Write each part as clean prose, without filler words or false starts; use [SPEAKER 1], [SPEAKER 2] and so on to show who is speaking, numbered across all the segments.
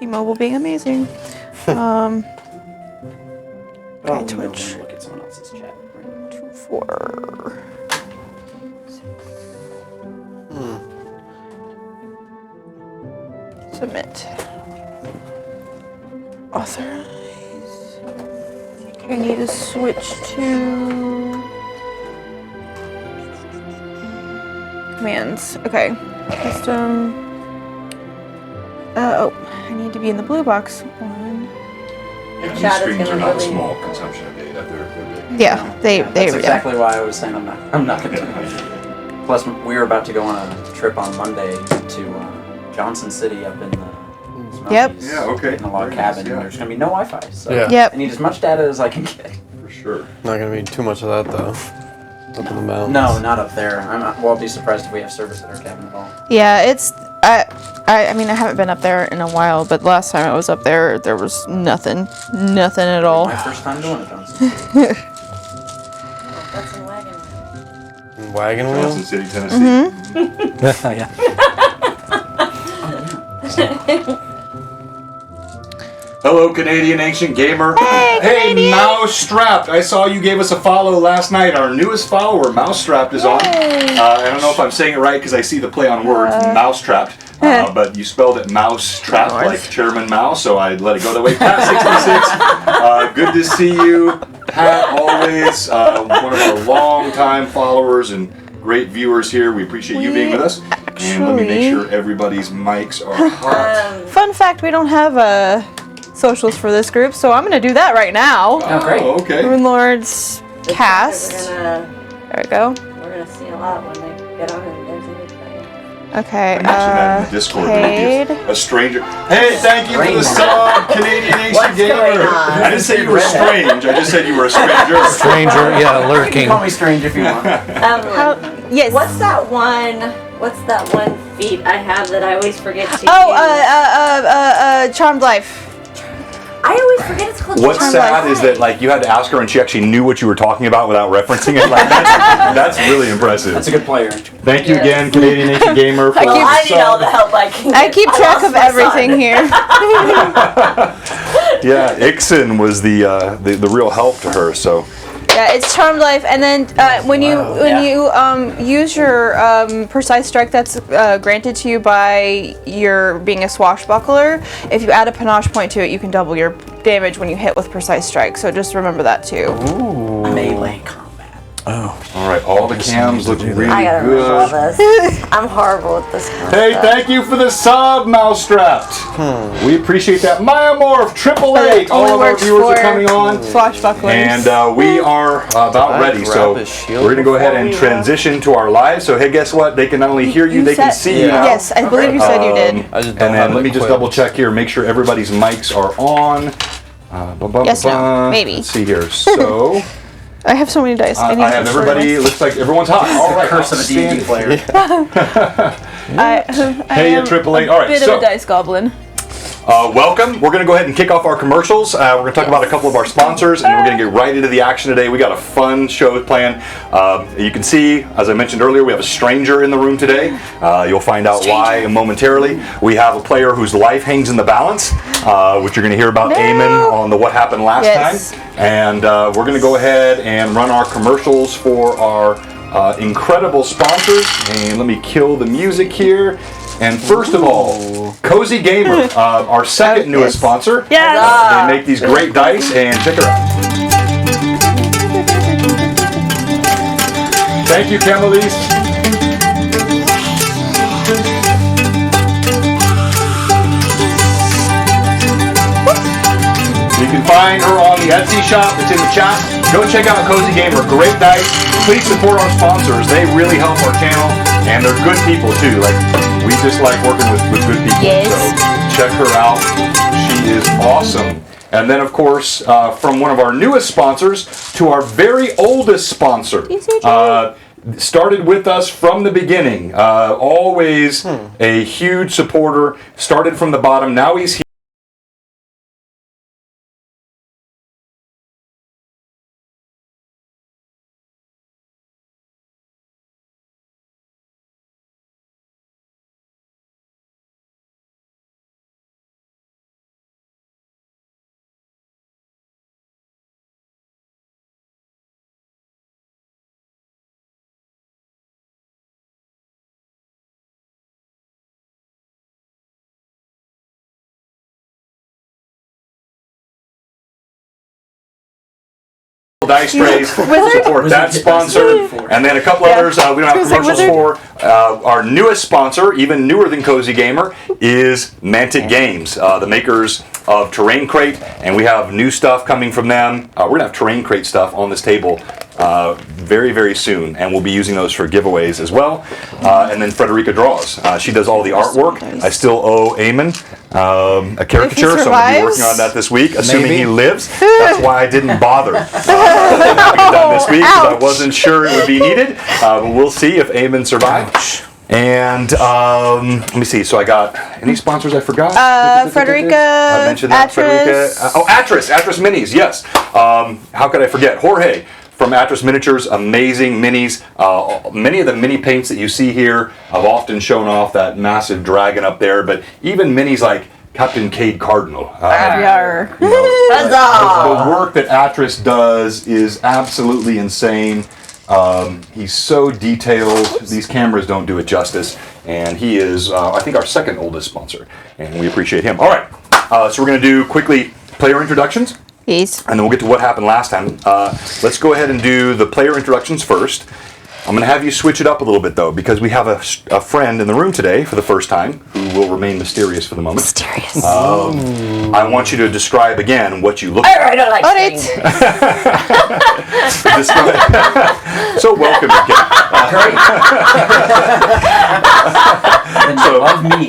[SPEAKER 1] T-Mobile being amazing. Okay, Twitch.
[SPEAKER 2] Look at someone else's chat.
[SPEAKER 1] 2, 4. Submit. Authorize. Okay, I need to switch to commands. Okay. Custom. Oh, I need to be in the blue box one.
[SPEAKER 3] Yeah,
[SPEAKER 4] Chat
[SPEAKER 3] these
[SPEAKER 4] is
[SPEAKER 3] screens are
[SPEAKER 4] gonna
[SPEAKER 3] not
[SPEAKER 4] really-
[SPEAKER 3] small consumption of data. They're big.
[SPEAKER 1] Yeah,
[SPEAKER 2] That's exactly why I was saying I'm not going to. Plus, we were about to go on a trip on Monday to Johnson City up in the Smokies.
[SPEAKER 1] Yep.
[SPEAKER 3] Yeah, okay.
[SPEAKER 2] In a log
[SPEAKER 3] Very
[SPEAKER 2] cabin.
[SPEAKER 3] nice, yeah.
[SPEAKER 2] There's going to be no Wi-Fi. So
[SPEAKER 5] Yeah.
[SPEAKER 1] Yep.
[SPEAKER 2] I need as much data as I can get.
[SPEAKER 3] For sure.
[SPEAKER 5] Not gonna be too much of that though. Up in the mountains.
[SPEAKER 2] No, not up there. I'll be surprised if we have service at our cabin at all.
[SPEAKER 1] Yeah, it's. I mean, I haven't been up there in a while, but last time I was up there, there was nothing at all.
[SPEAKER 2] My first time doing it, Johnson.
[SPEAKER 4] That's in Wagon Wheel.
[SPEAKER 5] Wagon
[SPEAKER 3] Johnson
[SPEAKER 5] wheel?
[SPEAKER 3] City, Tennessee.
[SPEAKER 2] Yeah.
[SPEAKER 3] Hello, Canadian Ancient Gamer.
[SPEAKER 1] Hey, Canadian.
[SPEAKER 3] Mousestrapped. I saw you gave us a follow last night. Our newest follower, Mousestrapped, is on. I don't know if I'm saying it right because I see the play on words, Mousetrapped. But you spelled it Mousetrap like Chairman Mao, so I let it go that way. Pat66, good to see you. Pat, always one of our longtime followers and great viewers here. We appreciate you being with us. And let me make sure everybody's mics are hot.
[SPEAKER 1] Fun fact: we don't have socials for this group, so I'm gonna do that right now.
[SPEAKER 2] Oh, great.
[SPEAKER 3] Okay.
[SPEAKER 1] Runelords cast.
[SPEAKER 4] We're
[SPEAKER 1] There we go.
[SPEAKER 4] gonna see a lot when they get on and there's anything.
[SPEAKER 1] Okay.
[SPEAKER 3] I mentioned that in the Discord.
[SPEAKER 1] Cade.
[SPEAKER 3] A stranger. Hey, thank you for the sub, Canadian Ancient
[SPEAKER 4] What's
[SPEAKER 3] Gamer.
[SPEAKER 4] going on?
[SPEAKER 3] I didn't say you were strange. I just said you were a stranger.
[SPEAKER 5] Stranger, yeah,
[SPEAKER 2] You
[SPEAKER 5] lurking.
[SPEAKER 2] can call me strange if you want.
[SPEAKER 1] Yes.
[SPEAKER 4] What's that one feat I have that I always forget to use?
[SPEAKER 1] Charmed Life.
[SPEAKER 4] I always forget it's called
[SPEAKER 3] What's
[SPEAKER 4] Charmed
[SPEAKER 3] sad
[SPEAKER 4] Life.
[SPEAKER 3] is that like you had to ask her and she actually knew what you were talking about without referencing it. Like that's really impressive.
[SPEAKER 2] That's a good player.
[SPEAKER 3] Thank you
[SPEAKER 4] Yes.
[SPEAKER 3] again, Canadian Ancient Gamer. For
[SPEAKER 1] I keep-
[SPEAKER 3] the
[SPEAKER 4] I need all
[SPEAKER 3] sub.
[SPEAKER 4] the help I can get.
[SPEAKER 1] I keep track
[SPEAKER 4] lost
[SPEAKER 1] of
[SPEAKER 4] my
[SPEAKER 1] everything
[SPEAKER 4] son.
[SPEAKER 1] here.
[SPEAKER 3] Yeah, Ixon was the real help to her. So
[SPEAKER 1] Yeah, it's Charmed Life, and then when you use your precise strike that's granted to you by your being a swashbuckler, if you add a panache point to it, you can double your damage when you hit with precise strike. So just remember that too.
[SPEAKER 2] Melee combat.
[SPEAKER 5] Oh.
[SPEAKER 3] all right, all the cams look really
[SPEAKER 4] I gotta remember all
[SPEAKER 3] good.
[SPEAKER 4] this. I'm horrible with this kind of
[SPEAKER 3] Hey,
[SPEAKER 4] stuff.
[SPEAKER 3] thank you for the sub, Mousestrapped. We appreciate that. Myamorph, 888. All of our viewers are coming on.
[SPEAKER 1] Swashbucklers.
[SPEAKER 3] And we are about ready, so
[SPEAKER 5] grab his shield
[SPEAKER 3] we're going to go ahead and
[SPEAKER 4] before we,
[SPEAKER 3] transition to our live. So, hey, guess what? They can not only hear you, they can see you now.
[SPEAKER 1] Yes, I believe you said you did.
[SPEAKER 5] I just
[SPEAKER 3] And
[SPEAKER 5] don't have
[SPEAKER 3] then let
[SPEAKER 5] it
[SPEAKER 3] me just
[SPEAKER 5] equipped.
[SPEAKER 3] double check here, make sure everybody's mics are on.
[SPEAKER 1] Yes, no, maybe.
[SPEAKER 3] Let's see here. So,
[SPEAKER 1] I have so many dice.
[SPEAKER 3] I
[SPEAKER 1] need
[SPEAKER 3] have
[SPEAKER 1] to
[SPEAKER 3] everybody, looks like everyone's hot. All right,
[SPEAKER 2] Curse of a D&D
[SPEAKER 3] outstanding.
[SPEAKER 2] player.
[SPEAKER 1] I
[SPEAKER 3] Hey,
[SPEAKER 1] am
[SPEAKER 3] 888.
[SPEAKER 1] a
[SPEAKER 3] All right,
[SPEAKER 1] bit
[SPEAKER 3] so
[SPEAKER 1] of a dice goblin.
[SPEAKER 3] welcome. We're going to go ahead and kick off our commercials. We're going to talk about a couple of our sponsors, and we're going to get right into the action today. We got a fun show planned. You can see, as I mentioned earlier, we have a stranger in the room today. You'll find out why momentarily. We have a player whose life hangs in the balance, which you're going to hear about Eamon on the What Happened Last
[SPEAKER 1] Yes.
[SPEAKER 3] Time. And we're going to go ahead and run our commercials for our incredible sponsors. And let me kill the music here. And first of all, Cozy Gamer, our second newest sponsor.
[SPEAKER 1] Yes.
[SPEAKER 3] They make these great dice, and check her out. Thank you, Camelise. You can find her on the Etsy shop. It's in the chat. Go check out Cozy Gamer. Great dice. Please support our sponsors. They really help our channel, and they're good people too. Like we just like working with good people.
[SPEAKER 1] Yes.
[SPEAKER 3] So check her out. She is awesome. And then, of course, from one of our newest sponsors to our very oldest sponsor. Started with us from the beginning. Always a huge supporter. Started from the bottom. Now he's here. Dice Trays support that
[SPEAKER 2] Wizard
[SPEAKER 3] sponsor,
[SPEAKER 2] Kit.
[SPEAKER 3] and then a couple others we don't have
[SPEAKER 1] Who's that
[SPEAKER 3] commercials for. Our newest sponsor, even newer than Cozy Gamer, is Mantic Games, the makers of Terrain Crate, and we have new stuff coming from them. We're gonna have Terrain Crate stuff on this table very, very soon, and we'll be using those for giveaways as well. And then Frederica draws. She does all the artwork. I still owe Eamon a caricature, so I'm going to be working on that this week, assuming he lives. That's why I didn't bother having it done this week, because I wasn't sure it would be needed. But we'll see if Eamon survives. And let me see. So I got any sponsors I forgot?
[SPEAKER 1] Frederica,
[SPEAKER 3] I mentioned that.
[SPEAKER 1] Atris.
[SPEAKER 3] Frederica. Atris Minis. Yes. How could I forget? Jorge from Atris Miniatures. Amazing minis. Many of the mini paints that you see here, I've often shown off that massive dragon up there. But even minis like Captain Cade Cardinal.
[SPEAKER 1] Yar.
[SPEAKER 3] You know, the work that Atris does is absolutely insane. He's so detailed. These cameras don't do it justice, and he is, I think, our second oldest sponsor, and we appreciate him. All right, so we're going to do quickly player introductions,
[SPEAKER 1] Yes.
[SPEAKER 3] and then we'll get to what happened last time. Let's go ahead and do the player introductions first. I'm going to have you switch it up a little bit, though, because we have a friend in the room today for the first time who will remain mysterious for the moment.
[SPEAKER 1] Mysterious.
[SPEAKER 3] I want you to describe again what you look like.
[SPEAKER 4] I don't like
[SPEAKER 1] Alright.
[SPEAKER 4] saying.
[SPEAKER 3] So welcome again.
[SPEAKER 2] Of me.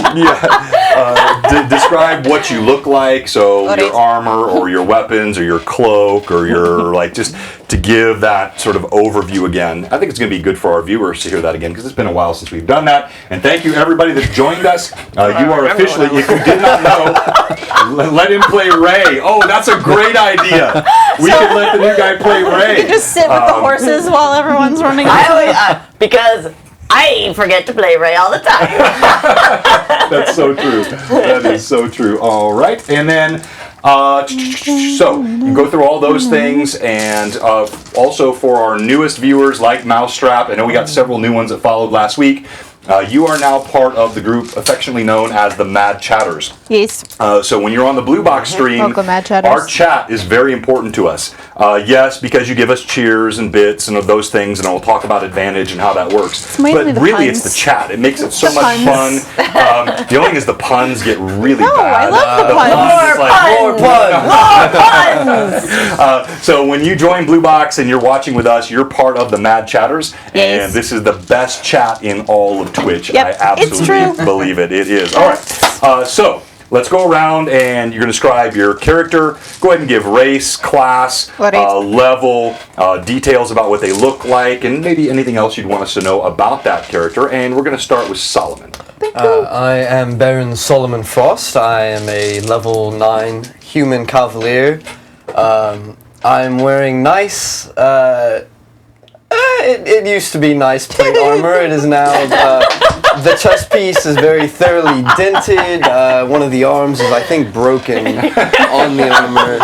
[SPEAKER 3] Describe what you look like, so
[SPEAKER 1] Alright.
[SPEAKER 3] your armor or your weapons or your cloak or your, like, just to give that sort of overview again. I think it's going to be good for our viewers to hear that again, because it's been a while since we've done that. And thank you everybody that joined us. You are officially, if you did not know, let him play Ray. Oh, that's a great idea. We could let the new guy play Ray.
[SPEAKER 1] You can just sit with the horses while everyone's running.
[SPEAKER 4] I always, because I forget to play Ray all the time.
[SPEAKER 3] That's so true. That is so true. All right, and then so you go through all those things, and also for our newest viewers like Mousetrap, I know we got several new ones that followed last week. You are now part of the group affectionately known as the Mad Chatters.
[SPEAKER 1] Yes.
[SPEAKER 3] So when you're on the Blue Box stream,
[SPEAKER 1] Welcome, Mad Chatters.
[SPEAKER 3] our chat is very important to us. Yes, because you give us cheers and bits and those things, and we'll talk about advantage and how that works.
[SPEAKER 1] mainly
[SPEAKER 3] But
[SPEAKER 1] the
[SPEAKER 3] really,
[SPEAKER 1] puns.
[SPEAKER 3] it's the chat. It makes it so
[SPEAKER 1] The
[SPEAKER 3] much fun.
[SPEAKER 1] puns.
[SPEAKER 3] The only thing is the puns get really
[SPEAKER 1] No,
[SPEAKER 3] bad.
[SPEAKER 1] I love the puns.
[SPEAKER 3] It's like, more puns. So when you join Blue Box and you're watching with us, you're part of the Mad Chatters,
[SPEAKER 1] Yes.
[SPEAKER 3] and this is the best chat in all of Twitch.
[SPEAKER 1] Yep,
[SPEAKER 3] I
[SPEAKER 1] it's
[SPEAKER 3] absolutely
[SPEAKER 1] true.
[SPEAKER 3] believe it. It is. All right. So let's go around, and you're going to describe your character. Go ahead and give race, class,
[SPEAKER 1] What
[SPEAKER 3] level, details about what they look like, and maybe anything else you'd want us to know about that character. And we're going to start with Solomon.
[SPEAKER 5] I am Baron Solomon Frost. I am a level 9 human cavalier. I'm wearing nice. It used to be nice plate armor. It is now. The chest piece is very thoroughly dented. One of the arms is, I think, broken on the armor.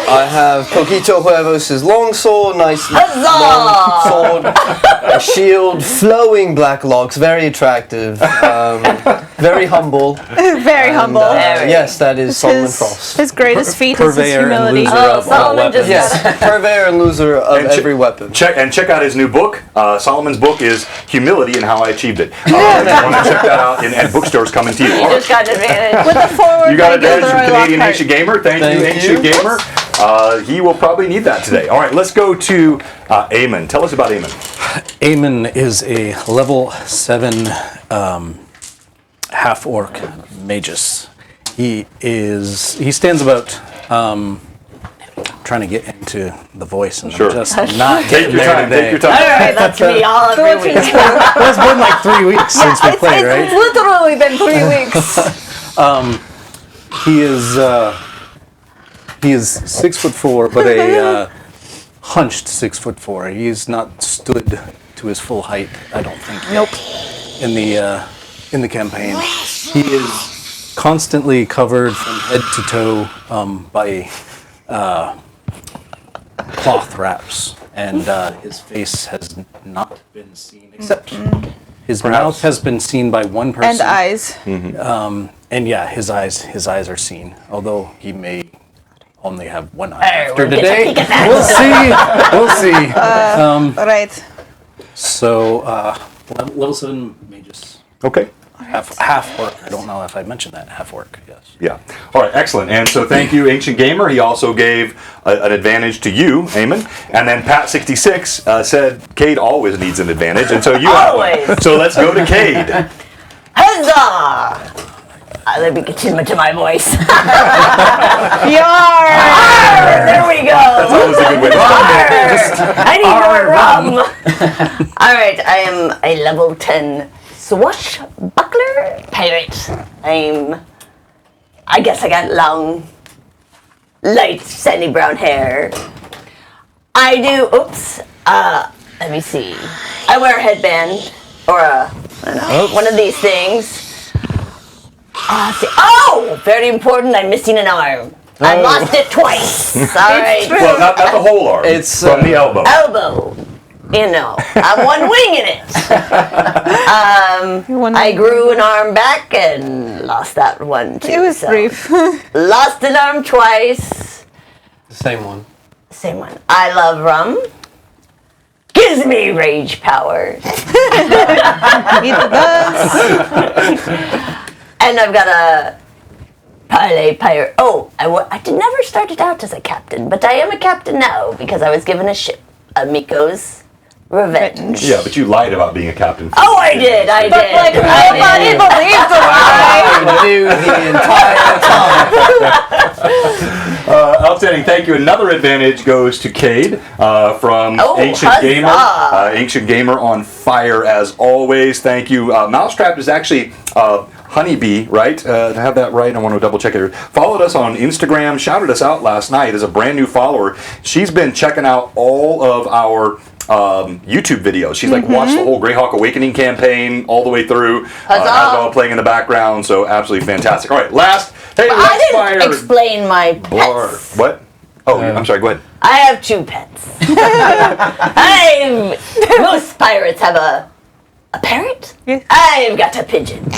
[SPEAKER 5] I have Poquito Huevos' longsword, nice long sword, a shield, flowing black locks, very attractive, very humble.
[SPEAKER 1] Very humble.
[SPEAKER 5] Yes, that is Solomon
[SPEAKER 1] His,
[SPEAKER 5] Frost.
[SPEAKER 1] his greatest feat is his
[SPEAKER 6] Purveyor and
[SPEAKER 1] humility.
[SPEAKER 6] loser
[SPEAKER 4] Oh,
[SPEAKER 6] of all
[SPEAKER 4] Solomon just
[SPEAKER 6] weapons.
[SPEAKER 5] Yes, purveyor and loser of
[SPEAKER 3] And
[SPEAKER 5] every weapon.
[SPEAKER 3] Check out his new book. Solomon's book is Humility and How I Achieved It. If you want to check that out, and bookstores coming to you.
[SPEAKER 4] You
[SPEAKER 3] All right.
[SPEAKER 4] just got an advantage.
[SPEAKER 1] With the forward
[SPEAKER 3] You got
[SPEAKER 1] by
[SPEAKER 3] a badge from
[SPEAKER 1] Gilderoy
[SPEAKER 3] Canadian
[SPEAKER 1] Lockhart.
[SPEAKER 3] Ancient Gamer. Thank you,
[SPEAKER 5] Thank
[SPEAKER 3] Ancient
[SPEAKER 5] you.
[SPEAKER 3] Gamer. He will probably need that today. All right, let's go to Eamon. Tell us about Eamon.
[SPEAKER 6] Eamon is a level 7 half-orc magus. He stands about, trying to get into the voice and
[SPEAKER 3] Sure.
[SPEAKER 6] I'm just not
[SPEAKER 3] Take
[SPEAKER 6] getting
[SPEAKER 3] your
[SPEAKER 6] there
[SPEAKER 3] time.
[SPEAKER 6] today.
[SPEAKER 3] Take your
[SPEAKER 4] All
[SPEAKER 3] time.
[SPEAKER 4] right, that's me all every week.
[SPEAKER 6] Well, it's been like 3 weeks since we played,
[SPEAKER 1] It's
[SPEAKER 6] right?
[SPEAKER 1] literally been 3 weeks.
[SPEAKER 6] He is 6'4", but a hunched 6'4". He's not stood to his full height, I don't think.
[SPEAKER 1] Nope.
[SPEAKER 6] In the campaign, he is constantly covered from head to toe by cloth wraps, and his face has not been seen except his mouth has been seen by one person.
[SPEAKER 1] And eyes.
[SPEAKER 6] And yeah, his eyes are seen, although he may only have one eye after
[SPEAKER 4] we'll get a
[SPEAKER 6] today.
[SPEAKER 4] peek at that.
[SPEAKER 6] We'll see.
[SPEAKER 1] Right.
[SPEAKER 6] So level 7 mages.
[SPEAKER 3] Okay.
[SPEAKER 6] Half orc. I don't know if I mentioned that. Half orc. Yes.
[SPEAKER 3] Yeah. All right. Excellent. And so thank you, Ancient Gamer. He also gave an advantage to you, Eamon. And then Pat66 said Cade always needs an advantage, and so you have one.
[SPEAKER 4] Always.
[SPEAKER 3] So let's go to Cade.
[SPEAKER 4] Huzzah! Let me get into my voice.
[SPEAKER 1] Yar!
[SPEAKER 4] There we go.
[SPEAKER 3] That's always a good way to start it.
[SPEAKER 4] I need more rum. All right, I am a level 10 swashbuckler pirate. I guess I got long, light, sandy brown hair. I do, let me see. I wear a headband, or one of these things. Oh, very important, I'm missing an arm. I lost it twice. All right.
[SPEAKER 3] Well, not the whole arm.
[SPEAKER 5] It's,
[SPEAKER 3] from the elbow.
[SPEAKER 4] Elbow. You know, I'm one wing in it. I grew an arm back and lost that one too.
[SPEAKER 1] It was
[SPEAKER 4] so.
[SPEAKER 1] brief.
[SPEAKER 4] Lost an arm twice.
[SPEAKER 5] The same one.
[SPEAKER 4] Same one. I love rum. Gives me rage power.
[SPEAKER 1] It does.
[SPEAKER 4] And I've got a pirate. Oh, I never started out as a captain, but I am a captain now because I was given a ship, Miko's Revenge.
[SPEAKER 3] Yeah, but you lied about being a captain.
[SPEAKER 4] Oh, I did.
[SPEAKER 1] But like nobody believed the lie.
[SPEAKER 5] I knew the entire time.
[SPEAKER 3] Outstanding. Thank you. Another advantage goes to Cade from Ancient
[SPEAKER 4] huzzah.
[SPEAKER 3] Gamer. Ancient Gamer on fire as always. Thank you. Mousetrap is actually Honeybee, right? To have that right, I want to double check it. Followed us on Instagram, shouted us out last night as a brand new follower. She's been checking out all of our YouTube videos. She's like watched the whole Greyhawk Awakening campaign all the way through. Has it all playing in the background, so absolutely fantastic. All right, last. Hey,
[SPEAKER 4] But I didn't explain my pets.
[SPEAKER 3] What? Oh, I'm sorry. Go ahead.
[SPEAKER 4] I have 2 pets. Most pirates have a parrot?
[SPEAKER 1] Yes.
[SPEAKER 4] I've got a pigeon. Polly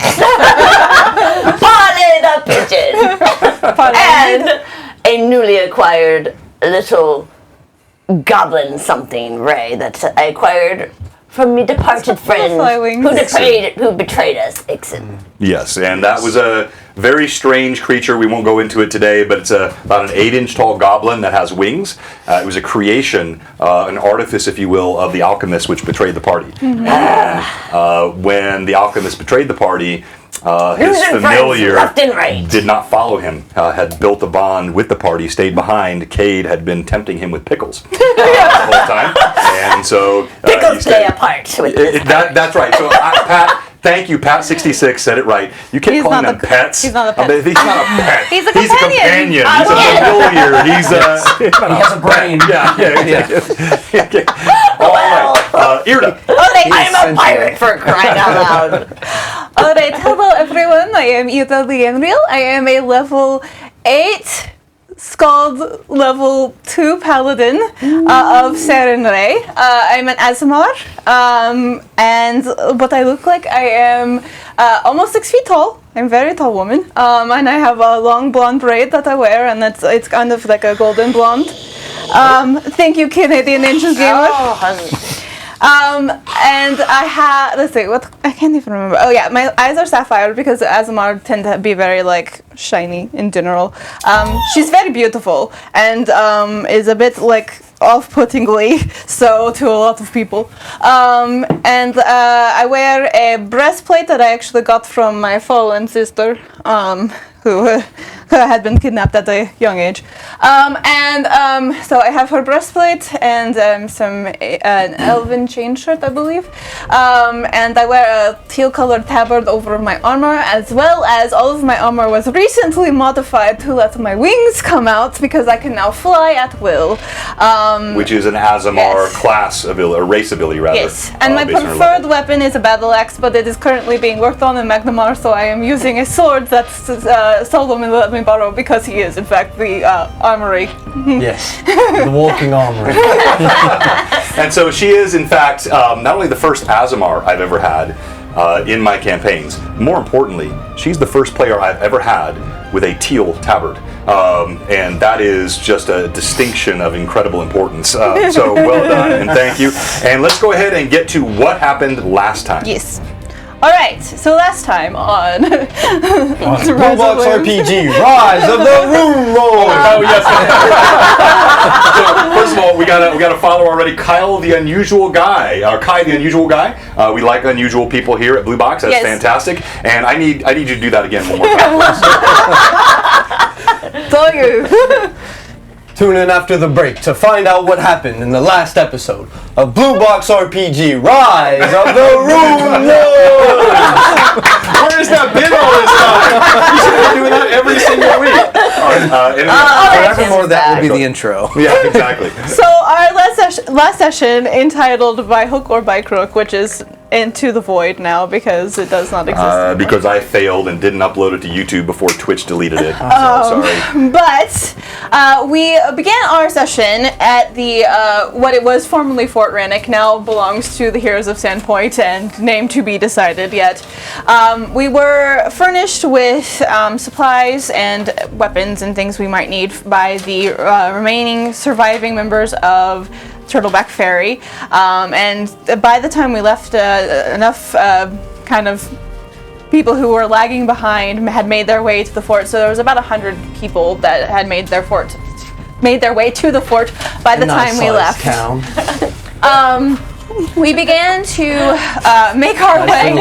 [SPEAKER 4] the pigeon. And a newly acquired little goblin something, Ray, that I acquired from my departed friend who betrayed us, Ixon.
[SPEAKER 3] Yes, and that was a very strange creature. We won't go into it today, but it's about an 8-inch tall goblin that has wings. It was a creation, an artifice, if you will, of the alchemist which betrayed the party. And, when the alchemist betrayed the party, his familiar
[SPEAKER 4] left and right.
[SPEAKER 3] did not follow him, had built a bond with the party, stayed behind. Cade had been tempting him with pickles the whole time. And so
[SPEAKER 4] Pickles play a part with this pirate.
[SPEAKER 3] that's right. So Pat, thank you. Pat66 said it right. You keep calling them pets.
[SPEAKER 1] He's not a pet.
[SPEAKER 3] He's not a pet.
[SPEAKER 1] He's a
[SPEAKER 3] He's a
[SPEAKER 1] companion.
[SPEAKER 3] He's a familiar. He's a.
[SPEAKER 5] He has a brain.
[SPEAKER 3] Okay. All right. Irda.
[SPEAKER 4] I'm a pirate for crying out loud.
[SPEAKER 1] Alright, hello everyone. I am Ida the Enreal. I am a level 8 Scald level 2 paladin of Serenray. I'm an Azamar, and what I look like, I am almost 6 feet tall. I'm a very tall woman, and I have a long blonde braid that I wear, and it's kind of like a golden blonde. Thank you, Canadian Ancient Gamer. And I have, let's see, what, I can't even remember. Oh yeah, my eyes are sapphire because Azamar tend to be very like shiny in general. She's very beautiful and is a bit like off-puttingly so to a lot of people. And I wear a breastplate that I actually got from my fallen sister, who had been kidnapped at a young age. So I have her breastplate and an elven chain shirt, I believe. And I wear a teal-colored tabard over my armor, as well as all of my armor was recently modified to let my wings come out because I can now fly at will.
[SPEAKER 3] Which is an Azamar class ability, or race ability rather.
[SPEAKER 1] Yes, and my preferred weapon is a battle axe, but it is currently being worked on in Magnamar, so I am using a sword that Solomon let me borrow because he is, in fact, the armory.
[SPEAKER 5] Yes, the walking armory.
[SPEAKER 3] And so she is, in fact, not only the first Azamar I've ever had, in my campaigns. More importantly, she's the first player I've ever had with a teal tabard. And that is just a distinction of incredible importance. So well done, and thank you. And let's go ahead and get to what happened last time.
[SPEAKER 1] Yes. All right. So last time on
[SPEAKER 5] Roblox RPG: Rise of the Runelords.
[SPEAKER 3] Oh yes. So first of all, we got a follower already, Kyle the Unusual Guy, or Kai the Unusual Guy. We like unusual people here at Blue Box. That's fantastic. And I need you to do that again one more time.
[SPEAKER 1] So you.
[SPEAKER 5] Tune in after the break to find out what happened in the last episode of Blue Box RPG: Rise of the Runelords.
[SPEAKER 3] Where's that been all this time? You should be doing that every single week.
[SPEAKER 6] Forevermore, that will be the intro.
[SPEAKER 3] Yeah, exactly.
[SPEAKER 1] So our last session, entitled "By Hook or by Crook," which is into the void now because it does not exist anymore.
[SPEAKER 3] Because I failed and didn't upload it to YouTube before Twitch deleted it. So sorry.
[SPEAKER 1] But we began our session at the what it was formerly Fort Rannoch, now belongs to the Heroes of Sandpoint, and name to be decided yet. We were furnished with supplies and weapons and things we might need by the remaining surviving members of Turtleback Ferry, and by the time we left, enough kind of people who were lagging behind had made their way to the fort. So there was about 100 people that had made their way to the fort by the time we left. We began to make our way.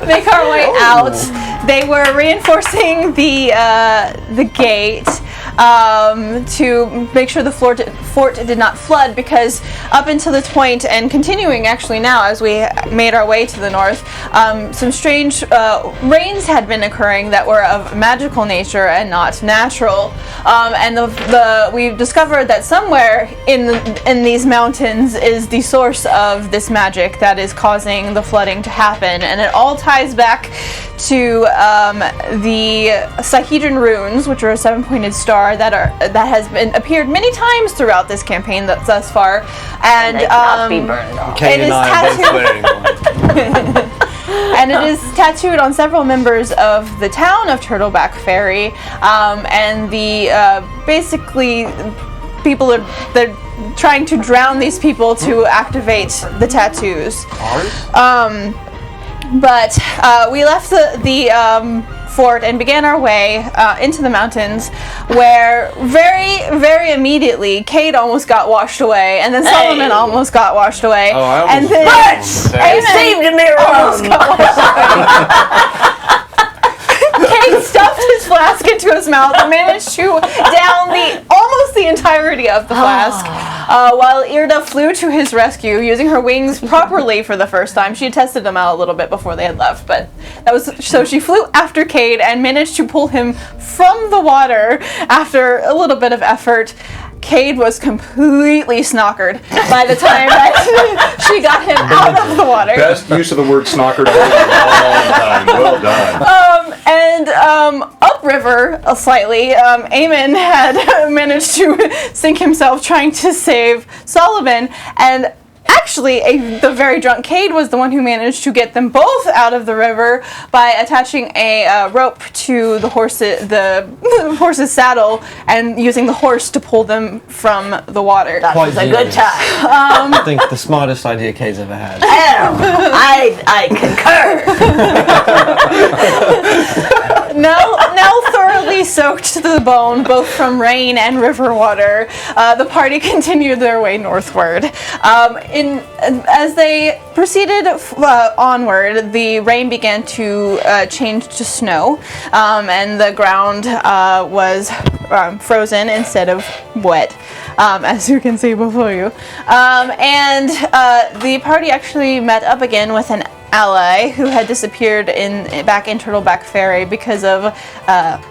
[SPEAKER 1] Make our way out. They were reinforcing the gate to make sure the fort did not flood, because up until this point, and continuing actually now as we made our way to the north, some strange rains had been occurring that were of magical nature and not natural. And we discovered that somewhere in these mountains is the source of this magic that is causing the flooding to happen, and it all ties back to the Sahedron runes, which are a 7-pointed star that has appeared many times throughout this campaign thus far, and
[SPEAKER 4] they cannot be burned off.
[SPEAKER 1] It is tattooed. And it is tattooed on several members of the town of Turtleback Ferry, and the basically people they're trying to drown these people to activate the tattoos. But we left the fort and began our way into the mountains, where very, very immediately Cade almost got washed away, and then Solomon almost got washed away.
[SPEAKER 5] Oh, I almost
[SPEAKER 1] and then
[SPEAKER 4] I saved me
[SPEAKER 1] almost got washed away. Cade stuffed his flask into his mouth and managed to down almost the entirety of the flask, while Irda flew to his rescue using her wings properly for the first time. She had tested them out a little bit before they had left, but that was so she flew after Cade and managed to pull him from the water after a little bit of effort. Cade was completely snockered by the time that she got him out of the water.
[SPEAKER 3] Best use of the word snockered in a long time. Well done.
[SPEAKER 1] And upriver slightly, Eamon had managed to sink himself trying to save Solomon, and actually, the very drunk Cade was the one who managed to get them both out of the river by attaching a rope to the horse's saddle and using the horse to pull them from the water.
[SPEAKER 4] That was a good time.
[SPEAKER 5] I think the smartest idea Cade's ever had.
[SPEAKER 4] I concur.
[SPEAKER 1] Now thoroughly soaked to the bone, both from rain and river water, the party continued their way northward. As they proceeded onward, the rain began to change to snow, and the ground was frozen instead of wet, as you can see before you. And the party actually met up again with an ally who had disappeared back in Turtleback Ferry because of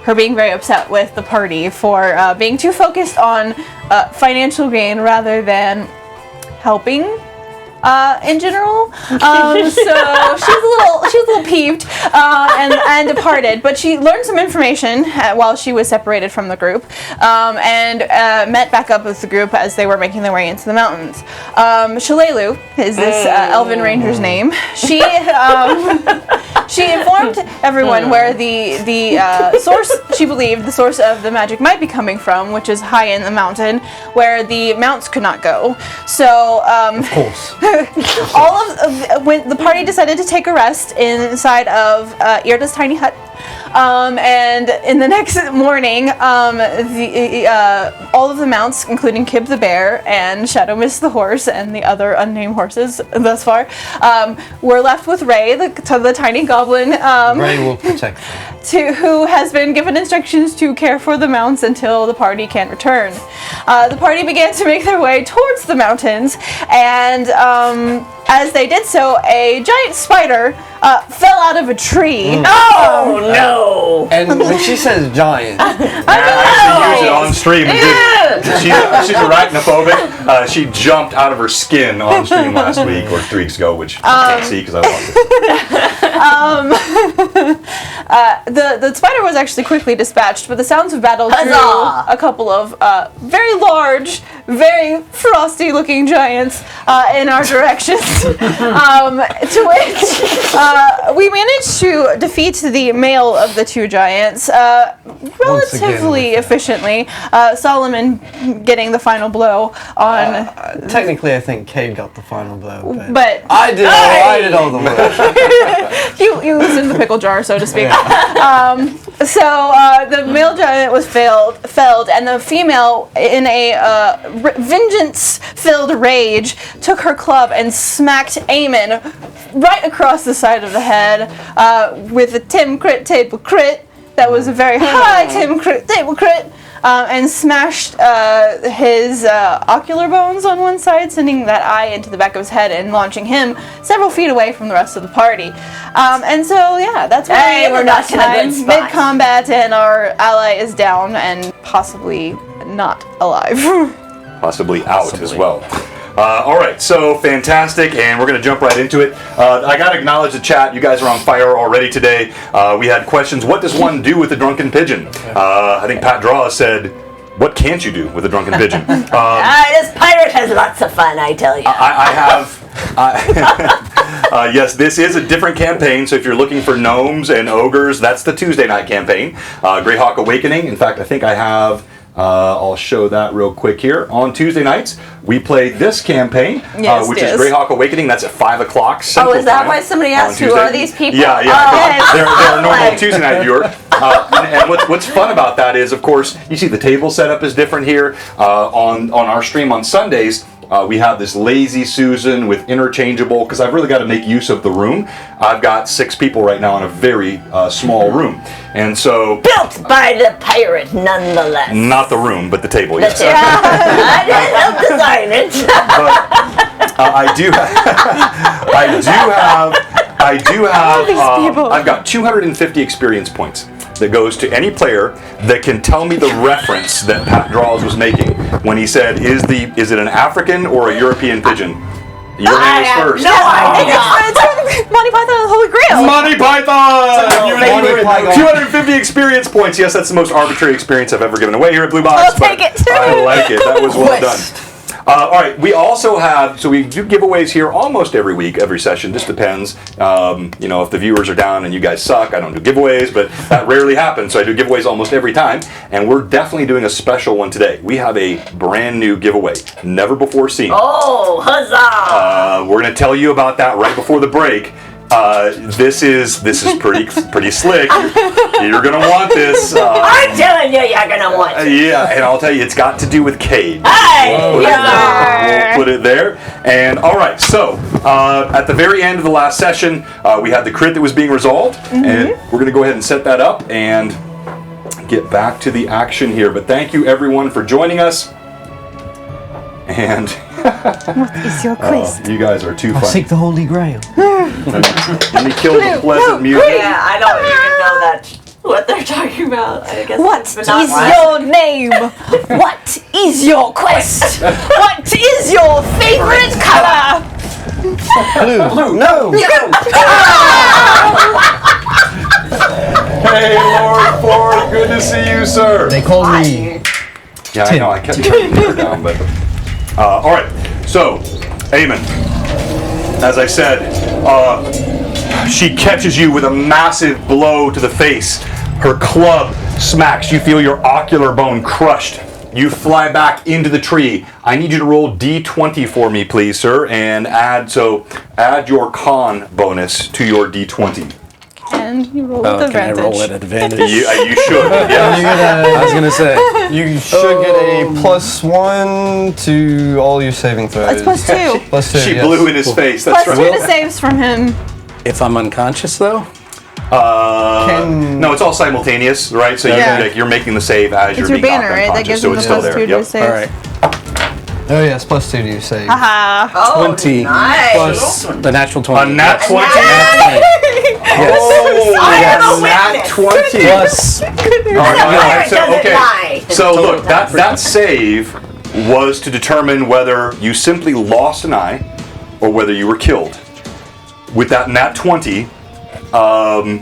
[SPEAKER 1] her being very upset with the party for being too focused on financial gain rather than helping in general. So she's a little peeved and departed. But she learned some information while she was separated from the group, and met back up with the group as they were making their way into the mountains. Shalelu is this elven ranger's name. She informed everyone where the source, she believed, the source of the magic might be coming from, which is high in the mountain, where the mounts could not go. So,
[SPEAKER 5] Of course.
[SPEAKER 1] when the party decided to take a rest inside of Irda's tiny hut. And in the next morning, all of the mounts, including Kib the bear and Shadow Mist the horse and the other unnamed horses thus far, were left with Ray, the tiny goblin.
[SPEAKER 5] Ray will protect them.
[SPEAKER 1] Who has been given instructions to care for the mounts until the party can return. The party began to make their way towards the mountains, and as they did so, a giant spider fell out of a tree.
[SPEAKER 4] Oh no!
[SPEAKER 5] And when she says giant,
[SPEAKER 3] I actually used it on stream. And she's arachnophobic. She jumped out of her skin on stream last week or 3 weeks ago, which I can't see because I lost it.
[SPEAKER 1] The spider was actually quickly dispatched, but the sounds of battle drew a couple of very large, very frosty-looking giants in our directions. To which we managed to defeat the male of the 2 giants relatively efficiently. Solomon getting the final blow on.
[SPEAKER 5] technically, I think Cade got the final blow,
[SPEAKER 1] but
[SPEAKER 5] I did all the work.
[SPEAKER 1] you loosened the pickle jar, so to speak. So the male giant was felled, and the female, in a vengeance-filled rage, took her club and smacked Eamon right across the side of the head with a Tim crit table crit. That was a very high Tim crit table crit. And smashed his ocular bones on one side, sending that eye into the back of his head and launching him several feet away from the rest of the party. And so, yeah, that's why we're not mid-combat, and our ally is down and possibly not alive.
[SPEAKER 3] Possibly out as well. All right, so fantastic, and we're going to jump right into it. I got to acknowledge the chat. You guys are on fire already today. We had questions. What does one do with a drunken pigeon? I think Pat Draw said, what can't you do with a drunken pigeon?
[SPEAKER 4] This pirate has lots of fun, I tell you.
[SPEAKER 3] Yes, this is a different campaign, so if you're looking for gnomes and ogres, that's the Tuesday night campaign. Greyhawk Awakening. In fact, I think I have... I'll show that real quick here. On Tuesday nights, we played this campaign, which is Greyhawk Awakening. That's at 5 o'clock Central
[SPEAKER 7] is that
[SPEAKER 3] Time
[SPEAKER 7] why somebody asked who are these people?
[SPEAKER 3] Yeah. They're a normal Tuesday night viewer. And what's fun about that is, of course, you see the table setup is different here. On our stream on Sundays, we have this Lazy Susan with interchangeable, because I've really got to make use of the room. I've got 6 people right now in a very small room. And so...
[SPEAKER 4] Built by the pirate, nonetheless.
[SPEAKER 3] Not the room, but the table, yes.
[SPEAKER 4] I didn't help design it.
[SPEAKER 3] I've got 250 experience points that goes to any player that can tell me the reference that Pat Draws was making when he said, is it an African or a European pigeon? Your name is first.
[SPEAKER 4] No idea.
[SPEAKER 1] It's Monty Python and the Holy Grail.
[SPEAKER 3] Monty Python! 250 experience points. Yes, that's the most arbitrary experience I've ever given away here at Blue Box.
[SPEAKER 1] I'll take it.
[SPEAKER 3] I like it. That was well done. All right, we also have, so we do giveaways here almost every week, every session, just depends. If the viewers are down and you guys suck, I don't do giveaways, but that rarely happens, so I do giveaways almost every time, and we're definitely doing a special one today. We have a brand new giveaway, never before seen.
[SPEAKER 4] Oh, huzzah!
[SPEAKER 3] We're going to tell you about that right before the break. This is pretty slick. You're gonna want this.
[SPEAKER 4] I'm telling you, you're gonna want it.
[SPEAKER 3] Yeah, and I'll tell you, it's got to do with Cade.
[SPEAKER 4] Hey,
[SPEAKER 3] we'll put it there. And all right, so at the very end of the last session, we had the crit that was being resolved, and we're gonna go ahead and set that up and get back to the action here. But thank you everyone for joining us. And
[SPEAKER 1] what is your quest?
[SPEAKER 3] You guys are too
[SPEAKER 5] I'll
[SPEAKER 3] funny.
[SPEAKER 5] seek the Holy Grail.
[SPEAKER 3] Let me kill the pleasant music.
[SPEAKER 7] Yeah, I don't even know what they're talking about. I guess
[SPEAKER 1] What is your name? What is your quest? What is your favorite color?
[SPEAKER 5] Blue. No.
[SPEAKER 3] Hey, Lord Ford, good to see you, sir.
[SPEAKER 5] They call me.
[SPEAKER 3] Yeah, I know. I kept turning her down, but all right. So, Eamon, as I said, she catches you with a massive blow to the face. Her club smacks. You feel your ocular bone crushed. You fly back into the tree. I need you to roll D20 for me, please, sir, and add your con bonus to your D20.
[SPEAKER 1] And you roll with
[SPEAKER 6] Can I
[SPEAKER 1] advantage.
[SPEAKER 6] roll at advantage?
[SPEAKER 3] You should. Yeah.
[SPEAKER 6] I was gonna say.
[SPEAKER 5] You should get a +1 to all your saving throws.
[SPEAKER 1] It's +2.
[SPEAKER 5] +2.
[SPEAKER 3] She
[SPEAKER 5] yes.
[SPEAKER 3] blew in his face. That's
[SPEAKER 1] +2
[SPEAKER 3] right.
[SPEAKER 1] to saves from him.
[SPEAKER 6] If I'm unconscious though?
[SPEAKER 3] No, it's all simultaneous, right? So you're making the save as
[SPEAKER 1] It's
[SPEAKER 3] you're
[SPEAKER 1] your
[SPEAKER 3] being
[SPEAKER 1] banner,
[SPEAKER 3] knocked
[SPEAKER 1] right? That
[SPEAKER 3] unconscious,
[SPEAKER 1] gives
[SPEAKER 3] so
[SPEAKER 1] him the
[SPEAKER 3] it's still
[SPEAKER 1] +2
[SPEAKER 3] there.
[SPEAKER 1] to
[SPEAKER 3] Yep.
[SPEAKER 1] saves.
[SPEAKER 6] All right.
[SPEAKER 5] Oh yes, +2 to your save.
[SPEAKER 1] Haha.
[SPEAKER 7] Oh,
[SPEAKER 6] 20
[SPEAKER 7] nice.
[SPEAKER 6] plus the natural 20.
[SPEAKER 3] A nat 20.
[SPEAKER 6] Yes.
[SPEAKER 7] I am a
[SPEAKER 3] Nat
[SPEAKER 7] witness.
[SPEAKER 3] 20.
[SPEAKER 6] Plus.
[SPEAKER 7] Pirate doesn't lie.
[SPEAKER 3] So look, that save was to determine whether you simply lost an eye or whether you were killed. With that nat 20,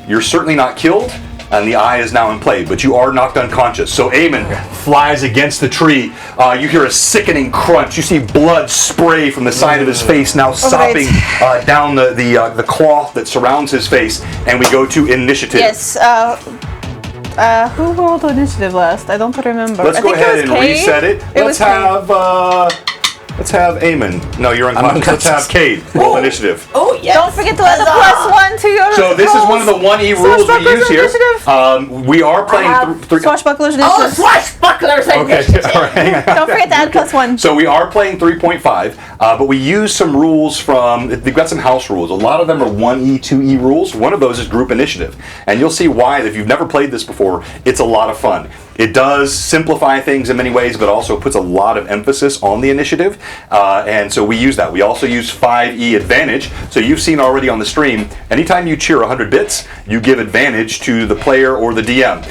[SPEAKER 3] you're certainly not killed, and the eye is now in play, but you are knocked unconscious. So Eamon flies against the tree. You hear a sickening crunch. You see blood spray from the side of his face, now sopping down the cloth that surrounds his face, and we go to initiative.
[SPEAKER 1] Yes. Who rolled initiative last? I don't remember.
[SPEAKER 3] Let's
[SPEAKER 1] I
[SPEAKER 3] go
[SPEAKER 1] think
[SPEAKER 3] ahead
[SPEAKER 1] it
[SPEAKER 3] and
[SPEAKER 1] was Cade.
[SPEAKER 3] reset it.
[SPEAKER 1] It was
[SPEAKER 3] Let's have Eamon. No, you're unconscious. Let's have Cade roll initiative.
[SPEAKER 7] Oh, yes.
[SPEAKER 1] Don't forget to add the +1 to your
[SPEAKER 3] So this is one of the 1E rules we
[SPEAKER 1] Swashbuckler's
[SPEAKER 3] use here.
[SPEAKER 1] initiative.
[SPEAKER 3] We are playing three.
[SPEAKER 1] Swashbuckler's
[SPEAKER 7] Oh,
[SPEAKER 1] initiative.
[SPEAKER 7] swashbucklers
[SPEAKER 3] Okay, all right, hang on.
[SPEAKER 1] Don't forget to add +1.
[SPEAKER 3] So we are playing 3.5, but we use some rules from, they've got some house rules. A lot of them are 1E, 2E rules. One of those is group initiative. And you'll see why, if you've never played this before, it's a lot of fun. It does simplify things in many ways, but also puts a lot of emphasis on the initiative. And so we use that. We also use 5E advantage. So you've seen already on the stream, anytime you cheer 100 bits, you give advantage to the player or the DM.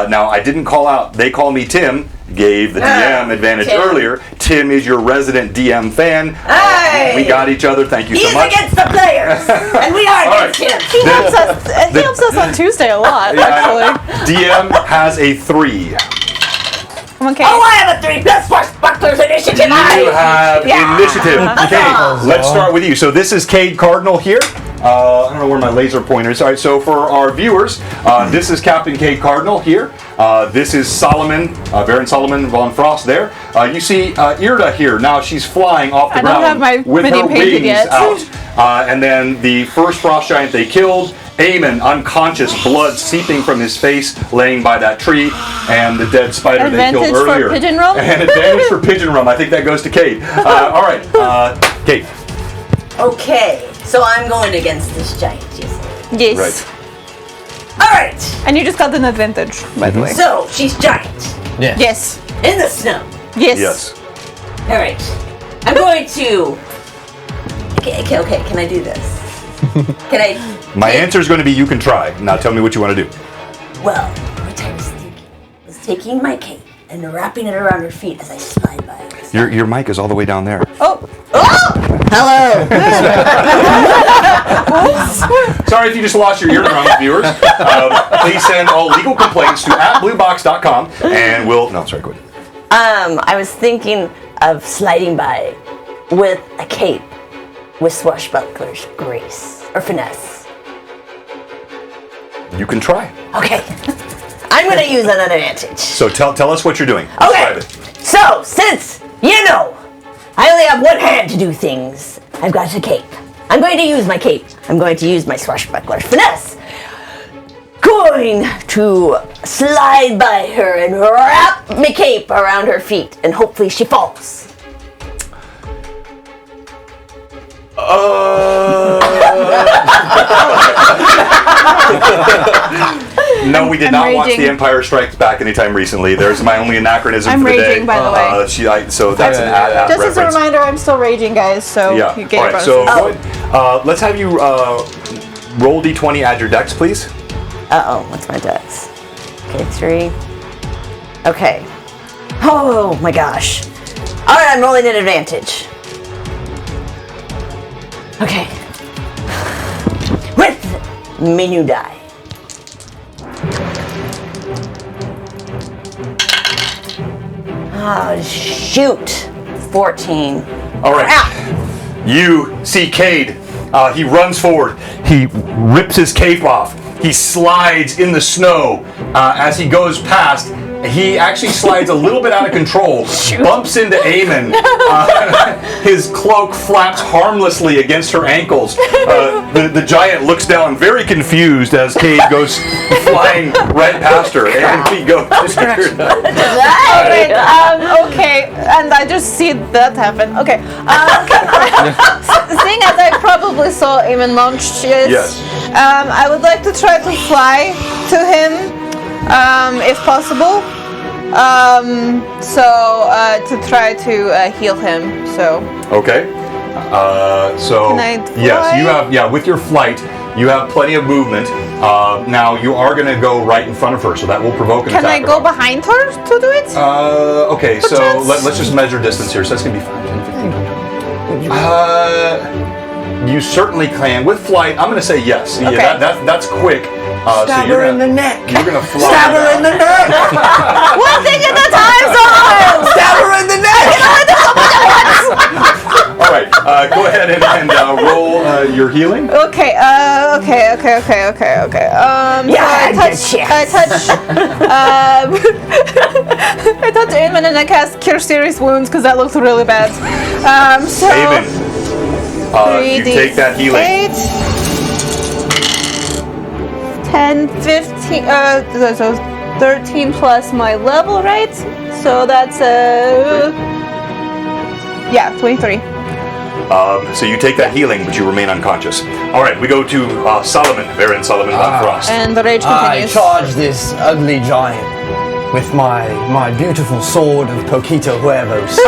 [SPEAKER 3] Now, I didn't call out, they call me Tim, gave the DM advantage
[SPEAKER 7] Tim.
[SPEAKER 3] earlier. Tim is your resident DM fan.
[SPEAKER 7] Hey!
[SPEAKER 3] We got each other. Thank you so
[SPEAKER 7] He's
[SPEAKER 3] much.
[SPEAKER 7] against the players, and we are
[SPEAKER 3] All
[SPEAKER 7] against
[SPEAKER 3] right.
[SPEAKER 7] him.
[SPEAKER 1] He helps us on Tuesday a lot, actually.
[SPEAKER 3] DM has a 3.
[SPEAKER 1] Come on, Kate.
[SPEAKER 7] Oh, I have a 3 plus swashbucklers initiative.
[SPEAKER 3] You have
[SPEAKER 7] Yeah.
[SPEAKER 3] initiative. Cade,
[SPEAKER 7] Huzzah.
[SPEAKER 3] let's start with you. So this is Cade Cardinal here. I don't know where my laser pointer is. All right, so for our viewers, this is Captain Cade Cardinal here. This is Solomon, Baron Solomon von Frost there. You see Irda here. Now she's flying off the
[SPEAKER 1] I don't
[SPEAKER 3] ground
[SPEAKER 1] have my
[SPEAKER 3] with
[SPEAKER 1] mini
[SPEAKER 3] her
[SPEAKER 1] painted
[SPEAKER 3] wings
[SPEAKER 1] yet.
[SPEAKER 3] out. And then the first frost giant they killed, Eamon, unconscious, blood seeping from his face, laying by that tree, and the dead spider they killed
[SPEAKER 1] Advantage for
[SPEAKER 3] earlier.
[SPEAKER 1] pigeon rum?
[SPEAKER 3] And advantage for pigeon rum. I think that goes to Cade. All right, Cade.
[SPEAKER 7] Okay, so I'm going against this giant, yes.
[SPEAKER 1] Yes.
[SPEAKER 3] Right.
[SPEAKER 7] All right,
[SPEAKER 1] And you just got an advantage, by the way.
[SPEAKER 7] so she's giant
[SPEAKER 1] Yes.
[SPEAKER 7] in the snow.
[SPEAKER 1] Yes.
[SPEAKER 3] Yes.
[SPEAKER 7] All right, I'm going to. Okay, can I do this? Can I?
[SPEAKER 3] My answer is going to be you can try. Now tell me what you want to do.
[SPEAKER 7] Well, what I was taking my cape and wrapping it around her feet as I slide by.
[SPEAKER 3] Your mic is all the way down there.
[SPEAKER 1] Oh.
[SPEAKER 7] Hello.
[SPEAKER 3] Sorry if you just lost your eardrum, viewers. Please send all legal complaints to @bluebox.com and we'll. No, sorry, go ahead.
[SPEAKER 7] I was thinking of sliding by with a cape with swashbuckler's grace or finesse.
[SPEAKER 3] You can try.
[SPEAKER 7] Okay. I'm going to use an advantage.
[SPEAKER 3] So tell us what you're doing.
[SPEAKER 7] Okay.
[SPEAKER 3] Describe it.
[SPEAKER 7] So, since, I only have one hand to do things, I've got a cape. I'm going to use my cape. I'm going to use my swashbuckler's finesse. Going to slide by her and wrap my cape around her feet, and hopefully she falls.
[SPEAKER 3] No, we did
[SPEAKER 1] I'm
[SPEAKER 3] not watch
[SPEAKER 1] raging.
[SPEAKER 3] The Empire Strikes Back anytime recently. There's my only anachronism
[SPEAKER 1] I'm
[SPEAKER 3] for the day.
[SPEAKER 1] raging, by the way.
[SPEAKER 3] So that's an ad
[SPEAKER 1] Just as a
[SPEAKER 3] reference.
[SPEAKER 1] reminder, I'm still raging, guys, so
[SPEAKER 3] Yeah.
[SPEAKER 1] you get
[SPEAKER 3] All
[SPEAKER 1] your
[SPEAKER 3] right. So
[SPEAKER 1] bonuses.
[SPEAKER 3] go ahead. Let's have you roll d20, add your dex, please.
[SPEAKER 7] Uh-oh, what's my dex? Okay, 3. Okay. Oh my gosh. All right, I'm rolling at advantage. Okay. With me new die. Oh, shoot. 14.
[SPEAKER 3] All right. You see Cade. He runs forward. He rips his cape off. He slides in the snow. As he goes past, he actually slides a little bit out of control, bumps into Eamon. His cloak flaps harmlessly against her ankles. The giant looks down very confused as Cade goes flying right past her. And he goes.
[SPEAKER 1] Alright, okay, and I just see that happen. Okay. Seeing as I probably saw Eamon launch it,
[SPEAKER 3] Yes.
[SPEAKER 1] I would like to try to fly to him, if possible. To try to heal him. So.
[SPEAKER 3] Okay. So
[SPEAKER 1] Can I fly?
[SPEAKER 3] yes, you have. Yeah, with your flight, you have plenty of movement. Now you are going to go right in front of her, so that will provoke an
[SPEAKER 1] Can I
[SPEAKER 3] attack.
[SPEAKER 1] go behind her to do it?
[SPEAKER 3] Okay, so
[SPEAKER 1] Perchance?
[SPEAKER 3] let's just measure distance here. So that's going to be 5, 10, 15. You certainly can. With flight, I'm going to say yes.
[SPEAKER 1] Okay.
[SPEAKER 3] Yeah, that's quick.
[SPEAKER 5] Stab her in the neck.
[SPEAKER 3] You're going to fly.
[SPEAKER 5] Stab her in the neck.
[SPEAKER 1] One thing at a time, son!
[SPEAKER 5] Stab her in the neck.
[SPEAKER 3] All right, go ahead and roll your healing.
[SPEAKER 1] Okay. Okay.
[SPEAKER 7] Yeah,
[SPEAKER 1] So I touch Eamon and I cast Cure Serious Wounds because that looked really bad. So.
[SPEAKER 3] Eamon, you
[SPEAKER 1] 3d8,
[SPEAKER 3] take that healing.
[SPEAKER 1] 10, 15, so 13 plus my level, right? So that's, yeah, 23.
[SPEAKER 3] So you take that healing, but you remain unconscious. All right, we go to Solomon, Baron Solomon von Frost.
[SPEAKER 1] And the rage
[SPEAKER 5] I
[SPEAKER 1] continues.
[SPEAKER 5] charge this ugly giant with my beautiful sword of Poquito Huevos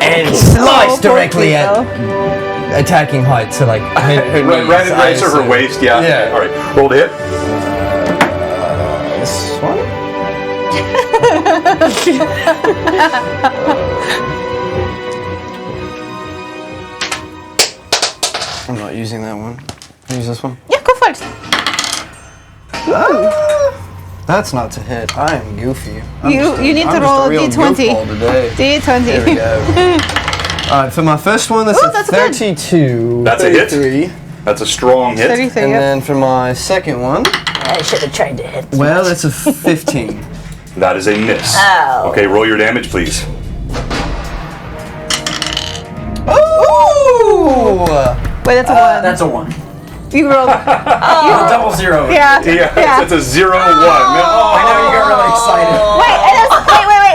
[SPEAKER 5] and slice
[SPEAKER 1] Oh,
[SPEAKER 5] directly
[SPEAKER 1] Poquito.
[SPEAKER 5] at attacking height to like her
[SPEAKER 3] Right
[SPEAKER 5] knees,
[SPEAKER 3] at her
[SPEAKER 5] assume.
[SPEAKER 3] waist, yeah.
[SPEAKER 5] Yeah.
[SPEAKER 3] All right, roll to hit.
[SPEAKER 5] This one? I'm not using that one. I'll use this one.
[SPEAKER 1] Yeah, go for it.
[SPEAKER 5] That's not to hit. I am goofy.
[SPEAKER 1] You need to
[SPEAKER 5] I'm
[SPEAKER 1] roll a
[SPEAKER 5] just real
[SPEAKER 1] d20.
[SPEAKER 5] goofball today.
[SPEAKER 1] D20.
[SPEAKER 5] There we go. Alright, for my first one, that's
[SPEAKER 1] Ooh,
[SPEAKER 5] a
[SPEAKER 1] that's good.
[SPEAKER 5] 32.
[SPEAKER 3] That's a hit.
[SPEAKER 5] 33.
[SPEAKER 3] That's a strong hit.
[SPEAKER 1] 33,
[SPEAKER 5] And
[SPEAKER 1] yeah.
[SPEAKER 5] then for my second one,
[SPEAKER 7] I should have tried to hit.
[SPEAKER 5] well, that's a 15.
[SPEAKER 3] That is a miss.
[SPEAKER 7] Oh.
[SPEAKER 3] Okay, roll your damage, please.
[SPEAKER 5] Ooh!
[SPEAKER 1] Wait, that's a 1.
[SPEAKER 2] That's a 1.
[SPEAKER 1] You rolled.
[SPEAKER 2] Double zero.
[SPEAKER 1] Yeah.
[SPEAKER 3] Yeah, it's a 0 1.
[SPEAKER 2] I know you got really excited.
[SPEAKER 1] Wait,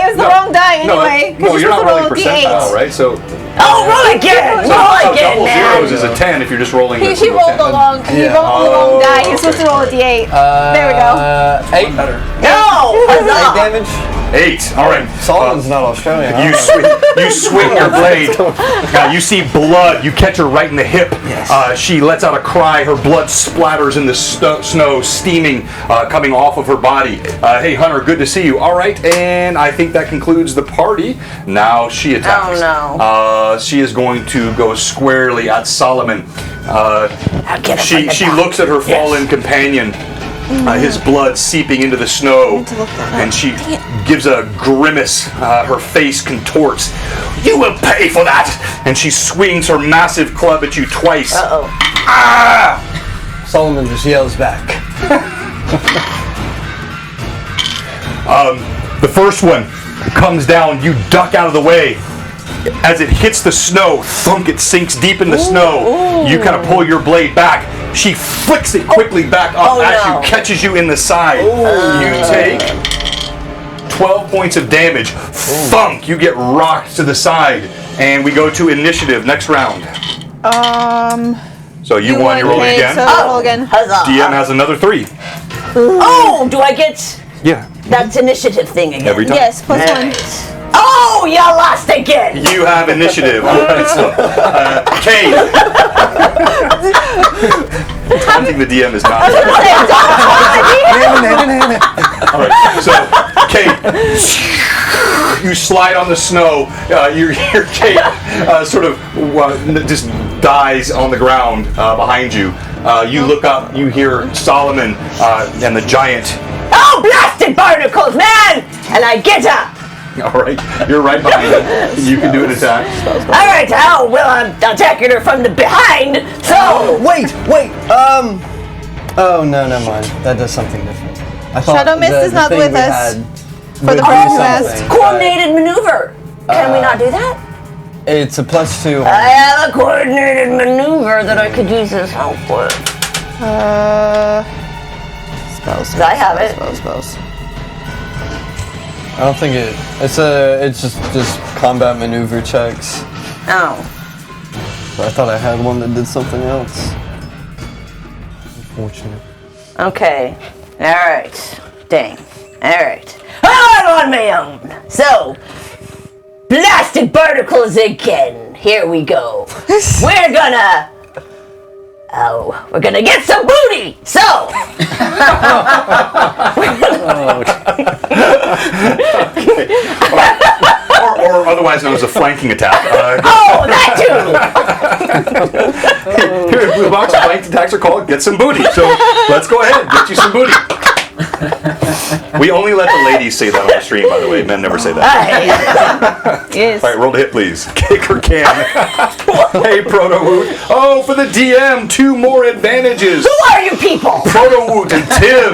[SPEAKER 1] it was the wrong die anyway.
[SPEAKER 3] No, you're not rolling
[SPEAKER 1] D8.
[SPEAKER 3] percentile, right? So
[SPEAKER 7] Oh, roll again! Roll again,
[SPEAKER 3] double
[SPEAKER 7] man!
[SPEAKER 3] zeros is a 10 if you're just rolling.
[SPEAKER 1] He
[SPEAKER 3] the
[SPEAKER 1] rolled the wrong. He
[SPEAKER 5] Yeah.
[SPEAKER 1] rolled the wrong die. He's
[SPEAKER 3] okay.
[SPEAKER 1] supposed to roll a D8. There we go.
[SPEAKER 5] 8.
[SPEAKER 2] Better.
[SPEAKER 7] No!
[SPEAKER 5] 8
[SPEAKER 7] Huzzah!
[SPEAKER 5] damage.
[SPEAKER 3] 8. All right.
[SPEAKER 5] Solomon's not Australian.
[SPEAKER 3] You swing your blade. You see blood. You catch her right in the hip.
[SPEAKER 5] Yes.
[SPEAKER 3] She lets out a cry. Her blood splatters in the snow, steaming, coming off of her body. Hey, Hunter, good to see you. All right, and I think that concludes the party. Now she attacks.
[SPEAKER 7] Oh, no.
[SPEAKER 3] She is going to go squarely at Solomon.
[SPEAKER 7] I'll get him from the
[SPEAKER 3] She
[SPEAKER 7] back.
[SPEAKER 3] looks at her fallen companion. His blood seeping into the snow, and she gives a grimace. Her face contorts. You will pay for that! And she swings her massive club at you twice.
[SPEAKER 7] Uh-oh.
[SPEAKER 3] Ah!
[SPEAKER 5] Solomon just yells back.
[SPEAKER 3] The first one comes down. You duck out of the way. As it hits the snow, thunk! It sinks deep in the snow. You kind of pull your blade back. She flicks it quickly back up
[SPEAKER 7] Oh,
[SPEAKER 3] as
[SPEAKER 7] no.
[SPEAKER 3] you catches you in the side. You take 12 points of damage. Thunk! You get rocked to the side, and we go to initiative next round. So you won. You're rolling
[SPEAKER 1] Okay,
[SPEAKER 3] again.
[SPEAKER 1] So roll again.
[SPEAKER 7] Huzzah!
[SPEAKER 3] DM has another 3.
[SPEAKER 7] Oh, do I get
[SPEAKER 3] Yeah.
[SPEAKER 7] that initiative thing again?
[SPEAKER 3] Every time.
[SPEAKER 1] Yes, plus 1.
[SPEAKER 7] Oh, you lost again!
[SPEAKER 3] You have initiative. All right, so, Kate. Taunting the DM is not. All right, so Kate, you slide on the snow. Your cape sort of just dies on the ground behind you. You look up, you hear Solomon and the giant.
[SPEAKER 7] Oh, blasted barnacles, man! And I get up.
[SPEAKER 3] All right, you're right behind him. You can do an attack.
[SPEAKER 7] All right, how will I'm attacking her from the behind? So
[SPEAKER 5] Wait. Oh no, never mind. That does something different. I thought
[SPEAKER 1] Shadow Mist is not
[SPEAKER 5] thing
[SPEAKER 1] with
[SPEAKER 5] we
[SPEAKER 1] us.
[SPEAKER 5] had
[SPEAKER 1] For
[SPEAKER 5] would
[SPEAKER 1] the
[SPEAKER 5] do
[SPEAKER 1] person who
[SPEAKER 5] something,
[SPEAKER 1] asked.
[SPEAKER 5] but
[SPEAKER 7] coordinated maneuver. Can we not do that?
[SPEAKER 5] It's a +2.
[SPEAKER 7] I have a coordinated maneuver that I could use as help with.
[SPEAKER 1] Spells.
[SPEAKER 7] I have it.
[SPEAKER 1] Spells.
[SPEAKER 5] I don't think it's just combat maneuver checks.
[SPEAKER 7] Oh.
[SPEAKER 5] But I thought I had one that did something else. Unfortunate.
[SPEAKER 7] Okay. All right. Dang. All right. I'm on my own. So, blasted barnacles again. Here we go. We're gonna get some booty. So.
[SPEAKER 3] Or otherwise known as a flanking attack.
[SPEAKER 7] Oh, that too.
[SPEAKER 3] Here at Blue Box, flanked attacks are called Get Some Booty. So let's go ahead, get you some booty. We only let the ladies say that on the stream, by the way. Men never say that.
[SPEAKER 1] Yes.
[SPEAKER 3] All right, roll to hit, please. Kick or can. Hey, Proto Woot. Oh, for the DM, 2 more advantages.
[SPEAKER 7] Who are you people?
[SPEAKER 3] Proto Woot and Tim.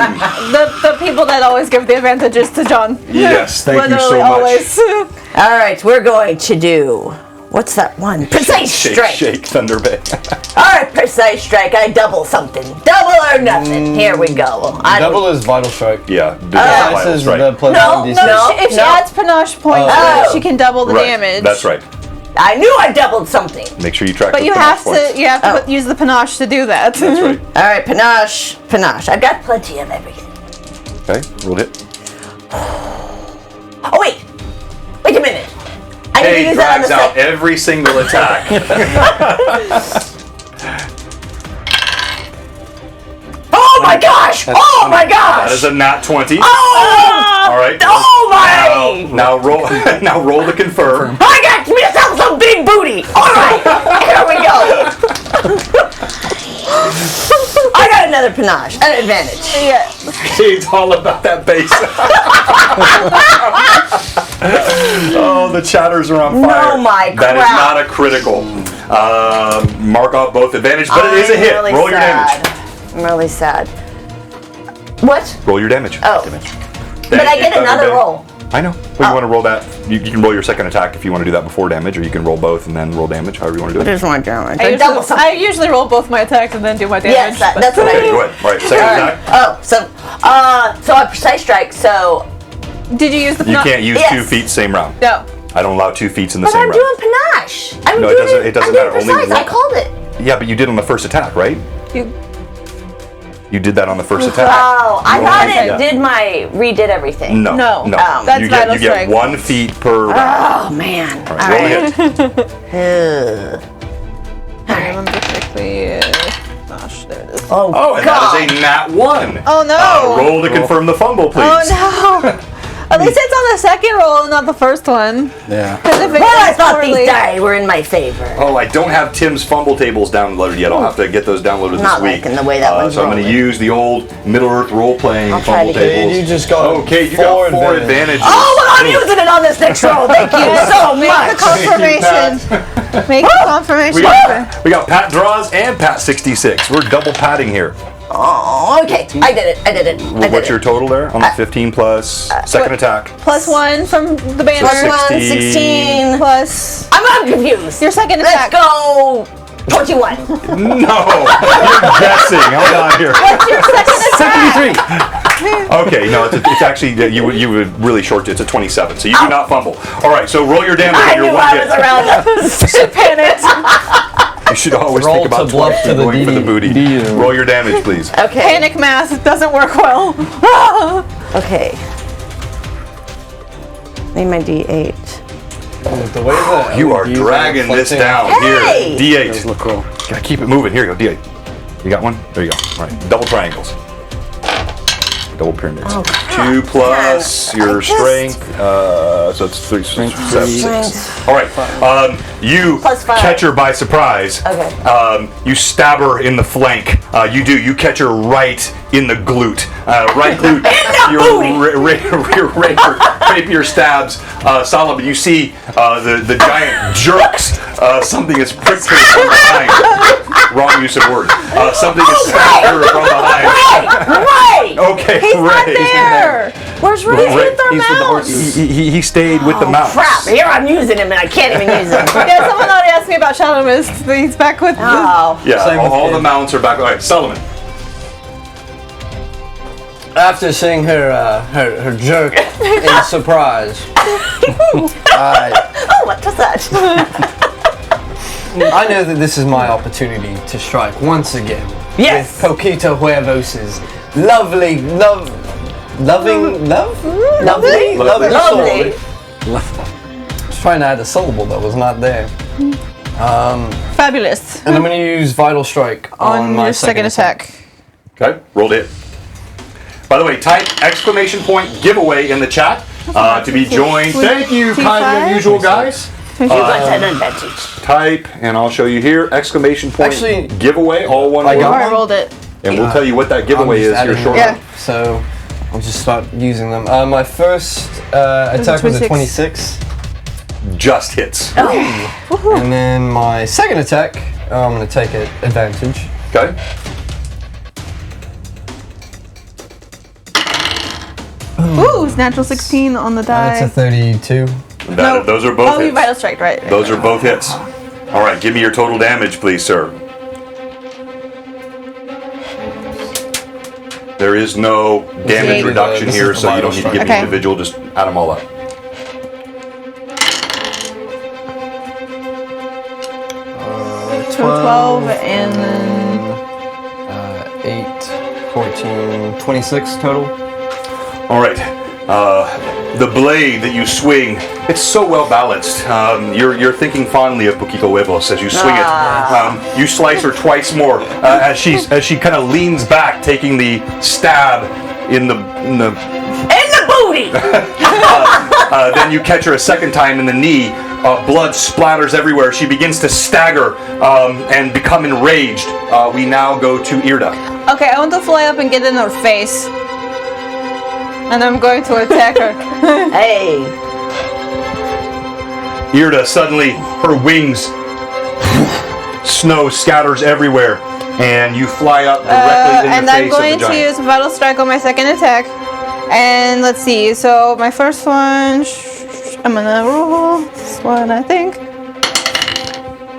[SPEAKER 1] The people that always give the advantages to John.
[SPEAKER 3] Yes, thank you so
[SPEAKER 1] Literally
[SPEAKER 3] much.
[SPEAKER 1] always.
[SPEAKER 7] All right, we're going to do. What's that one? Precise strike.
[SPEAKER 3] Shake, Thunder Bay.
[SPEAKER 7] All right, precise strike. I double something. Double or nothing. Here we go.
[SPEAKER 5] Double is vital strike.
[SPEAKER 3] Yeah,
[SPEAKER 5] This is the
[SPEAKER 1] No,
[SPEAKER 5] +1d6.
[SPEAKER 1] if she adds panache points,
[SPEAKER 7] Oh.
[SPEAKER 1] she can double the
[SPEAKER 3] Right,
[SPEAKER 1] damage.
[SPEAKER 3] that's right.
[SPEAKER 7] I knew I doubled something.
[SPEAKER 3] Make sure you track
[SPEAKER 1] But
[SPEAKER 3] those
[SPEAKER 1] you
[SPEAKER 3] panache
[SPEAKER 1] have
[SPEAKER 3] points.
[SPEAKER 1] to use the panache to do that.
[SPEAKER 3] That's right.
[SPEAKER 7] All right, panache. I've got plenty of everything.
[SPEAKER 3] Okay, roll to hit.
[SPEAKER 7] Oh wait a minute. I need to
[SPEAKER 3] Hey,
[SPEAKER 7] use that on the
[SPEAKER 3] drags out
[SPEAKER 7] second.
[SPEAKER 3] every single attack.
[SPEAKER 7] Oh my gosh! Oh my
[SPEAKER 3] That is
[SPEAKER 7] gosh!
[SPEAKER 3] a nat 20.
[SPEAKER 7] Oh!
[SPEAKER 3] All right.
[SPEAKER 7] Oh my!
[SPEAKER 3] Now roll. Now roll to confirm.
[SPEAKER 7] I got myself some big booty. All right, here we go. I got another panache, an advantage.
[SPEAKER 3] It's all about that base. Oh, the chatters are on fire.
[SPEAKER 7] Oh my
[SPEAKER 3] That is
[SPEAKER 7] crap.
[SPEAKER 3] not a critical. Mark off both advantage, but it is a hit.
[SPEAKER 7] Really
[SPEAKER 3] Roll your
[SPEAKER 7] sad.
[SPEAKER 3] damage.
[SPEAKER 7] I'm really sad. What?
[SPEAKER 3] Roll your damage.
[SPEAKER 7] Oh.
[SPEAKER 3] Damage.
[SPEAKER 7] But I get
[SPEAKER 3] Thunder
[SPEAKER 7] another
[SPEAKER 3] Bay.
[SPEAKER 7] roll.
[SPEAKER 3] I know. Well, you want to roll that. You can roll your second attack if you want to do that before damage, or you can roll both and then roll damage, however you want to do it.
[SPEAKER 7] There's one damage.
[SPEAKER 1] I usually roll both my attacks and then do my damage.
[SPEAKER 7] Yes, that's what I
[SPEAKER 3] Okay,
[SPEAKER 7] do.
[SPEAKER 3] go ahead. All right, second attack.
[SPEAKER 7] Oh, so I precise strike. So
[SPEAKER 1] Did you use the
[SPEAKER 3] You
[SPEAKER 1] panache?
[SPEAKER 3] can't use
[SPEAKER 7] Yes.
[SPEAKER 3] 2 feet same round.
[SPEAKER 1] No.
[SPEAKER 3] I don't allow 2 feats in the
[SPEAKER 7] but
[SPEAKER 3] same
[SPEAKER 7] I'm
[SPEAKER 3] round.
[SPEAKER 7] doing panache. I'm
[SPEAKER 3] No, it
[SPEAKER 7] doing
[SPEAKER 3] doesn't- it doesn't
[SPEAKER 7] I'm doing
[SPEAKER 3] matter. Only
[SPEAKER 7] precise. I
[SPEAKER 3] one.
[SPEAKER 7] called it.
[SPEAKER 3] Yeah, but you did on the first attack, right? You did that on the first attack.
[SPEAKER 7] Oh, I thought it
[SPEAKER 3] Yeah.
[SPEAKER 7] redid everything.
[SPEAKER 3] No.
[SPEAKER 1] No. That's
[SPEAKER 3] you
[SPEAKER 1] Vital
[SPEAKER 3] get
[SPEAKER 1] Strike.
[SPEAKER 3] 1 feat per round.
[SPEAKER 7] Oh man.
[SPEAKER 3] All right, roll a hit.
[SPEAKER 1] Let me quickly. Gosh, there it is.
[SPEAKER 7] Oh,
[SPEAKER 3] Oh, and
[SPEAKER 7] God.
[SPEAKER 3] that is a nat 1.
[SPEAKER 1] Oh no!
[SPEAKER 3] Roll to confirm the fumble, please.
[SPEAKER 1] Oh no! At least it's on the second roll and not the first one.
[SPEAKER 6] Yeah.
[SPEAKER 1] Because if it
[SPEAKER 7] Well, I
[SPEAKER 1] ends
[SPEAKER 7] thought
[SPEAKER 1] poorly,
[SPEAKER 7] these die were in my favor.
[SPEAKER 3] Oh, I don't have Tim's fumble tables downloaded yet. I'll have to get those downloaded
[SPEAKER 7] Not
[SPEAKER 3] this week.
[SPEAKER 7] liking the way that one's
[SPEAKER 3] So I'm going to
[SPEAKER 7] rolling.
[SPEAKER 3] use the old Middle-earth role-playing
[SPEAKER 7] I'll try
[SPEAKER 3] fumble
[SPEAKER 7] to get-
[SPEAKER 3] tables.
[SPEAKER 5] You just got
[SPEAKER 3] Okay, you got 4
[SPEAKER 5] 4
[SPEAKER 3] advantages.
[SPEAKER 7] Oh, well, I'm using it on this next roll. Thank you so
[SPEAKER 1] make
[SPEAKER 7] much.
[SPEAKER 1] the confirmation. Make the confirmation.
[SPEAKER 3] We got Pat draws and Pat 66. We're double patting here.
[SPEAKER 7] Oh, okay. I did it.
[SPEAKER 3] What's your total there on the 15 plus second attack?
[SPEAKER 1] +1 from the banner.
[SPEAKER 3] So 60.
[SPEAKER 7] 16.
[SPEAKER 1] Plus
[SPEAKER 7] I'm confused.
[SPEAKER 1] your second
[SPEAKER 7] Let's
[SPEAKER 1] attack.
[SPEAKER 7] go 21.
[SPEAKER 3] No, you're guessing. Hold on here.
[SPEAKER 1] What's your second attack?
[SPEAKER 6] 73.
[SPEAKER 3] Okay, no, it's actually you would really short. It's a 27, so you do not fumble. All right, so roll your damage
[SPEAKER 7] I
[SPEAKER 3] on your
[SPEAKER 7] knew
[SPEAKER 3] one
[SPEAKER 7] I
[SPEAKER 3] hit.
[SPEAKER 7] was around.
[SPEAKER 1] She panicked.
[SPEAKER 3] You should always
[SPEAKER 5] Roll
[SPEAKER 3] think about
[SPEAKER 5] to bluff
[SPEAKER 3] 20
[SPEAKER 5] to the
[SPEAKER 3] going for the
[SPEAKER 5] D-
[SPEAKER 3] booty.
[SPEAKER 5] D-
[SPEAKER 3] Roll your damage, please.
[SPEAKER 7] Okay.
[SPEAKER 1] Panic math doesn't work well.
[SPEAKER 7] Okay. Need my D8.
[SPEAKER 5] The way that
[SPEAKER 3] You are
[SPEAKER 5] LEDs
[SPEAKER 3] dragging this
[SPEAKER 5] reflecting-
[SPEAKER 3] down
[SPEAKER 7] Hey!
[SPEAKER 3] here.
[SPEAKER 6] Does
[SPEAKER 3] D8.
[SPEAKER 6] look cool.
[SPEAKER 3] Gotta keep it moving. Here you go, D8. You got one? There you go. All right, double triangles. double pyramids.
[SPEAKER 4] Oh,
[SPEAKER 3] 2 plus your
[SPEAKER 4] I just-
[SPEAKER 3] strength. So it's 3, 7, 6. All right. You
[SPEAKER 4] Plus 5.
[SPEAKER 3] catch her by surprise.
[SPEAKER 4] Okay.
[SPEAKER 3] You stab her in the flank. You catch her right in the glute. Right glute. Your rapier stabs Solomon. You see the giant jerks. Something is pricked her from behind. Wrong use of word. Something is stabbed her from behind.
[SPEAKER 4] Right!
[SPEAKER 3] Okay,
[SPEAKER 1] He's not
[SPEAKER 3] Ray.
[SPEAKER 1] there. Where's Ray? He's with our
[SPEAKER 6] He's with the
[SPEAKER 1] mouse.
[SPEAKER 6] horses.
[SPEAKER 3] He stayed with the mouse.
[SPEAKER 4] Crap, here I'm using him and I can't even use him.
[SPEAKER 1] Yeah, someone already asked me about Shadow Mist. He's back with
[SPEAKER 4] Oh.
[SPEAKER 3] Yeah,
[SPEAKER 5] Same with
[SPEAKER 3] all
[SPEAKER 5] him.
[SPEAKER 3] the mounts are back. All right, Solomon.
[SPEAKER 5] After seeing her jerk in surprise,
[SPEAKER 4] Oh, what was that?
[SPEAKER 5] I know that this is my opportunity to strike once again.
[SPEAKER 4] Yes.
[SPEAKER 5] With Poquito Huevos' lovely, lovely
[SPEAKER 4] Lovely.
[SPEAKER 5] soul. I was trying to add a syllable that was not there.
[SPEAKER 1] Fabulous.
[SPEAKER 5] And I'm going to use Vital Strike on my
[SPEAKER 1] your second attack.
[SPEAKER 3] Okay, rolled it. By the way, type ! Giveaway in the chat to be joined. Thank you,
[SPEAKER 1] T5?
[SPEAKER 3] kindly unusual guys.
[SPEAKER 4] You got an advantage.
[SPEAKER 3] Type, and I'll show you here, !
[SPEAKER 5] Actually,
[SPEAKER 3] giveaway, all one
[SPEAKER 5] I
[SPEAKER 3] word.
[SPEAKER 5] got
[SPEAKER 1] I rolled it.
[SPEAKER 3] And we'll tell you what that giveaway is here shortly.
[SPEAKER 1] Yeah.
[SPEAKER 5] So I'll just start using them. My first attack was a 26.
[SPEAKER 3] Just hits.
[SPEAKER 5] And then my second attack, I'm going to take it advantage.
[SPEAKER 3] Okay.
[SPEAKER 1] Ooh, it's natural 16 on the
[SPEAKER 5] That's a
[SPEAKER 1] die.
[SPEAKER 5] 32.
[SPEAKER 3] Those are both
[SPEAKER 1] Oh, you
[SPEAKER 3] hits.
[SPEAKER 1] Vital Strike, right?
[SPEAKER 3] Those are both hits. All right, give me your total damage, please, sir. There is no damage
[SPEAKER 1] Okay.
[SPEAKER 3] reduction
[SPEAKER 5] This is
[SPEAKER 3] here,
[SPEAKER 5] the
[SPEAKER 3] so you don't need to
[SPEAKER 5] vital
[SPEAKER 3] give me
[SPEAKER 1] strike.
[SPEAKER 3] individual. Just add them all up.
[SPEAKER 1] So 12 and then
[SPEAKER 5] 8, 14, 26 total.
[SPEAKER 3] All right. The blade that you swing, it's so well balanced. You're thinking fondly of Poquito Huevos as you swing it. You slice her twice more as she kind of leans back, taking the stab in the
[SPEAKER 4] In the booty!
[SPEAKER 3] then you catch her a second time in the knee. Blood splatters everywhere. She begins to stagger and become enraged. We now go to Irda.
[SPEAKER 1] Okay, I want to fly up and get in her face. And I'm going to attack her.
[SPEAKER 4] Hey.
[SPEAKER 3] Irda, suddenly her wings, snow scatters everywhere, and you fly up directly in
[SPEAKER 1] And
[SPEAKER 3] the
[SPEAKER 1] I'm
[SPEAKER 3] face of
[SPEAKER 1] going
[SPEAKER 3] the
[SPEAKER 1] to
[SPEAKER 3] giant.
[SPEAKER 1] use Vital Strike on my second attack. And let's see, so my first one, I'm gonna roll this one, I think.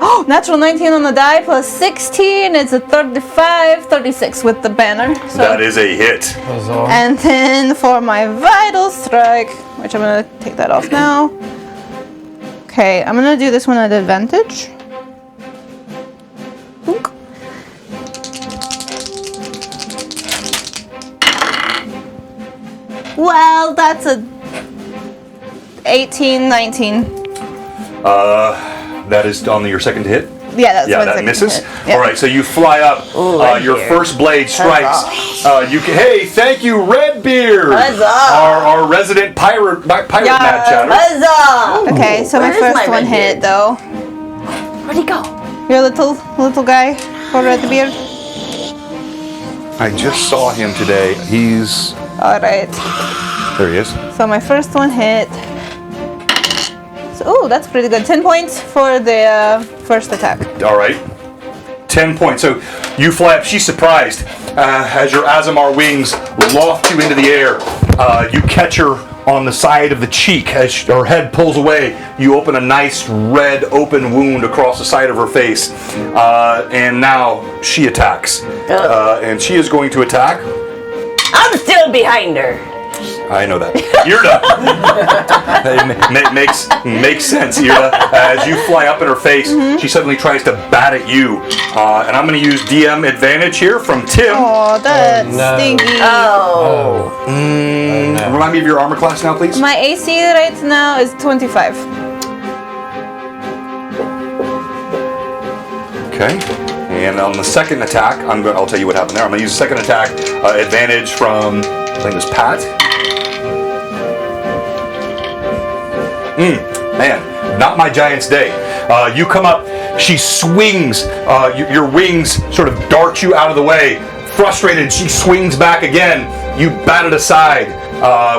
[SPEAKER 1] Oh, natural 19 on the die plus 16, it's a 35, 36 with the banner. So.
[SPEAKER 3] That is a hit.
[SPEAKER 1] And then for my Vital Strike, which I'm gonna take that off now. Okay, I'm gonna do this one at advantage. Boink. Well, that's a 18, 19.
[SPEAKER 3] That is on your second hit.
[SPEAKER 1] Yeah, that's
[SPEAKER 3] Yeah,
[SPEAKER 1] my
[SPEAKER 3] that
[SPEAKER 1] second
[SPEAKER 3] misses.
[SPEAKER 1] hit. Yeah.
[SPEAKER 3] All right, so you fly up. Your first blade strikes. Hey, thank you, Redbeard,
[SPEAKER 4] Huzzah.
[SPEAKER 3] our resident pirate mad chatter.
[SPEAKER 4] Huzzah!
[SPEAKER 1] Okay, so my
[SPEAKER 4] Where's
[SPEAKER 1] first
[SPEAKER 4] my
[SPEAKER 1] one
[SPEAKER 4] red
[SPEAKER 1] hit
[SPEAKER 4] beard?
[SPEAKER 1] though.
[SPEAKER 4] Where'd he go?
[SPEAKER 1] Your little guy for Redbeard.
[SPEAKER 3] I just saw him today. He's
[SPEAKER 1] Alright.
[SPEAKER 3] there. He is.
[SPEAKER 1] So my first one hit. So, oh, that's pretty good. 10 points for the first attack.
[SPEAKER 3] All right. 10 points. So you fly up. She's surprised as your Azamar wings loft you into the air. You catch her on the side of the cheek as her head pulls away. You open a nice red open wound across the side of her face. And now she attacks. And she is going to attack.
[SPEAKER 4] I'm still behind her.
[SPEAKER 3] I know that. Irda! makes sense, Irda. As you fly up in her face, she suddenly tries to bat at you. And I'm going to use DM advantage here from Tim.
[SPEAKER 1] Oh, that's
[SPEAKER 5] no.
[SPEAKER 1] stinky.
[SPEAKER 4] Oh.
[SPEAKER 3] Remind me of your armor class now, please.
[SPEAKER 1] My AC right now is 25.
[SPEAKER 3] Okay. And on the second attack, I'll tell you what happened there. I'm going to use the second attack advantage from I think it was Pat. Man, not my Giant's day. You come up, she swings, your wings sort of dart you out of the way. Frustrated, she swings back again. You bat it aside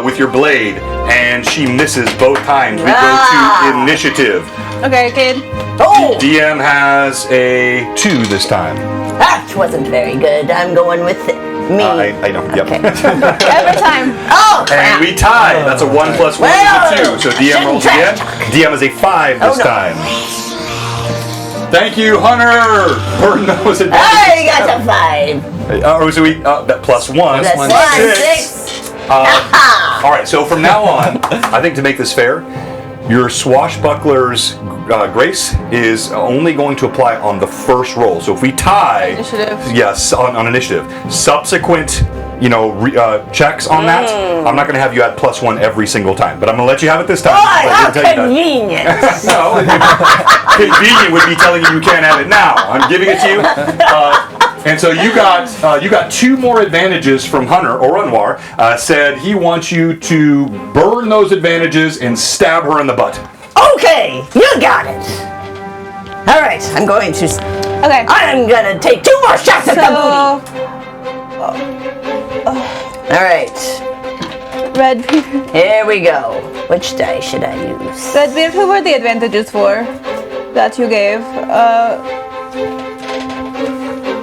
[SPEAKER 3] with your blade, and she misses both times. We go to initiative.
[SPEAKER 1] Okay, kid.
[SPEAKER 4] Oh!
[SPEAKER 3] DM has a 2 this time.
[SPEAKER 4] That wasn't very good. I'm going with me.
[SPEAKER 3] I know, yep.
[SPEAKER 4] Okay.
[SPEAKER 1] Every time.
[SPEAKER 4] Oh,
[SPEAKER 3] And
[SPEAKER 4] crap.
[SPEAKER 3] we tie. That's a 1 plus 1
[SPEAKER 4] Well,
[SPEAKER 3] is a 2. So DM rolls again. DM is a 5 this
[SPEAKER 4] no.
[SPEAKER 3] time. Thank you, Hunter. Burn those advantages.
[SPEAKER 4] I got a 5.
[SPEAKER 3] So we that plus 1.
[SPEAKER 4] That's 6.
[SPEAKER 3] All right. So from now on, I think to make this fair, your swashbuckler's grace is only going to apply on the first roll. So if we tie,
[SPEAKER 1] Initiative.
[SPEAKER 3] yes, on initiative. Subsequent, checks on that, I'm not going to have you add plus 1 every single time, but I'm going to let you have it this time.
[SPEAKER 4] Boy,
[SPEAKER 3] I
[SPEAKER 4] how
[SPEAKER 3] didn't tell you that.
[SPEAKER 4] convenient.
[SPEAKER 3] No, convenient would be telling you can't have it now. I'm giving it to you. And so you got 2 more advantages from Hunter. Oranwar said he wants you to burn those advantages and stab her in the butt.
[SPEAKER 4] Okay, you got it. All right, I'm going to.
[SPEAKER 1] Okay.
[SPEAKER 4] I'm gonna take 2 more shots at the booty. All right,
[SPEAKER 1] Redbeard.
[SPEAKER 4] here we go. Which die should I use?
[SPEAKER 1] Redbeard, who were the advantages for that you gave?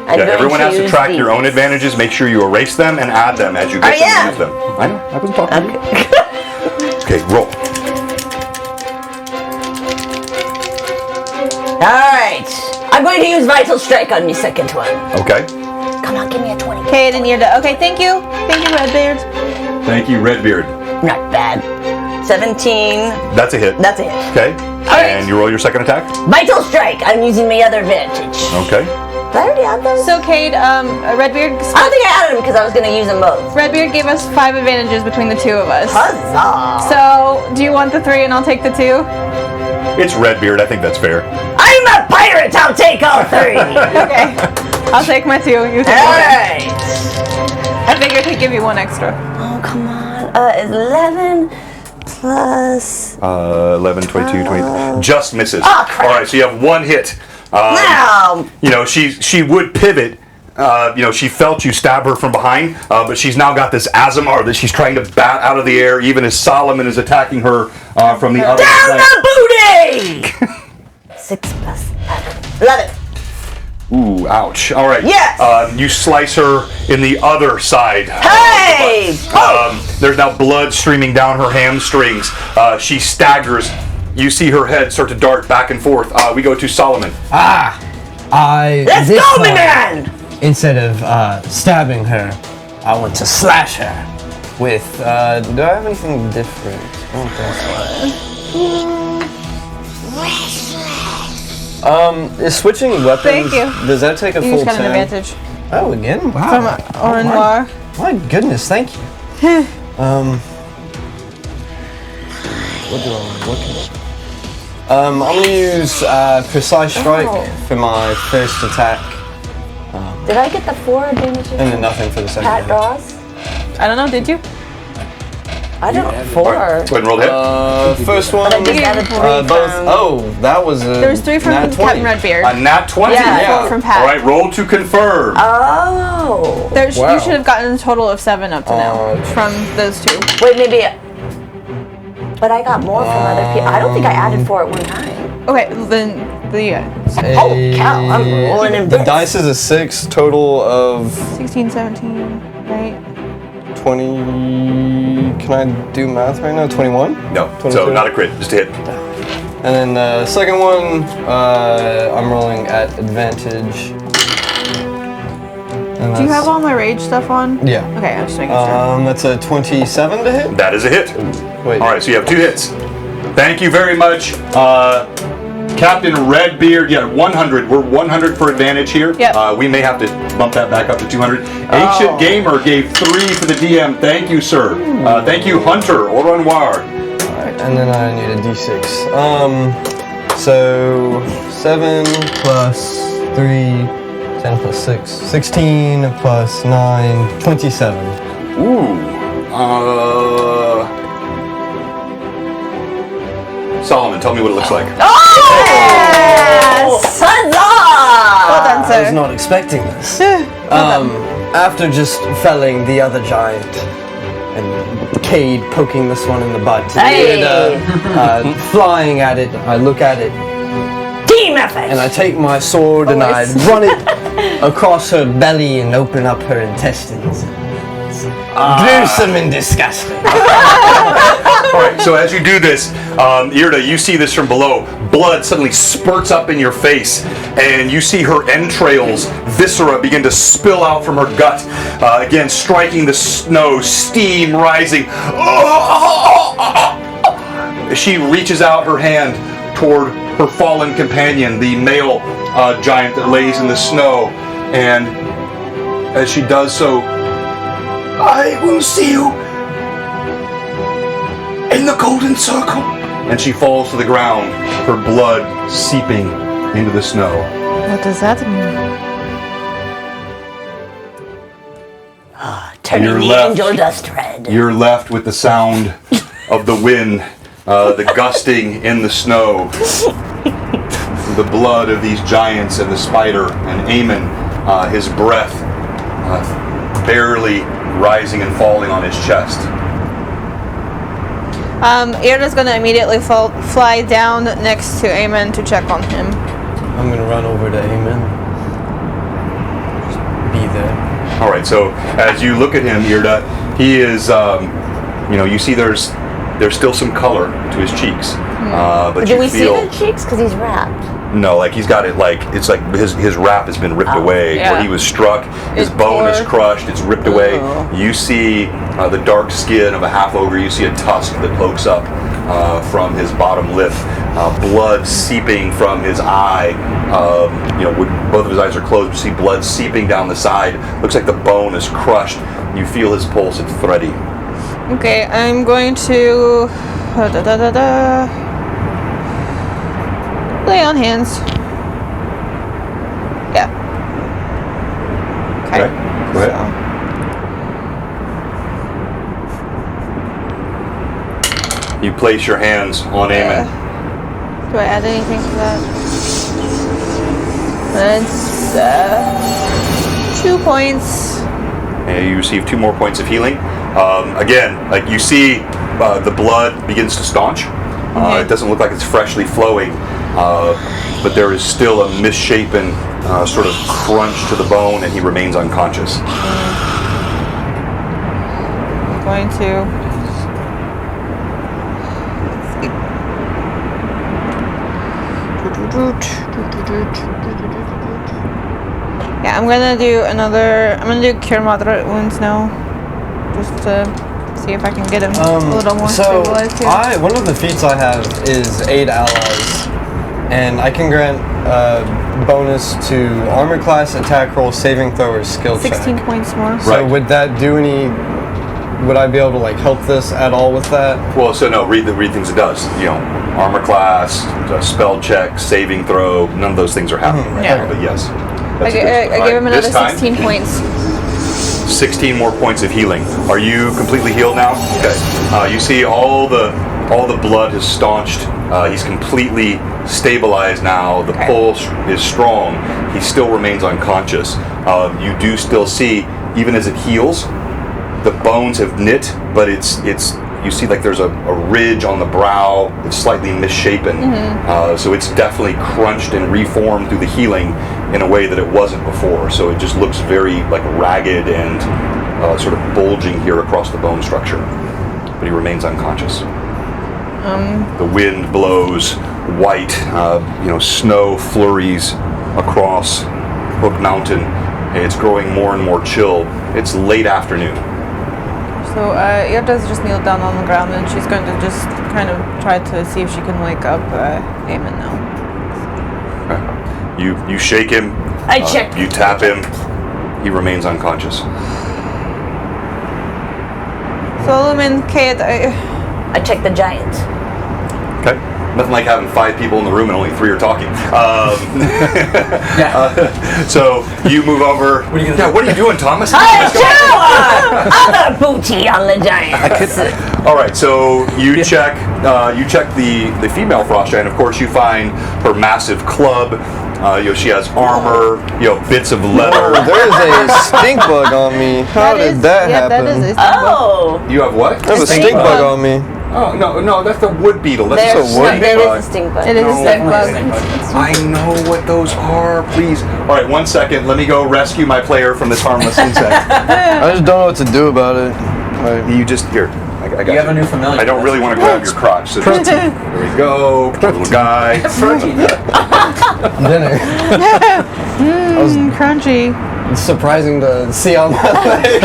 [SPEAKER 4] I'm
[SPEAKER 3] Yeah,
[SPEAKER 4] going
[SPEAKER 3] everyone has to
[SPEAKER 4] use
[SPEAKER 3] track
[SPEAKER 4] these.
[SPEAKER 3] your own advantages. Make sure you erase them and add them as you get them
[SPEAKER 4] yeah.
[SPEAKER 3] and use them. I know. I wasn't talking to
[SPEAKER 4] Okay.
[SPEAKER 3] you. Okay, roll.
[SPEAKER 4] All right, I'm going to use Vital Strike on the second one.
[SPEAKER 3] Okay.
[SPEAKER 4] Come on, give me a 20.
[SPEAKER 1] Okay, then you're done. Okay, thank you. Thank you, Redbeard.
[SPEAKER 3] Thank you, Redbeard.
[SPEAKER 4] Not bad. 17.
[SPEAKER 3] That's a hit.
[SPEAKER 4] That's it.
[SPEAKER 3] Okay.
[SPEAKER 4] right.
[SPEAKER 3] And you roll your second attack.
[SPEAKER 4] Vital Strike. I'm using my other advantage.
[SPEAKER 3] Okay.
[SPEAKER 4] Did I already add those?
[SPEAKER 1] So, Cade, Redbeard,
[SPEAKER 4] I don't think I added them because I was going to use them both.
[SPEAKER 1] Redbeard gave us 5 advantages between the 2 of us.
[SPEAKER 4] Huzzah!
[SPEAKER 1] So, do you want the 3 and I'll take the 2?
[SPEAKER 3] It's Redbeard. I think that's fair.
[SPEAKER 4] I'm a pirate! I'll take all 3!
[SPEAKER 1] Okay. I'll take my 2. You take one.
[SPEAKER 4] Alright!
[SPEAKER 1] I figured he'd give you 1 extra.
[SPEAKER 4] Oh, come on. 11 plus...
[SPEAKER 3] 11, 22, 20. Just misses.
[SPEAKER 4] Oh, crap.
[SPEAKER 3] All right, so you have 1 hit.
[SPEAKER 4] Now!
[SPEAKER 3] She would pivot. She felt you stab her from behind, but she's now got this Azamar that she's trying to bat out of the air, even as Solomon is attacking her from the other
[SPEAKER 4] Down
[SPEAKER 3] side.
[SPEAKER 4] the booty! 6 plus 11.
[SPEAKER 3] Ooh, ouch. All right.
[SPEAKER 4] Yes.
[SPEAKER 3] You slice her in the other side.
[SPEAKER 4] Hey!
[SPEAKER 3] There's now blood streaming down her hamstrings. She staggers. You see her head start to dart back and forth. We go to Solomon.
[SPEAKER 4] Let's
[SPEAKER 8] this
[SPEAKER 4] go,
[SPEAKER 8] point,
[SPEAKER 4] man!
[SPEAKER 8] Instead of stabbing her, I want to slash her with.
[SPEAKER 5] Do I have anything different? I don't think so. Is switching weapons?
[SPEAKER 1] Thank you.
[SPEAKER 5] Does that take a
[SPEAKER 1] You
[SPEAKER 5] full
[SPEAKER 1] just got an
[SPEAKER 5] 10?
[SPEAKER 1] advantage.
[SPEAKER 8] Oh, again?
[SPEAKER 1] From
[SPEAKER 8] Wow.
[SPEAKER 1] Oranwar.
[SPEAKER 8] My goodness, thank you.
[SPEAKER 5] What do I look at? I'm gonna use precise strike for my first attack,
[SPEAKER 4] Did I get the 4 advantages?
[SPEAKER 5] and then nothing for the second.
[SPEAKER 4] Pat
[SPEAKER 5] one.
[SPEAKER 4] draws?
[SPEAKER 1] I don't know, did you?
[SPEAKER 4] I don't.
[SPEAKER 3] All
[SPEAKER 4] 4.
[SPEAKER 3] right, go ahead and roll the hit.
[SPEAKER 5] First one.
[SPEAKER 4] I just added 3
[SPEAKER 5] Both.
[SPEAKER 4] from...
[SPEAKER 5] Oh, that was a.
[SPEAKER 1] There was 3 from
[SPEAKER 5] nat 20.
[SPEAKER 1] Captain Redbeard.
[SPEAKER 3] A nat 20.
[SPEAKER 1] Yeah, 4 from Pat.
[SPEAKER 3] All right, roll to confirm.
[SPEAKER 4] Oh.
[SPEAKER 1] There's,
[SPEAKER 8] Wow.
[SPEAKER 1] You should have gotten a total of 7 up to now from those 2.
[SPEAKER 4] Wait, maybe... But I got more from other people. I don't think I added 4 at one time.
[SPEAKER 1] Okay, then the
[SPEAKER 4] Holy cow, I'm rolling in
[SPEAKER 5] The
[SPEAKER 4] bits.
[SPEAKER 5] dice is a 6, total of
[SPEAKER 1] 16, 17, right?
[SPEAKER 5] 20. Can I do math right now? 21?
[SPEAKER 3] No, so
[SPEAKER 5] 22.
[SPEAKER 3] not a crit, just a hit.
[SPEAKER 5] And then the second one, I'm rolling at advantage. And
[SPEAKER 1] Do you
[SPEAKER 5] that's-
[SPEAKER 1] have all my rage stuff on?
[SPEAKER 5] Yeah.
[SPEAKER 1] Okay, I'm just making sure.
[SPEAKER 5] That's a 27 to hit?
[SPEAKER 3] That is a hit.
[SPEAKER 5] Wait.
[SPEAKER 3] All right, so you have 2 hits. Thank you very much, Captain Redbeard. Yeah, 100. We're 100 for advantage here.
[SPEAKER 1] Yep.
[SPEAKER 3] We may have to bump that back up to 200. Ancient Gamer gave 3 for the DM. Thank you, sir. Thank you, Hunter Oranwar.
[SPEAKER 5] Alright, and then I need a d6. So 7 plus 3, 10 plus 6, 16 plus 9, 27.
[SPEAKER 3] Ooh. Solomon, tell me what it looks like.
[SPEAKER 4] Yes!
[SPEAKER 1] Well done,
[SPEAKER 5] I was
[SPEAKER 1] sir.
[SPEAKER 5] not expecting this. After just felling the other giant and Cade poking this one in the butt,
[SPEAKER 4] Hey!
[SPEAKER 5] and, flying at it, I look at it
[SPEAKER 4] Team effort!
[SPEAKER 5] and I take my sword and I run it across her belly and open up her intestines. Gruesome and disgusting.
[SPEAKER 3] All right, so as you do this, Irda, you see this from below. Blood suddenly spurts up in your face, and you see her entrails, viscera, begin to spill out from her gut. Again, striking the snow, steam rising. She reaches out her hand toward her fallen companion, the male giant that lays in the snow, and as she does so, I will see you in the golden circle. And she falls to the ground, her blood seeping into the snow.
[SPEAKER 1] What does that mean?
[SPEAKER 4] Turning
[SPEAKER 3] You're
[SPEAKER 4] the
[SPEAKER 3] left.
[SPEAKER 4] angel dust red.
[SPEAKER 3] You're left with the sound of the wind, the gusting in the snow, the blood of these giants and the spider, and Aemon, his breath barely rising and falling on his chest.
[SPEAKER 1] Irda's gonna immediately fly down next to Aemon to check on him.
[SPEAKER 5] I'm gonna run over to Aemon. Just be there.
[SPEAKER 3] All right, so as you look at him, Irda, he is, you see there's still some color to his cheeks, but
[SPEAKER 4] Do
[SPEAKER 3] you
[SPEAKER 4] we see
[SPEAKER 3] feel
[SPEAKER 4] the cheeks? Because he's wrapped.
[SPEAKER 3] no, like he's got it like it's like his wrap has been ripped away
[SPEAKER 1] yeah.
[SPEAKER 3] where he was struck. His
[SPEAKER 1] It's
[SPEAKER 3] bone is
[SPEAKER 1] tore.
[SPEAKER 3] crushed. It's ripped away. You see the dark skin of a half ogre. You see a tusk that pokes up from his bottom lip. Blood seeping from his eye. When both of his eyes are closed, you see blood seeping down the side. Looks like the bone is crushed. You feel his pulse. It's thready.
[SPEAKER 1] Okay, I'm going to lay on hands. Yeah.
[SPEAKER 3] Okay, go ahead. You place your hands on Aemon.
[SPEAKER 1] Do I add anything to that? That's 2 points.
[SPEAKER 3] And you receive 2 more points of healing. Again, like you see, the blood begins to staunch. It doesn't look like it's freshly flowing, but there is still a misshapen sort of crunch to the bone, and he remains unconscious.
[SPEAKER 1] I'm going to. Yeah, I'm gonna do another. I'm gonna do cure moderate wounds now, just to see if I can get him a little more
[SPEAKER 5] So
[SPEAKER 1] stabilized here.
[SPEAKER 5] one of the feats I have is aid allies, and I can grant bonus to armor class, attack roll, saving throw, or skill
[SPEAKER 1] 16
[SPEAKER 5] check.
[SPEAKER 1] points more.
[SPEAKER 5] So
[SPEAKER 3] Right.
[SPEAKER 5] would that do any? Would I be able to like help this at all with that?
[SPEAKER 3] Well, so no, read things it does. Armor class, spell check, saving throw. None of those things are happening right
[SPEAKER 1] Yeah.
[SPEAKER 3] now, but yes.
[SPEAKER 1] I
[SPEAKER 3] That's a good-
[SPEAKER 1] gave him
[SPEAKER 3] Alright,
[SPEAKER 1] another
[SPEAKER 3] this time,
[SPEAKER 1] 16 points.
[SPEAKER 3] 16 more points of healing. Are you completely healed now? Okay. You see all the blood has staunched. He's completely stabilized now. The pulse is strong. He still remains unconscious. You do still see, even as it heals, the bones have knit, but it's you see like there's a ridge on the brow. It's slightly misshapen. So it's definitely crunched and reformed through the healing in a way that it wasn't before. So it just looks very like ragged and sort of bulging here across the bone structure. But he remains unconscious. The wind blows white, snow flurries across Hook Mountain. It's growing more and more chill. It's late afternoon.
[SPEAKER 1] So Irda's just kneeled down on the ground and she's going to just kind of try to see if she can wake up Aemon now.
[SPEAKER 3] Okay. You shake him.
[SPEAKER 4] I check.
[SPEAKER 3] You tap him. He remains unconscious.
[SPEAKER 1] So Lumen, Kate,
[SPEAKER 4] I check the giant.
[SPEAKER 3] Okay. Nothing like having 5 people in the room and only 3 are talking. So you move over. What are you doing, Thomas?
[SPEAKER 7] Other booty on the giant.
[SPEAKER 3] All right, so you check the female frost giant. Of course, you find her massive club. She has armor, bits of leather.
[SPEAKER 5] Oh, there is a stink bug on me. How did that happen?
[SPEAKER 1] That is a stink bug.
[SPEAKER 3] You have what?
[SPEAKER 5] There's a stink bug on me.
[SPEAKER 3] Oh, no, that's the wood beetle. That's
[SPEAKER 4] There
[SPEAKER 3] a wood
[SPEAKER 4] is
[SPEAKER 3] bug.
[SPEAKER 4] a stink bug.
[SPEAKER 1] It is a stink bug.
[SPEAKER 3] I know what those are, please. All right, 1 second. Let me go rescue my player from this harmless insect.
[SPEAKER 5] I just don't know what to do about it.
[SPEAKER 3] You just, here. I got
[SPEAKER 2] You have a new familiar.
[SPEAKER 3] I don't really want to grab your crotch. So just, there we go, poor little guy.
[SPEAKER 2] Protein.
[SPEAKER 5] Dinner.
[SPEAKER 1] Crunchy.
[SPEAKER 5] It's surprising to see on my leg.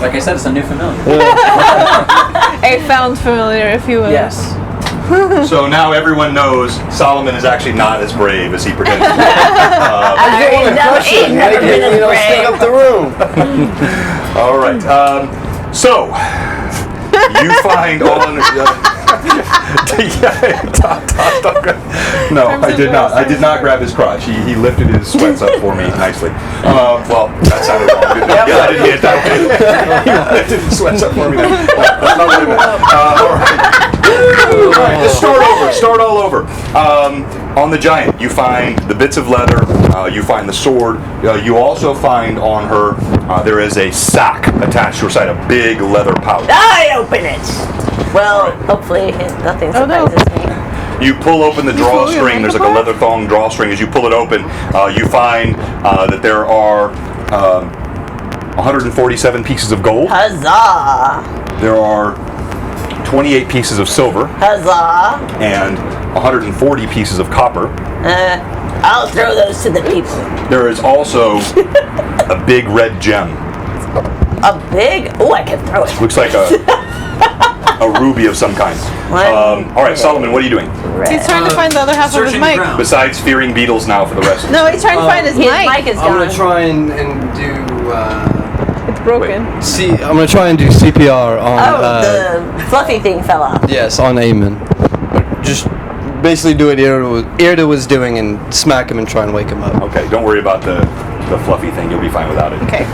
[SPEAKER 2] Like I said, it's a new familiar.
[SPEAKER 1] A found familiar, if you will.
[SPEAKER 2] Yes.
[SPEAKER 3] So now everyone knows Solomon is actually not as brave as he pretended to be.
[SPEAKER 7] He's never been as
[SPEAKER 5] Stick
[SPEAKER 7] brave.
[SPEAKER 5] up the room.
[SPEAKER 3] All right. So you find on. No, I did not. I did not grab his crotch. He lifted his sweats up for me nicely. Well, that sounded wrong. Didn't it? Yeah, I didn't get that. He lifted his sweats up for me. That's not what I meant. All right. Just start all over. On the giant, you find the bits of leather. You find the sword. You also find on her there is a sack attached to her side, a big leather pouch.
[SPEAKER 7] I open it.
[SPEAKER 4] Well, hopefully nothing surprises me.
[SPEAKER 3] You pull open the drawstring. There's like a leather thong drawstring. As you pull it open, you find that there are 147 pieces of gold.
[SPEAKER 7] Huzzah!
[SPEAKER 3] There are 28 pieces of silver
[SPEAKER 7] Huzzah!
[SPEAKER 3] and 140 pieces of copper.
[SPEAKER 7] I'll throw those to the people.
[SPEAKER 3] There is also a big red gem.
[SPEAKER 7] A big? Oh, I can throw it.
[SPEAKER 3] Looks like a ruby of some kind. All right, Solomon, what are you doing?
[SPEAKER 1] He's trying to find the other half of his
[SPEAKER 2] Searching
[SPEAKER 1] mic.
[SPEAKER 2] the ground.
[SPEAKER 3] Besides fearing beetles now for the rest of
[SPEAKER 1] No, he's trying to find his
[SPEAKER 4] His
[SPEAKER 1] mic.
[SPEAKER 4] mic is
[SPEAKER 5] I'm
[SPEAKER 4] gone.
[SPEAKER 5] gonna try and do.
[SPEAKER 1] It's broken.
[SPEAKER 5] I'm gonna try and do CPR on.
[SPEAKER 4] Oh, the fluffy thing fell off.
[SPEAKER 5] Yes, on Eamon. Just basically do what Irda was doing and smack him and try and wake him up.
[SPEAKER 3] Okay, don't worry about the fluffy thing. You'll be fine without it.
[SPEAKER 1] Okay.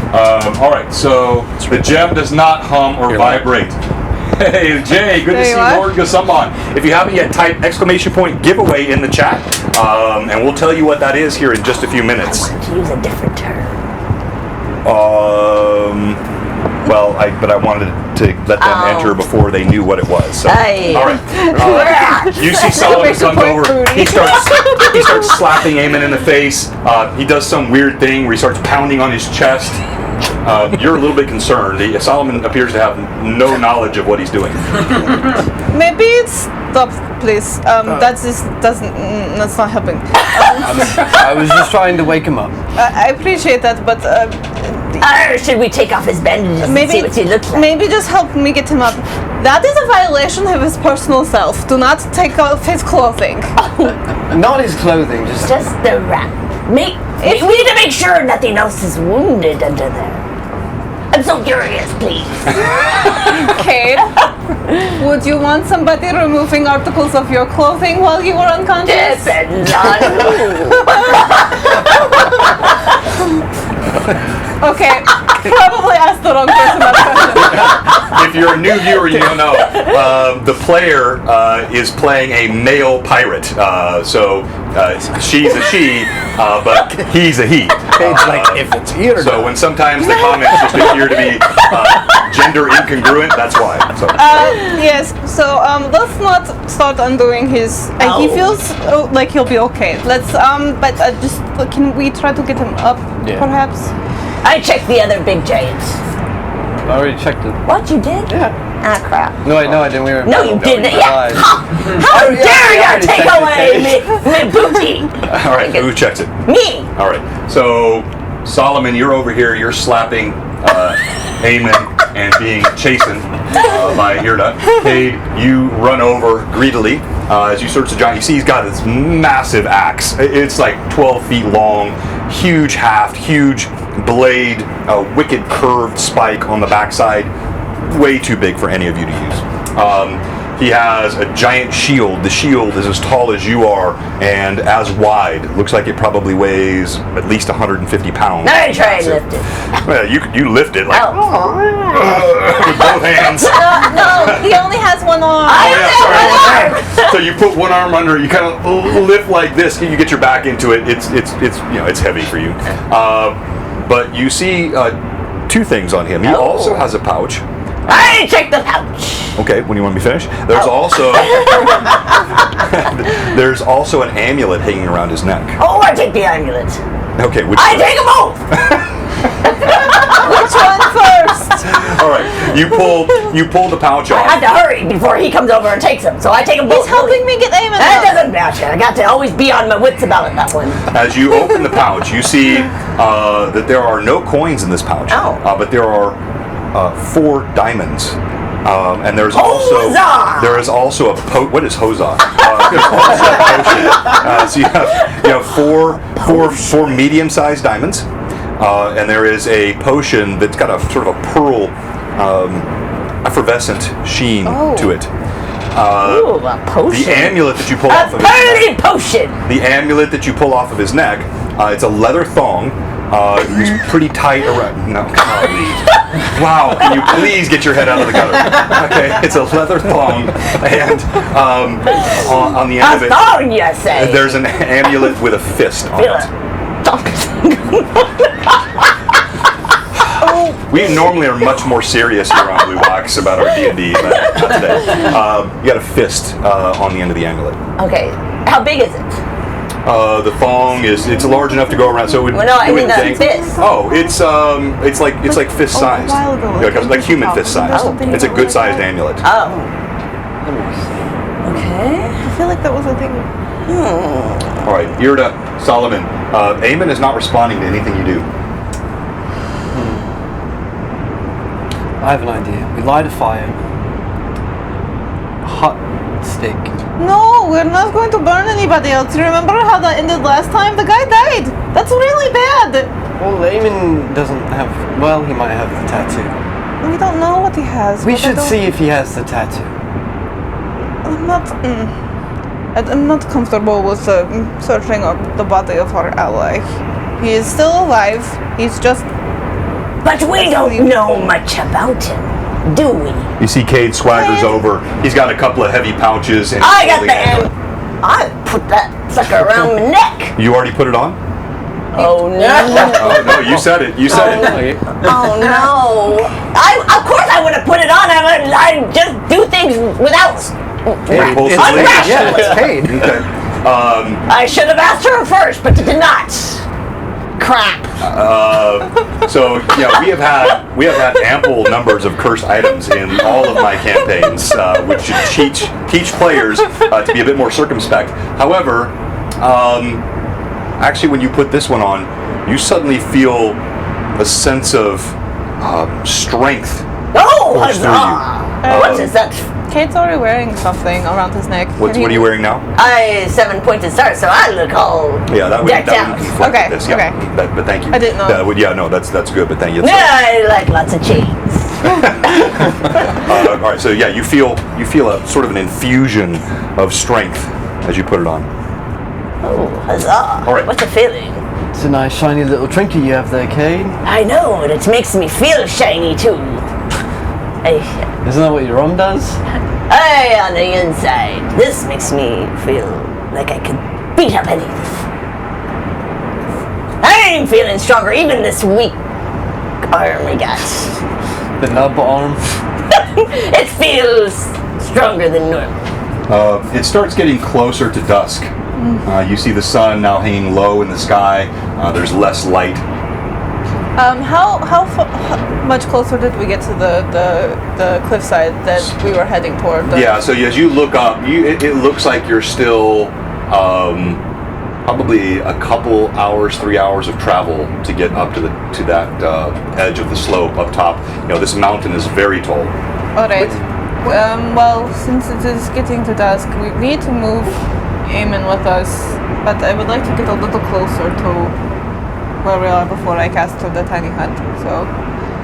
[SPEAKER 3] All right, so the gem does not hum or vibrate. Hey, Jay, good to see you, Lord Gasamon. If you haven't yet, type / giveaway in the chat, and we'll tell you what that is here in just a few minutes.
[SPEAKER 7] I want to use a different term.
[SPEAKER 3] But I wanted to let them enter before they knew what it was. So.
[SPEAKER 7] Aye.
[SPEAKER 3] All right. You see Solomon comes over. He starts slapping Eamon in the face. He does some weird thing where he starts pounding on his chest. You're a little bit concerned. Solomon appears to have no knowledge of what he's doing.
[SPEAKER 1] Maybe stop, please. That's not helping.
[SPEAKER 5] I was just trying to wake him up.
[SPEAKER 1] I appreciate that, but
[SPEAKER 7] Should we take off his bandages and
[SPEAKER 1] maybe
[SPEAKER 7] see what he looks like?
[SPEAKER 1] maybe just help me get him up. That is a violation of his personal self. Do not take off his clothing.
[SPEAKER 5] Not his clothing, just.
[SPEAKER 7] Just the wrap. We need to make sure nothing else is wounded under there. I'm so curious, please.
[SPEAKER 1] Kate, would you want somebody removing articles of your clothing while you were unconscious?
[SPEAKER 7] Depends on
[SPEAKER 1] Okay, probably asked the wrong person that question.
[SPEAKER 3] If you're a new viewer, you don't know. The player is playing a male pirate. She's a she, but he's a he.
[SPEAKER 6] It's like if it's here.
[SPEAKER 3] So when sometimes the comments just appear to be gender incongruent, that's why. So.
[SPEAKER 1] Yes, so let's not start undoing his. He feels like he'll be okay. Let's just can we try to get him up, perhaps?
[SPEAKER 7] I checked the other big giants.
[SPEAKER 5] I already checked it.
[SPEAKER 7] What, you did?
[SPEAKER 5] Yeah.
[SPEAKER 7] Ah, crap.
[SPEAKER 5] No, I didn't. We were.
[SPEAKER 7] No, you didn't. Yeah. How dare you take away my booty?
[SPEAKER 3] All right, who checks it?
[SPEAKER 7] Me.
[SPEAKER 3] All right, so Solomon, you're over here. You're slapping Eamon and being chastened by Irda. Cade, you run over greedily as you search the giant. You see he's got this massive axe. It's like 12 feet long, huge haft, huge blade, a wicked curved spike on the backside. Way too big for any of you to use. He has a giant shield. The shield is as tall as you are and as wide. Looks like it probably weighs at least 150 pounds.
[SPEAKER 4] Now I try and lift it.
[SPEAKER 3] Well, you lift it like
[SPEAKER 4] Oh.
[SPEAKER 3] with both hands.
[SPEAKER 1] No, he only has one arm.
[SPEAKER 3] So you put one arm under it. You kind of lift like this. You get your back into it. It's it's heavy for you. But you see two things on him. He also has a pouch.
[SPEAKER 4] I check the pouch.
[SPEAKER 3] Okay, when you want me to finish? There's also there's also an amulet hanging around his neck.
[SPEAKER 4] Oh, I take the amulet.
[SPEAKER 3] Okay, which
[SPEAKER 4] I take them both.
[SPEAKER 1] Which one first?
[SPEAKER 3] all right, you pull the pouch
[SPEAKER 4] I have
[SPEAKER 3] off.
[SPEAKER 4] to hurry before he comes over and takes them, so I take them both.
[SPEAKER 1] He's helping me get Eamon
[SPEAKER 4] That
[SPEAKER 1] up.
[SPEAKER 4] doesn't matter. I got to always be on my wits about that one.
[SPEAKER 3] As you open the pouch, you see that there are no coins in this pouch, but there are 4 diamonds. And there's also a what is Hozar? There's also a potion. So you have four medium-sized diamonds, and there is a potion that's got a sort of a pearl effervescent sheen to it.
[SPEAKER 4] Ooh, a potion.
[SPEAKER 3] The amulet that you pull
[SPEAKER 4] A
[SPEAKER 3] off of his
[SPEAKER 4] pearly
[SPEAKER 3] neck.
[SPEAKER 4] potion.
[SPEAKER 3] The amulet that you pull off of his neck. It's a leather thong. It's pretty tight around. No, golly. Wow, can you please get your head out of the gutter? Okay, it's a leather thong, and on the end of
[SPEAKER 4] A
[SPEAKER 3] it,
[SPEAKER 4] thong, you say?
[SPEAKER 3] there's an amulet with a fist on it. We normally are much more serious here on Blue Box about our D&D, but not today. You got a fist on the end of the amulet.
[SPEAKER 4] Okay, how big is it?
[SPEAKER 3] The thong it's large enough to go around, so it would.
[SPEAKER 4] Well, no, I
[SPEAKER 3] you
[SPEAKER 4] mean
[SPEAKER 3] wouldn't
[SPEAKER 4] the
[SPEAKER 3] think-
[SPEAKER 4] fist.
[SPEAKER 3] Oh, it's like fist size,
[SPEAKER 1] while ago,
[SPEAKER 3] like human fist size.
[SPEAKER 1] Oh.
[SPEAKER 3] It's a good sized amulet.
[SPEAKER 4] Oh.
[SPEAKER 1] Okay. I feel like that was a thing.
[SPEAKER 3] All right, Irda, Solomon. Eamon is not responding to anything you do.
[SPEAKER 6] I have an idea. We light a fire. A hot steak.
[SPEAKER 1] No, we're not going to burn anybody else. You remember how that ended last time? The guy died. That's really bad.
[SPEAKER 6] Well, Eamon doesn't have. Well, he might have the tattoo.
[SPEAKER 1] We don't know what he has.
[SPEAKER 6] We
[SPEAKER 1] but I
[SPEAKER 6] should
[SPEAKER 1] don't-
[SPEAKER 6] see if he has the tattoo.
[SPEAKER 1] I'm not. I'm not comfortable with searching up the body of our ally. He is still alive. He's just.
[SPEAKER 4] But we don't know much about him, do we?
[SPEAKER 3] You see Cade swaggers over. He's got a couple of heavy pouches. And
[SPEAKER 4] I got the I put that sucker around my neck.
[SPEAKER 3] You already put it on?
[SPEAKER 4] Oh no.
[SPEAKER 3] Oh no, you said it. You said it.
[SPEAKER 4] Oh no. Of course I would have put it on. I just do things without.
[SPEAKER 3] Impulsively.
[SPEAKER 4] Unrationally.
[SPEAKER 6] It's paid.
[SPEAKER 3] Okay.
[SPEAKER 4] I should have asked her first, but did not. Crap.
[SPEAKER 3] So yeah, we have had ample numbers of cursed items in all of my campaigns, which should teach players to be a bit more circumspect. However, actually, when you put this one on, you suddenly feel a sense of strength.
[SPEAKER 4] Oh,
[SPEAKER 3] Force through you.
[SPEAKER 4] what is that?
[SPEAKER 1] Kate's already wearing something around his neck.
[SPEAKER 3] What are you wearing now?
[SPEAKER 4] 7-pointed star, so I look all
[SPEAKER 3] Yeah, that would
[SPEAKER 4] decked out.
[SPEAKER 3] conflict
[SPEAKER 1] Okay,
[SPEAKER 3] with this. Yeah,
[SPEAKER 1] okay.
[SPEAKER 3] but thank you.
[SPEAKER 1] I didn't know.
[SPEAKER 3] That would, yeah, no, that's good. But thank you.
[SPEAKER 4] Yeah, I like lots of chains.
[SPEAKER 3] All right, so yeah, you feel a sort of an infusion of strength as you put it on.
[SPEAKER 4] Oh, huzzah.
[SPEAKER 3] All right.
[SPEAKER 4] What's the feeling?
[SPEAKER 6] It's a nice shiny little trinket you have there, Cade.
[SPEAKER 4] I know, and it makes me feel shiny too.
[SPEAKER 6] Isn't that what your arm does?
[SPEAKER 4] Hey, on the inside. This makes me feel like I could beat up anything. I'm feeling stronger, even this weak arm I got.
[SPEAKER 6] The nub arm?
[SPEAKER 4] It feels stronger than normal.
[SPEAKER 3] It starts getting closer to dusk. You see the sun now hanging low in the sky. There's less light.
[SPEAKER 1] How much closer did we get to the cliffside that we were heading toward?
[SPEAKER 3] Yeah, so as you look up, it looks like you're still probably a couple hours, 3 hours of travel to get up to that edge of the slope up top. You know, this mountain is very tall.
[SPEAKER 1] All right. Well, since it is getting to dusk, we need to move Eamon with us, but I would like to get a little closer to where we are before I cast to the tiny hut. So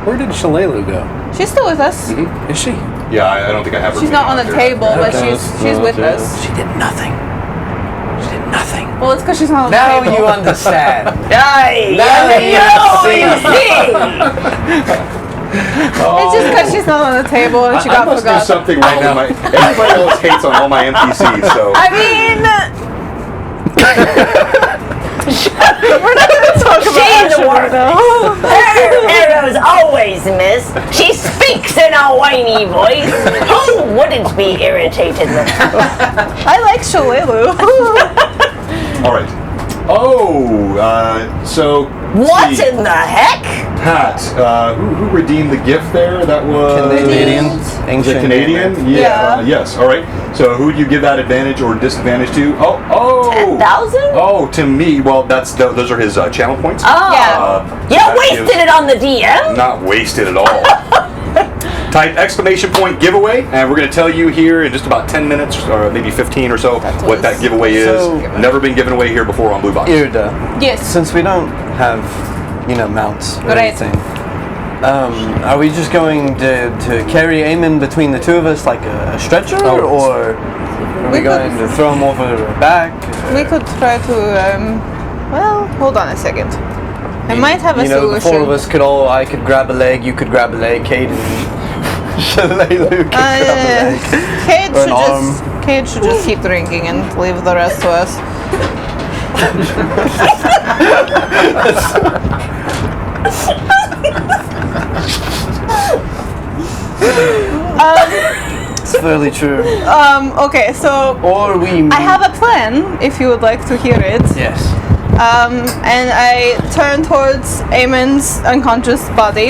[SPEAKER 6] Where did Shalelu go?
[SPEAKER 1] she's still with us.
[SPEAKER 6] Is she?
[SPEAKER 3] Yeah, I don't think I have her.
[SPEAKER 1] She's not on the table, but
[SPEAKER 5] Okay.
[SPEAKER 1] she's with
[SPEAKER 5] Okay.
[SPEAKER 1] us.
[SPEAKER 6] She did nothing. She did nothing.
[SPEAKER 1] Well, it's because she's not on the
[SPEAKER 5] Now
[SPEAKER 1] table.
[SPEAKER 5] you understand.
[SPEAKER 4] Aye,
[SPEAKER 5] Now
[SPEAKER 4] you see.
[SPEAKER 1] It's just because she's not on the table and she
[SPEAKER 3] I
[SPEAKER 1] got
[SPEAKER 3] must do
[SPEAKER 1] forgot.
[SPEAKER 3] something wrong with my. Everybody else hates on all my NPCs, so.
[SPEAKER 1] I mean, we're not going to talk about
[SPEAKER 4] She's
[SPEAKER 1] Asher
[SPEAKER 4] worth
[SPEAKER 1] though.
[SPEAKER 4] Her arrows always miss. She speaks in a whiny voice. Who wouldn't be irritated with her?
[SPEAKER 1] I like Shalelu.
[SPEAKER 3] All right. Oh, so.
[SPEAKER 4] What
[SPEAKER 3] see,
[SPEAKER 4] in the heck?
[SPEAKER 3] Pat, who redeemed the gift there? That was
[SPEAKER 5] Canadian.
[SPEAKER 3] Was it
[SPEAKER 5] Ancient
[SPEAKER 3] Canadian?
[SPEAKER 5] Nightmare.
[SPEAKER 1] Yeah.
[SPEAKER 3] Yes. All right. So who do you give that advantage or disadvantage to? Oh.
[SPEAKER 4] 10,000?
[SPEAKER 3] Oh, to me. Well, those are his channel points.
[SPEAKER 4] Oh.
[SPEAKER 1] Yeah.
[SPEAKER 4] You
[SPEAKER 3] that
[SPEAKER 4] wasted
[SPEAKER 3] gives-
[SPEAKER 4] it on the DM?
[SPEAKER 3] Not wasted at all. Type exclamation point giveaway, and we're going to tell you here in just about 10 minutes, or maybe 15 or so, what that giveaway is.
[SPEAKER 5] So-
[SPEAKER 3] Never been given away here before on Blue Box.
[SPEAKER 5] Irda,
[SPEAKER 1] Yes.
[SPEAKER 5] since we don't have, mounts or
[SPEAKER 1] Right.
[SPEAKER 5] anything, are we just going to carry Eamon between the two of us like a stretcher, or are we
[SPEAKER 1] We
[SPEAKER 5] going
[SPEAKER 1] could-
[SPEAKER 5] to throw him over our back?
[SPEAKER 1] We could try to, well, hold on a second. I might have a
[SPEAKER 5] The
[SPEAKER 1] solution.
[SPEAKER 5] four of us I could grab a leg, you could grab a leg, Cade and Shalelu could grab a leg.
[SPEAKER 1] Cade
[SPEAKER 5] Or
[SPEAKER 1] should
[SPEAKER 5] an
[SPEAKER 1] Cade should just keep drinking and leave the rest to us.
[SPEAKER 5] It's fairly true.
[SPEAKER 1] Okay, so
[SPEAKER 5] Or we...
[SPEAKER 1] I have a plan if you would like to hear it.
[SPEAKER 5] Yes.
[SPEAKER 1] And I turn towards Eamon's unconscious body.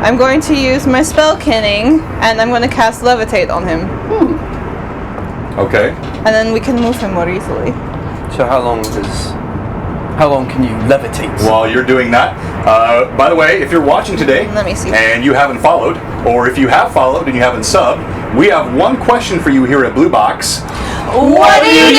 [SPEAKER 1] I'm going to use my spell Kinning, and I'm going to cast Levitate on him.
[SPEAKER 3] Okay.
[SPEAKER 1] And then we can move him more easily.
[SPEAKER 5] So how long can you levitate?
[SPEAKER 3] While you're doing that, by the way, if you're watching today
[SPEAKER 1] Let me see.
[SPEAKER 3] and you haven't followed, or if you have followed and you haven't subbed, we have one question for you here at Blue Box.
[SPEAKER 1] What are you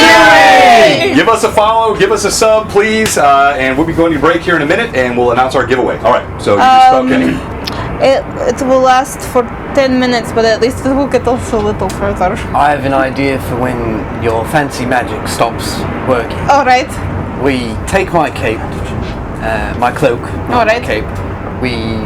[SPEAKER 1] doing?
[SPEAKER 3] Give us a follow, give us a sub, please, and we'll be going to break here in a minute, and we'll announce our giveaway. All right, so you just spell Kenny.
[SPEAKER 1] It will last for 10 minutes, but at least it will get us a little further.
[SPEAKER 5] I have an idea for when your fancy magic stops working.
[SPEAKER 1] Alright.
[SPEAKER 5] We take my cape, my cloak, not
[SPEAKER 1] Alright.
[SPEAKER 5] my cape. We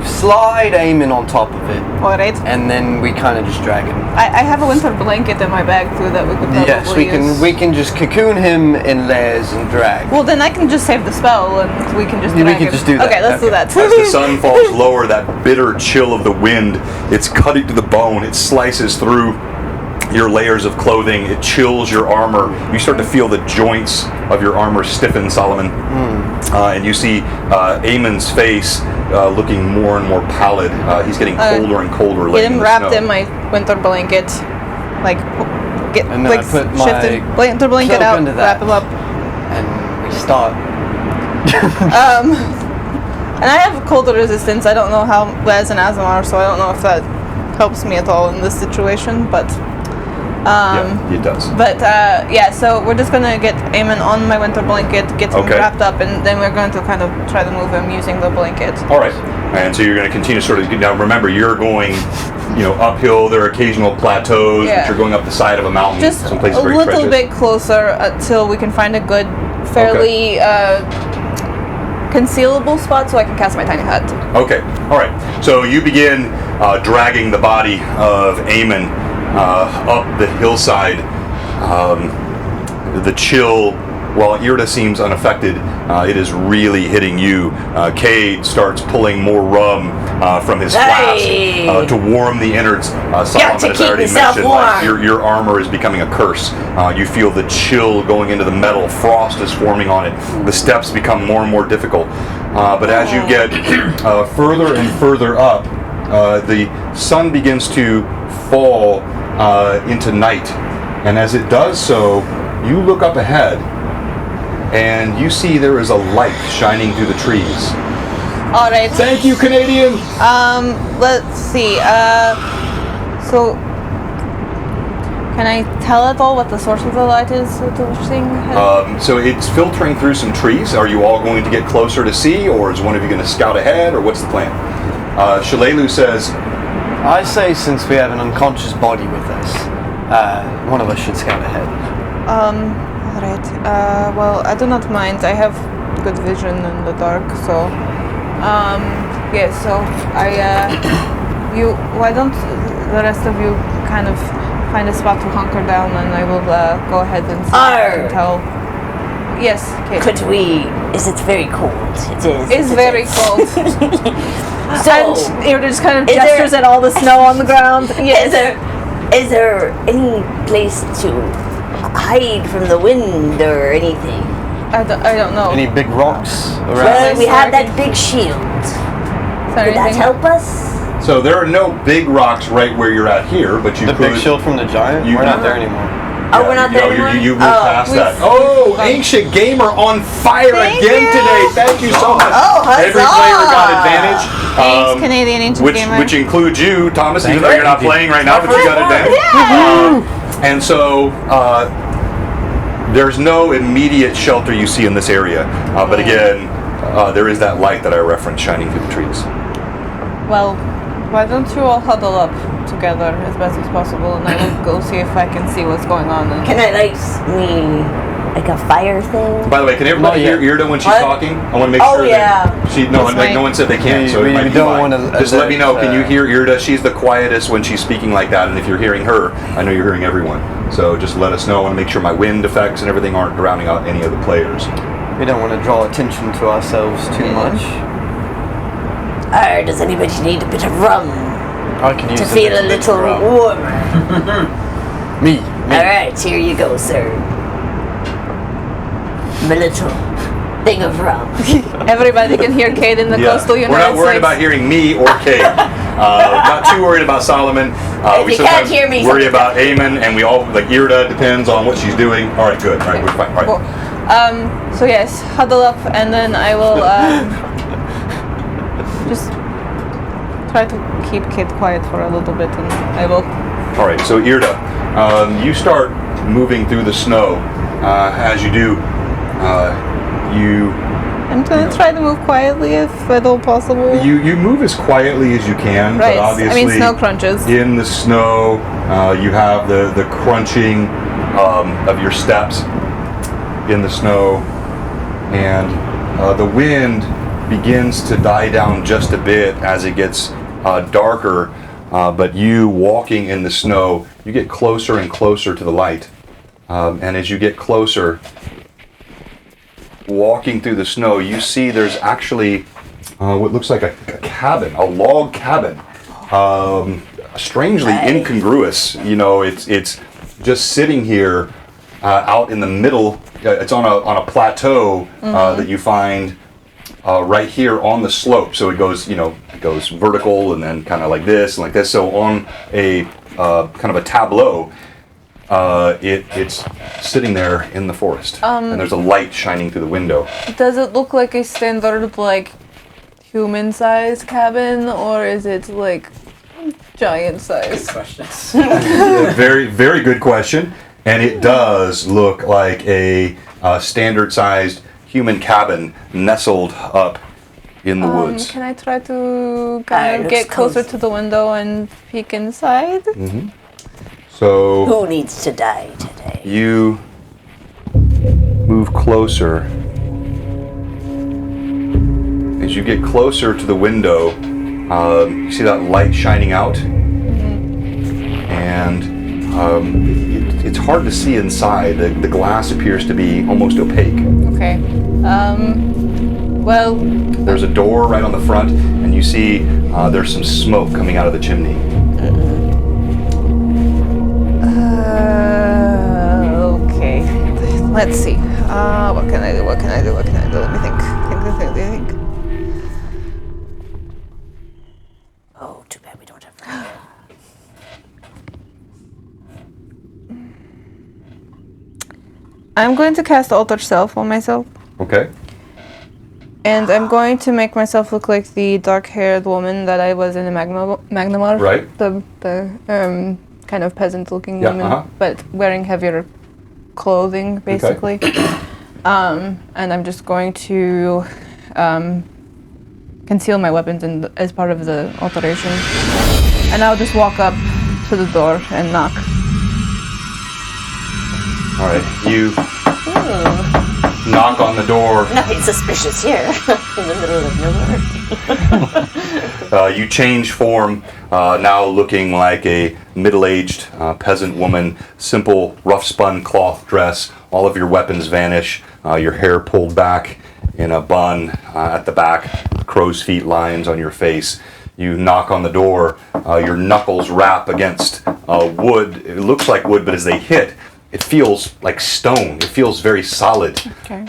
[SPEAKER 5] slide Eamon on top of it,
[SPEAKER 1] Alright.
[SPEAKER 5] and then we kind of just drag him.
[SPEAKER 1] I have a winter blanket in my bag too that we could probably
[SPEAKER 5] Yes,
[SPEAKER 1] use.
[SPEAKER 5] we can just cocoon him in layers and drag.
[SPEAKER 1] Well, then I can just save the spell and we can just
[SPEAKER 5] Yeah, we
[SPEAKER 1] drag
[SPEAKER 5] can
[SPEAKER 1] him.
[SPEAKER 5] just do that.
[SPEAKER 1] Okay, let's do
[SPEAKER 5] Okay.
[SPEAKER 1] that.
[SPEAKER 3] As the sun falls lower, that bitter chill of the wind, it's cutting to the bone. It slices through your layers of clothing. It chills your armor. You start to feel the joints of your armor stiffen, Solomon. And you see Eamon's face looking more and more pallid. He's getting colder and colder.
[SPEAKER 1] Get
[SPEAKER 3] laying in
[SPEAKER 1] him
[SPEAKER 3] the
[SPEAKER 1] wrapped
[SPEAKER 3] snow.
[SPEAKER 1] in my winter blanket. Like, get
[SPEAKER 5] And then
[SPEAKER 1] like
[SPEAKER 5] I put
[SPEAKER 1] shift
[SPEAKER 5] my
[SPEAKER 1] the winter blanket
[SPEAKER 5] cloak
[SPEAKER 1] out,
[SPEAKER 5] under
[SPEAKER 1] wrap
[SPEAKER 5] that.
[SPEAKER 1] him up.
[SPEAKER 5] And we start.
[SPEAKER 1] And I have colder resistance. I don't know how Les and Azamar, so I don't know if that helps me at all in this situation, but
[SPEAKER 3] Yeah, it does.
[SPEAKER 1] But yeah, so we're just gonna get Eamon on my winter blanket, get him
[SPEAKER 3] Okay.
[SPEAKER 1] wrapped up, and then we're going to kind of try to move him using the blanket.
[SPEAKER 3] All right. And so you're going to continue sort of, now remember, you're going, uphill. There are occasional plateaus,
[SPEAKER 1] Yeah.
[SPEAKER 3] but you're going up the side of a mountain.
[SPEAKER 1] Just
[SPEAKER 3] some
[SPEAKER 1] a
[SPEAKER 3] places very
[SPEAKER 1] little
[SPEAKER 3] treacherous.
[SPEAKER 1] bit closer until we can find a good, fairly concealable spot so I can cast my tiny hut.
[SPEAKER 3] Okay, all right. So you begin dragging the body of Eamon up the hillside. The chill, while Irda seems unaffected, it is really hitting you. Cade starts pulling more rum from his
[SPEAKER 4] Hey!
[SPEAKER 3] flask to warm the innards. Solomon,
[SPEAKER 4] to
[SPEAKER 3] as
[SPEAKER 4] keep
[SPEAKER 3] I already
[SPEAKER 4] yourself
[SPEAKER 3] mentioned,
[SPEAKER 4] warm.
[SPEAKER 3] your armor is becoming a curse. You feel the chill going into the metal. Frost is forming on it. The steps become more and more difficult. But as you get further and further up, the sun begins to fall into night. And as it does so, you look up ahead and you see there is a light shining through the trees.
[SPEAKER 1] All right.
[SPEAKER 3] Thank you, Canadian!
[SPEAKER 1] Let's see. So, can I tell at all what the source of the light is that we're seeing?
[SPEAKER 3] So it's filtering through some trees. Are you all going to get closer to see, or is one of you going to scout ahead, or what's the plan? Shalelu says,
[SPEAKER 5] I say since we have an unconscious body with us, one of us should scout ahead.
[SPEAKER 1] Alright. Well, I do not mind. I have good vision in the dark, so... yeah, so why don't the rest of you kind of find a spot to hunker down and I will go ahead and tell... Yes, Kate.
[SPEAKER 7] Could we? Is it very cold? It is.
[SPEAKER 1] It's very cold.
[SPEAKER 7] So,
[SPEAKER 1] And Irda just kind of gestures at all the snow on the ground. Yes.
[SPEAKER 7] is there any place to hide from the wind or anything?
[SPEAKER 1] I don't know.
[SPEAKER 5] Any big rocks around?
[SPEAKER 7] Well, we have
[SPEAKER 1] sorry.
[SPEAKER 7] that big shield.
[SPEAKER 1] Is there
[SPEAKER 7] Would that
[SPEAKER 1] anything-
[SPEAKER 7] help us?
[SPEAKER 3] So there are no big rocks right where you're at here, but you
[SPEAKER 5] The
[SPEAKER 3] could...
[SPEAKER 5] big shield from the giant?
[SPEAKER 3] You-
[SPEAKER 5] We're not there anymore.
[SPEAKER 7] Oh, we're not there anymore?
[SPEAKER 3] You moved past
[SPEAKER 1] we-
[SPEAKER 3] that. Oh, Ancient Gamer on fire
[SPEAKER 1] Thank
[SPEAKER 3] again
[SPEAKER 1] you.
[SPEAKER 3] today. Thank you so much.
[SPEAKER 7] Oh, huzzah.
[SPEAKER 3] Every player got advantage.
[SPEAKER 1] Thanks, Canadian Ancient Gamer.
[SPEAKER 3] Which includes you, Thomas, even though
[SPEAKER 6] you.
[SPEAKER 3] you're not playing right now, but you got advantage. And so there's no immediate shelter you see in this area. But again, there is that light that I referenced shining through the trees.
[SPEAKER 1] Well, why don't you all huddle up together as best as possible, and I will go see if I can see what's going on. And
[SPEAKER 7] Can I like a fire thing?
[SPEAKER 3] By the way, can everybody hear Irda when she's
[SPEAKER 7] What?
[SPEAKER 3] talking? I want to make
[SPEAKER 7] Oh,
[SPEAKER 3] sure
[SPEAKER 7] yeah.
[SPEAKER 3] that no one said they can't,
[SPEAKER 5] We-
[SPEAKER 3] so
[SPEAKER 5] we
[SPEAKER 3] it might be
[SPEAKER 5] don't
[SPEAKER 3] fine.
[SPEAKER 5] wanna
[SPEAKER 3] Just let me know. Can you
[SPEAKER 5] affect,
[SPEAKER 3] hear Irda? She's the quietest when she's speaking like that, and if you're hearing her, I know you're hearing everyone. So just let us know. I want to make sure my wind effects and everything aren't drowning out any of the players.
[SPEAKER 5] We don't want to draw attention to ourselves too much.
[SPEAKER 7] Or does anybody need a bit of rum
[SPEAKER 5] I could use
[SPEAKER 7] to feel a
[SPEAKER 5] bit
[SPEAKER 7] little
[SPEAKER 5] of rum.
[SPEAKER 7] warmer?
[SPEAKER 5] Me.
[SPEAKER 7] Alright, here you go, sir. A little thing of rum.
[SPEAKER 1] everybody can hear Kate in the coastal United
[SPEAKER 3] We're not worried
[SPEAKER 1] States.
[SPEAKER 3] about hearing me or Kate. Not too worried about Solomon.
[SPEAKER 7] If
[SPEAKER 3] We
[SPEAKER 7] you can't
[SPEAKER 3] sometimes
[SPEAKER 7] hear me,
[SPEAKER 3] worry
[SPEAKER 7] sometimes-
[SPEAKER 3] about Eamon, and we all like Irda. Depends on what she's doing. All right, good. All right, we're fine. All right.
[SPEAKER 1] Cool. So yes, huddle up, and then I will just try to keep Kate quiet for a little bit, and I will.
[SPEAKER 3] All right, so Irda, you start moving through the snow. As you do,
[SPEAKER 1] I'm gonna try to move quietly if at all possible.
[SPEAKER 3] you move as quietly as you can,
[SPEAKER 1] Right.
[SPEAKER 3] but obviously
[SPEAKER 1] I mean, snow crunches.
[SPEAKER 3] in the snow, you have the crunching of your steps in the snow, and the wind begins to die down just a bit as it gets darker. But you walking in the snow, you get closer and closer to the light. And as you get closer, walking through the snow, you see there's actually what looks like a cabin, a log cabin. Strangely incongruous. You know, it's just sitting here out in the middle. It's on a plateau that you find right here on the slope. So it goes, it goes vertical and then kind of like this and like this. So on a kind of a tableau, it's sitting there in the forest, and there's a light shining through the window.
[SPEAKER 1] Does it look like a standard, like, human-sized cabin, or is it, like, giant-sized?
[SPEAKER 2] Questions.
[SPEAKER 3] Very, very good question. And it does look like a standard-sized human cabin nestled up in the woods.
[SPEAKER 1] Can I try to kind of
[SPEAKER 7] looks
[SPEAKER 1] get closer
[SPEAKER 7] cozy.
[SPEAKER 1] to the window and peek inside?
[SPEAKER 3] So
[SPEAKER 7] Who needs to die today?
[SPEAKER 3] you move closer. As you get closer to the window, you see that light shining out, and it's hard to see inside. The glass appears to be almost opaque.
[SPEAKER 1] Okay. Well,
[SPEAKER 3] There's a door right on the front, and you see there's some smoke coming out of the chimney.
[SPEAKER 1] okay. Let's see. What can I do? What can I do? What can I do? Let me think. Think.
[SPEAKER 7] Oh, too bad we don't have room.
[SPEAKER 1] I'm going to cast Alter Self on myself.
[SPEAKER 3] Okay.
[SPEAKER 1] And I'm going to make myself look like the dark-haired woman that I was in the Magnamar.
[SPEAKER 3] Right.
[SPEAKER 1] The kind of peasant-looking
[SPEAKER 3] Yeah,
[SPEAKER 1] woman,
[SPEAKER 3] uh-huh.
[SPEAKER 1] but wearing heavier clothing, basically. And I'm just going to conceal my weapons as part of the alteration. And I'll just walk up to the door and knock.
[SPEAKER 3] All right, you knock on the door.
[SPEAKER 4] Nothing suspicious here in the middle of nowhere.
[SPEAKER 3] You change form, now looking like a middle-aged peasant woman, simple rough-spun cloth dress. All of your weapons vanish, your hair pulled back in a bun at the back, crow's feet lines on your face. You knock on the door, your knuckles rap against wood. It looks like wood, but as they hit, it feels like stone. It feels very solid.
[SPEAKER 1] Okay.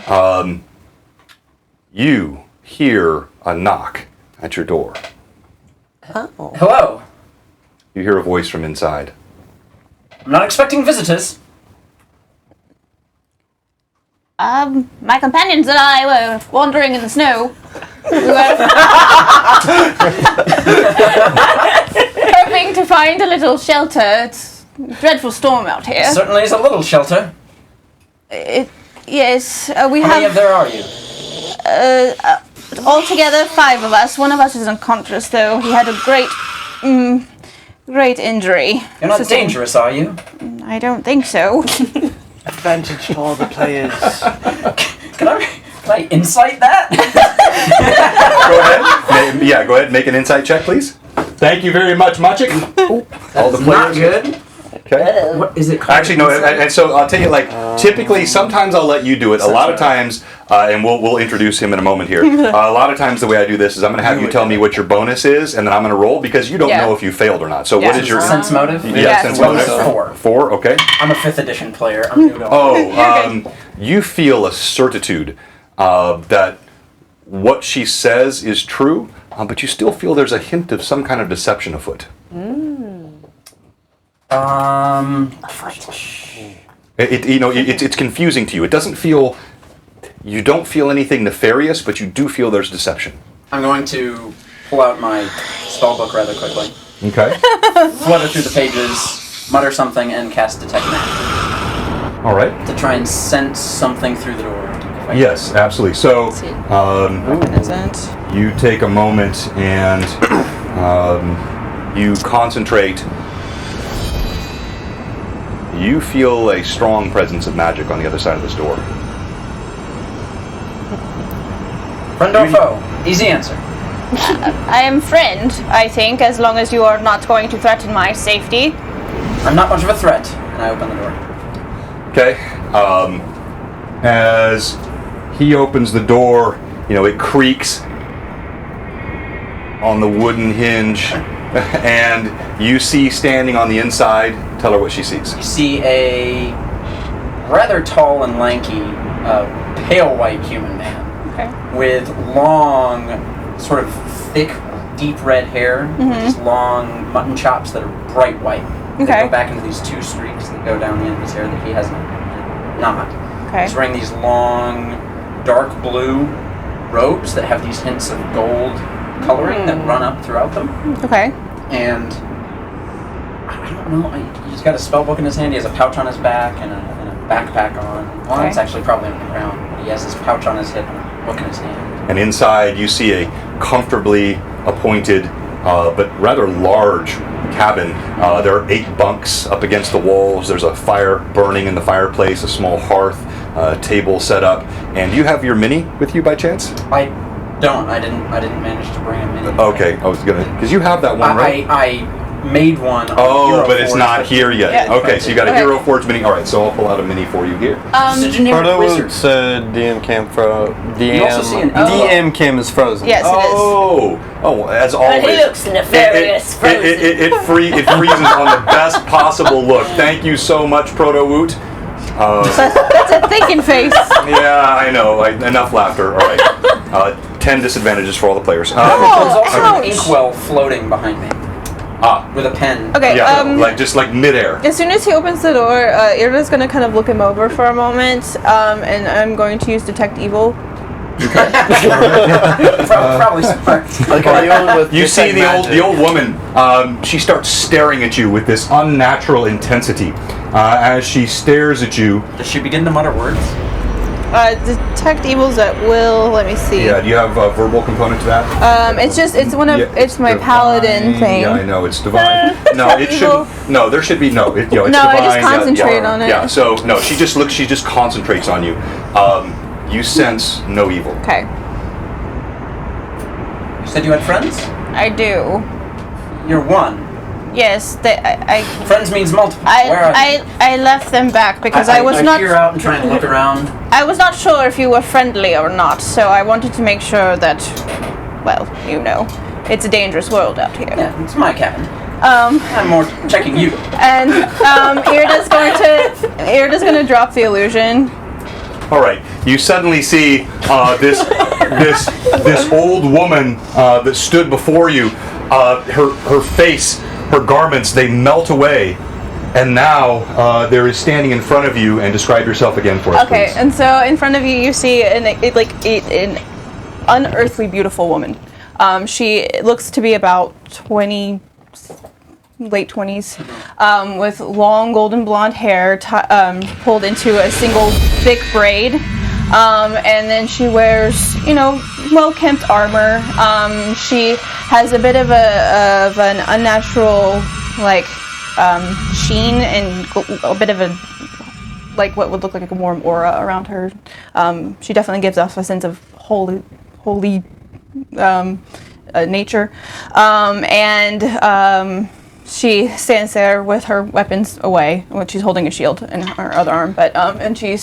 [SPEAKER 3] You hear a knock at your door.
[SPEAKER 4] Oh.
[SPEAKER 2] Hello.
[SPEAKER 3] You hear a voice from inside.
[SPEAKER 2] I'm not expecting visitors.
[SPEAKER 1] My companions and I were wandering in the snow. We were hoping to find a little shelter. It's a dreadful storm out here.
[SPEAKER 2] Certainly is a little shelter.
[SPEAKER 1] Yes, we
[SPEAKER 2] How many of there are you?
[SPEAKER 1] altogether 5 of us. One of us is unconscious, though. He had a great injury.
[SPEAKER 2] You're not dangerous, are you?
[SPEAKER 1] I don't think so.
[SPEAKER 5] Advantage to all the players.
[SPEAKER 2] Can I insight that?
[SPEAKER 3] Go ahead. Go ahead. Make an insight check, please. Thank you very much, Machik. All the
[SPEAKER 2] Not
[SPEAKER 3] players.
[SPEAKER 2] good.
[SPEAKER 3] Okay.
[SPEAKER 2] What is it called?
[SPEAKER 3] Actually, no. And so I'll tell you, like, typically, sometimes I'll let you do it. A lot of times, and we'll introduce him in a moment here. A lot of times, the way I do this is I'm going to have you tell me what your bonus is, and then I'm going to roll because you don't know if you failed or not. So what is your
[SPEAKER 2] sense motive?
[SPEAKER 3] sense
[SPEAKER 2] Bonus
[SPEAKER 3] motive?
[SPEAKER 2] 4.
[SPEAKER 3] 4. Okay.
[SPEAKER 2] I'm a 5th edition player. I'm new to
[SPEAKER 3] You feel a certitude that what she says is true, but you still feel there's a hint of some kind of deception afoot. It's confusing to you. It doesn't feel. You don't feel anything nefarious, but you do feel there's deception.
[SPEAKER 2] I'm going to pull out my spellbook rather quickly.
[SPEAKER 3] Okay.
[SPEAKER 2] Flutter through the pages, mutter something, and cast Detect Magic.
[SPEAKER 3] All right.
[SPEAKER 2] To try and sense something through the door.
[SPEAKER 3] Yes, absolutely. So, you take a moment and you concentrate. You feel a strong presence of magic on the other side of this door.
[SPEAKER 2] Friend or foe? Easy answer.
[SPEAKER 1] I am friend, I think, as long as you are not going to threaten my safety.
[SPEAKER 2] I'm not much of a threat. And I open the door.
[SPEAKER 3] Okay. As he opens the door, it creaks on the wooden hinge, and you see standing on the inside. Tell her what she sees.
[SPEAKER 2] You see a rather tall and lanky, pale white human man.
[SPEAKER 1] Okay.
[SPEAKER 2] With long, sort of thick, deep red hair, with these long mutton chops that are bright white. They go back into these 2 streaks that go down the end of his hair that he has not.
[SPEAKER 1] Okay.
[SPEAKER 2] He's wearing these long, dark blue robes that have these hints of gold coloring that run up throughout them.
[SPEAKER 1] Okay.
[SPEAKER 2] And I don't know, he's got a spellbook in his hand, he has a pouch on his back and a backpack on. Well, it's actually probably on the ground, but he has this pouch on his hip and a book in his hand.
[SPEAKER 3] And inside you see a comfortably appointed but rather large cabin. There are 8 bunks up against the walls. There's a fire burning in the fireplace, a small hearth, table set up. And do you have your mini with you by chance?
[SPEAKER 2] I don't. I didn't manage to bring a mini.
[SPEAKER 3] Okay, I was gonna, because you have that one, right?
[SPEAKER 2] I made one.
[SPEAKER 3] But it's not here yet.
[SPEAKER 1] Yeah.
[SPEAKER 3] Okay, so you got a Hero Forge mini. All right, so I'll pull out a mini for you here.
[SPEAKER 5] Proto said DM cam DM cam is frozen.
[SPEAKER 1] Yes, it is.
[SPEAKER 3] Oh, as always.
[SPEAKER 4] But he looks nefarious.
[SPEAKER 3] It freezes on the best possible look. Thank you so much, Proto Woot.
[SPEAKER 1] That's a thinking face.
[SPEAKER 3] Yeah, I know. Enough laughter. All right. 10 disadvantages for all the players.
[SPEAKER 2] There's also
[SPEAKER 1] ouch.
[SPEAKER 2] an inkwell floating behind me. With a pen.
[SPEAKER 1] Okay.
[SPEAKER 3] Yeah, like midair.
[SPEAKER 1] As soon as he opens the door, Irda's gonna kind of look him over for a moment, and I'm going to use Detect Evil.
[SPEAKER 2] Probably smart.
[SPEAKER 3] You see the old woman. She starts staring at you with this unnatural intensity. As she stares at you,
[SPEAKER 2] Does she begin to mutter words?
[SPEAKER 1] Detect evils at will. Let me see.
[SPEAKER 3] Yeah, do you have a verbal component to that?
[SPEAKER 1] It's my paladin thing.
[SPEAKER 3] Yeah, I know, it's divine. No, it
[SPEAKER 1] evil.
[SPEAKER 3] shouldn't. No, there should be no. It's divine.
[SPEAKER 1] I just concentrate on it.
[SPEAKER 3] Yeah, so no, she just concentrates on you. You sense no evil.
[SPEAKER 1] Okay.
[SPEAKER 2] You said you had friends?
[SPEAKER 1] I do.
[SPEAKER 2] You're one.
[SPEAKER 1] Yes,
[SPEAKER 2] Friends means multiple. Where are they?
[SPEAKER 1] I left them back because I was not.
[SPEAKER 2] peer out and try and look around.
[SPEAKER 1] I was not sure if you were friendly or not, so I wanted to make sure that, well, it's a dangerous world out here.
[SPEAKER 2] Yeah, it's my cabin. I'm more checking you.
[SPEAKER 1] And Irda's going to drop the illusion.
[SPEAKER 3] All right, you suddenly see this old woman that stood before you. Her face, her garments, they melt away, and now there is standing in front of you. And describe yourself again for us,
[SPEAKER 1] Okay,
[SPEAKER 3] please.
[SPEAKER 1] and so in front of you, you see an unearthly beautiful woman. She looks to be about 20, late 20s, with long golden blonde hair pulled into a single thick braid. And then she wears, well-kempt armor. She has a bit of an unnatural, sheen and a bit of what would look like a warm aura around her. She definitely gives off a sense of holy nature. She stands there with her weapons away, when she's holding a shield in her other arm. And she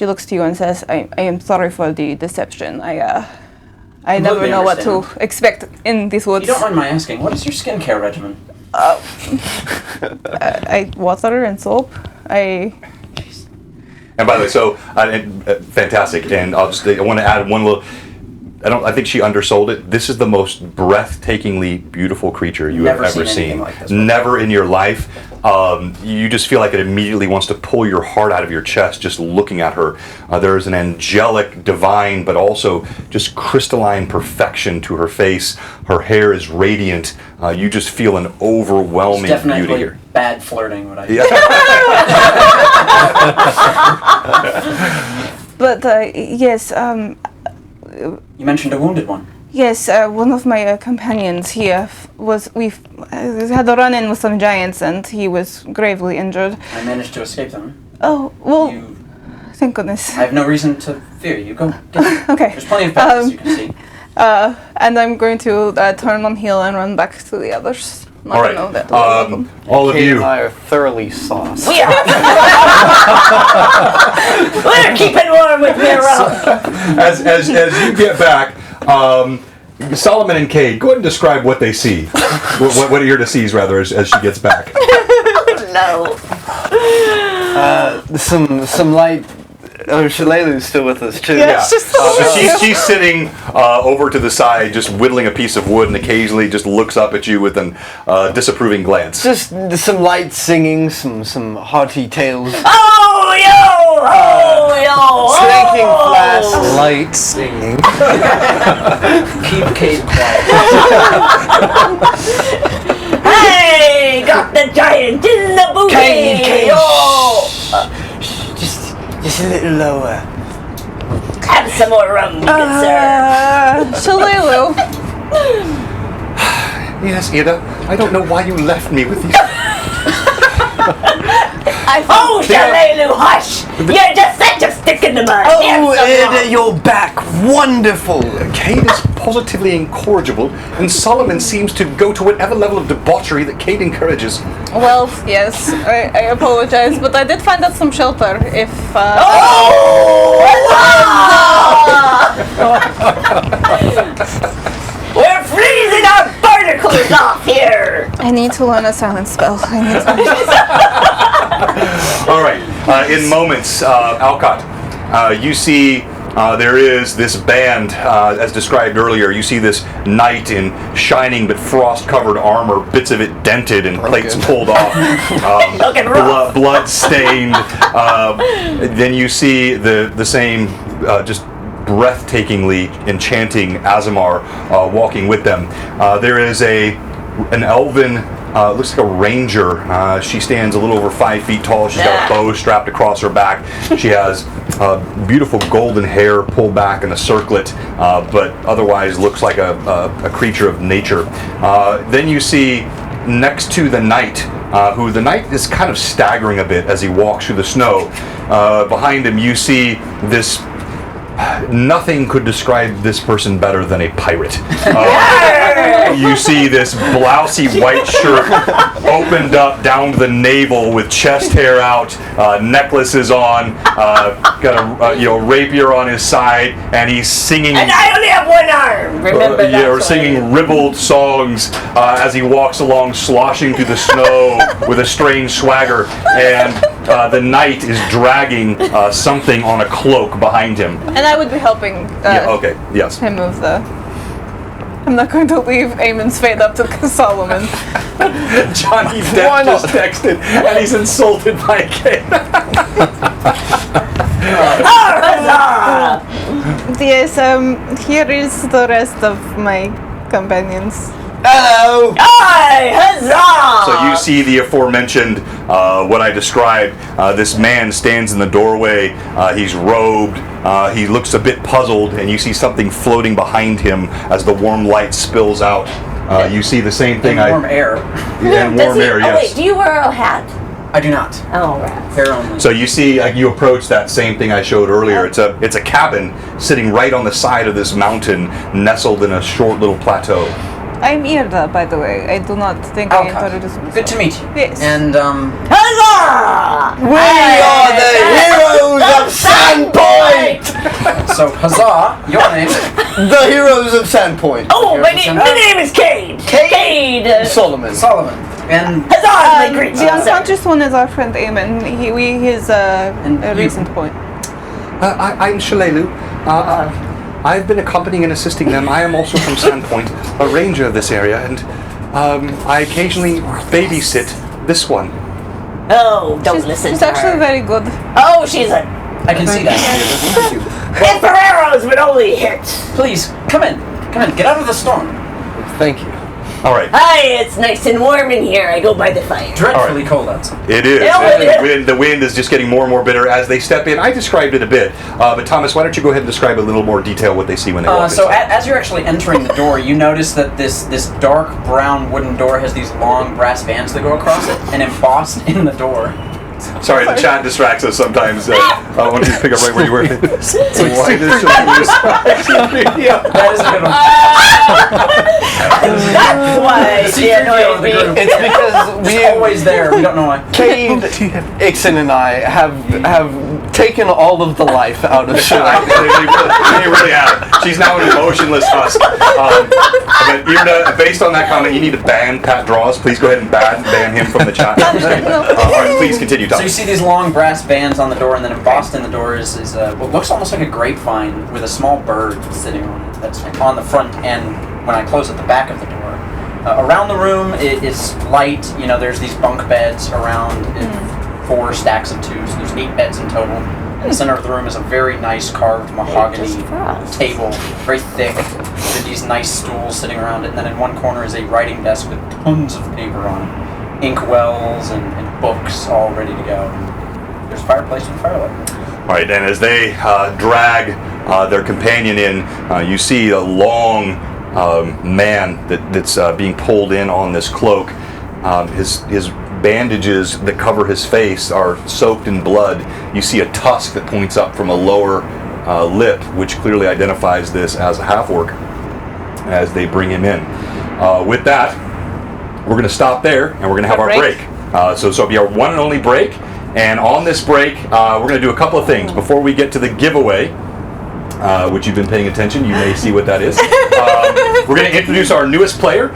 [SPEAKER 1] looks to you and says, "I am sorry for the deception. I never know what to expect in these woods."
[SPEAKER 2] You don't mind my asking, what is your skincare regimen?
[SPEAKER 3] Uh,
[SPEAKER 1] Water and soap.
[SPEAKER 3] And by the way, so fantastic. And I want to add one little. I think she undersold it. This is the most breathtakingly beautiful creature you have ever seen.
[SPEAKER 2] Like this
[SPEAKER 3] Never in your life. You just feel like it immediately wants to pull your heart out of your chest just looking at her. There is an angelic, divine, but also just crystalline perfection to her face. Her hair is radiant. You just feel an overwhelming
[SPEAKER 2] It's definitely
[SPEAKER 3] beauty here.
[SPEAKER 2] bad flirting, what I
[SPEAKER 1] But yes,
[SPEAKER 2] You mentioned a wounded one.
[SPEAKER 1] yes, one of my companions here we had a run-in with some giants, and he was gravely injured.
[SPEAKER 2] I managed to escape them.
[SPEAKER 1] Oh well,
[SPEAKER 2] You,
[SPEAKER 1] thank goodness.
[SPEAKER 2] I have no reason to fear you. Go get them.
[SPEAKER 1] Okay.
[SPEAKER 2] There's plenty of paths you can see.
[SPEAKER 1] And I'm going to turn on heel and run back to the others. Let
[SPEAKER 3] All
[SPEAKER 1] them know
[SPEAKER 3] right.
[SPEAKER 1] that we're welcome.
[SPEAKER 3] All of
[SPEAKER 5] Kate
[SPEAKER 3] you.
[SPEAKER 5] and I are thoroughly sauced.
[SPEAKER 7] We're keeping warm with me around.
[SPEAKER 3] As you get back, Solomon and Cade, go ahead and describe what they see. what are your to sees, rather, as she gets back.
[SPEAKER 7] No.
[SPEAKER 5] Some light. Oh, Shalelu's still with us too.
[SPEAKER 3] Yeah. She's sitting over to the side, just whittling a piece of wood, and occasionally just looks up at you with an disapproving glance.
[SPEAKER 5] Just some light singing, some hearty tales.
[SPEAKER 7] Oh, yo! Oh, yo!
[SPEAKER 5] Clanking
[SPEAKER 7] Oh!
[SPEAKER 5] flasks.
[SPEAKER 6] Light singing.
[SPEAKER 2] Keep Kate quiet.
[SPEAKER 7] Hey! Got the giant in the booty!
[SPEAKER 5] Kate,
[SPEAKER 7] Oh!
[SPEAKER 5] Just a little lower.
[SPEAKER 7] Have some more rum, good sir.
[SPEAKER 1] Shalelu.
[SPEAKER 3] Yes, Ida. I don't know why you left me with these.
[SPEAKER 7] Oh, Shalelu, hush! You're just such a stick in the mud.
[SPEAKER 5] Oh,
[SPEAKER 7] Have some
[SPEAKER 5] Ida,
[SPEAKER 7] rum.
[SPEAKER 5] you're back. Wonderful.
[SPEAKER 3] Cade is positively incorrigible, and Solomon seems to go to whatever level of debauchery that Cade encourages.
[SPEAKER 1] Well, yes, I apologize, but I did find out some shelter. If
[SPEAKER 7] We're freezing our barnacles off here.
[SPEAKER 1] I need to learn a silent spell.
[SPEAKER 3] All right. In moments, Alcott, you see there is this band, as described earlier. You see this knight in shining but frost-covered armor, bits of it dented and plates pulled off,
[SPEAKER 7] Looking rough.
[SPEAKER 3] blood stained. Then you see the same just breathtakingly enchanting Azamar walking with them. There is an elven looks like a ranger. She stands a little over 5 feet tall. She's got a bow strapped across her back. She has beautiful golden hair pulled back in a circlet, but otherwise looks like a creature of nature. Then you see next to the knight, who the knight is kind of staggering a bit as he walks through the snow. Behind him you see this. Nothing could describe this person better than a pirate. You see this blousy white shirt opened up down to the navel with chest hair out, necklaces on, got a rapier on his side, and he's singing.
[SPEAKER 7] And I only have one arm. Remember that?
[SPEAKER 3] Or singing ribald songs as he walks along, sloshing through the snow with a strange swagger, and the knight is dragging something on a cloak behind him.
[SPEAKER 1] And I would be helping
[SPEAKER 3] Okay, yes.
[SPEAKER 1] him move the... I'm not going to leave Eamon's fate up to Solomon.
[SPEAKER 3] Johnny Depp just texted, and he's insulted by Kate.
[SPEAKER 1] Yes, here is the rest of my companions.
[SPEAKER 5] Hello!
[SPEAKER 7] Aye, huzzah!
[SPEAKER 3] So you see the aforementioned, what I described. This man stands in the doorway. He's robed. He looks a bit puzzled, and you see something floating behind him as the warm light spills out. You see the same thing.
[SPEAKER 2] And warm air.
[SPEAKER 3] And
[SPEAKER 7] Does
[SPEAKER 3] warm
[SPEAKER 7] he,
[SPEAKER 3] air,
[SPEAKER 7] oh
[SPEAKER 3] yes.
[SPEAKER 7] wait, do you wear a hat?
[SPEAKER 2] I do not.
[SPEAKER 7] Oh, right.
[SPEAKER 2] Hair only.
[SPEAKER 3] So you see, you approach that same thing I showed earlier. It's a cabin sitting right on the side of this mountain, nestled in a short little plateau.
[SPEAKER 1] I'm Irda, by the way. I do not think I introduced myself.
[SPEAKER 2] Good to meet you.
[SPEAKER 1] Yes.
[SPEAKER 2] And
[SPEAKER 7] Huzzah!
[SPEAKER 5] We are the heroes of Sandpoint!
[SPEAKER 2] so huzzah, your name?
[SPEAKER 5] The heroes of Sandpoint.
[SPEAKER 7] Oh, my name is Cade. Cade.
[SPEAKER 5] Solomon.
[SPEAKER 2] Solomon. And
[SPEAKER 7] Huzzah, my great
[SPEAKER 1] The
[SPEAKER 7] sponsor.
[SPEAKER 1] unconscious one is our friend Eamon. He's a recent point.
[SPEAKER 9] I'm Shalelu. I've been accompanying and assisting them. I am also from Sandpoint, a ranger of this area, and I occasionally babysit this one.
[SPEAKER 7] Oh, don't listen
[SPEAKER 1] She's
[SPEAKER 7] to
[SPEAKER 1] actually
[SPEAKER 7] her.
[SPEAKER 1] very good.
[SPEAKER 7] Oh, she's a...
[SPEAKER 2] I can see that.
[SPEAKER 7] If her arrows would only hit.
[SPEAKER 2] Please, come in. Come in. Get out of the storm.
[SPEAKER 5] Thank you.
[SPEAKER 3] All right.
[SPEAKER 7] Hi, it's nice and warm in here. I go by the fire.
[SPEAKER 2] Dreadfully cold outside.
[SPEAKER 3] It is.
[SPEAKER 7] Yeah,
[SPEAKER 3] And the wind is just getting more and more bitter as they step in. I described it a bit, but Thomas, why don't you go ahead and describe a little more detail what they see when they walk
[SPEAKER 2] So
[SPEAKER 3] inside.
[SPEAKER 2] as you're actually entering the door, you notice that this dark brown wooden door has these long brass bands that go across it, and embossed in the door.
[SPEAKER 3] Sorry, the chat distracts us sometimes. I want you to pick up right where you were.
[SPEAKER 2] That is a good one.
[SPEAKER 7] That's why she
[SPEAKER 2] Secret deal
[SPEAKER 7] annoys
[SPEAKER 2] of the
[SPEAKER 7] me.
[SPEAKER 2] group.
[SPEAKER 5] It's because
[SPEAKER 2] It's always there. We don't know why.
[SPEAKER 5] Cade, Ixon, and I have taken all of the life out of
[SPEAKER 3] they
[SPEAKER 5] Shalelu.
[SPEAKER 3] really have. She's now an emotionless husk. But Irna, based on that comment, you need to ban Pat Draws. Please go ahead and ban him from the chat. All right, please continue,
[SPEAKER 2] So you
[SPEAKER 3] Thomas.
[SPEAKER 2] see these long brass bands on the door, and then embossed in the door is what looks almost like a grapevine with a small bird sitting on it. That's on the front end when I close at the back of the door. Around the room, it is light. You know, there's these bunk beds around 4 stacks of 2, so there's 8 beds in total. In the center of the room is a very nice carved mahogany
[SPEAKER 7] Just for us.
[SPEAKER 2] table, very thick, with these nice stools sitting around it. And then in one corner is a writing desk with tons of paper on it, inkwells and books all ready to go. There's a fireplace and firelight.
[SPEAKER 3] All right, and as they drag their companion in, you see a long man that's being pulled in on this cloak. His bandages that cover his face are soaked in blood. You see a tusk that points up from a lower lip, which clearly identifies this as a half-orc as they bring him in. With that, we're going to stop there, and we're going to have our break. So it'll be our one and only break. And on this break, we're going to do a couple of things. Before we get to the giveaway, which you've been paying attention, you may see what that is. We're going to introduce our newest player.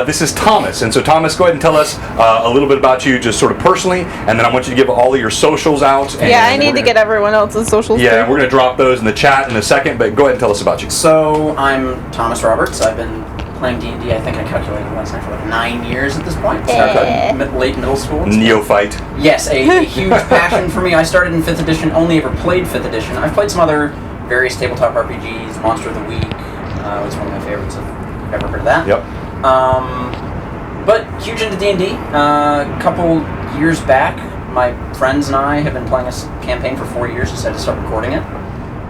[SPEAKER 3] This is Thomas. And so Thomas, go ahead and tell us a little bit about you, just sort of personally, and then I want you to give all of your socials out. And
[SPEAKER 1] Yeah, I need to get everyone else's socials.
[SPEAKER 3] Yeah,
[SPEAKER 1] too.
[SPEAKER 3] and we're going to drop those in the chat in a second, but go ahead and tell us about you.
[SPEAKER 2] So I'm Thomas Roberts. I've been playing D&D, I think I calculated last night, for like 9 years at this point. Started late middle school.
[SPEAKER 3] Neophyte.
[SPEAKER 2] Yes, a huge passion for me. I started in 5th edition, only ever played 5th edition. I've played some other various tabletop RPGs. Monster of the Week was one of my favorites. If you've ever heard of that.
[SPEAKER 3] Yep.
[SPEAKER 2] But huge into D&D. A couple years back, my friends and I have been playing this campaign for 4 years, decided to start recording it.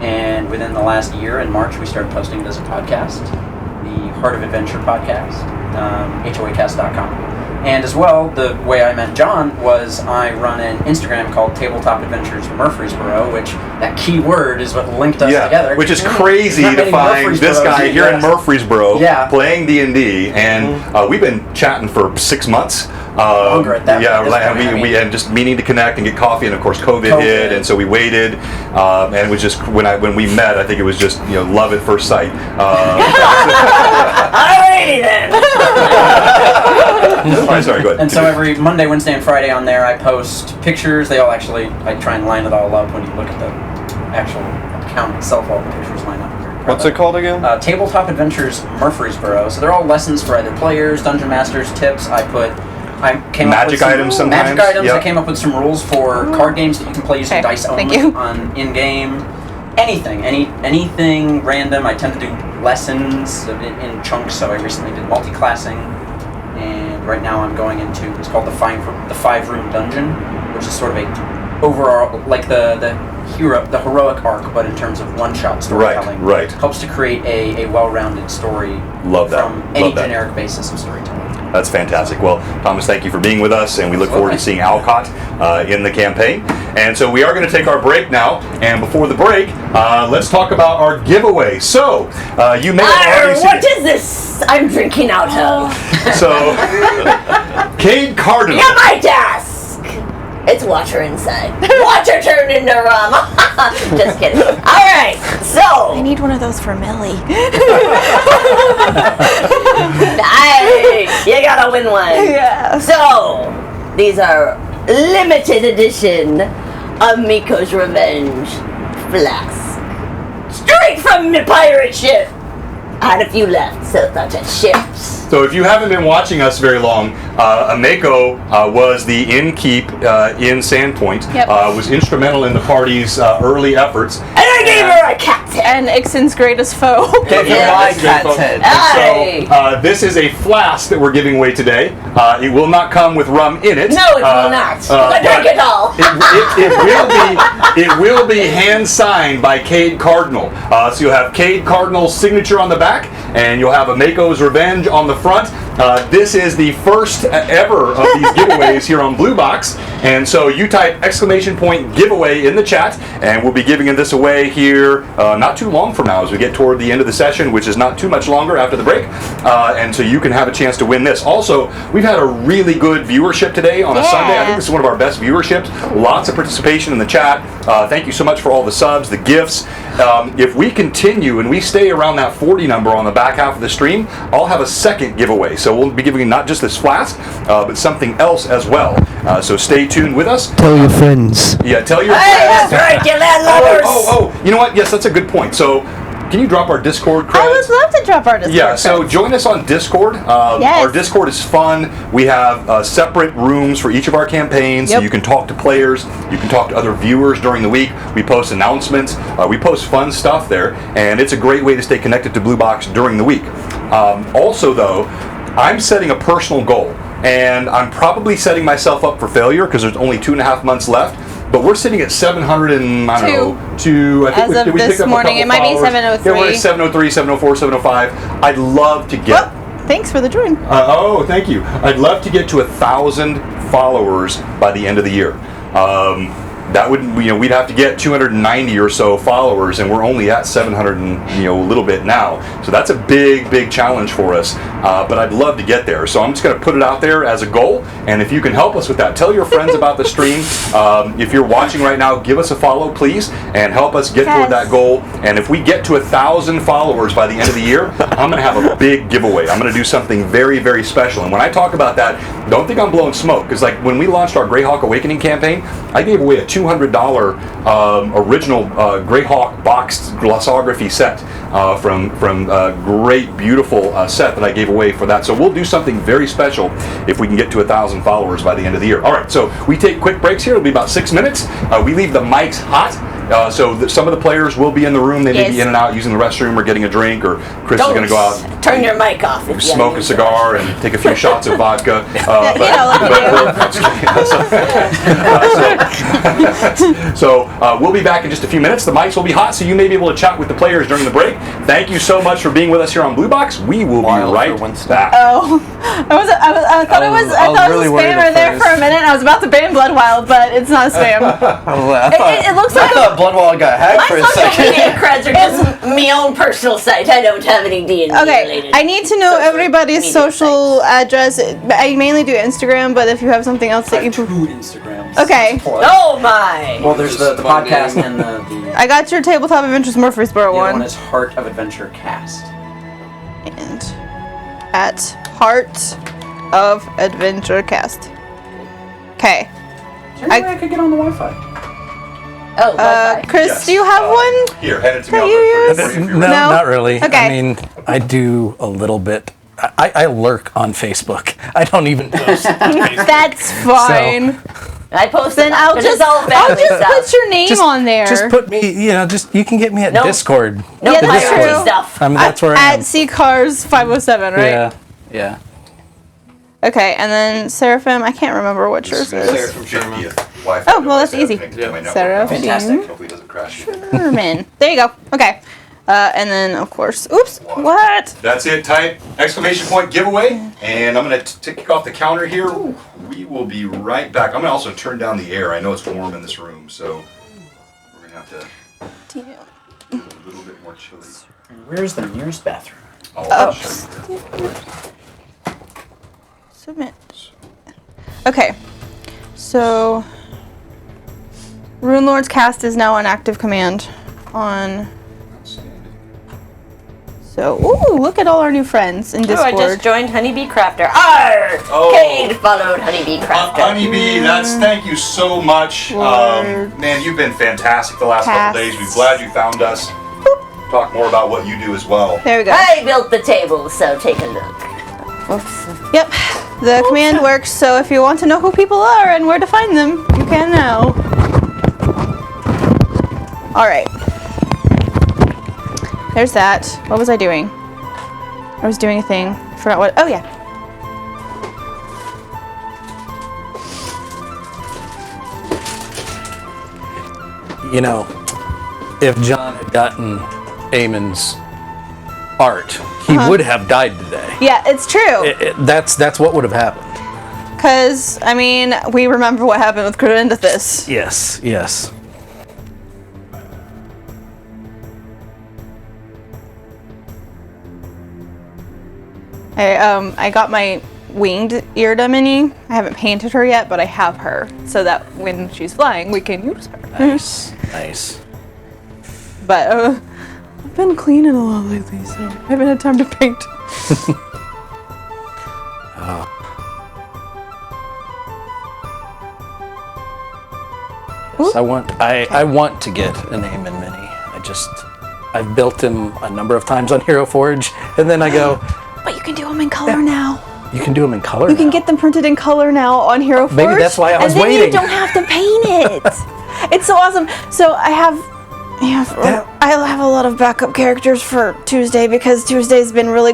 [SPEAKER 2] And within the last year, in March, we started posting it as a podcast, the Heart of Adventure podcast, HOAcast.com. And as well, the way I met John was I run an Instagram called Tabletop Adventures Murfreesboro, which that key word is what linked us together.
[SPEAKER 3] Which is crazy to find this guy here in Murfreesboro playing D&D, and we've been chatting for 6 months.
[SPEAKER 2] Longer at that
[SPEAKER 3] we had just meaning to connect and get coffee, and of course COVID hit, and so we waited, and it was just when we met, I think it was just love at first sight.
[SPEAKER 7] Alrighty then.
[SPEAKER 3] Sorry, go ahead.
[SPEAKER 2] And so every Monday, Wednesday, and Friday on there, I post pictures. They all actually, I try and line it all up. When you look at the actual account itself, all the pictures line up.
[SPEAKER 5] What's it called again?
[SPEAKER 2] Tabletop Adventures Murfreesboro. So they're all lessons for either players, dungeon masters, tips. I came up with
[SPEAKER 3] magic items sometimes.
[SPEAKER 2] Magic items. Yep. I came up with some rules for card games that you can play using dice only on in-game. Anything random. I tend to do lessons in chunks. So I recently did multi-classing, and right now I'm going into it's called the 5-room dungeon, which is sort of a overall like the heroic arc, but in terms of one-shot storytelling.
[SPEAKER 3] Right.
[SPEAKER 2] Helps to create a well-rounded story.
[SPEAKER 3] Love that.
[SPEAKER 2] From any generic basis of storytelling.
[SPEAKER 3] That's fantastic. Well, Thomas, thank you for being with us, and we look forward to seeing Alcott in the campaign. And so we are going to take our break now, and before the break, let's talk about our giveaway. So, you may have already seen...
[SPEAKER 7] What is this I'm drinking out of?
[SPEAKER 3] So, Cade Cardinal.
[SPEAKER 7] You might ask! It's water inside. Water turned into rum. Just kidding. Alright, so...
[SPEAKER 1] I need one of those for Millie.
[SPEAKER 7] Nice! You gotta win one.
[SPEAKER 1] Yeah.
[SPEAKER 7] So, these are limited edition Amico's Revenge flask. Straight from the pirate ship. I had a few left, so thought I'd ships.
[SPEAKER 3] So if you haven't been watching us very long, Ameko was the innkeep in Sandpoint, was instrumental in the party's early efforts.
[SPEAKER 7] And I gave her a cat's head.
[SPEAKER 1] And Ixon's greatest foe.
[SPEAKER 5] Gave her my cat's head.
[SPEAKER 7] Hey.
[SPEAKER 3] So this is a flask that we're giving away today. It will not come with rum in it.
[SPEAKER 7] No, it will not. I drank it all.
[SPEAKER 3] It will be hand signed by Cade Cardinal. So you'll have Cade Cardinal's signature on the back, and you'll have Ameko's Revenge on the front. This is the first ever of these giveaways here on Blue Box, and so you type !giveaway in the chat, and we'll be giving this away here not too long from now as we get toward the end of the session, which is not too much longer after the break, and so you can have a chance to win this. Also, we've had a really good viewership today on a Sunday. I think this is one of our best viewerships. Lots of participation in the chat. Thank you so much for all the subs, the gifts. If we continue and we stay around that 40 number on the back half of the stream, I'll have a second giveaway. So we'll be giving not just this flask, but something else as well. So stay tuned with us.
[SPEAKER 8] Tell your friends.
[SPEAKER 3] Yeah, tell your
[SPEAKER 7] Hey,
[SPEAKER 3] friends.
[SPEAKER 7] that's right, you landlubbers.
[SPEAKER 3] Oh, you know what? Yes, that's a good point. So, can you drop our Discord
[SPEAKER 1] I
[SPEAKER 3] credits?
[SPEAKER 1] would love to drop our Discord.
[SPEAKER 3] Yeah, so join us on Discord. Our Discord is fun. We have separate rooms for each of our campaigns, so you can talk to players, you can talk to other viewers during the week. We post announcements, we post fun stuff there, and it's a great way to stay connected to Blue Box during the week. Also, though, I'm setting a personal goal, and I'm probably setting myself up for failure because there's only 2.5 months left. But we're sitting at 700 and, I don't know, two. I think
[SPEAKER 1] As of
[SPEAKER 3] we
[SPEAKER 1] this
[SPEAKER 3] picked up
[SPEAKER 1] morning,
[SPEAKER 3] a
[SPEAKER 1] it might be
[SPEAKER 3] followers.
[SPEAKER 1] 703.
[SPEAKER 3] Yeah, we're at 703, 704, 705. I'd love to get...
[SPEAKER 1] Thanks for the join.
[SPEAKER 3] Thank you. I'd love to get to 1,000 followers by the end of the year. That would, we'd have to get 290 or so followers, and we're only at 700 and, a little bit now. So that's a big, big challenge for us. But I'd love to get there. So I'm just going to put it out there as a goal. And if you can help us with that, tell your friends about the stream. If you're watching right now, give us a follow, please, and help us get toward that goal. And if we get to 1,000 followers by the end of the year, I'm going to have a big giveaway. I'm going to do something very, very special. And when I talk about that, don't think I'm blowing smoke. Because like when we launched our Greyhawk Awakening campaign, I gave away a $200 original Greyhawk boxed glossography set from a great, beautiful set that I gave away for that. So we'll do something very special if we can get to 1,000 followers by the end of the year. All right, so we take quick breaks here. It'll be about 6 minutes. We leave the mics hot.
[SPEAKER 9] So some of the players will be in the room. They may be in and out using the restroom or getting a drink, or Chris is going to go out.
[SPEAKER 7] Turn your mic off. If
[SPEAKER 9] Smoke a cigar and take a few shots of vodka. So we'll be back in just a few minutes. The mics will be hot, so you may be able to chat with the players during the break. Thank you so much for being with us here on Blue Box. We will be right back.
[SPEAKER 1] Oh, I thought it was
[SPEAKER 5] really
[SPEAKER 1] spammer there for a minute. I was about to ban Blood Wild, but it's not spam. It looks like
[SPEAKER 5] I thought Bloodwall got hacked for a
[SPEAKER 7] My social
[SPEAKER 5] second.
[SPEAKER 7] media creds are just my own personal site. I don't have any D&D related.
[SPEAKER 1] I need to know everybody's social address. I mainly do Instagram, but if you have something else that you...
[SPEAKER 2] 2 Instagrams.
[SPEAKER 1] Okay.
[SPEAKER 7] Oh my!
[SPEAKER 2] Well, there's the podcast and the
[SPEAKER 1] I got your Tabletop Adventures Murfreesboro
[SPEAKER 2] the other
[SPEAKER 1] one.
[SPEAKER 2] one is Heart of Adventure Cast.
[SPEAKER 1] And at Heart of Adventure Cast. Okay.
[SPEAKER 2] Is there any way I could get on the Wi-Fi?
[SPEAKER 7] Oh, Wi-Fi.
[SPEAKER 1] Chris,
[SPEAKER 3] Yes.
[SPEAKER 1] do you have one?
[SPEAKER 3] Here, hand it to me.
[SPEAKER 1] That
[SPEAKER 3] I'll
[SPEAKER 1] you
[SPEAKER 3] do it
[SPEAKER 1] use?
[SPEAKER 3] for you if you're
[SPEAKER 6] No,
[SPEAKER 3] ready.
[SPEAKER 1] No?
[SPEAKER 6] not really.
[SPEAKER 1] Okay.
[SPEAKER 6] I mean, I do a little bit. I lurk on Facebook. I don't even post.
[SPEAKER 1] That's fine.
[SPEAKER 7] I post
[SPEAKER 1] Then I'll just put your name
[SPEAKER 6] Just-
[SPEAKER 1] on there.
[SPEAKER 6] Just put me, you can get me at
[SPEAKER 7] Nope.
[SPEAKER 6] Discord.
[SPEAKER 7] No
[SPEAKER 1] Yeah, that's
[SPEAKER 7] piracy
[SPEAKER 1] true.
[SPEAKER 7] stuff.
[SPEAKER 6] I mean, that's where I
[SPEAKER 1] At
[SPEAKER 6] am.
[SPEAKER 1] CCars507, right?
[SPEAKER 6] Yeah.
[SPEAKER 1] Okay, and then Seraphim, I can't remember what yours
[SPEAKER 3] This is
[SPEAKER 1] is.
[SPEAKER 3] from 50th Wi-Fi
[SPEAKER 1] Oh, well, that's
[SPEAKER 3] device I have
[SPEAKER 1] easy.
[SPEAKER 3] connected to my network.
[SPEAKER 1] Sarah.
[SPEAKER 2] Fantastic.
[SPEAKER 3] Hopefully it doesn't crash.
[SPEAKER 1] Sherman. There you go. Okay. And then, of course, oops, what?
[SPEAKER 3] That's it. Type exclamation point giveaway, and I'm going to kick off the counter here. We will be right back. I'm going to also turn down the air. I know it's warm in this room, so we're going to have to do a little bit more chilly.
[SPEAKER 2] Where's the nearest bathroom?
[SPEAKER 3] I'll show you there.
[SPEAKER 1] Submit. Okay. So, Runelords cast is now an active command on... So, ooh, look at all our new friends in
[SPEAKER 7] Oh,
[SPEAKER 1] Discord.
[SPEAKER 7] I just joined Honeybee Crafter. Arr! Cade followed Honeybee Crafter.
[SPEAKER 3] Honeybee, thank you so much. Man, you've been fantastic the last couple days. We're glad you found us. Talk more about what you do as well.
[SPEAKER 1] There we go.
[SPEAKER 7] I built the table, so take a look.
[SPEAKER 1] Yep. The command works, so if you want to know who people are and where to find them, you can now. Alright. There's that. What was I doing? I was doing a thing. Forgot what. Oh, yeah.
[SPEAKER 6] You know, if John had gotten Eamon's art, he would have died today.
[SPEAKER 1] Yeah, it's true.
[SPEAKER 6] That's what would have happened.
[SPEAKER 1] Because, I mean, we remember what happened with Corindithus.
[SPEAKER 6] Yes, yes.
[SPEAKER 1] I got my winged Irida mini. I haven't painted her yet, but I have her. So that when she's flying, we can use her.
[SPEAKER 6] Nice, nice.
[SPEAKER 1] But I've been cleaning a lot lately, so I haven't had time to paint.
[SPEAKER 6] So I want to get an Eamon mini. I've built him a number of times on Hero Forge, and then I go,
[SPEAKER 1] But you can do them in color now.
[SPEAKER 6] you can do them in color.
[SPEAKER 1] You can
[SPEAKER 6] now.
[SPEAKER 1] get them printed in color now on Hero Forge.
[SPEAKER 6] Maybe that's why I was
[SPEAKER 1] and then
[SPEAKER 6] waiting.
[SPEAKER 1] you don't have to paint it. It's so awesome. So I have a lot of backup characters for Tuesday because Tuesday's been really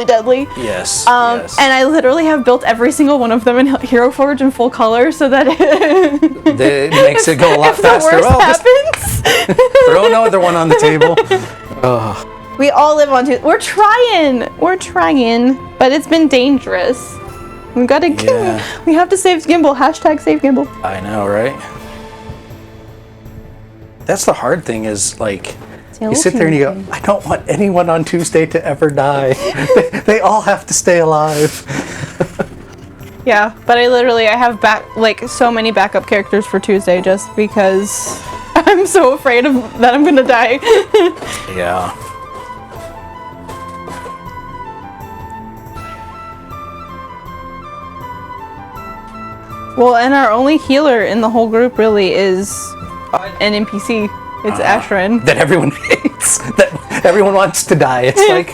[SPEAKER 1] deadly.
[SPEAKER 6] Yes.
[SPEAKER 1] And I literally have built every single one of them in Hero Forge in full color so that
[SPEAKER 6] It makes it go a lot
[SPEAKER 1] if
[SPEAKER 6] faster.
[SPEAKER 1] the worst happens.
[SPEAKER 6] Throw another one on the table.
[SPEAKER 1] We all live on Tuesday. We're trying, but it's been dangerous. We gotta we have to save Gimbal. # save Gimbal.
[SPEAKER 6] I know, right? That's the hard thing is, like, you sit there and you go, I don't want anyone on Tuesday to ever die. They all have to stay alive.
[SPEAKER 1] Yeah, but I have so many backup characters for Tuesday just because I'm so afraid that I'm gonna die.
[SPEAKER 6] Yeah.
[SPEAKER 1] Well, and our only healer in the whole group really is an NPC. It's Ashrin.
[SPEAKER 6] That everyone hates. That everyone wants to die. It's like,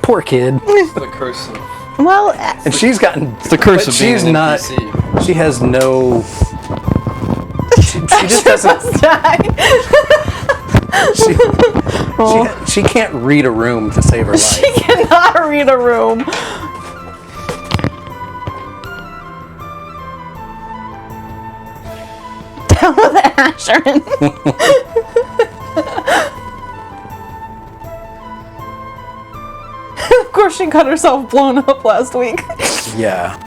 [SPEAKER 6] poor kid.
[SPEAKER 5] The curse of
[SPEAKER 1] Well,
[SPEAKER 6] And she's gotten.
[SPEAKER 5] the curse of being
[SPEAKER 6] she's
[SPEAKER 5] an
[SPEAKER 6] not.
[SPEAKER 5] NPC.
[SPEAKER 6] She has no. She She just doesn't. She can't read a room to save her life.
[SPEAKER 1] She cannot read a room. Down with Asherin. Of course, she got herself blown up last week.
[SPEAKER 6] Yeah.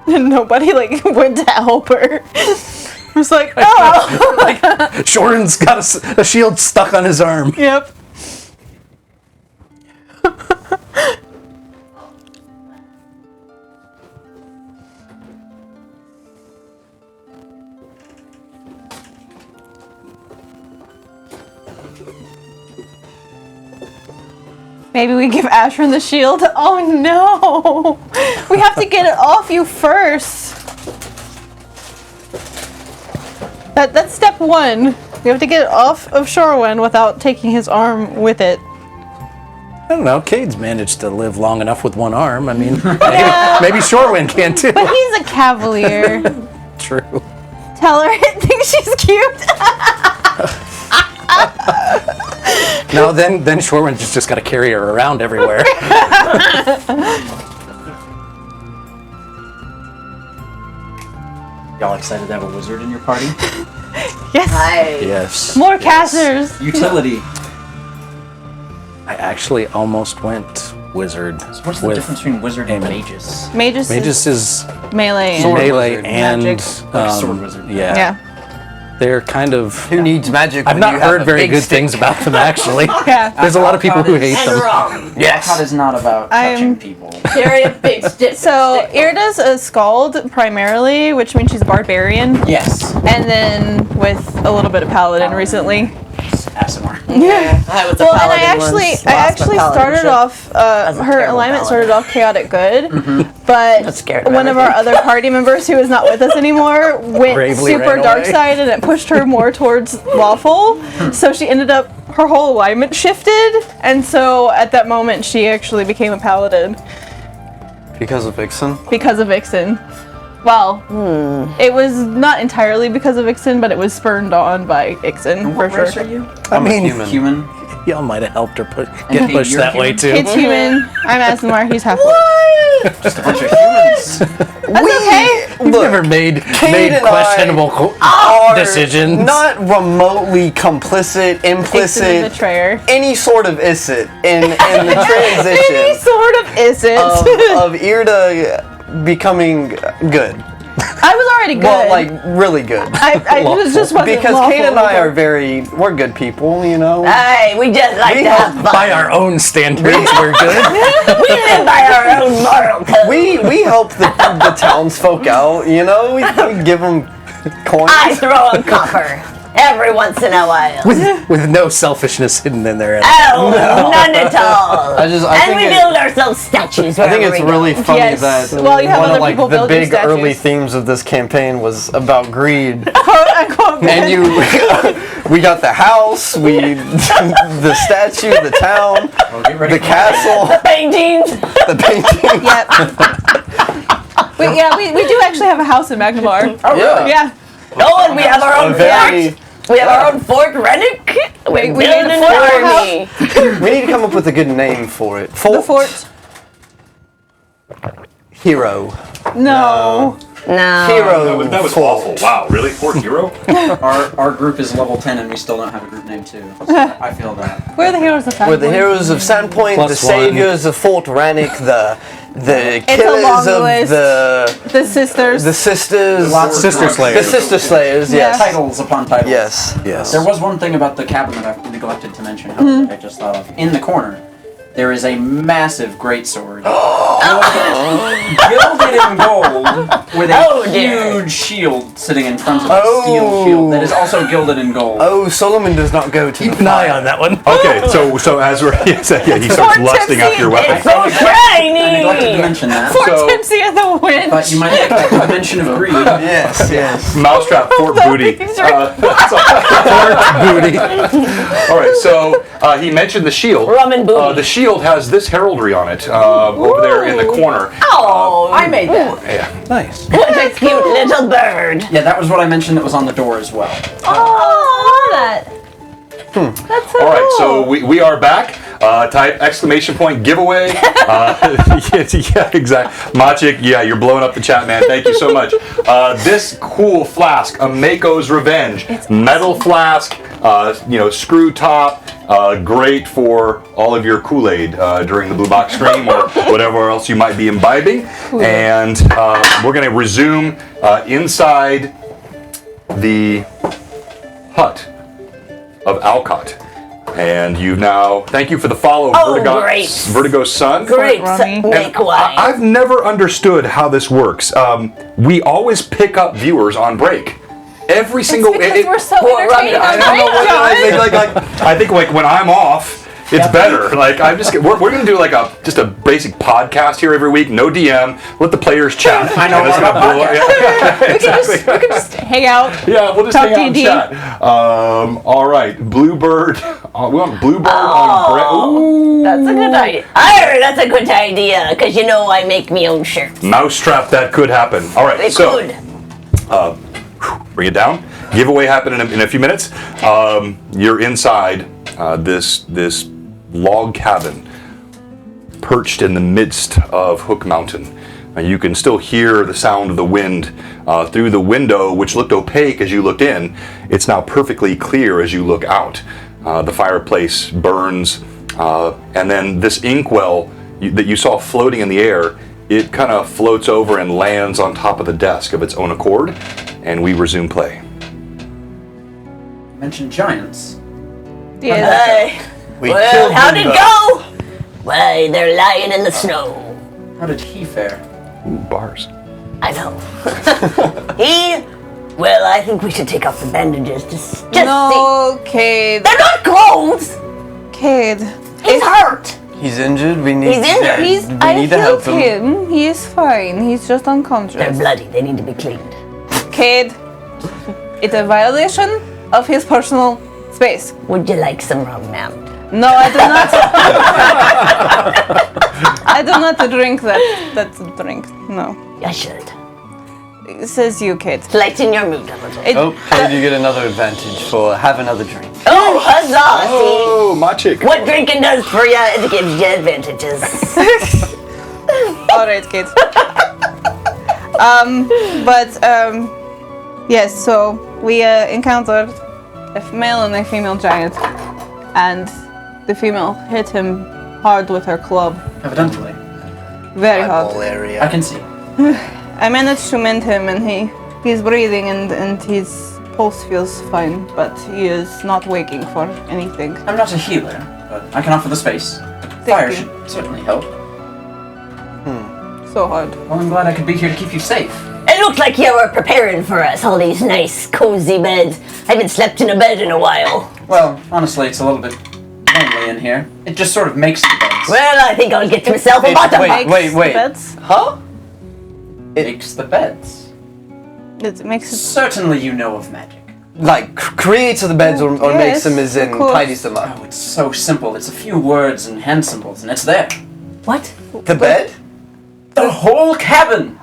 [SPEAKER 1] And nobody went to help her. It was like, oh.
[SPEAKER 6] Shorin's got a shield stuck on his arm.
[SPEAKER 1] Yep. Maybe we give Asherin the shield. Oh no! We have to get it off you first. That's step one. We have to get it off of Shorwen without taking his arm with it.
[SPEAKER 6] I don't know. Cade's managed to live long enough with one arm. I mean, maybe Shorwen can too.
[SPEAKER 1] But he's a cavalier.
[SPEAKER 6] True.
[SPEAKER 1] Tell her it thinks she's cute.
[SPEAKER 6] No, then Shorwen's just got to carry her around everywhere.
[SPEAKER 2] Y'all excited to have a wizard in your party?
[SPEAKER 1] Yes.
[SPEAKER 6] Yes.
[SPEAKER 1] More casters.
[SPEAKER 2] Utility.
[SPEAKER 6] I actually almost went wizard.
[SPEAKER 2] So what's the difference between wizard and magus?
[SPEAKER 1] Magus
[SPEAKER 6] is
[SPEAKER 1] melee.
[SPEAKER 6] melee
[SPEAKER 2] wizard.
[SPEAKER 6] and
[SPEAKER 1] Magic.
[SPEAKER 2] Sword wizard.
[SPEAKER 6] Yeah. They're kind of.
[SPEAKER 5] Who needs magic?
[SPEAKER 6] I've
[SPEAKER 5] when
[SPEAKER 6] not
[SPEAKER 5] you have
[SPEAKER 6] heard
[SPEAKER 5] a
[SPEAKER 6] very
[SPEAKER 5] big
[SPEAKER 6] good
[SPEAKER 5] stick?
[SPEAKER 6] things about them actually.
[SPEAKER 1] Yeah.
[SPEAKER 6] There's a lot of people who hate
[SPEAKER 4] And
[SPEAKER 6] them.
[SPEAKER 4] wrong.
[SPEAKER 2] Yes. is not about touching people.
[SPEAKER 4] Carry a big stick.
[SPEAKER 1] So Irda's a skald primarily, which means she's a barbarian,
[SPEAKER 2] Yes.
[SPEAKER 1] and then with a little bit of paladin recently.
[SPEAKER 2] Asimar.
[SPEAKER 1] Yeah.
[SPEAKER 4] I was a
[SPEAKER 1] Well, and
[SPEAKER 4] paladin
[SPEAKER 1] I actually
[SPEAKER 4] once, lost my
[SPEAKER 1] started
[SPEAKER 4] paladinship.
[SPEAKER 1] off.
[SPEAKER 4] As a
[SPEAKER 1] Her
[SPEAKER 4] terrible
[SPEAKER 1] alignment
[SPEAKER 4] paladin.
[SPEAKER 1] started off chaotic good,
[SPEAKER 4] Not
[SPEAKER 1] but
[SPEAKER 4] scared of
[SPEAKER 1] one of our
[SPEAKER 4] everything.
[SPEAKER 1] other party members who is not with us anymore went
[SPEAKER 6] Bravely
[SPEAKER 1] super
[SPEAKER 6] ran
[SPEAKER 1] dark
[SPEAKER 6] away.
[SPEAKER 1] side, and it pushed her more towards lawful. So she ended up her whole alignment shifted, and so at that moment she actually became a paladin
[SPEAKER 5] Because of Vixen?
[SPEAKER 1] because of Vixen. Well, it was not entirely because of Ixen, but it was spurned on by Ixen, for
[SPEAKER 2] What race
[SPEAKER 1] sure.
[SPEAKER 2] are you?
[SPEAKER 6] I mean,
[SPEAKER 2] Human.
[SPEAKER 6] y'all might have helped her
[SPEAKER 2] And
[SPEAKER 6] get pushed
[SPEAKER 2] you're
[SPEAKER 6] that way
[SPEAKER 2] human?
[SPEAKER 6] too.
[SPEAKER 1] Kid's human. I'm Asimar, he's half
[SPEAKER 2] Just a bunch of humans.
[SPEAKER 1] That's okay.
[SPEAKER 6] We've never made
[SPEAKER 5] and I
[SPEAKER 6] questionable
[SPEAKER 5] Are
[SPEAKER 6] decisions.
[SPEAKER 5] not remotely complicit,
[SPEAKER 1] Ixen
[SPEAKER 5] implicit,
[SPEAKER 1] the betrayer.
[SPEAKER 5] any sort of issit in the
[SPEAKER 1] Any
[SPEAKER 5] transition
[SPEAKER 1] sort of isn't.
[SPEAKER 5] of Irda becoming good.
[SPEAKER 1] I was already good.
[SPEAKER 5] Well, like really good.
[SPEAKER 1] I was just wasn't
[SPEAKER 5] Because
[SPEAKER 1] lawful.
[SPEAKER 5] Kate and I are we're good people, you know.
[SPEAKER 4] Hey, we just like
[SPEAKER 5] We
[SPEAKER 4] to have
[SPEAKER 5] help
[SPEAKER 4] fun.
[SPEAKER 6] By our own standards, we're good.
[SPEAKER 4] We live by our own moral code.
[SPEAKER 5] We help the townsfolk out, you know. We give them coins.
[SPEAKER 4] I throw a copper every once in a while.
[SPEAKER 6] with no selfishness hidden in there.
[SPEAKER 4] Oh, none at all.
[SPEAKER 5] I
[SPEAKER 4] and
[SPEAKER 5] think
[SPEAKER 4] we
[SPEAKER 5] it-
[SPEAKER 4] build ourselves statues.
[SPEAKER 5] I think
[SPEAKER 4] wherever
[SPEAKER 5] it's
[SPEAKER 4] we go.
[SPEAKER 5] really funny
[SPEAKER 1] Yes.
[SPEAKER 5] that
[SPEAKER 1] Well, you have
[SPEAKER 5] one
[SPEAKER 1] other
[SPEAKER 5] of like
[SPEAKER 1] people
[SPEAKER 5] the
[SPEAKER 1] building
[SPEAKER 5] big early
[SPEAKER 1] statues.
[SPEAKER 5] themes of this campaign was about greed.
[SPEAKER 1] Quote unquote.
[SPEAKER 5] And we got the house, the statue, the town,
[SPEAKER 2] Get ready
[SPEAKER 5] the castle,
[SPEAKER 4] Paintings.
[SPEAKER 5] the painting.
[SPEAKER 1] Yep. we do actually have a house in Magnemar.
[SPEAKER 4] Oh,
[SPEAKER 5] Yeah.
[SPEAKER 1] Yeah.
[SPEAKER 4] Oh, and we have our own
[SPEAKER 5] Very.
[SPEAKER 4] fort. We have our own Fort Rennick. We're
[SPEAKER 1] We
[SPEAKER 4] building
[SPEAKER 1] made a
[SPEAKER 4] an
[SPEAKER 1] fort
[SPEAKER 4] army.
[SPEAKER 5] We need to come up with a good name for it.
[SPEAKER 1] The fort.
[SPEAKER 5] Hero.
[SPEAKER 1] No.
[SPEAKER 4] No.
[SPEAKER 5] Hero.
[SPEAKER 3] That was
[SPEAKER 5] Fort.
[SPEAKER 3] awful. Wow, really? Fort Hero?
[SPEAKER 2] Our group is level 10 and we still don't have a group name too. So I feel that.
[SPEAKER 1] We're the heroes of Sandpoint.
[SPEAKER 5] We're the heroes of Sandpoint,
[SPEAKER 6] Plus
[SPEAKER 5] the
[SPEAKER 6] one.
[SPEAKER 5] saviors of Fort Rannick, the
[SPEAKER 1] a
[SPEAKER 5] killers
[SPEAKER 1] long
[SPEAKER 5] of
[SPEAKER 1] list.
[SPEAKER 5] the
[SPEAKER 1] sisters.
[SPEAKER 5] sisters.
[SPEAKER 2] Lots of
[SPEAKER 6] Sister
[SPEAKER 2] drugs.
[SPEAKER 6] Slayers.
[SPEAKER 5] The sister slayers.
[SPEAKER 1] Yeah.
[SPEAKER 5] Yes.
[SPEAKER 2] Titles upon titles.
[SPEAKER 5] Yes.
[SPEAKER 6] Yes.
[SPEAKER 2] There was one thing about the cabin that I neglected to mention, however, that I just thought of. In the corner, there is a massive greatsword. Gilded in gold, with a
[SPEAKER 4] Oh, dear.
[SPEAKER 2] huge shield sitting in front of a steel shield that is also gilded in gold.
[SPEAKER 5] Oh, Solomon does not go to
[SPEAKER 6] Keep
[SPEAKER 5] the
[SPEAKER 6] an eye
[SPEAKER 5] fire.
[SPEAKER 6] on that one.
[SPEAKER 3] Okay, so as we're he starts lusting after your weapon.
[SPEAKER 4] So
[SPEAKER 2] I neglected to
[SPEAKER 4] shiny.
[SPEAKER 2] mention that.
[SPEAKER 1] Fort
[SPEAKER 3] So-
[SPEAKER 1] Tipsy and the Wind.
[SPEAKER 2] But you might make a mention of greed.
[SPEAKER 5] Yes, yes.
[SPEAKER 3] Mousetrap Fort Booty.
[SPEAKER 1] These are-
[SPEAKER 6] Booty.
[SPEAKER 3] All right, so he mentioned the shield.
[SPEAKER 4] Rum and booty.
[SPEAKER 3] The shield shield has this heraldry on it over there in the corner.
[SPEAKER 4] Oh,
[SPEAKER 2] I made that.
[SPEAKER 3] Yeah.
[SPEAKER 6] Nice.
[SPEAKER 4] what a cute little bird.
[SPEAKER 2] Yeah, that was what I mentioned that was on the door as well.
[SPEAKER 1] Oh, I love that. That's so
[SPEAKER 3] All right,
[SPEAKER 1] cool.
[SPEAKER 3] so we are back. Type exclamation point giveaway. Yeah, exactly. Maciek, yeah, you're blowing up the chat, man. Thank you so much. This cool flask, a Mako's Revenge, metal flask, screw top. Great for all of your Kool-Aid during the Blue Box stream or whatever else you might be imbibing. And we're going to resume inside the hut of Alcott. And you've now, thank you for the follow,
[SPEAKER 4] Great.
[SPEAKER 3] Vertigo's son.
[SPEAKER 4] Great,
[SPEAKER 1] Ronnie.
[SPEAKER 4] make way.
[SPEAKER 3] I've never understood how this works. We always pick up viewers on break. Every single.
[SPEAKER 1] Because we're so
[SPEAKER 4] Poor
[SPEAKER 1] entertaining
[SPEAKER 4] Ronnie.
[SPEAKER 1] on
[SPEAKER 3] I don't know
[SPEAKER 1] break,
[SPEAKER 3] what
[SPEAKER 1] John.
[SPEAKER 3] I think when I'm off, it's better. Like we're gonna do like just a basic podcast here every week. No DM. Let the players chat.
[SPEAKER 2] I know
[SPEAKER 3] And it's
[SPEAKER 2] more about
[SPEAKER 3] gonna blow up. Yeah.
[SPEAKER 1] We can just hang out.
[SPEAKER 3] Yeah, we'll just
[SPEAKER 1] Talk
[SPEAKER 3] hang out and
[SPEAKER 1] D&D.
[SPEAKER 3] chat. All right, Bluebird. We want Bluebird on bread. Ooh.
[SPEAKER 4] That's a good idea. I heard that's a good idea, because I make me own shirts.
[SPEAKER 3] Mousetrap, that could happen. All right,
[SPEAKER 4] It
[SPEAKER 3] so
[SPEAKER 4] could.
[SPEAKER 3] bring it down. Giveaway happen in a few minutes. You're inside this log cabin, perched in the midst of Hook Mountain. You can still hear the sound of the wind through the window, which looked opaque as you looked in. It's now perfectly clear as you look out. The fireplace burns, and then this inkwell that you saw floating in the air, it kind of floats over and lands on top of the desk of its own accord, and we resume play.
[SPEAKER 2] Mentioned giants.
[SPEAKER 1] Yes.
[SPEAKER 5] We
[SPEAKER 4] Well,
[SPEAKER 5] killed
[SPEAKER 4] how'd it
[SPEAKER 5] them,
[SPEAKER 4] go? Why, they're lying in the snow.
[SPEAKER 2] How did he fare?
[SPEAKER 3] Ooh, bars.
[SPEAKER 4] I know. Well, I think we should take off the bandages. Just
[SPEAKER 1] No, Cade.
[SPEAKER 4] see. They're not clothes.
[SPEAKER 1] Cade.
[SPEAKER 4] He's hurt.
[SPEAKER 5] He's injured. We need.
[SPEAKER 4] He's injured.
[SPEAKER 5] We need to help
[SPEAKER 1] healed
[SPEAKER 5] him.
[SPEAKER 1] him. He is fine. He's just
[SPEAKER 4] They're
[SPEAKER 1] unconscious.
[SPEAKER 4] bloody. They need to be cleaned.
[SPEAKER 1] Cade, it's a violation of his personal space.
[SPEAKER 4] Would you like some rum, ma'am?
[SPEAKER 1] No, I do not. I do not drink that drink. No.
[SPEAKER 4] I should.
[SPEAKER 1] It says you, Cade.
[SPEAKER 4] Lighten your mood a little.
[SPEAKER 5] Oh, Cade, you get another advantage for have another drink.
[SPEAKER 4] Oh, huzzah!
[SPEAKER 3] Oh, Maciek.
[SPEAKER 4] See? What drinking does for you, it gives you advantages.
[SPEAKER 1] All right, Cade. Yes. So we encountered a male and a female giant, and the female hit him hard with her club,
[SPEAKER 2] Evidently.
[SPEAKER 1] very
[SPEAKER 5] Eyeball
[SPEAKER 1] hard.
[SPEAKER 5] area.
[SPEAKER 2] I can see.
[SPEAKER 1] I managed to mend him, and he's breathing, and his pulse feels fine, but he is not waking for anything.
[SPEAKER 2] I'm not a healer, but I can offer the space. Fire should certainly help.
[SPEAKER 1] So hard.
[SPEAKER 2] Well, I'm glad I could be here to keep you safe.
[SPEAKER 4] It looked like you were preparing for us, all these nice, cozy beds. I haven't slept in a bed in a while.
[SPEAKER 2] Well, honestly, it's a little bit lonely in here. It just sort of makes the beds.
[SPEAKER 4] Well, I think I'll get myself a bottom.
[SPEAKER 5] Wait.
[SPEAKER 1] Makes the beds.
[SPEAKER 5] Huh?
[SPEAKER 2] Makes the beds.
[SPEAKER 1] It makes it.
[SPEAKER 2] Certainly you know of magic.
[SPEAKER 5] Like creates the beds or
[SPEAKER 1] Yes,
[SPEAKER 5] makes them as in
[SPEAKER 1] of course.
[SPEAKER 5] tidies them up.
[SPEAKER 2] Oh, it's so simple. It's a few words and hand symbols, and it's there.
[SPEAKER 4] What?
[SPEAKER 5] The bed?
[SPEAKER 2] The whole cabin!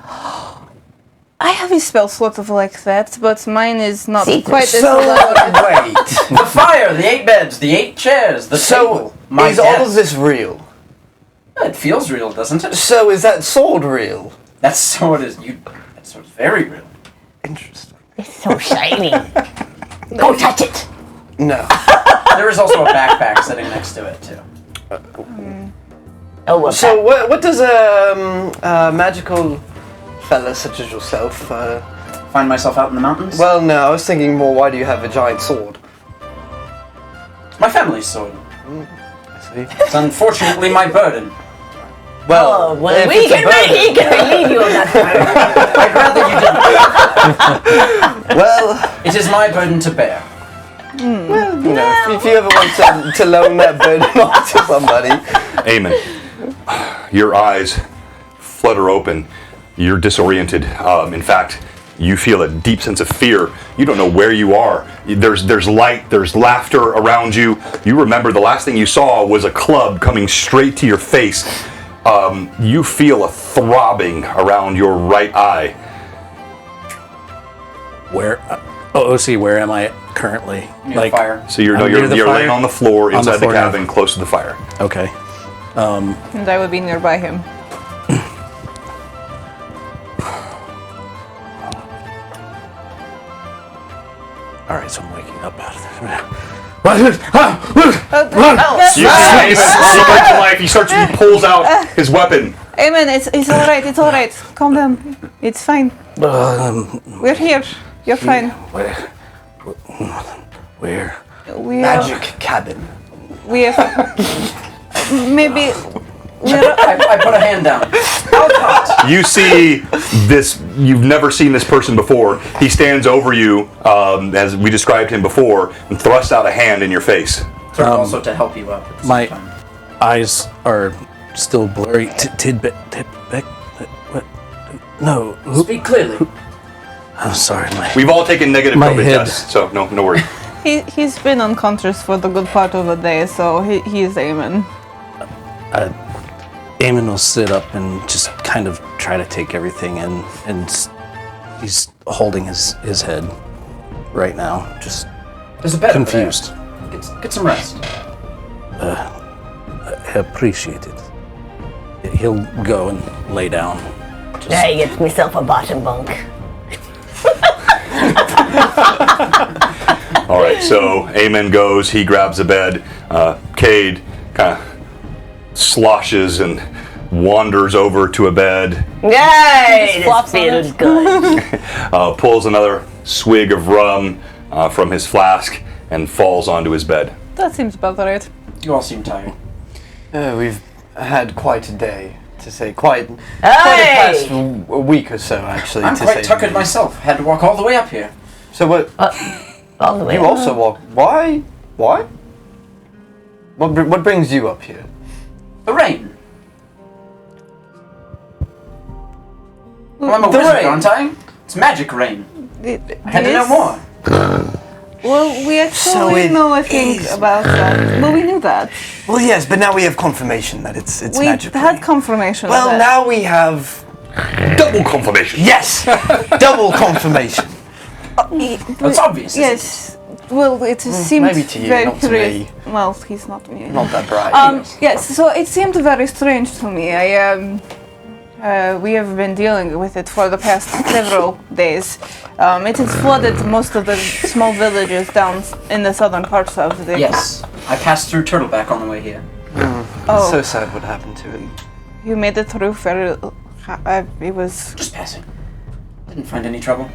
[SPEAKER 1] I have a spell sort of like that, but mine is not
[SPEAKER 4] See,
[SPEAKER 1] quite as
[SPEAKER 5] So
[SPEAKER 1] elaborate.
[SPEAKER 5] wait.
[SPEAKER 2] The fire, the 8 beds, the 8 chairs, the
[SPEAKER 5] So
[SPEAKER 2] table. My
[SPEAKER 5] is all of
[SPEAKER 2] desk.
[SPEAKER 5] this real?
[SPEAKER 2] It feels real, doesn't it?
[SPEAKER 5] So is that sword real?
[SPEAKER 2] That sword is that sword's very real.
[SPEAKER 5] Interesting.
[SPEAKER 4] It's so shiny. Go touch it.
[SPEAKER 5] No.
[SPEAKER 2] There is also a backpack sitting next to it too.
[SPEAKER 4] Oh, well,
[SPEAKER 5] So what does a magical fella such as yourself?
[SPEAKER 2] Find myself out in the mountains.
[SPEAKER 5] Well, no, I was thinking more. Why do you have a giant sword?
[SPEAKER 2] My family's sword.
[SPEAKER 5] I see.
[SPEAKER 2] It's unfortunately my burden.
[SPEAKER 4] oh, well,
[SPEAKER 5] if
[SPEAKER 4] we
[SPEAKER 5] it's a
[SPEAKER 4] can
[SPEAKER 5] burden-
[SPEAKER 4] he can relieve you of that.
[SPEAKER 2] I'd rather you didn't.
[SPEAKER 5] Well,
[SPEAKER 2] It is my burden to bear.
[SPEAKER 5] you know, if you ever want to loan that burden off to somebody,
[SPEAKER 3] Amen. Your eyes flutter open. You're disoriented. In fact, You feel a deep sense of fear. You don't know where you are. There's light, there's laughter around you. You remember the last thing you saw was a club coming straight to your face. You feel a throbbing around your right eye.
[SPEAKER 6] Where? OC, where am I currently?
[SPEAKER 2] Near the fire.
[SPEAKER 3] So you're
[SPEAKER 6] I'm near the
[SPEAKER 3] laying
[SPEAKER 6] fire?
[SPEAKER 3] on the floor
[SPEAKER 6] On the
[SPEAKER 3] inside the
[SPEAKER 6] floor now.
[SPEAKER 3] cabin, close to the fire.
[SPEAKER 6] Okay.
[SPEAKER 1] And I would be nearby him.
[SPEAKER 6] All right, so I'm waking up out of
[SPEAKER 3] He comes to life. He starts. He pulls out his weapon.
[SPEAKER 1] Amen, it's all right. It's all right. Calm down. It's fine. We're here. You're fine.
[SPEAKER 6] Where?
[SPEAKER 1] We are.
[SPEAKER 5] Magic cabin.
[SPEAKER 1] We have. Maybe.
[SPEAKER 2] I put a hand down. Alcott!
[SPEAKER 3] You see this. You've never seen this person before. He stands over you, as we described him before, and thrusts out a hand in your face.
[SPEAKER 2] Sort of also to help you up at the
[SPEAKER 6] My
[SPEAKER 2] same time.
[SPEAKER 6] eyes are still blurry. Tidbit. What? No. Who?
[SPEAKER 2] Speak clearly.
[SPEAKER 6] I'm sorry.
[SPEAKER 3] We've all taken negative
[SPEAKER 6] My
[SPEAKER 3] COVID
[SPEAKER 6] head.
[SPEAKER 3] tests, so no worry.
[SPEAKER 1] He's been unconscious for the good part of the day, so he is Amen.
[SPEAKER 6] Eamon will sit up and just kind of try to take everything in, and he's holding his head right now, just
[SPEAKER 2] There's a bed over there.
[SPEAKER 6] confused.
[SPEAKER 2] Get some rest.
[SPEAKER 6] I appreciate it. He'll go and lay down.
[SPEAKER 7] I get myself a bottom bunk.
[SPEAKER 3] All right, so Amen goes. He grabs a bed. Cade kind of sloshes and wanders over to a bed.
[SPEAKER 7] Yay!
[SPEAKER 1] flops
[SPEAKER 7] This
[SPEAKER 1] on
[SPEAKER 7] feels good.
[SPEAKER 3] Pulls another swig of rum from his flask and falls onto his bed.
[SPEAKER 1] That seems about right.
[SPEAKER 2] You all seem tired.
[SPEAKER 5] We've had quite a day, to say quite the
[SPEAKER 7] Hey!
[SPEAKER 5] past a week or so, actually.
[SPEAKER 2] I'm
[SPEAKER 5] to
[SPEAKER 2] quite
[SPEAKER 5] say the
[SPEAKER 2] tuckered
[SPEAKER 5] least.
[SPEAKER 2] myself. Had to walk all the way up here.
[SPEAKER 5] So what?
[SPEAKER 7] All the way.
[SPEAKER 5] You also walk. Why? Why? What brings you up here?
[SPEAKER 2] The rain. Well, I'm a
[SPEAKER 5] The
[SPEAKER 2] wizard,
[SPEAKER 5] rain.
[SPEAKER 2] aren't I? It's magic rain. I had to know
[SPEAKER 1] Yes.
[SPEAKER 2] more.
[SPEAKER 1] Well, we actually
[SPEAKER 5] it
[SPEAKER 1] know a thing about that. Well, we knew that.
[SPEAKER 5] Well, yes, but now we have confirmation that it's
[SPEAKER 1] We
[SPEAKER 5] magic.
[SPEAKER 1] had confirmation
[SPEAKER 5] Well,
[SPEAKER 1] of that.
[SPEAKER 5] now we have
[SPEAKER 3] Double confirmation.
[SPEAKER 5] yes, double confirmation.
[SPEAKER 2] It's obvious. isn't it?
[SPEAKER 1] Yes. Well, it seemed
[SPEAKER 5] maybe to you,
[SPEAKER 1] very
[SPEAKER 5] not to
[SPEAKER 1] curious.
[SPEAKER 5] me.
[SPEAKER 1] Well, he's not me.
[SPEAKER 5] Not that bright.
[SPEAKER 1] Yes, so it seemed very strange to me. We have been dealing with it for the past several days. It has flooded most of the small villages down in the southern parts of the...
[SPEAKER 2] Yes. I passed through Turtleback on the way here.
[SPEAKER 1] Oh,
[SPEAKER 5] So sad what happened to him.
[SPEAKER 1] you made it through very... it was...
[SPEAKER 2] Just passing. Didn't find any trouble.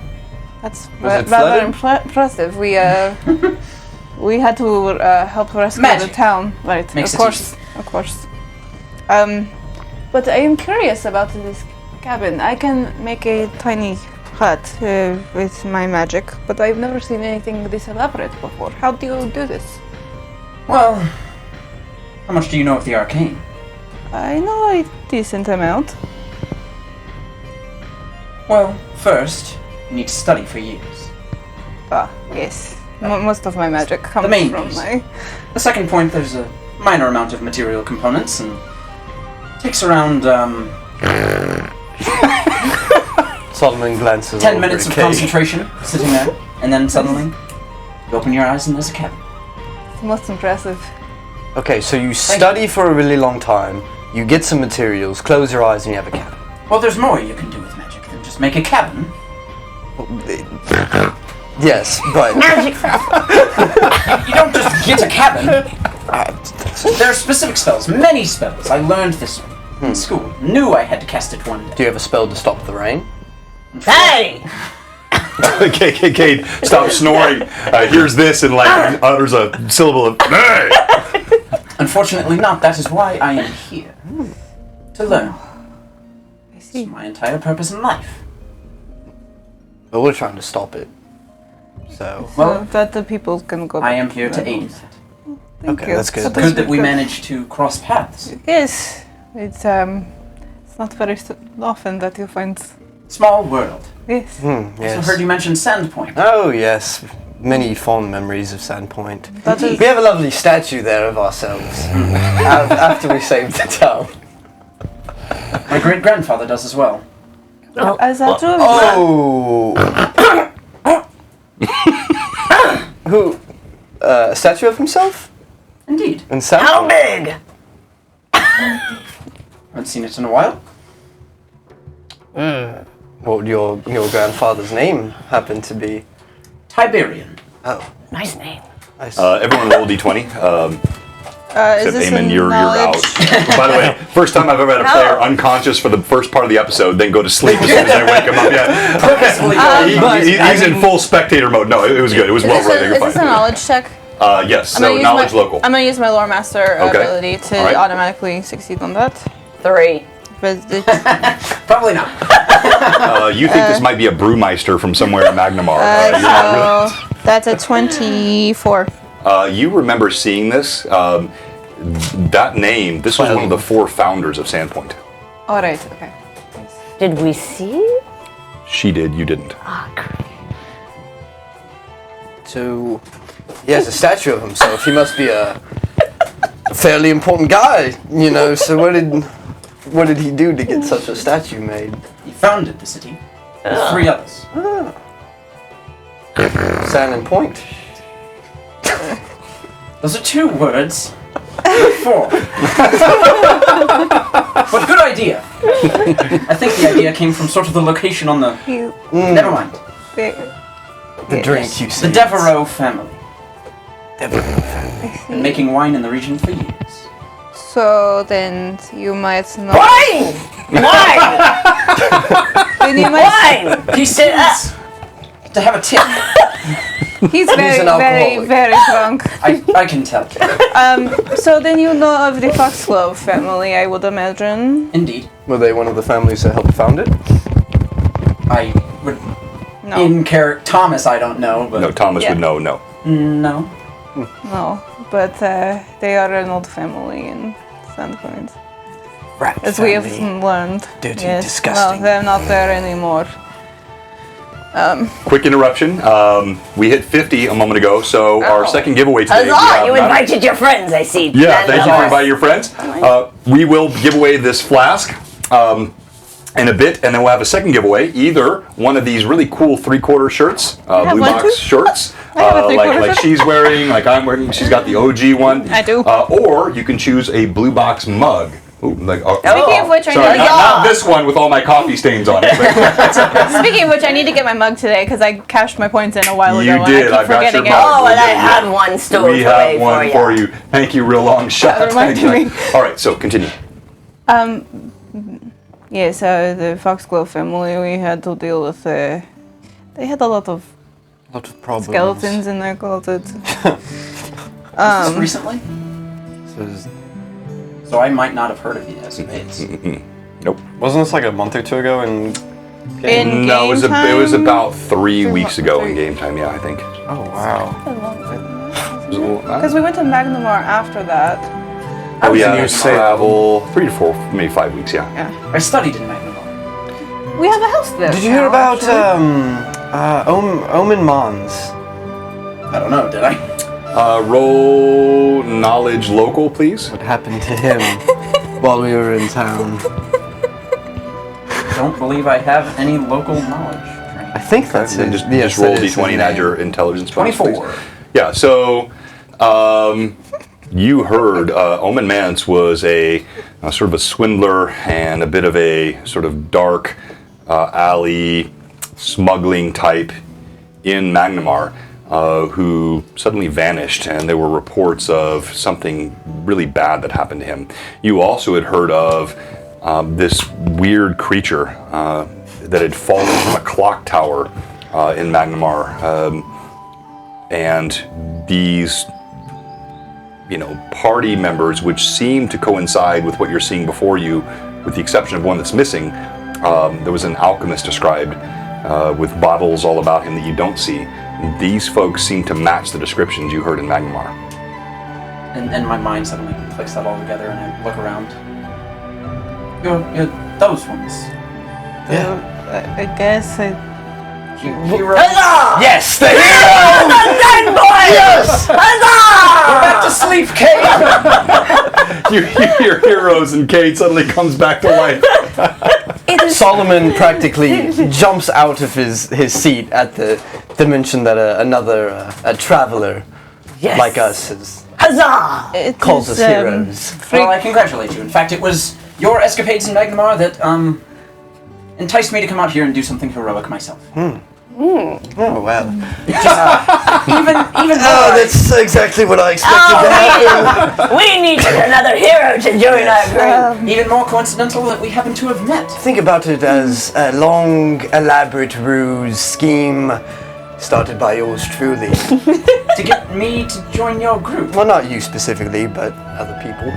[SPEAKER 1] That's
[SPEAKER 5] Was it
[SPEAKER 1] rather
[SPEAKER 5] flooded?
[SPEAKER 1] impressive. We we had to help rescue
[SPEAKER 2] Magic.
[SPEAKER 1] the town, right?
[SPEAKER 2] Makes
[SPEAKER 1] of
[SPEAKER 2] it
[SPEAKER 1] course, of course. But I am curious about this cabin. I can make a tiny hut with my magic, but I've never seen anything this elaborate before. How do you do this?
[SPEAKER 2] Well, how much do you know of the arcane?
[SPEAKER 1] I know a decent amount.
[SPEAKER 2] Well, first, you need to study for years.
[SPEAKER 1] Yes. Most of my magic comes
[SPEAKER 2] main
[SPEAKER 1] from
[SPEAKER 2] piece.
[SPEAKER 1] my...
[SPEAKER 2] The second point, there's a minor amount of material components, and takes around
[SPEAKER 5] Solomon glances
[SPEAKER 2] 10
[SPEAKER 5] over
[SPEAKER 2] minutes
[SPEAKER 5] at
[SPEAKER 2] of
[SPEAKER 5] Kate.
[SPEAKER 2] concentration, sitting there, and then suddenly, you open your eyes and there's a cabin.
[SPEAKER 1] It's most impressive.
[SPEAKER 5] Okay, so you study for a really long time, you get some materials, close your eyes, and you have a cabin.
[SPEAKER 2] Well, there's more you can do with magic than just make a cabin.
[SPEAKER 5] Yes, but
[SPEAKER 2] You don't just get a cabin. There are specific spells, many spells. I learned this in school. Knew I had to cast it one day.
[SPEAKER 5] do you have a spell to stop the rain?
[SPEAKER 7] Hey!
[SPEAKER 3] Cade stops snoring, hears this, and like utters a syllable of "Hey!"
[SPEAKER 2] Unfortunately not. That is why I am here. To learn.
[SPEAKER 1] I see.
[SPEAKER 2] It's my entire purpose in life.
[SPEAKER 5] But we're trying to stop it. So,
[SPEAKER 2] Well,
[SPEAKER 1] That the people can go...
[SPEAKER 2] I am here to aid in that.
[SPEAKER 1] Thank
[SPEAKER 5] okay,
[SPEAKER 1] you.
[SPEAKER 5] that's good.
[SPEAKER 2] Good that we managed to cross paths.
[SPEAKER 1] Yes, it's not very often that you find
[SPEAKER 2] Small world.
[SPEAKER 1] Yes.
[SPEAKER 2] I
[SPEAKER 5] Yes.
[SPEAKER 2] heard you mention Sandpoint.
[SPEAKER 5] Oh, yes. Many fond memories of Sandpoint.
[SPEAKER 1] That is-
[SPEAKER 5] We have a lovely statue there of ourselves after we saved the town.
[SPEAKER 2] My great-grandfather does as well.
[SPEAKER 1] Is that true?
[SPEAKER 5] Oh! Who? A statue of himself?
[SPEAKER 2] Indeed.
[SPEAKER 5] In Sandpoint?
[SPEAKER 4] How big?
[SPEAKER 2] Haven't seen it in a while.
[SPEAKER 5] What would your grandfather's name happen to be?
[SPEAKER 2] Tiberian.
[SPEAKER 5] Oh,
[SPEAKER 4] Nice name.
[SPEAKER 5] nice.
[SPEAKER 3] Everyone roll D20.
[SPEAKER 1] Is
[SPEAKER 3] Except
[SPEAKER 1] this
[SPEAKER 3] Eamon,
[SPEAKER 1] a
[SPEAKER 3] you're out.
[SPEAKER 1] knowledge?
[SPEAKER 3] By the way, first time I've ever had a player unconscious for the first part of the episode, then go to sleep as soon as I wake him up. Yeah,
[SPEAKER 2] Purposefully
[SPEAKER 3] he's in full spectator mode. No, it was good. It was well run.
[SPEAKER 1] Is this a knowledge check?
[SPEAKER 3] Yes. So knowledge local.
[SPEAKER 1] I'm gonna use my lore master
[SPEAKER 3] Okay.
[SPEAKER 1] ability to
[SPEAKER 3] All right.
[SPEAKER 1] automatically succeed on that.
[SPEAKER 4] 3.
[SPEAKER 1] But it's,
[SPEAKER 2] Probably not.
[SPEAKER 3] You think this might be a brewmeister from somewhere in Magnamar? You're not really.
[SPEAKER 1] so that's a 24.
[SPEAKER 3] You remember seeing this? That name. This was one of the 4 founders of Sandpoint.
[SPEAKER 1] All right. Okay.
[SPEAKER 4] Did we see it?
[SPEAKER 3] She did. You didn't.
[SPEAKER 5] So, he has a statue of himself. He must be a fairly important guy, you know. So what did he do to get such a statue made?
[SPEAKER 2] He founded the city with 3 others.
[SPEAKER 5] Sand and Point.
[SPEAKER 2] Those are 2 words. 4. But good idea. I think the idea came from sort of the location on the...
[SPEAKER 1] You.
[SPEAKER 2] Never mind.
[SPEAKER 5] The drink you
[SPEAKER 2] The
[SPEAKER 5] see.
[SPEAKER 2] Devereaux family. Been making wine in the region for years.
[SPEAKER 1] So then you might know.
[SPEAKER 4] Wine! Wine!
[SPEAKER 1] Then you might.
[SPEAKER 4] Wine!
[SPEAKER 2] He seems to have a tip.
[SPEAKER 1] He's very,
[SPEAKER 5] an
[SPEAKER 1] very,
[SPEAKER 5] alcoholic.
[SPEAKER 1] very drunk.
[SPEAKER 2] I can tell.
[SPEAKER 1] So then you know of the Foxglove family, I would imagine.
[SPEAKER 2] Indeed.
[SPEAKER 5] Were they one of the families that helped found it?
[SPEAKER 2] I would...
[SPEAKER 1] No.
[SPEAKER 2] In character... Thomas, I don't know, but...
[SPEAKER 3] No, Thomas
[SPEAKER 1] Yeah.
[SPEAKER 3] would know. No.
[SPEAKER 2] No.
[SPEAKER 1] No, but they are an old family in Sandpoint.
[SPEAKER 5] Rat
[SPEAKER 1] As we have learned.
[SPEAKER 5] Dirty,
[SPEAKER 1] yes.
[SPEAKER 5] disgusting.
[SPEAKER 1] No, they're not there anymore.
[SPEAKER 3] Quick interruption. We hit 50 a moment ago, so our second giveaway today. we
[SPEAKER 4] Huzzah!
[SPEAKER 3] have
[SPEAKER 4] You
[SPEAKER 3] not-
[SPEAKER 4] invited your friends, I see.
[SPEAKER 3] Yeah, thank you for
[SPEAKER 4] Runelords.
[SPEAKER 3] inviting your friends. We will give away this flask in a bit, and then we'll have a second giveaway. Either one of these really cool 3/4 shirts,
[SPEAKER 1] have
[SPEAKER 3] blue
[SPEAKER 1] one
[SPEAKER 3] box
[SPEAKER 1] too.
[SPEAKER 3] shirts,
[SPEAKER 1] I have a
[SPEAKER 3] like
[SPEAKER 1] 3/4 shirt.
[SPEAKER 3] she's wearing, like I'm wearing. She's got the OG one.
[SPEAKER 1] I do.
[SPEAKER 3] Or you can choose a blue box mug. Ooh, like,
[SPEAKER 1] Speaking of which, I
[SPEAKER 3] sorry,
[SPEAKER 1] need to
[SPEAKER 3] not this one with all my coffee stains on it. But
[SPEAKER 1] Speaking of which, I need to get my mug today because I cashed my points in a while ago.
[SPEAKER 3] You
[SPEAKER 1] and
[SPEAKER 3] did,
[SPEAKER 1] I
[SPEAKER 3] I've
[SPEAKER 1] keep
[SPEAKER 3] got your
[SPEAKER 1] forgetting it.
[SPEAKER 3] mug.
[SPEAKER 4] Oh, and I
[SPEAKER 3] Yeah.
[SPEAKER 4] have one stowed
[SPEAKER 3] we
[SPEAKER 4] away
[SPEAKER 3] have one for you. Thank you, real long shot.
[SPEAKER 1] reminded me.
[SPEAKER 3] All right, so continue.
[SPEAKER 1] Yeah, so the Foxglove family, we had to deal with. They had a lot of
[SPEAKER 5] lot of problems.
[SPEAKER 1] skeletons in their closet.
[SPEAKER 2] Just recently? So I might not have heard of these escapades.
[SPEAKER 3] Nope.
[SPEAKER 5] Wasn't this like a month or 2 ago? And
[SPEAKER 1] In
[SPEAKER 3] No, it was,
[SPEAKER 1] game
[SPEAKER 3] it was
[SPEAKER 1] time?
[SPEAKER 3] about 3 weeks ago in
[SPEAKER 1] 3.
[SPEAKER 3] game time. Yeah, I think.
[SPEAKER 5] oh wow.
[SPEAKER 1] Because we went to Magnamar after that.
[SPEAKER 3] Oh yeah,
[SPEAKER 5] you
[SPEAKER 3] you
[SPEAKER 5] say-
[SPEAKER 3] travel 3 to 4, maybe 5 weeks. Yeah.
[SPEAKER 1] Yeah.
[SPEAKER 2] I studied in Magnamar.
[SPEAKER 1] We have a house there.
[SPEAKER 5] Did you hear
[SPEAKER 1] now,
[SPEAKER 5] about
[SPEAKER 1] actually.
[SPEAKER 5] Omen Mons?
[SPEAKER 2] I don't know, did I?
[SPEAKER 3] Roll knowledge local, please.
[SPEAKER 5] What happened to him while we were in town?
[SPEAKER 2] Don't believe I have any local knowledge.
[SPEAKER 5] I think that's
[SPEAKER 3] Then
[SPEAKER 5] it.
[SPEAKER 3] just,
[SPEAKER 5] Yes,
[SPEAKER 3] just roll
[SPEAKER 5] that is
[SPEAKER 3] d20
[SPEAKER 5] his
[SPEAKER 3] and add
[SPEAKER 5] name.
[SPEAKER 3] your intelligence bonus,
[SPEAKER 2] 24.
[SPEAKER 3] please. Yeah. So, you heard Omen Mance was a sort of a swindler and a bit of a sort of dark alley smuggling type in Magnamar. Who suddenly vanished, and there were reports of something really bad that happened to him. You also had heard of this weird creature that had fallen from a clock tower in Magnamar, and these, party members, which seem to coincide with what you're seeing before you, with the exception of one that's missing. There was an alchemist described with bottles all about him that you don't see. These folks seem to match the descriptions you heard in Magnamar.
[SPEAKER 2] And my mind suddenly clicks that all together, and I look around. You're those ones.
[SPEAKER 1] I guess I.
[SPEAKER 2] Hero.
[SPEAKER 7] Huzzah!
[SPEAKER 5] Yes, the hero!
[SPEAKER 7] Dead boy!
[SPEAKER 5] Yes!
[SPEAKER 7] Huzzah!
[SPEAKER 2] Back to sleep, Kate!
[SPEAKER 3] You hear heroes, and Cade suddenly comes back to life.
[SPEAKER 5] Solomon practically jumps out of his seat at the mention that another traveler
[SPEAKER 7] Yes.
[SPEAKER 5] like us is,
[SPEAKER 7] Huzzah!
[SPEAKER 1] It
[SPEAKER 5] calls
[SPEAKER 1] is,
[SPEAKER 5] us heroes.
[SPEAKER 2] Well, I congratulate you. In fact, it was your escapades in Magnamar that enticed me to come out here and do something heroic myself.
[SPEAKER 5] Oh, well.
[SPEAKER 2] Even
[SPEAKER 5] Oh, that's exactly what I expected to happen.
[SPEAKER 7] We needed another hero to join our group.
[SPEAKER 2] even more coincidental that we happen to have met.
[SPEAKER 5] Think about it as a long, elaborate ruse scheme started by yours truly.
[SPEAKER 2] To get me to join your group.
[SPEAKER 5] Well, not you specifically, but other people.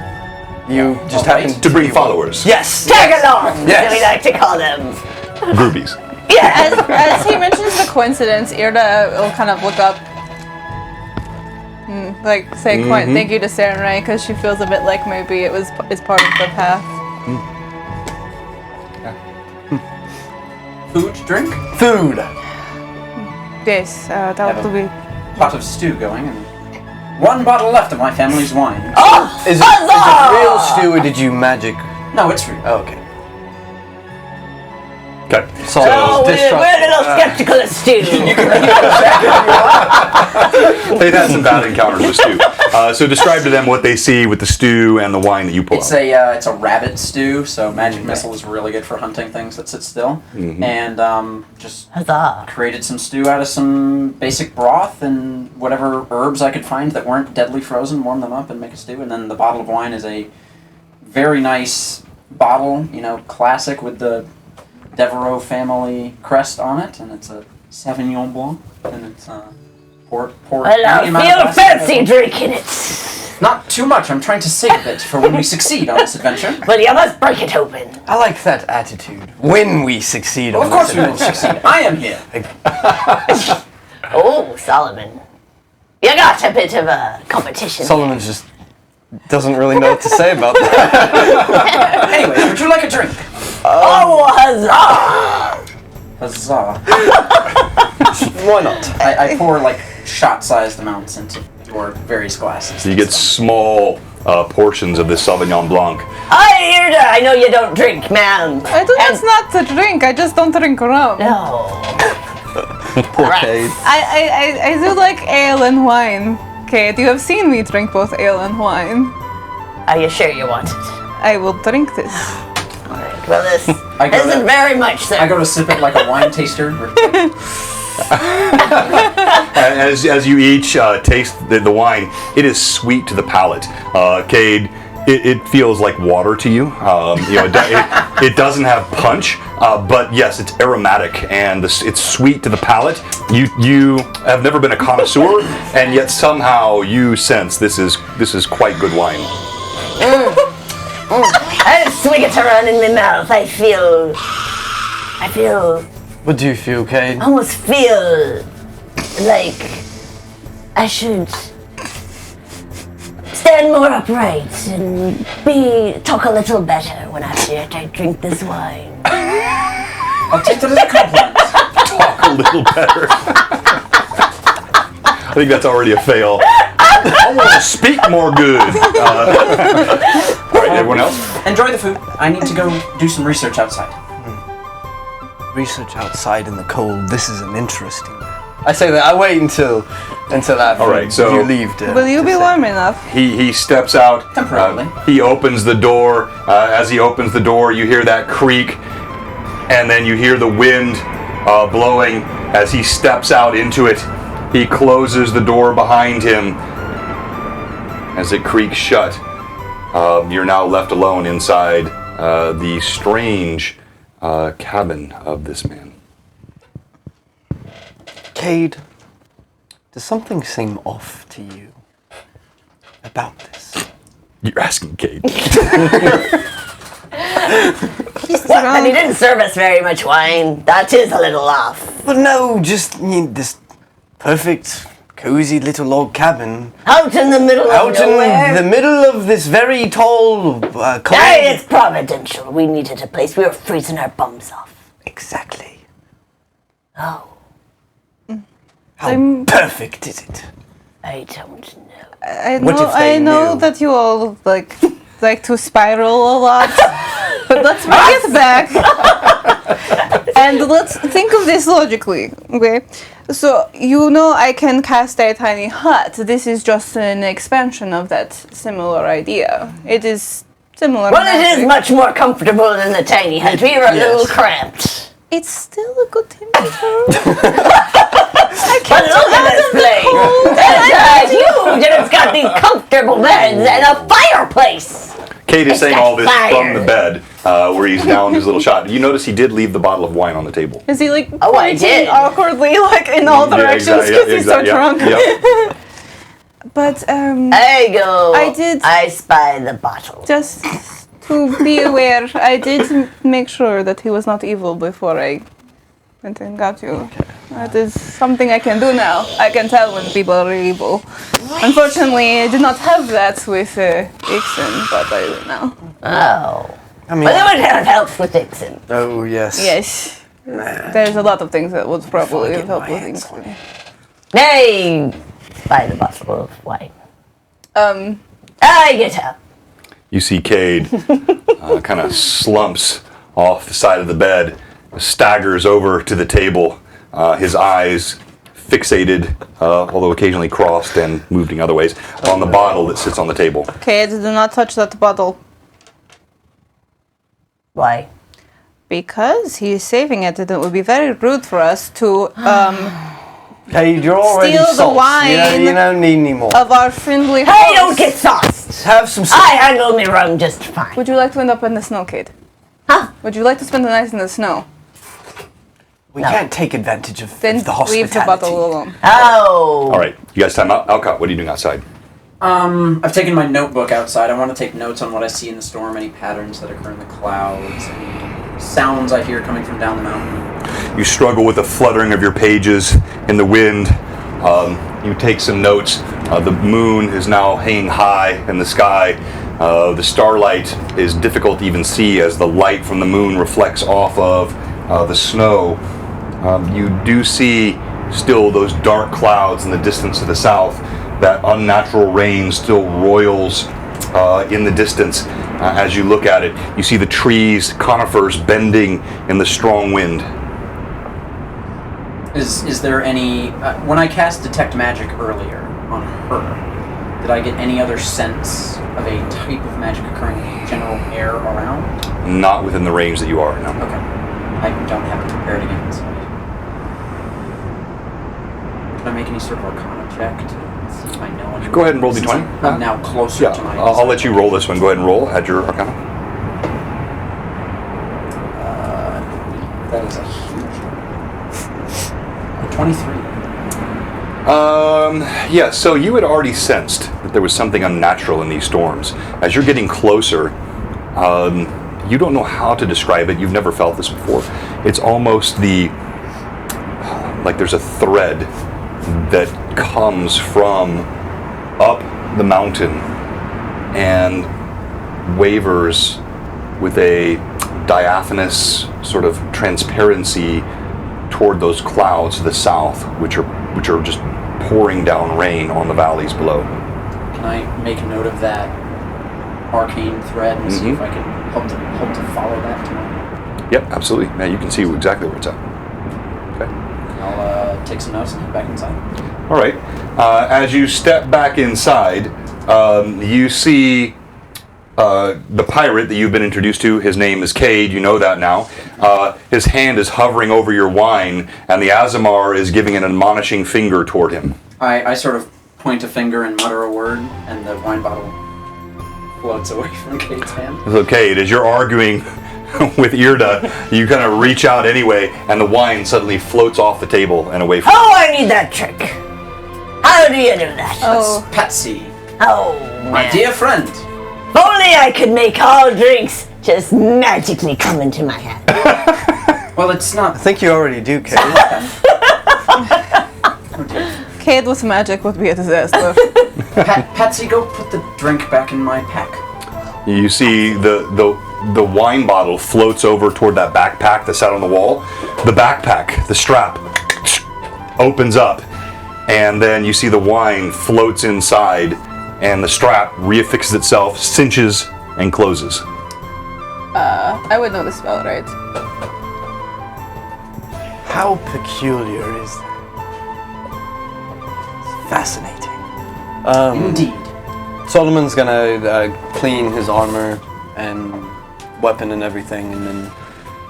[SPEAKER 5] You just
[SPEAKER 2] Alright.
[SPEAKER 5] happen
[SPEAKER 3] To bring
[SPEAKER 5] be
[SPEAKER 3] followers.
[SPEAKER 5] Yes!
[SPEAKER 7] Tag along,
[SPEAKER 5] Yes.
[SPEAKER 7] as we like to call them.
[SPEAKER 3] Groupies.
[SPEAKER 1] As he mentions the coincidence, Irda will kind of look up, like say thank you to Sarenrae because she feels a bit like maybe it's part of the path.
[SPEAKER 2] Food, drink,
[SPEAKER 5] Food!
[SPEAKER 1] Yes, that
[SPEAKER 2] Have
[SPEAKER 1] will be.
[SPEAKER 2] pot of stew going, and one bottle left of my family's wine.
[SPEAKER 5] Is it real stew or did you magic?
[SPEAKER 2] No, it's free.
[SPEAKER 5] Oh, okay.
[SPEAKER 3] Okay.
[SPEAKER 7] Oh, we're a little skeptical of stew.
[SPEAKER 3] They've had some bad encounters with stew. So describe to them what they see with the stew and the wine that you pull
[SPEAKER 2] It's
[SPEAKER 3] out.
[SPEAKER 2] it's a rabbit stew, so magic missile is really good for hunting things that sit still. And just
[SPEAKER 7] Huzzah.
[SPEAKER 2] created some stew out of some basic broth and whatever herbs I could find that weren't deadly frozen, warm them up and make a stew. And then the bottle of wine is a very nice bottle, classic with the Devereaux family crest on it, and it's a Sauvignon Blanc, and it's poured.
[SPEAKER 7] Well, I
[SPEAKER 2] any amount of
[SPEAKER 7] feel
[SPEAKER 2] glass
[SPEAKER 7] fancy
[SPEAKER 2] available.
[SPEAKER 7] drinking it.
[SPEAKER 2] Not too much. I'm trying to save it for when we succeed on this adventure.
[SPEAKER 7] Well, you must break it open.
[SPEAKER 5] I like that attitude. When we succeed
[SPEAKER 2] Well,
[SPEAKER 5] on
[SPEAKER 2] of course
[SPEAKER 5] this
[SPEAKER 2] we will
[SPEAKER 5] adventure.
[SPEAKER 2] succeed. I am here.
[SPEAKER 7] Oh, Solomon. You got a bit of a competition.
[SPEAKER 5] Solomon just doesn't really know what to say about that.
[SPEAKER 2] Anyway, would you like a drink?
[SPEAKER 7] Oh, huzzah!
[SPEAKER 2] Huzzah.
[SPEAKER 5] Why not?
[SPEAKER 2] I pour like shot-sized amounts into your various glasses.
[SPEAKER 3] So you get small portions of this Sauvignon Blanc.
[SPEAKER 7] Irda, I know you don't drink, ma'am.
[SPEAKER 1] That's not the drink. I just don't drink rum.
[SPEAKER 7] No.
[SPEAKER 5] Poor Cade.
[SPEAKER 1] I do like ale and wine. Kate, you have seen me drink both ale and wine.
[SPEAKER 7] Are you sure you want it?
[SPEAKER 1] I will drink this.
[SPEAKER 7] All right. Well, this
[SPEAKER 2] I go
[SPEAKER 7] isn't
[SPEAKER 2] to-
[SPEAKER 7] very much, sir.
[SPEAKER 2] I go to sip it like a wine taster.
[SPEAKER 3] As you each taste the wine, it is sweet to the palate. Cade, it feels like water to you. It doesn't have punch, but yes, it's aromatic and it's sweet to the palate. You have never been a connoisseur, and yet somehow you sense this is quite good wine.
[SPEAKER 7] I swing it around in my mouth. I feel,
[SPEAKER 5] What do you feel, Cade?
[SPEAKER 7] almost feel like I should stand more upright and talk a little better when I drink this wine.
[SPEAKER 2] I'll take that as a compliment.
[SPEAKER 3] Talk a little better. I think that's already a fail. I want to speak more good. All right, everyone else?
[SPEAKER 2] Enjoy the food. I need to go do some research outside.
[SPEAKER 5] Research outside in the cold. This is an interesting. I say that. I wait until after
[SPEAKER 3] All right, so-
[SPEAKER 5] you leave.
[SPEAKER 1] Will you be warm enough?
[SPEAKER 3] He steps out.
[SPEAKER 2] Temporarily.
[SPEAKER 3] He opens the door. As he opens the door, you hear that creak, and then you hear the wind blowing as he steps out into it. He closes the door behind him as it creaks shut. You're now left alone inside the strange cabin of this man.
[SPEAKER 5] Cade, does something seem off to you about this?
[SPEAKER 3] You're asking Cade.
[SPEAKER 7] What? And he didn't serve us very much wine. That is a little off.
[SPEAKER 5] But no, just this perfect, cozy little log cabin
[SPEAKER 7] Out in the middle of
[SPEAKER 5] out
[SPEAKER 7] nowhere.
[SPEAKER 5] in the middle of this very tall, cold.
[SPEAKER 7] Hey, it's providential. We needed a place. We were freezing our bums off.
[SPEAKER 6] Exactly.
[SPEAKER 4] Oh,
[SPEAKER 6] How perfect is it?
[SPEAKER 4] I don't know.
[SPEAKER 1] I
[SPEAKER 6] What
[SPEAKER 1] know,
[SPEAKER 6] if they
[SPEAKER 1] I know
[SPEAKER 6] knew?
[SPEAKER 1] that you all like to spiral a lot, but let's bring it back. And let's think of this logically, okay? So, you know I can cast a tiny hut. This is just an expansion of that similar idea. It is similar.
[SPEAKER 4] Well, it
[SPEAKER 1] magic.
[SPEAKER 4] is much more comfortable than the tiny hut. We were a little cramped.
[SPEAKER 1] It's still a good temperature.
[SPEAKER 4] But look at this place! That's huge, and it's got these comfortable beds and a fireplace!
[SPEAKER 3] Kate is saying
[SPEAKER 4] got
[SPEAKER 3] all this from
[SPEAKER 4] fire.
[SPEAKER 3] the bed, where he's down his little shot. You notice he did leave the bottle of wine on the table.
[SPEAKER 1] Is he like
[SPEAKER 4] Oh, I
[SPEAKER 1] pointing
[SPEAKER 4] did.
[SPEAKER 1] awkwardly like in all directions because he's so drunk?
[SPEAKER 3] Yeah.
[SPEAKER 1] But
[SPEAKER 4] I go.
[SPEAKER 1] I did-
[SPEAKER 4] I spy the bottle.
[SPEAKER 1] just to be aware, I did make sure that he was not evil before I went and got you. That is something I can do now. I can tell when people are evil. Unfortunately, I did not have that with Ixen, but I do now.
[SPEAKER 4] Oh.
[SPEAKER 5] I mean,
[SPEAKER 4] Well, it would have helped with Dixon.
[SPEAKER 5] oh yes.
[SPEAKER 1] Yes. There's a lot of things that would probably have helped with Ixen.
[SPEAKER 4] Nay, buy the bottle of wine. I get up.
[SPEAKER 3] You see Cade kind of slumps off the side of the bed, staggers over to the table, his eyes fixated, although occasionally crossed and moving other ways, on the bottle that sits on the table.
[SPEAKER 1] Okay, do not touch that bottle.
[SPEAKER 4] Why?
[SPEAKER 1] Because he is saving it, and it would be very rude for us to
[SPEAKER 5] Cade, you're already
[SPEAKER 1] Steal the
[SPEAKER 5] sauced.
[SPEAKER 1] wine
[SPEAKER 5] You don't need any more.
[SPEAKER 1] of our friendly
[SPEAKER 4] I
[SPEAKER 1] host.
[SPEAKER 4] don't get sauced.
[SPEAKER 5] Have some
[SPEAKER 4] I handle me rum just fine.
[SPEAKER 1] Would you like to end up in the snow, Kate?
[SPEAKER 4] Huh?
[SPEAKER 1] Would you like to spend the night in the snow?
[SPEAKER 6] We can't take advantage of
[SPEAKER 1] Then
[SPEAKER 6] the hospitality.
[SPEAKER 1] leave the bottle alone.
[SPEAKER 4] Oh.
[SPEAKER 3] All right, you guys time out. Alcott, what are you doing outside?
[SPEAKER 2] I've taken my notebook outside. I want to take notes on what I see in the storm, any patterns that occur in the clouds, any sounds I hear coming from down the mountain.
[SPEAKER 3] You struggle with the fluttering of your pages in the wind. You take some notes. The moon is now hanging high in the sky. The starlight is difficult to even see as the light from the moon reflects off of the snow. You do see still those dark clouds in the distance to the south. That unnatural rain still roils in the distance as you look at it. You see the trees, conifers bending in the strong wind.
[SPEAKER 2] Is there any... when I cast Detect Magic earlier on her, did I get any other sense of a type of magic occurring in the general air around?
[SPEAKER 3] Not within the range that you are now.
[SPEAKER 2] Okay. I don't have it prepared again, so... Can I make any sort of Arcana check to see if I know anything?
[SPEAKER 3] Go ahead and roll
[SPEAKER 2] Since
[SPEAKER 3] D20.
[SPEAKER 2] I'm now closer
[SPEAKER 3] Yeah,
[SPEAKER 2] to my...
[SPEAKER 3] I'll let you roll this one. Go ahead and roll. Add your Arcana.
[SPEAKER 2] That is a huge number. 23.
[SPEAKER 3] Yeah, so you had already sensed that there was something unnatural in these storms. As you're getting closer, you don't know how to describe it. You've never felt this before. It's almost like there's a thread that comes from up the mountain and wavers with a diaphanous sort of transparency toward those clouds to the south, which are just pouring down rain on the valleys below.
[SPEAKER 2] Can I make a note of that arcane thread and see if I can hope to follow that tomorrow?
[SPEAKER 3] Yep, absolutely. Yeah, you can see exactly where it's at. Okay.
[SPEAKER 2] I'll take some notes and head back inside.
[SPEAKER 3] All right. As you step back inside, you see the pirate that you've been introduced to. His name is Cade. You know that now. His hand is hovering over your wine, and the Azamar is giving an admonishing finger toward him.
[SPEAKER 2] I sort of point a finger and mutter a word, and the wine bottle floats away from Cade's hand.
[SPEAKER 3] So Cade, as you're arguing with Irda, you kind of reach out anyway, and the wine suddenly floats off the table and away from you.
[SPEAKER 4] Oh, I need that trick. How do you do that?
[SPEAKER 1] Oh,
[SPEAKER 2] Patsy,
[SPEAKER 4] Oh,
[SPEAKER 2] my
[SPEAKER 4] man.
[SPEAKER 2] dear friend.
[SPEAKER 4] If only I could make all drinks just magically come into my hand.
[SPEAKER 2] Well, it's not...
[SPEAKER 5] I think you already do, Cade.
[SPEAKER 1] Cade with magic would be a disaster.
[SPEAKER 2] Patsy, go put the drink back in my pack.
[SPEAKER 3] You see the the wine bottle floats over toward that backpack that sat on the wall. The backpack, the strap, opens up, and then you see the wine floats inside, and the strap reaffixes itself, cinches, and closes.
[SPEAKER 1] I would know the spell, right?
[SPEAKER 6] How peculiar is that? It's fascinating.
[SPEAKER 2] Indeed.
[SPEAKER 5] Solomon's gonna clean his armor and weapon and everything, and then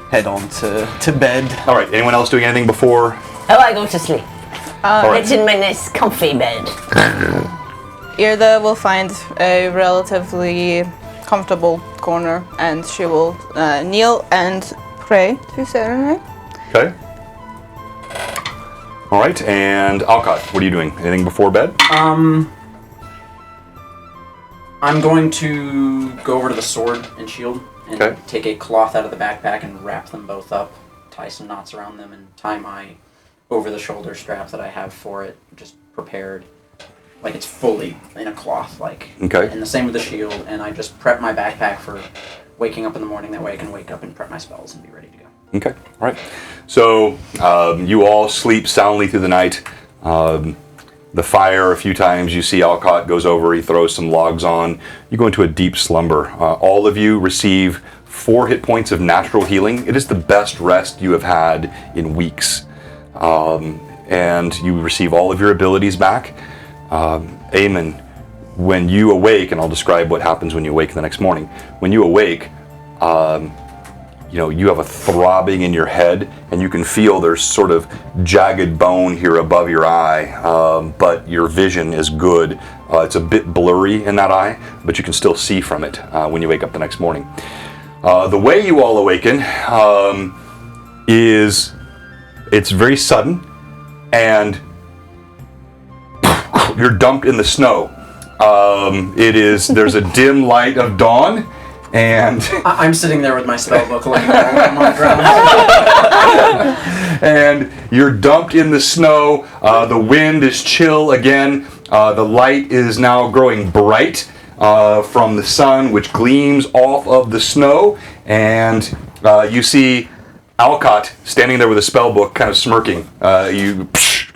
[SPEAKER 5] head on to bed.
[SPEAKER 3] All right. Anyone else doing anything before?
[SPEAKER 7] Oh, I go to sleep.
[SPEAKER 3] All right.
[SPEAKER 7] It's in my nice comfy bed.
[SPEAKER 1] Irda will find a relatively comfortable corner, and she will kneel and pray to Serenade.
[SPEAKER 3] Okay. All right. And Alcott, what are you doing? Anything before bed?
[SPEAKER 2] I'm going to go over to the sword and shield and
[SPEAKER 3] Okay.
[SPEAKER 2] take a cloth out of the backpack and wrap them both up, tie some knots around them, and tie my over-the-shoulder strap that I have for it, just prepared, like it's fully in a cloth, like.
[SPEAKER 3] Okay.
[SPEAKER 2] And the same with the shield, and I just prep my backpack for waking up in the morning. That way I can wake up and prep my spells and be ready to go.
[SPEAKER 3] Okay. All right. So you all sleep soundly through the night. The fire, a few times you see Alcott goes over, he throws some logs on. You go into a deep slumber. All of you receive 4 hit points of natural healing. It is the best rest you have had in weeks. And you receive all of your abilities back. Eamon, when you awake, and I'll describe what happens when you awake the next morning. When you awake, you have a throbbing in your head, and you can feel there's sort of jagged bone here above your eye, but your vision is good. It's a bit blurry in that eye, but you can still see from it when you wake up the next morning. The way you all awaken it's very sudden, and you're dumped in the snow. There's a dim light of dawn, and
[SPEAKER 2] I'm sitting there with my spell book laying on the ground.
[SPEAKER 3] and you're dumped in the snow. The wind is chill again. The light is now growing bright from the sun, which gleams off of the snow, and you see Alcott standing there with a spell book, kind of smirking. You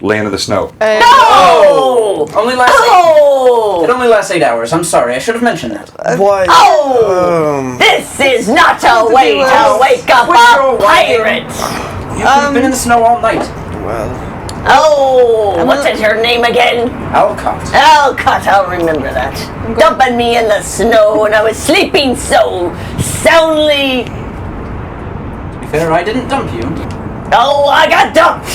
[SPEAKER 3] land in the snow.
[SPEAKER 7] No!
[SPEAKER 2] Only lasts
[SPEAKER 7] Oh!
[SPEAKER 2] It only lasts 8 hours. I'm sorry. I should have mentioned that.
[SPEAKER 5] What?
[SPEAKER 7] Oh! This is not a way to wake up a pirate!
[SPEAKER 2] You've been in the snow all night.
[SPEAKER 5] Well,
[SPEAKER 7] Oh! What's her name again?
[SPEAKER 2] Alcott.
[SPEAKER 7] Alcott, I'll remember that. Dumping me in the snow and I was sleeping so soundly.
[SPEAKER 2] To be fair, I didn't dump you.
[SPEAKER 7] Oh, I got dumped!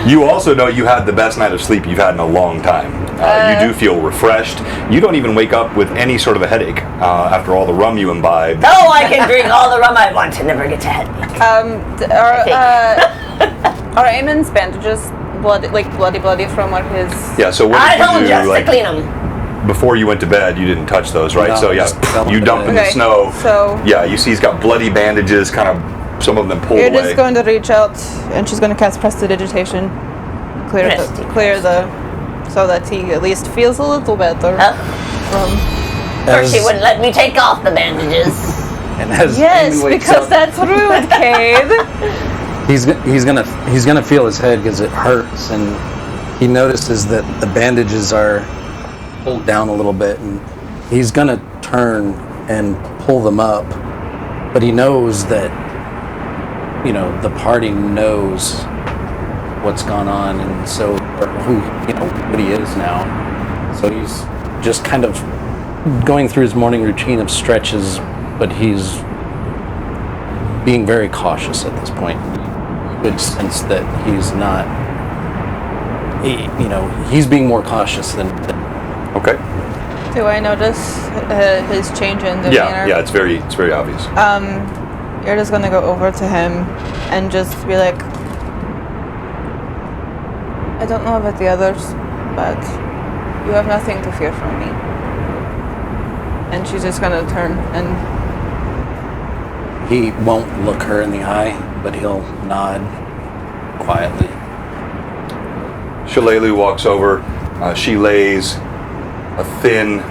[SPEAKER 3] You also know you had the best night of sleep you've had in a long time. You do feel refreshed. You don't even wake up with any sort of a headache after all the rum you imbibed.
[SPEAKER 7] Oh, I can drink all the rum I want and never get a headache.
[SPEAKER 1] Are Eamon's bandages bloody from what his...
[SPEAKER 3] Yeah, so what
[SPEAKER 7] I
[SPEAKER 3] did
[SPEAKER 7] told
[SPEAKER 3] you
[SPEAKER 7] you
[SPEAKER 3] do?
[SPEAKER 7] to clean them.
[SPEAKER 3] Before you went to bed, you didn't touch those, right?
[SPEAKER 6] No,
[SPEAKER 3] So yeah,
[SPEAKER 6] just fell
[SPEAKER 3] you
[SPEAKER 6] into
[SPEAKER 3] dump in
[SPEAKER 6] bed.
[SPEAKER 3] the snow.
[SPEAKER 1] So
[SPEAKER 3] Yeah, you see he's got bloody bandages, kind of some of them pulled
[SPEAKER 1] you're
[SPEAKER 3] away.
[SPEAKER 1] just going to reach out, and she's going to cast Prestidigitation, so that he at least feels a little better. From
[SPEAKER 7] First, he wouldn't let me take off the bandages.
[SPEAKER 6] And as
[SPEAKER 1] yes,
[SPEAKER 6] Eamon wakes
[SPEAKER 1] because
[SPEAKER 6] up,
[SPEAKER 1] that's rude, Cade.
[SPEAKER 6] he's gonna feel his head because it hurts, and he notices that the bandages are pulled down a little bit, and he's gonna turn and pull them up, but he knows that the party knows what's gone on, and so or what he is now. So he's just kind of going through his morning routine of stretches, but he's being very cautious at this point. Good sense that he's not. He's being more cautious than.
[SPEAKER 3] Okay.
[SPEAKER 1] Do I notice his change in demeanor?
[SPEAKER 3] Yeah, it's very obvious.
[SPEAKER 1] You're just gonna go over to him and just be like, I don't know about the others, but you have nothing to fear from me. And she's just gonna turn and...
[SPEAKER 6] He won't look her in the eye, but he'll nod quietly.
[SPEAKER 3] Shalelu walks over. She lays a thin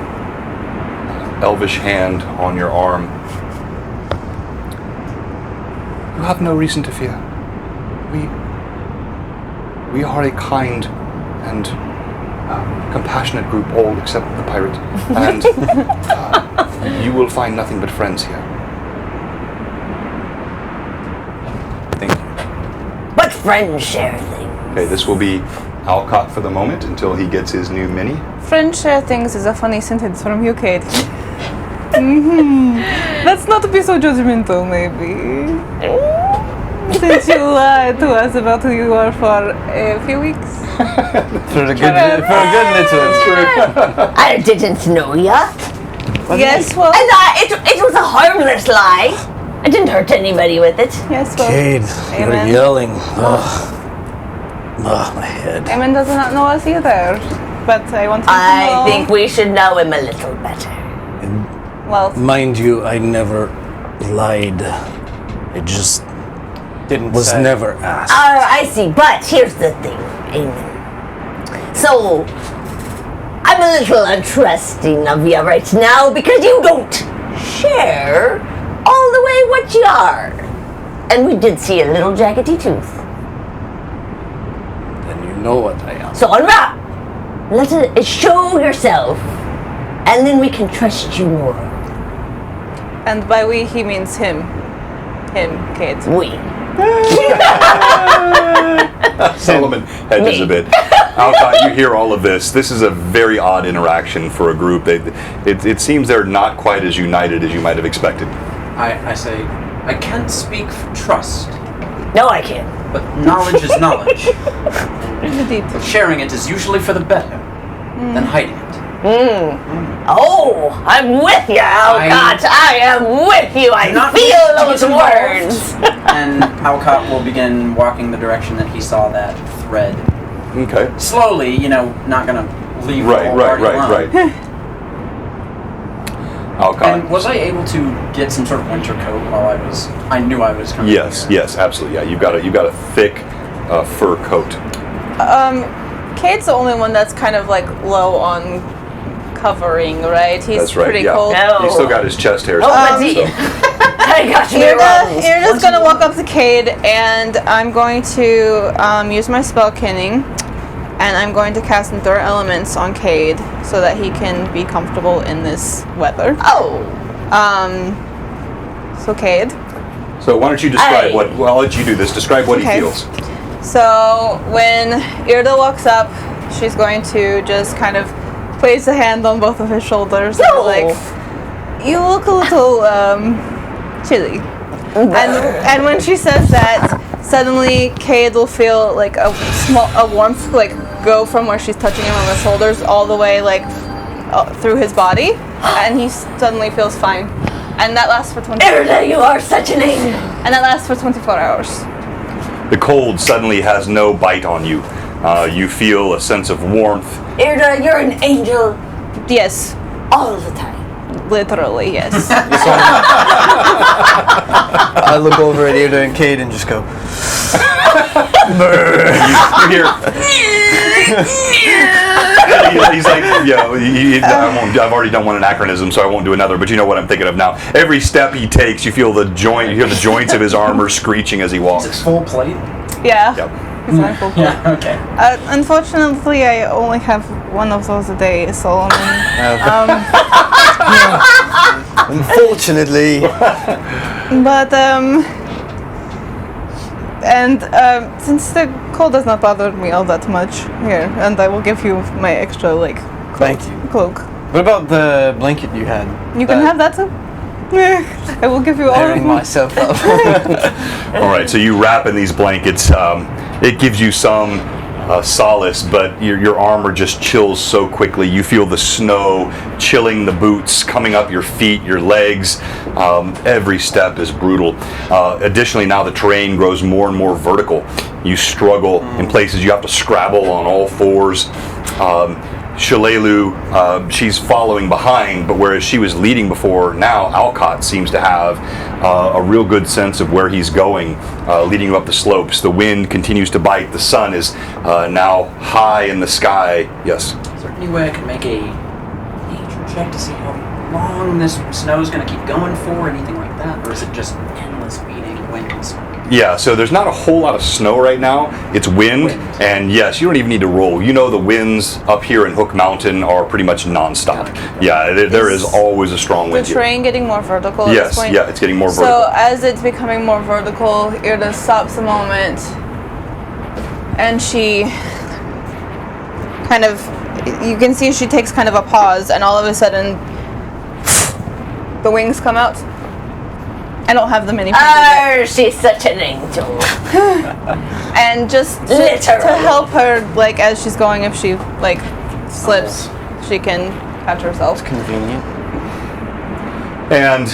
[SPEAKER 9] elvish hand on your arm. You have no reason to fear. We are a kind and compassionate group, all except the pirate, and you will find nothing but friends here. Thank you.
[SPEAKER 7] But friends share things.
[SPEAKER 9] Okay, this will be Alcott for the moment until he gets his new mini.
[SPEAKER 1] Friend share things is a funny sentence from you, Kate. Let's not be so judgmental, maybe. Since you lied to us about who you are for a few weeks.
[SPEAKER 5] For a good little.
[SPEAKER 7] I didn't know yet.
[SPEAKER 1] Yes, well.
[SPEAKER 7] And it was a harmless lie. I didn't hurt anybody with it.
[SPEAKER 1] Yes, well.
[SPEAKER 6] Cade, you're
[SPEAKER 1] Amen.
[SPEAKER 6] yelling. Ugh, my head.
[SPEAKER 1] Eamon does not know us either, but I want him to know.
[SPEAKER 7] I think we should know him a little better.
[SPEAKER 1] Well,
[SPEAKER 6] Mind you, I never lied. I just was never asked.
[SPEAKER 7] I see, but here's the thing, Amen. So, I'm a little untrusting of you right now because you don't share all the way what you are. And we did see a little jaggedy tooth.
[SPEAKER 6] Then you know what I am.
[SPEAKER 7] So unwrap! Let it show yourself, and then we can trust you more.
[SPEAKER 1] and by we he means him. Him, Kate.
[SPEAKER 7] We.
[SPEAKER 9] Solomon hedges a bit. Alcott, you hear all of this. This is a very odd interaction for a group. It seems they're not quite as united as you might have expected.
[SPEAKER 2] I say, I can't speak for trust,
[SPEAKER 7] No, I can't.
[SPEAKER 2] but knowledge is knowledge.
[SPEAKER 1] Indeed.
[SPEAKER 2] Sharing it is usually for the better than hiding it.
[SPEAKER 7] Oh, I'm with you, Alcott. I am with you. I
[SPEAKER 2] not
[SPEAKER 7] feel
[SPEAKER 2] need to
[SPEAKER 7] those
[SPEAKER 2] get
[SPEAKER 7] words.
[SPEAKER 2] And Alcott will begin walking the direction that he saw that thread.
[SPEAKER 9] Okay.
[SPEAKER 2] Slowly, not gonna leave the
[SPEAKER 9] Right.
[SPEAKER 2] whole party alone.
[SPEAKER 9] Alcott.
[SPEAKER 2] And was I able to get some sort of winter coat while I knew I was coming
[SPEAKER 9] Yes,
[SPEAKER 2] here?
[SPEAKER 9] yes, absolutely. Yeah, you've got a thick fur coat.
[SPEAKER 1] Kate's the only one that's kind of like low on covering, right? He's
[SPEAKER 9] That's right,
[SPEAKER 1] pretty
[SPEAKER 9] yeah.
[SPEAKER 1] cold.
[SPEAKER 7] No.
[SPEAKER 9] He's still got his chest hairs.
[SPEAKER 7] Oh,
[SPEAKER 9] on,
[SPEAKER 7] but he-
[SPEAKER 9] so-
[SPEAKER 7] I got you wrong.
[SPEAKER 1] Irda's gonna walk up to Cade, and I'm going to use my spell Kinning, and I'm going to cast Endure Elements on Cade so that he can be comfortable in this weather.
[SPEAKER 7] Oh.
[SPEAKER 1] So Cade.
[SPEAKER 9] So why don't you describe
[SPEAKER 7] Aye.
[SPEAKER 9] what? Well, I'll let you do this. Describe what
[SPEAKER 1] Okay.
[SPEAKER 9] he feels.
[SPEAKER 1] So when Irda walks up, she's going to just kind of place a hand on both of his shoulders and be like, "You look a little chilly." And when she says that, suddenly Cade will feel like a warmth like go from where she's touching him on the shoulders all the way like through his body, and he suddenly feels fine. And that lasts for 24
[SPEAKER 7] Irda, you are such an angel.
[SPEAKER 1] And that lasts for 24 hours.
[SPEAKER 9] The cold suddenly has no bite on you. You feel a sense of warmth.
[SPEAKER 7] Irda, you're an angel
[SPEAKER 1] Yes,
[SPEAKER 7] all the time.
[SPEAKER 1] literally, yes.
[SPEAKER 5] I look over at Ada and Cade and just go,
[SPEAKER 9] You hear. He's like, I've already done one anachronism, so I won't do another. But you know what I'm thinking of now. Every step he takes, you feel the joints of his armor screeching as he
[SPEAKER 2] Is
[SPEAKER 9] walks.
[SPEAKER 2] it full plate?
[SPEAKER 1] Yeah.
[SPEAKER 9] Yep.
[SPEAKER 1] It's my full plate.
[SPEAKER 2] Yeah, okay.
[SPEAKER 1] Unfortunately, I only have one of those a day, Solomon.
[SPEAKER 5] unfortunately,
[SPEAKER 1] But since the cold does not bother me all that much here, and I will give you my extra
[SPEAKER 5] thank you.
[SPEAKER 1] cloak.
[SPEAKER 5] What about the blanket you had?
[SPEAKER 1] You can have that too. I will give you all of
[SPEAKER 5] Airing
[SPEAKER 1] my.
[SPEAKER 5] myself up.
[SPEAKER 9] All right, so you wrap in these blankets. It gives you some solace, but your armor just chills so quickly. You feel the snow chilling the boots, coming up your feet, your legs. Every step is brutal. Additionally, now the terrain grows more and more vertical. You struggle in places. You have to scrabble on all fours. Shalelu, she's following behind, but whereas she was leading before, now Alcott seems to have a real good sense of where he's going, leading you up the slopes. The wind continues to bite. The sun is now high in the sky. Yes?
[SPEAKER 2] Is there any way I can make a nature check to see how long this snow is going to keep going for, anything like that? Or is it just endless beating winds?
[SPEAKER 9] Yeah, so there's not a whole lot of snow right now. It's wind, and yes, you don't even need to roll. You know the winds up here in Hook Mountain are pretty much nonstop. Yeah, there is always a strong wind
[SPEAKER 1] The terrain getting more vertical at this point?
[SPEAKER 9] Yeah, it's getting more vertical.
[SPEAKER 1] So as it's becoming more vertical, Irda stops a moment, and she kind of, you can see she takes kind of a pause, and all of a sudden, the wings come out. I don't have them anymore.
[SPEAKER 4] Oh, she's such an angel.
[SPEAKER 1] And just to help her, like, as she's going, if she, like, slips, she can catch herself.
[SPEAKER 5] Convenient.
[SPEAKER 9] And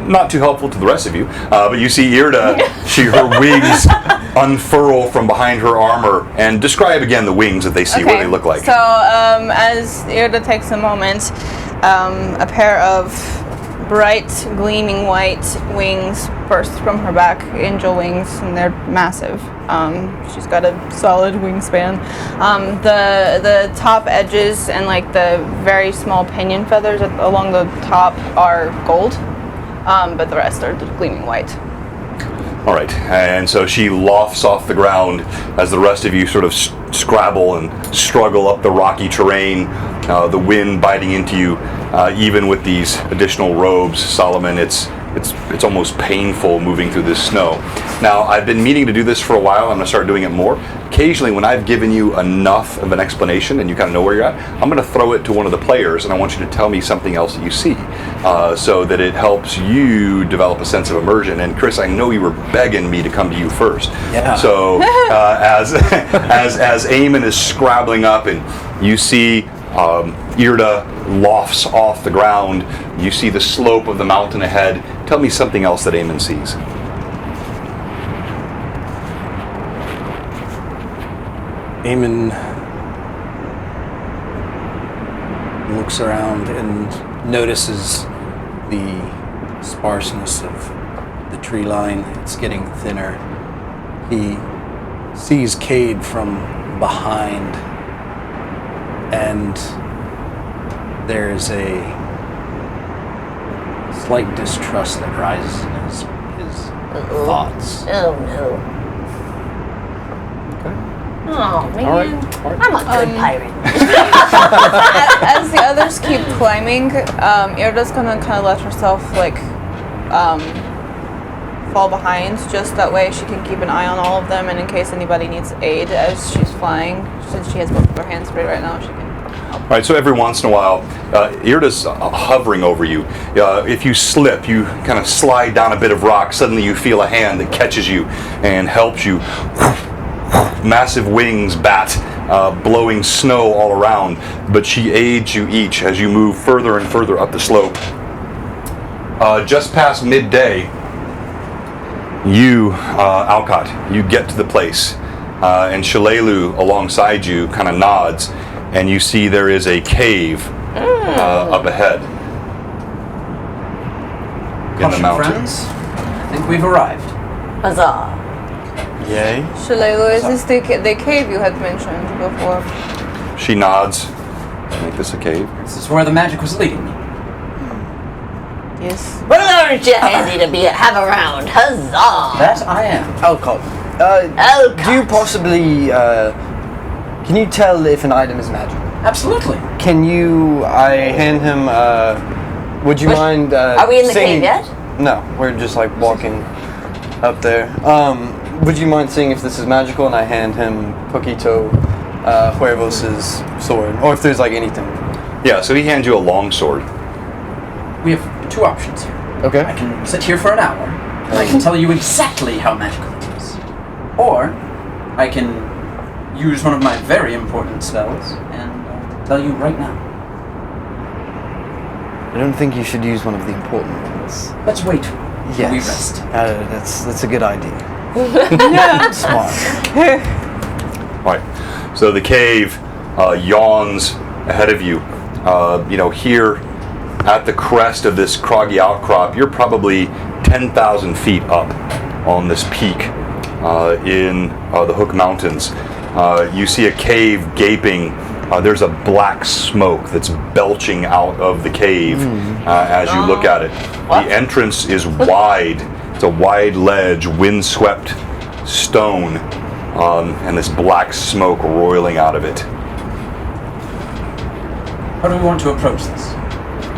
[SPEAKER 9] not too helpful to the rest of you, but you see Irda, her wings unfurl from behind her armor, and describe again the wings that they see, what they look like.
[SPEAKER 1] So, as Irda takes a moment, a pair of bright, gleaming white wings burst from her back, angel wings, and they're massive. She's got a solid wingspan. The top edges and like the very small pinion feathers along the top are gold, but the rest are gleaming white.
[SPEAKER 9] All right, and so she lofts off the ground as the rest of you sort of scrabble and struggle up the rocky terrain, the wind biting into you. Even with these additional robes, Solomon, it's almost painful moving through this snow. Now, I've been meaning to do this for a while. I'm going to start doing it more. Occasionally, when I've given you enough of an explanation and you kind of know where you're at, I'm going to throw it to one of the players, and I want you to tell me something else that you see, so that it helps you develop a sense of immersion. And Chris, I know you were begging me to come to you first.
[SPEAKER 6] Yeah.
[SPEAKER 9] So as Eamon is scrabbling up, and you see Irda lofts off the ground, you see the slope of the mountain ahead. Tell me something else that Eamon sees.
[SPEAKER 6] Eamon looks around and notices the sparseness of the tree line. It's getting thinner. He sees Cade from behind, and there's a slight distrust that rises in his thoughts.
[SPEAKER 4] Oh no. Oh man,
[SPEAKER 9] All right.
[SPEAKER 4] I'm a good pirate.
[SPEAKER 1] As the others keep climbing, Irda's gonna kind of let herself like fall behind, just that way she can keep an eye on all of them, and in case anybody needs aid as she's flying, since she has both of her hands free right now, she can.
[SPEAKER 9] All right, so every once in a while, Irda's hovering over you. If you slip, you kind of slide down a bit of rock, suddenly you feel a hand that catches you and helps you. Massive wings bat, blowing snow all around, but she aids you each as you move further and further up the slope. Just past midday, you, Alcott, you get to the place, and Shalelu alongside you kind of nods, and you see there is a cave up ahead in the mountain.
[SPEAKER 2] Friends, I think we've arrived.
[SPEAKER 4] Huzzah.
[SPEAKER 5] Yay.
[SPEAKER 1] Shalelu, is this the cave you had mentioned before?
[SPEAKER 9] She nods. Make this a cave.
[SPEAKER 2] This is where the magic was leading me.
[SPEAKER 1] Yes.
[SPEAKER 4] Well, aren't you handy to have around? Huzzah.
[SPEAKER 2] That I am.
[SPEAKER 5] Alcott,
[SPEAKER 4] Alcott.
[SPEAKER 5] do you possibly, can you tell if an item is magical?
[SPEAKER 2] Absolutely.
[SPEAKER 5] Can you, I hand him, would you mind,
[SPEAKER 4] Are we in the
[SPEAKER 5] singing?
[SPEAKER 4] cave yet?
[SPEAKER 5] No, we're just like walking up there. Would you mind seeing if this is magical? And I hand him Poquito Huevos' sword, or if there's like anything.
[SPEAKER 9] Yeah, so he hands you a long sword.
[SPEAKER 2] We have two options here.
[SPEAKER 5] Okay.
[SPEAKER 2] I can sit here for an hour, and I can tell you exactly how magical it is. Or, I can use one of my very important spells and tell you right now.
[SPEAKER 5] I don't think you should use one of the important ones.
[SPEAKER 2] Let's wait till we rest.
[SPEAKER 5] That's a good idea. Smart.
[SPEAKER 9] Right. So the cave yawns ahead of you. Here at the crest of this craggy outcrop, you're probably 10,000 feet up on this peak in the Hook Mountains. You see a cave gaping there's a black smoke that's belching out of the cave as you look at it. The entrance is wide. It's a wide ledge, windswept stone, and this black smoke roiling out of it.
[SPEAKER 2] How do we want to approach this?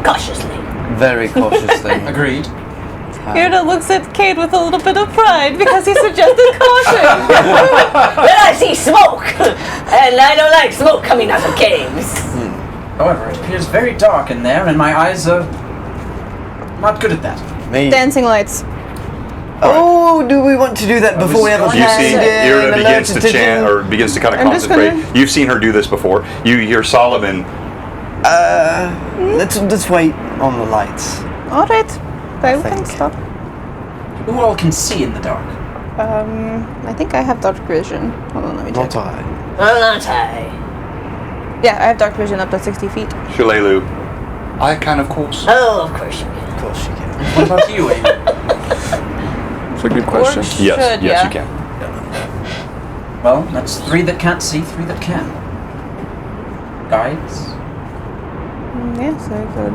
[SPEAKER 7] Cautiously.
[SPEAKER 5] Very cautiously.
[SPEAKER 2] Agreed.
[SPEAKER 1] Irna looks at Cade with a little bit of pride because he suggested caution.
[SPEAKER 7] Well, I see smoke, and I don't like smoke coming out of caves.
[SPEAKER 2] However, it appears very dark in there, and my eyes are not good at that.
[SPEAKER 5] Me.
[SPEAKER 1] Dancing lights.
[SPEAKER 5] Oh, do we want to do that before we have a
[SPEAKER 9] You see Irna begins to chant, or begins to kind of
[SPEAKER 1] I'm just
[SPEAKER 9] concentrate. You've seen her do this before. You hear Solomon.
[SPEAKER 5] Let's wait on the lights.
[SPEAKER 1] All right. Okay, we can
[SPEAKER 5] think.
[SPEAKER 1] stop.
[SPEAKER 2] Who all can see in the dark?
[SPEAKER 1] I think I have dark vision. Hold on, let me check.
[SPEAKER 5] Not I.
[SPEAKER 7] Well, not I.
[SPEAKER 1] Yeah, I have dark vision up to 60 feet.
[SPEAKER 9] Shalelu. I can, of course.
[SPEAKER 7] Oh, of course you can.
[SPEAKER 5] Of course you can.
[SPEAKER 2] What about you, Amy?
[SPEAKER 6] It's a good question.
[SPEAKER 9] Yes,
[SPEAKER 1] Should,
[SPEAKER 9] yes,
[SPEAKER 1] yeah.
[SPEAKER 9] you can.
[SPEAKER 2] Well, that's 3 that can't see, 3 that can. Guides?
[SPEAKER 1] Yes, I could.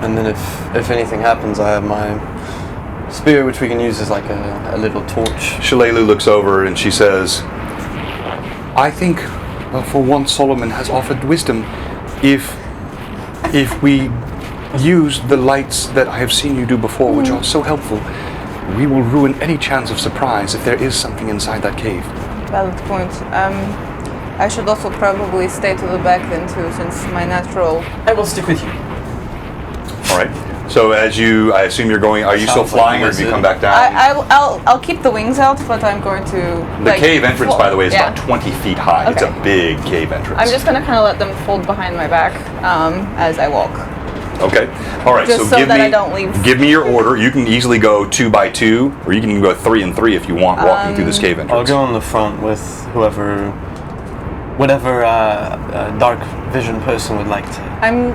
[SPEAKER 5] And then if anything happens, I have my spear, which we can use as like a little torch.
[SPEAKER 9] Shalelu looks over and she says, I think, for once, Solomon has offered wisdom. If we use the lights that I have seen you do before, which are so helpful, we will ruin any chance of surprise if there is something inside that cave.
[SPEAKER 1] Valid point. I should also probably stay to the back then too, since my natural.
[SPEAKER 2] I will stick with you.
[SPEAKER 9] All right. So as you, I assume you're going, are you still
[SPEAKER 5] Sounds like
[SPEAKER 9] flying
[SPEAKER 5] a
[SPEAKER 9] or have you
[SPEAKER 5] wizard.
[SPEAKER 9] come back down?
[SPEAKER 1] I'll keep the wings out, but I'm going to.
[SPEAKER 9] The cave entrance, by the way, is
[SPEAKER 1] yeah.
[SPEAKER 9] about 20 feet high. It's
[SPEAKER 1] Okay.
[SPEAKER 9] a big cave entrance.
[SPEAKER 1] I'm just gonna kind of let them fold behind my back as I walk.
[SPEAKER 9] Okay. All right.
[SPEAKER 1] Just so
[SPEAKER 9] give
[SPEAKER 1] that
[SPEAKER 9] me,
[SPEAKER 1] I don't leave.
[SPEAKER 9] Give me your order. You can easily go 2 by 2, or you can go 3 and 3 if you want, walking through this cave
[SPEAKER 5] I'll
[SPEAKER 9] entrance.
[SPEAKER 5] go on the front with whatever dark vision person would like to.
[SPEAKER 1] I'm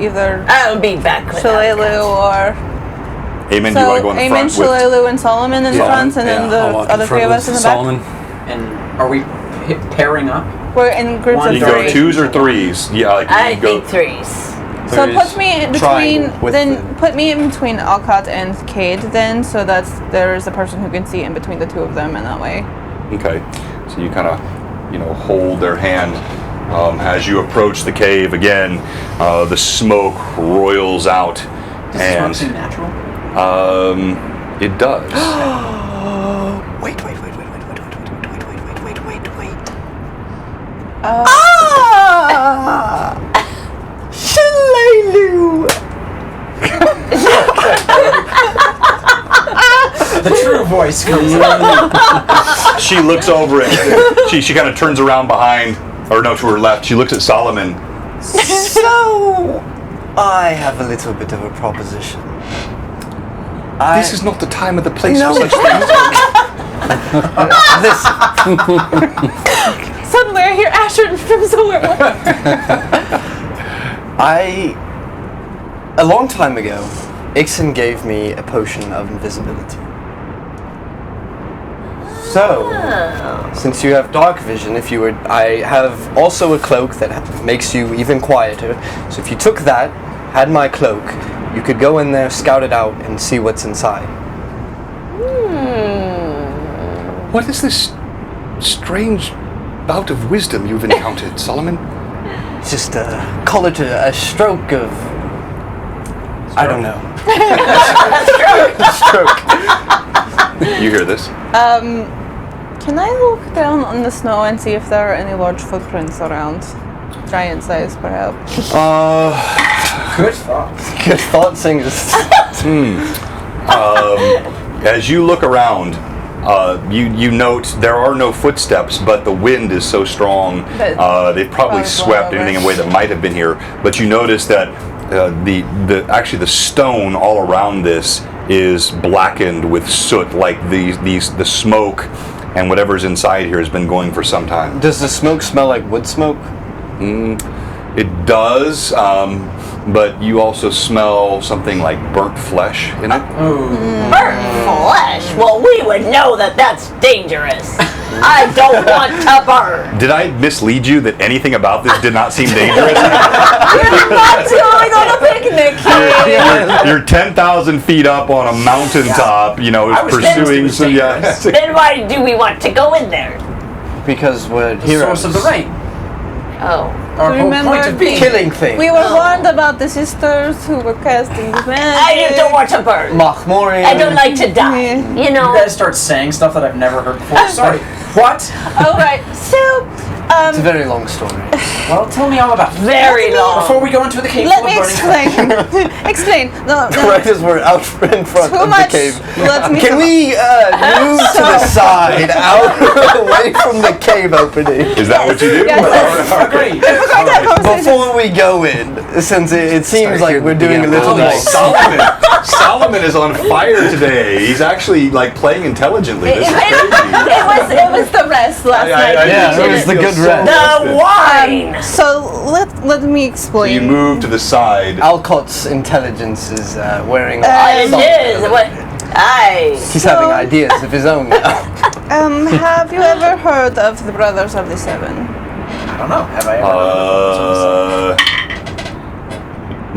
[SPEAKER 1] either
[SPEAKER 7] I'll be back with
[SPEAKER 1] Shalelu or.
[SPEAKER 9] Amen. Do you want to go in the
[SPEAKER 1] Amen,
[SPEAKER 9] front with?
[SPEAKER 1] Shalalu, and Solomon in the front, and then
[SPEAKER 6] I'll
[SPEAKER 1] the
[SPEAKER 6] walk
[SPEAKER 1] other
[SPEAKER 6] in
[SPEAKER 1] 3
[SPEAKER 6] front
[SPEAKER 1] of us in
[SPEAKER 6] with
[SPEAKER 1] the back.
[SPEAKER 6] Solomon.
[SPEAKER 2] And are we pairing up?
[SPEAKER 1] We're in groups
[SPEAKER 2] One,
[SPEAKER 1] of
[SPEAKER 9] You can go
[SPEAKER 1] 3.
[SPEAKER 9] 2s or 3s. Yeah, like
[SPEAKER 7] I
[SPEAKER 9] you can go.
[SPEAKER 7] think 3s.
[SPEAKER 1] So
[SPEAKER 5] There
[SPEAKER 1] put
[SPEAKER 5] is
[SPEAKER 1] me in
[SPEAKER 5] triangle
[SPEAKER 1] between.
[SPEAKER 5] with
[SPEAKER 1] Then
[SPEAKER 5] the-
[SPEAKER 1] put me in between Alcott and Cade. Then, so that there is a person who can see in between the 2 of them, and that way.
[SPEAKER 9] Okay. So you kind of, hold their hand as you approach the cave again. The smoke roils out,
[SPEAKER 2] Does this smoke seem natural?
[SPEAKER 9] it does.
[SPEAKER 5] Wait. Shalelu!
[SPEAKER 2] The true voice comes out.
[SPEAKER 9] She looks over it. She kind of turns around behind, or no, to her left. She looks at Solomon.
[SPEAKER 5] So, I have a little bit of a proposition.
[SPEAKER 9] This is not the time or the place
[SPEAKER 5] No.
[SPEAKER 9] for such things.
[SPEAKER 5] Listen,
[SPEAKER 1] Suddenly, I hear Asher from somewhere.
[SPEAKER 5] a long time ago, Ixen gave me a potion of invisibility. So, since you have dark vision, I have also a cloak that makes you even quieter. So if you took that, had my cloak, you could go in there, scout it out, and see what's inside.
[SPEAKER 9] What is this strange bout of wisdom you've encountered, Solomon?
[SPEAKER 5] Just call it a stroke of. I don't know.
[SPEAKER 9] You hear this?
[SPEAKER 1] Can I look down on the snow and see if there are any large footprints around? Giant size, perhaps.
[SPEAKER 2] Good thought.
[SPEAKER 5] Good thought, singers.
[SPEAKER 9] As you look around, you note there are no footsteps, but the wind is so strong they've probably swept anything away that might have been here. But you notice that the stone all around this is blackened with soot, like the smoke and whatever's inside here has been going for some time.
[SPEAKER 5] Does the smoke smell like wood smoke?
[SPEAKER 9] It does, but you also smell something like burnt flesh in it.
[SPEAKER 7] Burnt flesh? Well, we would know that that's dangerous.
[SPEAKER 4] I don't want to burn.
[SPEAKER 9] Did I mislead you that anything about this did not seem dangerous?
[SPEAKER 1] We're not going on a picnic here.
[SPEAKER 9] You're 10,000 feet up on a mountaintop, you know,
[SPEAKER 2] I was
[SPEAKER 9] pursuing
[SPEAKER 2] convinced it
[SPEAKER 9] some.
[SPEAKER 2] was
[SPEAKER 9] Yeah.
[SPEAKER 2] dangerous.
[SPEAKER 4] Then why do we want to go in there?
[SPEAKER 5] Because we're
[SPEAKER 2] The
[SPEAKER 5] heroes.
[SPEAKER 2] source of the rain.
[SPEAKER 4] Oh.
[SPEAKER 2] Our whole
[SPEAKER 1] Remember
[SPEAKER 2] point of being.
[SPEAKER 5] Killing things.
[SPEAKER 1] We were warned about the sisters who were casting the
[SPEAKER 4] I
[SPEAKER 1] magic.
[SPEAKER 4] don't want to burn.
[SPEAKER 5] Mahmorin.
[SPEAKER 4] I don't like to die.
[SPEAKER 1] Yeah.
[SPEAKER 4] You
[SPEAKER 2] You
[SPEAKER 4] know.
[SPEAKER 2] guys start saying stuff that I've never heard before. Sorry. What?
[SPEAKER 1] All right. So,
[SPEAKER 5] It's a very long story.
[SPEAKER 2] Well, tell me all about it.
[SPEAKER 4] Very long.
[SPEAKER 2] Before we go into the cave
[SPEAKER 1] let
[SPEAKER 2] full of
[SPEAKER 1] me
[SPEAKER 2] burning
[SPEAKER 1] explain. Explain. No,
[SPEAKER 5] Right as we're out in front
[SPEAKER 1] Too
[SPEAKER 5] of
[SPEAKER 1] much.
[SPEAKER 5] the cave.
[SPEAKER 1] Let me.
[SPEAKER 5] Can we move to the side, out, away from the cave opening?
[SPEAKER 9] Is that what you do?
[SPEAKER 1] Yes.
[SPEAKER 2] Agreed.
[SPEAKER 1] We're going to have conversations.
[SPEAKER 5] Before we go in, since it seems like we're doing a little
[SPEAKER 9] Oh,
[SPEAKER 5] more.
[SPEAKER 9] Solomon is on fire today. He's actually like playing intelligently. This is crazy.
[SPEAKER 1] It was the rest last night.
[SPEAKER 5] Yeah, it was the good rest.
[SPEAKER 4] The wine.
[SPEAKER 1] So let me
[SPEAKER 9] So
[SPEAKER 1] explain.
[SPEAKER 9] you move to the side.
[SPEAKER 5] Alcott's intelligence is wearing.
[SPEAKER 4] It is. What? Aye.
[SPEAKER 5] He's having ideas of his own now.
[SPEAKER 1] Have you ever heard of the Brothers of the Seven?
[SPEAKER 2] I don't know. Have I ever?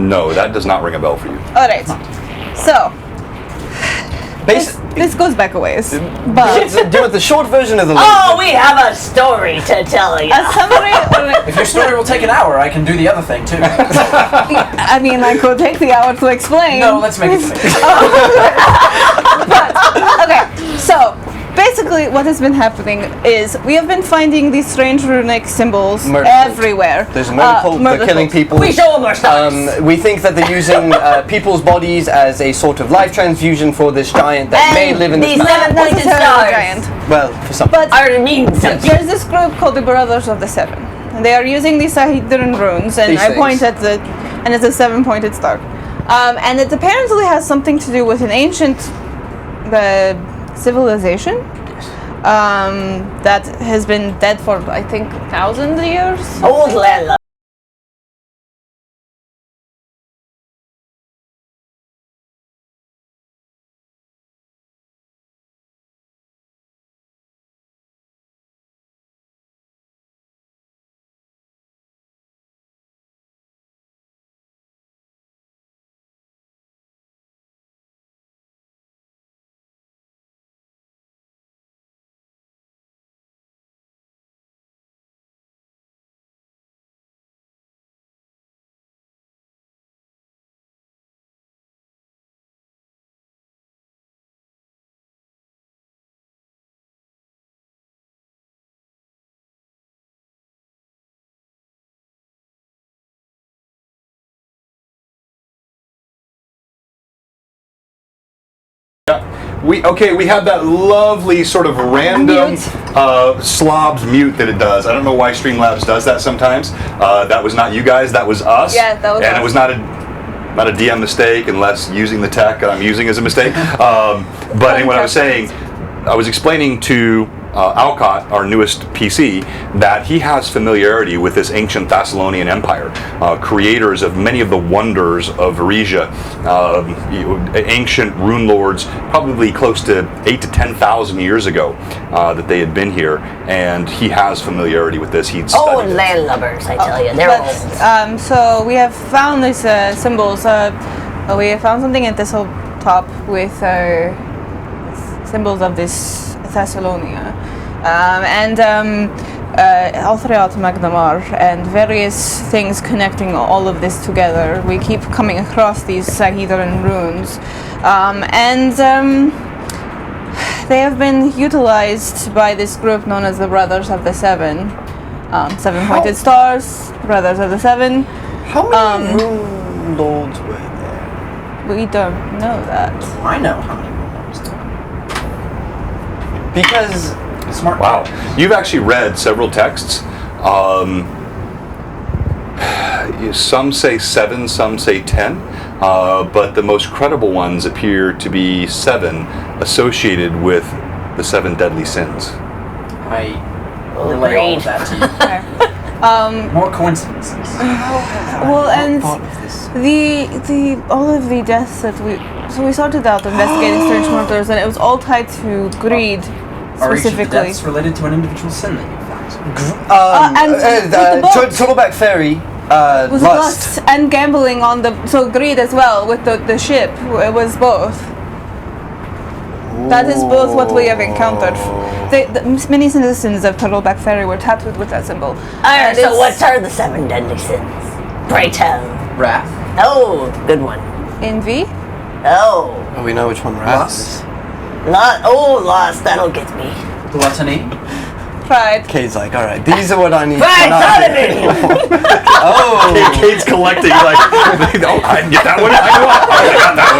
[SPEAKER 9] No, that does not ring a bell for you.
[SPEAKER 1] All right. So
[SPEAKER 5] Basi-
[SPEAKER 1] this goes back a ways, but
[SPEAKER 5] do you want the short version of the
[SPEAKER 4] Oh, we have a story to tell you.
[SPEAKER 1] a summary.
[SPEAKER 2] If your story will take an hour, I can do the other thing too.
[SPEAKER 1] I mean, I could take the hour to explain.
[SPEAKER 2] No, let's make it quick.
[SPEAKER 1] Okay, so basically what has been happening is we have been finding these strange runic symbols
[SPEAKER 5] Murder cult.
[SPEAKER 1] everywhere.
[SPEAKER 5] There's a murder cult, they're
[SPEAKER 1] murder
[SPEAKER 5] killing
[SPEAKER 1] cult.
[SPEAKER 5] people.
[SPEAKER 4] We show them our stars.
[SPEAKER 5] We think that they're using people's bodies as a sort of life transfusion for this giant that may
[SPEAKER 4] And
[SPEAKER 5] live in this
[SPEAKER 4] these
[SPEAKER 5] planet.
[SPEAKER 4] seven pointed
[SPEAKER 1] Necessarily
[SPEAKER 4] stars
[SPEAKER 1] giant.
[SPEAKER 5] Well, for some.
[SPEAKER 1] But
[SPEAKER 4] are mean something.
[SPEAKER 1] there's this group called the Brothers of the Seven. And they are using these Sahidran runes, and
[SPEAKER 5] These
[SPEAKER 1] I
[SPEAKER 5] things.
[SPEAKER 1] point at the, and it's a seven-pointed star. And it apparently has something to do with an ancient civilization that has been dead for, I think, 1,000 years.
[SPEAKER 4] Old landlord.
[SPEAKER 9] We have that lovely sort of random
[SPEAKER 1] Mute.
[SPEAKER 9] slobs mute that it does. I don't know why Streamlabs does that sometimes. That was not you guys, that was us.
[SPEAKER 1] Yeah, that was
[SPEAKER 9] and
[SPEAKER 1] us.
[SPEAKER 9] it was not a DM mistake unless using the tech that I'm using is a mistake. But anyway, what I was saying, I was explaining to Alcott, our newest PC, that he has familiarity with this ancient Thessalonian Empire, creators of many of the wonders of Varesia, ancient Runelords, probably close to 8,000 to 10,000 years ago that they had been here, and he has familiarity with this. He'd
[SPEAKER 4] Oh,
[SPEAKER 9] studied it.
[SPEAKER 4] landlubbers, I tell you. They're old.
[SPEAKER 1] So we have found these symbols. We have found something at this whole top with symbols of this Thessalonia, all throughout Magdamar, and various things connecting all of this together. We keep coming across these Sahidran runes, they have been utilized by this group known as the Brothers of the Seven. Seven-pointed stars, Brothers of the Seven.
[SPEAKER 5] How many rune lords were there?
[SPEAKER 1] We don't know that.
[SPEAKER 2] I know how many Runelords there
[SPEAKER 5] Because
[SPEAKER 2] are. Smart.
[SPEAKER 9] Wow. You've actually read several texts. Some say 7, some say 10, but the most credible ones appear to be 7, associated with the 7 deadly sins.
[SPEAKER 2] I relay all of that to you. More coincidences.
[SPEAKER 1] Well, and the all of the deaths that we started out investigating strange murders, and it was all tied to greed.
[SPEAKER 2] Are each of the
[SPEAKER 1] specifically.
[SPEAKER 2] deaths related to an individual sin that you found?
[SPEAKER 5] Turtleback Ferry.
[SPEAKER 1] Was
[SPEAKER 5] Lust.
[SPEAKER 1] lust and gambling on so greed as well with the ship. It was both. That is both what we have encountered. The many citizens of Turtleback Ferry were tattooed with that symbol.
[SPEAKER 7] Alright, so what are the 7 deadly sins? Pray tell.
[SPEAKER 2] Wrath.
[SPEAKER 7] Oh, good one.
[SPEAKER 1] Envy.
[SPEAKER 7] Oh.
[SPEAKER 5] Oh, we know which one Wrath is.
[SPEAKER 7] Lust, that'll get me.
[SPEAKER 2] Gluttony.
[SPEAKER 1] Pride.
[SPEAKER 5] Kate's like, alright, these are what I need
[SPEAKER 7] Pride,
[SPEAKER 5] to not
[SPEAKER 7] thought
[SPEAKER 5] do.
[SPEAKER 7] of it!
[SPEAKER 5] Oh!
[SPEAKER 9] Kate's collecting, like, oh, I can get that one. I know I got that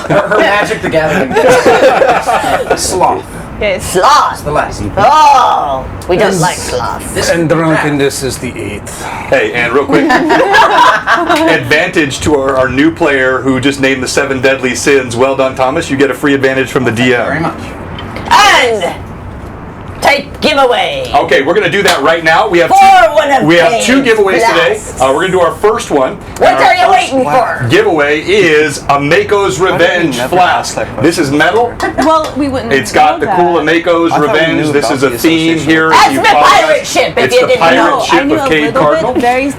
[SPEAKER 9] one.
[SPEAKER 2] Her Magic the Gathering. Sloth.
[SPEAKER 1] Yes.
[SPEAKER 7] Sloth!
[SPEAKER 2] The last.
[SPEAKER 7] Oh! We don't like sloth.
[SPEAKER 6] And drunkenness is the 8th.
[SPEAKER 9] Hey, and real quick, advantage to our new player who just named the 7 deadly sins. Well done, Thomas. You get a free advantage from the
[SPEAKER 2] Thank you very
[SPEAKER 9] DM.
[SPEAKER 2] much.
[SPEAKER 7] And type giveaway.
[SPEAKER 9] Okay, we're gonna do that right now. We have
[SPEAKER 7] For one of
[SPEAKER 9] we have 2
[SPEAKER 7] Kate's
[SPEAKER 9] giveaways today.
[SPEAKER 7] blasts.
[SPEAKER 9] We're gonna do our first one.
[SPEAKER 7] What
[SPEAKER 9] And our
[SPEAKER 7] are you
[SPEAKER 9] first
[SPEAKER 7] waiting for?
[SPEAKER 9] Giveaway is a Mako's Revenge
[SPEAKER 5] never
[SPEAKER 9] flask.
[SPEAKER 5] ask that question?
[SPEAKER 9] This is metal.
[SPEAKER 1] Well, we wouldn't.
[SPEAKER 9] It's got
[SPEAKER 1] know
[SPEAKER 9] the cool
[SPEAKER 1] that.
[SPEAKER 9] Mako's
[SPEAKER 5] I thought we
[SPEAKER 9] Revenge.
[SPEAKER 5] knew
[SPEAKER 9] This
[SPEAKER 5] about
[SPEAKER 9] is a
[SPEAKER 5] the
[SPEAKER 9] theme
[SPEAKER 5] association.
[SPEAKER 9] here.
[SPEAKER 7] That's
[SPEAKER 9] You
[SPEAKER 7] the
[SPEAKER 9] follow
[SPEAKER 7] pirate
[SPEAKER 9] that.
[SPEAKER 7] ship, if
[SPEAKER 9] It's
[SPEAKER 7] you
[SPEAKER 9] the
[SPEAKER 7] didn't
[SPEAKER 9] pirate
[SPEAKER 7] know.
[SPEAKER 1] I
[SPEAKER 9] ship
[SPEAKER 1] knew
[SPEAKER 9] of
[SPEAKER 1] a
[SPEAKER 9] Cade
[SPEAKER 1] little
[SPEAKER 9] Cardinal.
[SPEAKER 1] bit, very,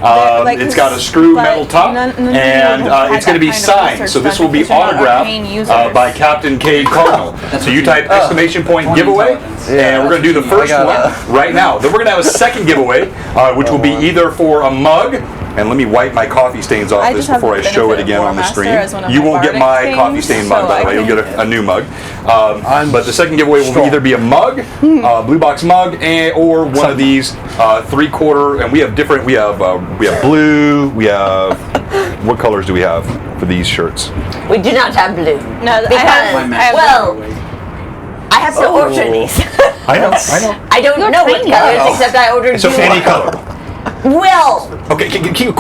[SPEAKER 1] like,
[SPEAKER 9] It's got a screw
[SPEAKER 1] but
[SPEAKER 9] metal top,
[SPEAKER 1] none of you
[SPEAKER 9] and
[SPEAKER 1] had
[SPEAKER 9] it's going to
[SPEAKER 1] that
[SPEAKER 9] be
[SPEAKER 1] kind of
[SPEAKER 9] signed.
[SPEAKER 1] research
[SPEAKER 9] So this
[SPEAKER 1] done
[SPEAKER 9] will be
[SPEAKER 1] because you're not
[SPEAKER 9] autographed
[SPEAKER 1] arcane users.
[SPEAKER 9] by Captain Cade Cardinal. So you type exclamation point
[SPEAKER 2] One
[SPEAKER 9] giveaway,
[SPEAKER 2] intelligence.
[SPEAKER 9] and we're going to do the first
[SPEAKER 5] I
[SPEAKER 9] one
[SPEAKER 5] got
[SPEAKER 9] right now. Then we're going to have a second giveaway, which will be either for a mug. And let me wipe my coffee stains off
[SPEAKER 1] I
[SPEAKER 9] this
[SPEAKER 1] just have
[SPEAKER 9] before I
[SPEAKER 1] the
[SPEAKER 9] show it
[SPEAKER 1] benefit
[SPEAKER 9] again
[SPEAKER 1] of
[SPEAKER 9] on the
[SPEAKER 1] Warmaster
[SPEAKER 9] stream.
[SPEAKER 1] as one of
[SPEAKER 9] You
[SPEAKER 1] my
[SPEAKER 9] won't get
[SPEAKER 1] bardic
[SPEAKER 9] my coffee
[SPEAKER 1] things,
[SPEAKER 9] stain
[SPEAKER 1] so
[SPEAKER 9] mug, by the
[SPEAKER 1] I
[SPEAKER 9] way. You'll
[SPEAKER 1] can-
[SPEAKER 9] get a new mug. But the second giveaway will either be a mug, blue box mug, or one of these 3/4. And we have different. We have blue. We have what colors do we have for these shirts?
[SPEAKER 7] We do not have blue.
[SPEAKER 1] No, I
[SPEAKER 7] Because,
[SPEAKER 1] have
[SPEAKER 7] well, I have to order these.
[SPEAKER 9] I know.
[SPEAKER 7] I don't know what colors, except I ordered
[SPEAKER 9] So
[SPEAKER 7] blue.
[SPEAKER 9] any color.
[SPEAKER 7] Well,
[SPEAKER 9] Okay, keep
[SPEAKER 7] okay, so you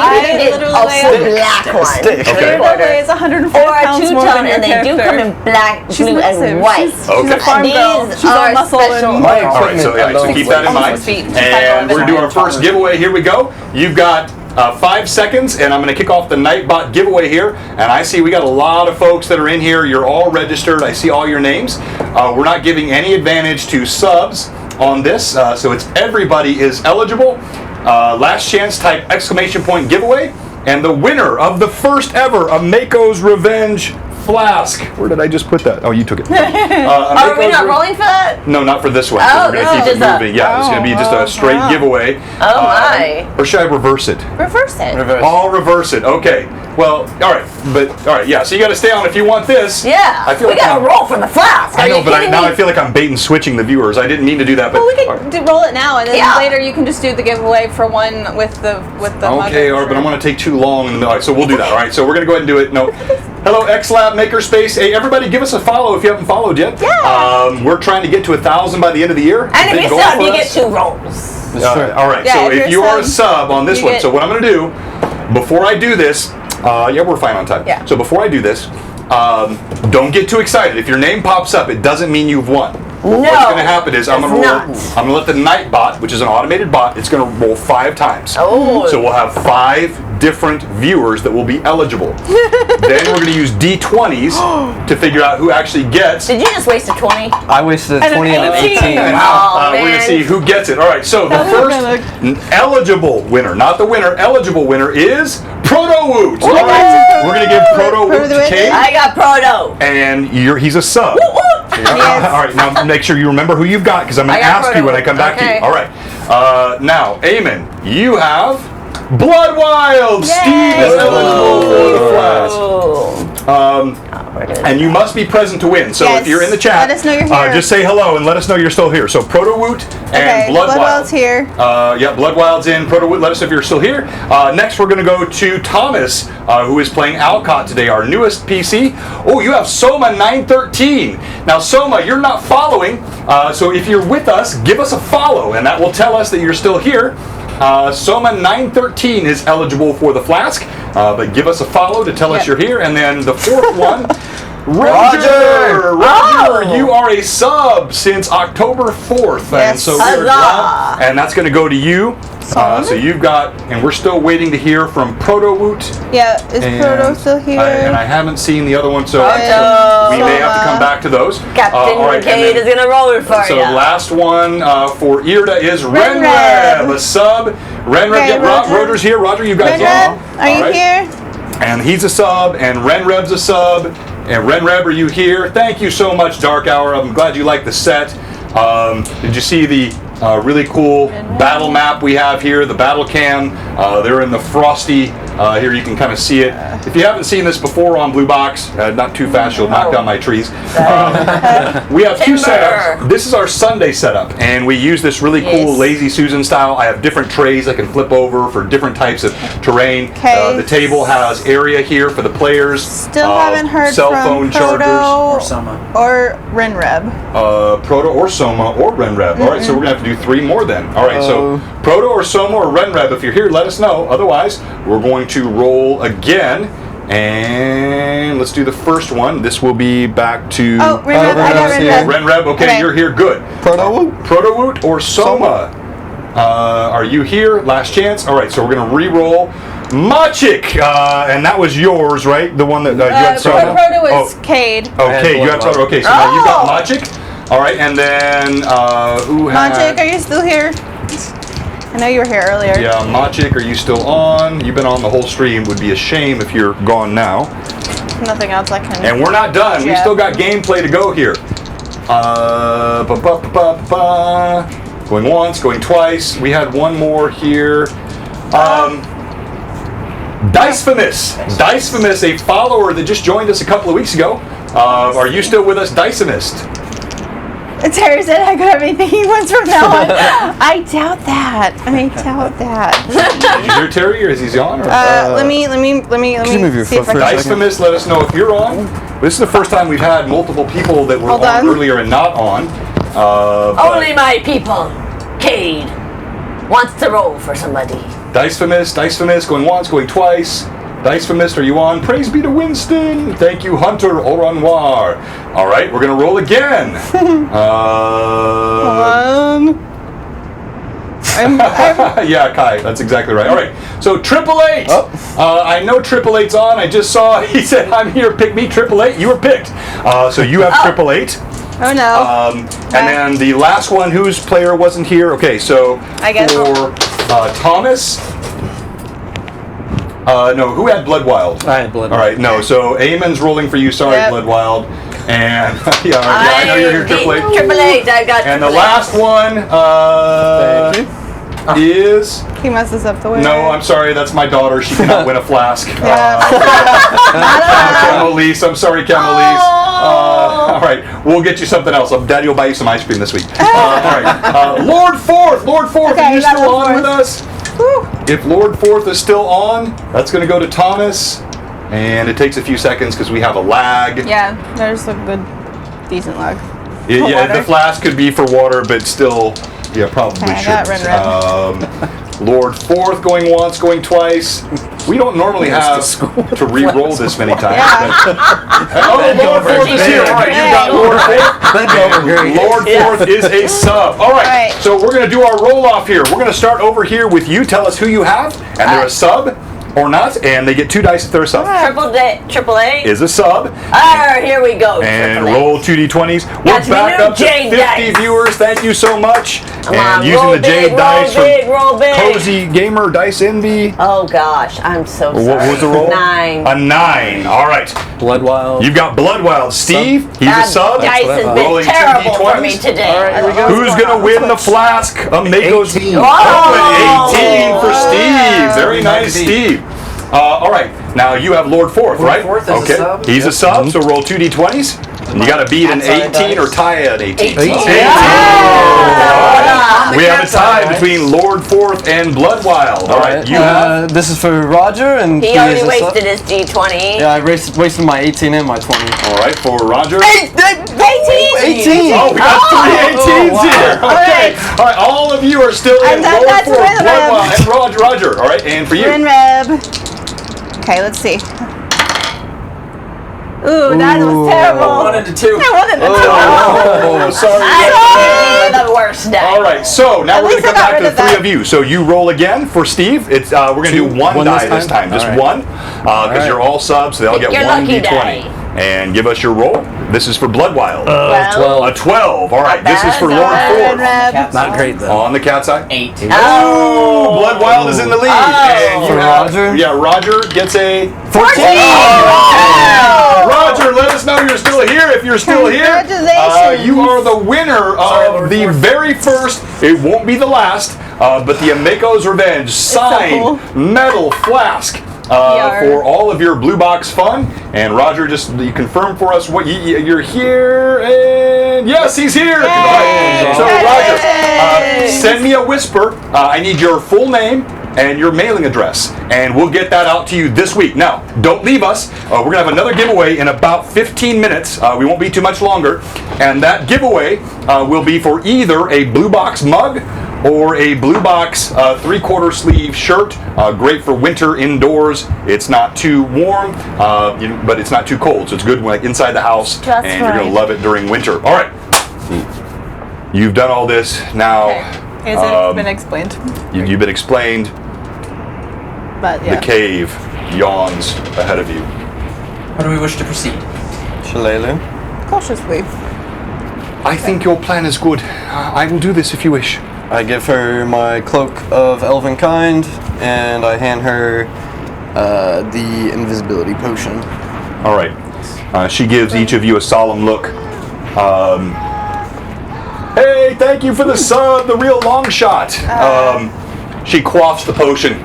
[SPEAKER 1] I
[SPEAKER 7] can get
[SPEAKER 1] literally
[SPEAKER 7] a
[SPEAKER 1] weigh
[SPEAKER 7] full
[SPEAKER 1] a
[SPEAKER 7] black one.
[SPEAKER 5] stick.
[SPEAKER 7] three
[SPEAKER 9] Okay.
[SPEAKER 7] quarter,
[SPEAKER 1] weighs 105
[SPEAKER 7] or a
[SPEAKER 1] pounds more
[SPEAKER 7] two-tone,
[SPEAKER 1] than your
[SPEAKER 7] and they do
[SPEAKER 1] character.
[SPEAKER 7] come in black,
[SPEAKER 1] She's
[SPEAKER 7] blue,
[SPEAKER 1] massive.
[SPEAKER 7] and white.
[SPEAKER 1] She's
[SPEAKER 9] Okay.
[SPEAKER 1] a farm
[SPEAKER 7] These
[SPEAKER 1] girl. She's
[SPEAKER 7] are
[SPEAKER 1] all muscle
[SPEAKER 7] special.
[SPEAKER 1] and
[SPEAKER 5] My
[SPEAKER 9] All right, so,
[SPEAKER 5] equipment
[SPEAKER 9] keep that in
[SPEAKER 5] alone.
[SPEAKER 9] mind.
[SPEAKER 1] 6 feet.
[SPEAKER 9] And we're going to do our first giveaway. Here we go. You've got 5 seconds, and I'm going to kick off the Nightbot giveaway here. And I see we got a lot of folks that are in here. You're all registered. I see all your names. We're not giving any advantage to subs on this, so it's everybody is eligible. Last chance, type exclamation point giveaway. And the winner of the first ever A Mako's Revenge flask. Where did I just put that? Oh, you took it.
[SPEAKER 7] Are we not rolling for that?
[SPEAKER 9] No, not for this one.
[SPEAKER 7] Oh,
[SPEAKER 9] We're going
[SPEAKER 7] this
[SPEAKER 9] to
[SPEAKER 7] is
[SPEAKER 9] keep it
[SPEAKER 7] just a-
[SPEAKER 9] moving. Yeah, it's going to be just a straight
[SPEAKER 1] wow.
[SPEAKER 9] giveaway.
[SPEAKER 7] Oh my.
[SPEAKER 9] Or should I reverse it?
[SPEAKER 1] Reverse it.
[SPEAKER 5] Reverse.
[SPEAKER 9] I'll reverse it. Okay. Well, all right. Yeah. So you got to stay on if you want this.
[SPEAKER 7] Yeah,
[SPEAKER 9] I feel
[SPEAKER 7] we
[SPEAKER 9] like
[SPEAKER 7] gotta
[SPEAKER 9] I'm-
[SPEAKER 7] roll for the flask.
[SPEAKER 9] I
[SPEAKER 7] Are
[SPEAKER 9] know,
[SPEAKER 7] you
[SPEAKER 9] but
[SPEAKER 7] kidding
[SPEAKER 9] now
[SPEAKER 7] me?
[SPEAKER 9] I feel like I'm bait and switching the viewers. I didn't mean to do that, but.
[SPEAKER 1] Well, we can roll it now, and then
[SPEAKER 7] Yeah.
[SPEAKER 1] later you can just do the giveaway for one with the mug.
[SPEAKER 9] Okay, all right, but I'm going to take too long in the middle. All right, so we'll do that. All right, so we're going to go ahead and do it. No. Hello, XLab Makerspace. Hey, everybody, give us a follow if you haven't followed yet.
[SPEAKER 1] Yeah.
[SPEAKER 9] We're trying to get to 1,000 by the end of the year.
[SPEAKER 7] And if
[SPEAKER 9] Big
[SPEAKER 7] you
[SPEAKER 9] goal
[SPEAKER 7] sub,
[SPEAKER 9] for
[SPEAKER 7] you
[SPEAKER 9] us.
[SPEAKER 7] get 2 rolls.
[SPEAKER 9] All right,
[SPEAKER 1] Yeah,
[SPEAKER 9] so
[SPEAKER 1] if
[SPEAKER 9] if you
[SPEAKER 1] you're
[SPEAKER 9] are a sub on this
[SPEAKER 1] you
[SPEAKER 9] one,
[SPEAKER 1] get-
[SPEAKER 9] so what I'm going to do, before I do this, yeah, we're fine on time.
[SPEAKER 1] Yeah.
[SPEAKER 9] So before I do this, don't get too excited. If your name pops up, it doesn't mean you've won.
[SPEAKER 7] No,
[SPEAKER 9] What's going to happen is I'm
[SPEAKER 7] it's
[SPEAKER 9] going to
[SPEAKER 7] not.
[SPEAKER 9] I'm going to let the night bot, which is an automated bot, it's going to roll 5 times.
[SPEAKER 7] Oh.
[SPEAKER 9] So we'll have 5 different viewers that will be eligible. Then we're going to use D20s to figure out who actually gets.
[SPEAKER 7] Did you just waste a 20?
[SPEAKER 5] I wasted a
[SPEAKER 1] And an
[SPEAKER 5] 20 and an
[SPEAKER 1] 18.
[SPEAKER 5] 18.
[SPEAKER 9] And
[SPEAKER 7] Oh,
[SPEAKER 9] we're going to
[SPEAKER 7] man.
[SPEAKER 9] see who gets it. All right, so the
[SPEAKER 1] That would've
[SPEAKER 9] first eligible winner, not the winner, eligible winner is Proto Woot. All right, we're going to give Proto Woot to Kate,
[SPEAKER 7] I got Proto.
[SPEAKER 9] and he's a sub. All right, now make sure you remember who you've got, because I'm going
[SPEAKER 7] I
[SPEAKER 9] to
[SPEAKER 7] got
[SPEAKER 9] ask
[SPEAKER 7] Proto
[SPEAKER 9] you when I
[SPEAKER 7] Woot.
[SPEAKER 9] come back to
[SPEAKER 7] Okay.
[SPEAKER 9] you. All right, now, Eamon, you have Blood Wild. Steve is eligible for the flask. And you must be present to win. So
[SPEAKER 1] Yes.
[SPEAKER 9] if you're in the chat,
[SPEAKER 1] Let us know you're here.
[SPEAKER 9] just say hello and let us know you're still here. So Proto Woot and
[SPEAKER 1] Okay,
[SPEAKER 9] Blood Wild.
[SPEAKER 1] Wild's here.
[SPEAKER 9] Yeah, Blood Wild's in. Proto Woot, let us know if you're still here. Next, we're going to go to Thomas, who is playing Alcott today, our newest PC. Oh, you have Soma 913. Now, Soma, you're not following, so if you're with us, give us a follow, and that will tell us that you're still here. Soma 913 is eligible for the flask, but give us a follow to tell us
[SPEAKER 1] Yep.
[SPEAKER 9] you're here. And then the fourth one, Roger, you are a sub since October 4th, and so we're glad, and that's going to go to you. So you've got, and we're still waiting to hear from Proto-Woot.
[SPEAKER 1] Yeah, is Proto still here?
[SPEAKER 9] And I haven't seen the other one, so we may have to come back to those.
[SPEAKER 4] Captain Cade is going to roll it for you.
[SPEAKER 9] So the last one for Irda is Renreb, a sub. Renreb,
[SPEAKER 1] Okay,
[SPEAKER 9] Roger's here. Roger, you've got
[SPEAKER 1] Renreb, are you here?
[SPEAKER 9] And he's a sub, and Renreb's a sub. And Renreb, are you here? Thank you so much, Dark Hour. I'm glad you like the set. Did you see the really cool battle map we have here, the battle cam? They're in the frosty. Here you can kind of see it. If you haven't seen this before on Blue Box, not too fast, you'll knock down my trees. We have two setups. This is our Sunday setup, and we use this really cool Lazy Susan style. I have different trays I can flip over for different types of terrain. The table has area here for the players.
[SPEAKER 1] Still haven't heard
[SPEAKER 9] cell
[SPEAKER 1] from
[SPEAKER 9] phone
[SPEAKER 1] Proto
[SPEAKER 9] chargers.
[SPEAKER 2] Or Soma.
[SPEAKER 1] Or Renreb.
[SPEAKER 9] Proto or Soma or Renreb. All right, so we're gonna have to do 3 more then. All right, so Proto or Soma or Renreb. If you're here, let us know. Otherwise, we're going to roll again, and let's do the first one. This will be back to
[SPEAKER 1] Renreb. I got Renreb.
[SPEAKER 9] Renreb. Okay, you're here. Good. Proto-Woot or Soma. Are you here? Last chance. All right, so we're gonna re-roll. Machik, and that was yours, right? The one that you had.
[SPEAKER 1] Proto was Cade.
[SPEAKER 9] Okay, you got Proto. Okay, so now you've got Machik. All right, and then who had?
[SPEAKER 1] Machik, are you still here? I know you were here earlier.
[SPEAKER 9] Yeah, Machik, are you still on? You've been on the whole stream. Would be a shame if you're gone now.
[SPEAKER 1] Nothing else I can.
[SPEAKER 9] And we're not done. We still got gameplay to go here. Going once, going twice. We had one more here. Dicefamous, a follower that just joined us a couple of weeks ago. Are you still with us, Dicefamous?
[SPEAKER 1] Terry said I could have anything he wants from now on. I doubt that.
[SPEAKER 9] Is he here, Terry, or is he on?
[SPEAKER 1] Let me see if I can.
[SPEAKER 9] Dicefamous, let us know if you're on. This is the first time we've had multiple people that were on earlier and not on.
[SPEAKER 4] Only my people. Cade wants to roll for somebody.
[SPEAKER 9] Dicefamous, going once, going twice. Dicefamous, are you on? Praise be to Winston. Thank you, Hunter au revoir. All right, we're going to roll again. Yeah, Kai, that's exactly right. All right, so 888. I know 888's on. I just saw he said, I'm here, pick me, 888. You were picked. So you have 888.
[SPEAKER 1] Oh no.
[SPEAKER 9] And then the last one, whose player wasn't here? Okay, so
[SPEAKER 1] I guess
[SPEAKER 9] for Thomas. No, who had Bloodwild?
[SPEAKER 6] I had Bloodwild.
[SPEAKER 9] All right, no. So Eamon's rolling for you. Sorry, Bloodwild. And I know you're here, 888.
[SPEAKER 4] I got.
[SPEAKER 9] And the last one is.
[SPEAKER 1] He messes up the way.
[SPEAKER 9] No, I'm sorry. That's my daughter. She cannot win a flask. Camelise. I'm sorry, Camelise. All right, we'll get you something else. Daddy will buy you some ice cream this week. All right, Lord Forth, are you still on with us? If Lord Forth is still on, that's going to go to Thomas, and it takes a few seconds because we have a lag.
[SPEAKER 1] Yeah, there's a good, decent lag.
[SPEAKER 9] Yeah, the flask could be for water, but still, yeah, probably
[SPEAKER 1] I got Renreb.
[SPEAKER 9] Lord Forth going once, going twice. We don't normally have to re-roll this many times. Lord Forth is here. All right, you got Lord Forth. Lord Forth is a sub. All right, so we're going to do our roll-off here. We're going to start over here with you. Tell us who you have, and they're a sub or not, and they get 2 dice if they're a sub.
[SPEAKER 4] Triple A
[SPEAKER 9] is a sub.
[SPEAKER 4] Here we go.
[SPEAKER 9] And roll 2d20s. We're back up to 50 viewers. Thank you so much. And using the Jade dice from Cozy Gamer Dice Envy.
[SPEAKER 4] Oh gosh, I'm so sorry.
[SPEAKER 9] What was the roll?
[SPEAKER 4] 9.
[SPEAKER 9] A 9. All right.
[SPEAKER 6] Bloodwild.
[SPEAKER 9] You've got Bloodwild. Steve, he's a sub.
[SPEAKER 4] Dice has been
[SPEAKER 9] rolling
[SPEAKER 4] terrible
[SPEAKER 9] 2d20s.
[SPEAKER 4] for me today.
[SPEAKER 9] All right, here we go. Who's going to win the flask? Mako's 18. 18 for Steve. Very nice, Steve. All right, now you have Lord Forth, right?
[SPEAKER 6] Forth is a sub.
[SPEAKER 9] He's a sub, so roll 2d20s. And you got to beat an 18 or tie an 18. 18. We have a tie between Lord Forth and Bloodwild. All right, you have.
[SPEAKER 5] This is for Roger, and
[SPEAKER 4] he already wasted his D20.
[SPEAKER 5] Yeah, I wasted my 18 and my 20.
[SPEAKER 9] All right, for Roger.
[SPEAKER 4] 18.
[SPEAKER 9] Oh, we got 3 18s here. Okay. All right, all of you are still in Lord Forth, Bloodwild, and Roger. All right, and for you.
[SPEAKER 1] Renreb. Okay, let's see. Ooh, that was terrible.
[SPEAKER 2] 1 and a 2.
[SPEAKER 1] I wanted to
[SPEAKER 3] Oh, sorry.
[SPEAKER 4] I the worst die.
[SPEAKER 3] All right, so now
[SPEAKER 1] At
[SPEAKER 3] we're going
[SPEAKER 1] least
[SPEAKER 3] to come
[SPEAKER 1] I got
[SPEAKER 3] back to
[SPEAKER 1] rid
[SPEAKER 3] the
[SPEAKER 1] of
[SPEAKER 3] three
[SPEAKER 1] that.
[SPEAKER 3] of you. So you roll again for Steve. It's we're going to do one die this time. Just
[SPEAKER 6] All right.
[SPEAKER 3] one, because you're all subs, so they all get
[SPEAKER 4] Your
[SPEAKER 3] one
[SPEAKER 4] lucky
[SPEAKER 3] d20.
[SPEAKER 4] die.
[SPEAKER 3] And give us your roll. This is for Bloodwild.
[SPEAKER 4] Well,
[SPEAKER 3] A 12. All right, this is for
[SPEAKER 4] bad,
[SPEAKER 3] Lord
[SPEAKER 4] not
[SPEAKER 3] Ford.
[SPEAKER 6] Not great though.
[SPEAKER 3] On the cat side.
[SPEAKER 2] 8.
[SPEAKER 3] Oh, Bloodwild is in the lead. And you
[SPEAKER 5] For
[SPEAKER 3] have,
[SPEAKER 5] Roger?
[SPEAKER 3] Yeah, Roger gets a
[SPEAKER 4] 14!
[SPEAKER 3] Roger, let us know you're still here. If you're still here,
[SPEAKER 1] Congratulations.
[SPEAKER 3] you are the winner
[SPEAKER 2] Sorry,
[SPEAKER 3] of
[SPEAKER 2] Lord
[SPEAKER 3] the
[SPEAKER 2] Ford.
[SPEAKER 3] very first, it won't be the last, but the Ameko's Revenge signed metal flask
[SPEAKER 1] Yar.
[SPEAKER 3] for all of your blue box fun. And Roger, just you confirm for us what you're here, and yes, he's here.
[SPEAKER 1] Yay.
[SPEAKER 3] So Roger,
[SPEAKER 1] Congratulations.
[SPEAKER 3] send me a whisper. I need your full name and your mailing address, and we'll get that out to you this week. Now, don't leave us. We're gonna have another giveaway in about 15 minutes. We won't be too much longer, and that giveaway will be for either a Blue Box mug or a Blue Box 3/4 sleeve shirt. Great for winter indoors. It's not too warm, but it's not too cold, so it's good like inside the house,
[SPEAKER 1] That's
[SPEAKER 3] and you're gonna
[SPEAKER 1] right.
[SPEAKER 3] love it during winter. All right, you've done all this now.
[SPEAKER 1] Has it been explained?
[SPEAKER 3] You've been explained.
[SPEAKER 1] But yeah.
[SPEAKER 3] The cave yawns ahead of you.
[SPEAKER 2] How do we wish to proceed?
[SPEAKER 5] Shalelu.
[SPEAKER 1] Cautiously.
[SPEAKER 3] I think your plan is good. I will do this if you wish.
[SPEAKER 5] I give her my cloak of elven kind, and I hand her the invisibility potion.
[SPEAKER 3] All right. She gives each of you a solemn look. Hey, thank you for the sub, the real long shot. She quaffs the potion.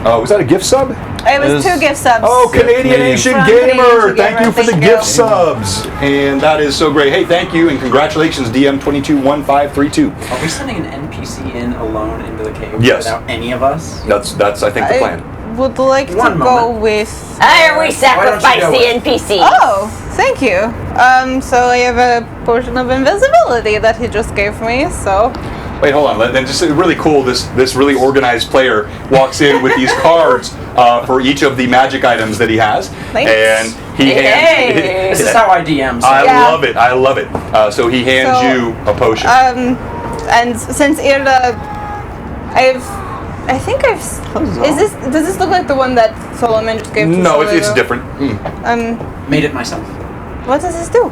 [SPEAKER 3] Was that a gift sub?
[SPEAKER 1] It was 2 gift subs.
[SPEAKER 3] Oh, Canadian Asian
[SPEAKER 1] From
[SPEAKER 3] Gamer!
[SPEAKER 1] Canadian
[SPEAKER 3] Thank you for the
[SPEAKER 1] Thank
[SPEAKER 3] gift
[SPEAKER 1] you.
[SPEAKER 3] subs, and that is so great. Hey, thank you and congratulations, DM221532.
[SPEAKER 2] Are we sending an NPC in alone into the cave
[SPEAKER 3] Yes.
[SPEAKER 2] without any of us?
[SPEAKER 3] That's I think the plan.
[SPEAKER 1] I would like to
[SPEAKER 2] One
[SPEAKER 1] go
[SPEAKER 2] moment.
[SPEAKER 1] with.
[SPEAKER 4] We sacrifice
[SPEAKER 2] go
[SPEAKER 4] the
[SPEAKER 2] with-
[SPEAKER 4] NPC.
[SPEAKER 1] Oh, thank you. So I have a potion of invisibility that he just gave me. So
[SPEAKER 3] Wait, hold on. Then just really cool. This really organized player walks in with these cards for each of the magic items that he has,
[SPEAKER 1] Thanks.
[SPEAKER 3] and he hands.
[SPEAKER 2] This is how I DM. So
[SPEAKER 3] I
[SPEAKER 1] Yeah.
[SPEAKER 3] love it. I love it. So he hands
[SPEAKER 1] So,
[SPEAKER 3] you a potion.
[SPEAKER 1] and since Irda, I think I've. Does this look like the one that Solomon just gave to
[SPEAKER 3] No, it's
[SPEAKER 1] Solero?
[SPEAKER 3] different.
[SPEAKER 2] made it myself.
[SPEAKER 1] What does this do?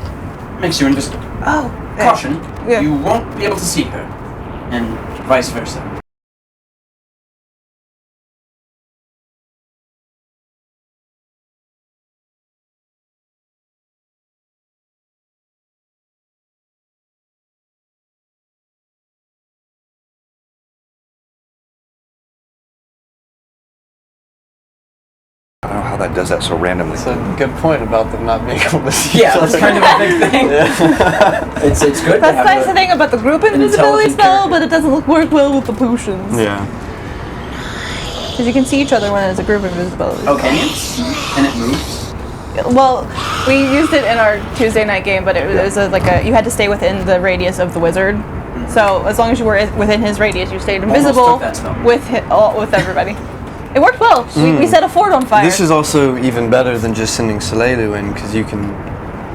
[SPEAKER 2] Makes you invisible.
[SPEAKER 1] Oh,
[SPEAKER 2] Caution,
[SPEAKER 1] Yeah.
[SPEAKER 2] you won't be able to see her. And vice versa.
[SPEAKER 3] I don't know how that does that so randomly.
[SPEAKER 5] That's a good point about them not being able to see
[SPEAKER 2] Yeah,
[SPEAKER 5] each
[SPEAKER 2] that's
[SPEAKER 5] other.
[SPEAKER 2] kind of a big thing. It's good to
[SPEAKER 1] That's
[SPEAKER 2] have
[SPEAKER 1] nice thing about the group invisibility
[SPEAKER 2] intelligent
[SPEAKER 1] spell,
[SPEAKER 2] character.
[SPEAKER 1] but it doesn't work well with the potions.
[SPEAKER 5] Yeah.
[SPEAKER 1] Because you can see each other when it's a group invisibility.
[SPEAKER 2] Oh, can you? And it moves?
[SPEAKER 1] Well, we used it in our Tuesday night game, but it was you had to stay within the radius of the wizard. So as long as you were within his radius, you stayed invisible
[SPEAKER 2] took that spell.
[SPEAKER 1] with everybody. It worked well. We set a fort on fire.
[SPEAKER 5] This is also even better than just sending Shalelu in, because you can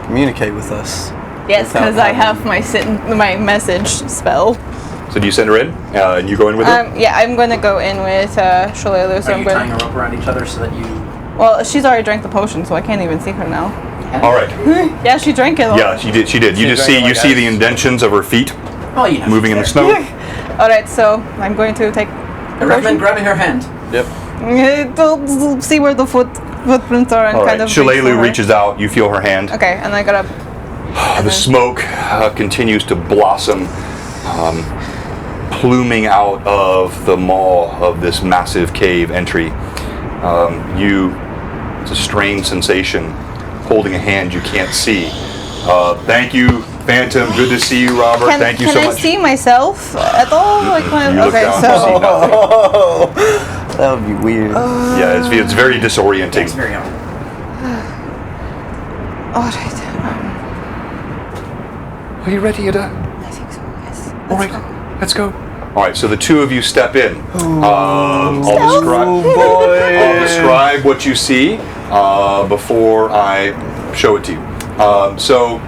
[SPEAKER 5] communicate with us.
[SPEAKER 1] yes,
[SPEAKER 5] without
[SPEAKER 1] because I
[SPEAKER 5] having-
[SPEAKER 1] have my message spell.
[SPEAKER 3] So do you send her in, and you go in with her?
[SPEAKER 1] Yeah, I'm going to go in with Shalelu. So
[SPEAKER 2] Are
[SPEAKER 1] I'm
[SPEAKER 2] you
[SPEAKER 1] going.
[SPEAKER 2] tying a rope around each other so that you...
[SPEAKER 1] Well, she's already drank the potion, so I can't even see her now.
[SPEAKER 3] All right.
[SPEAKER 1] Yeah, she drank it.
[SPEAKER 3] Yeah, she did. She did. You just see the indentions of her feet
[SPEAKER 2] Oh, you know.
[SPEAKER 3] moving in the snow.
[SPEAKER 1] All right, so I'm going to take.
[SPEAKER 2] I recommend grabbing her hand.
[SPEAKER 5] Yep.
[SPEAKER 1] To see where the footprints are and
[SPEAKER 3] All right.
[SPEAKER 1] kind of. reach for
[SPEAKER 3] Shalelu
[SPEAKER 1] her.
[SPEAKER 3] reaches out. You feel her hand.
[SPEAKER 1] Okay, and I gotta.
[SPEAKER 3] The smoke continues to blossom, pluming out of the maw of this massive cave entry. It's a strange sensation, holding a hand you can't see. Thank you, Phantom. Good to see you, Robert. Thank you so
[SPEAKER 1] Can I
[SPEAKER 3] much.
[SPEAKER 1] see myself at all? Like when,
[SPEAKER 3] You look
[SPEAKER 1] okay,
[SPEAKER 3] down
[SPEAKER 1] so
[SPEAKER 3] to see nothing.
[SPEAKER 5] Oh, that would be weird.
[SPEAKER 3] Yeah, it's very disorienting.
[SPEAKER 2] It's very odd.
[SPEAKER 1] all right.
[SPEAKER 3] Are you ready, Ida?
[SPEAKER 1] I think so. Yes.
[SPEAKER 3] All right, let's go. All right, so the two of you step in. I'll describe what you see before I
[SPEAKER 9] show it to you. So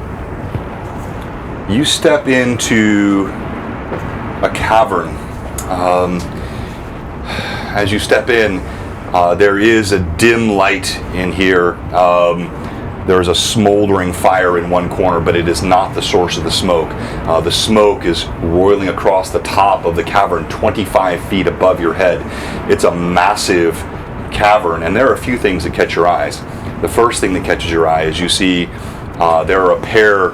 [SPEAKER 9] you step into a cavern. As you step in, there is a dim light in here. There is a smoldering fire in one corner, but it is not the source of the smoke. The smoke is roiling across the top of the cavern 25 feet above your head. It's a massive cavern, and there are a few things that catch your eyes. The first thing that catches your eye is you see there are a pair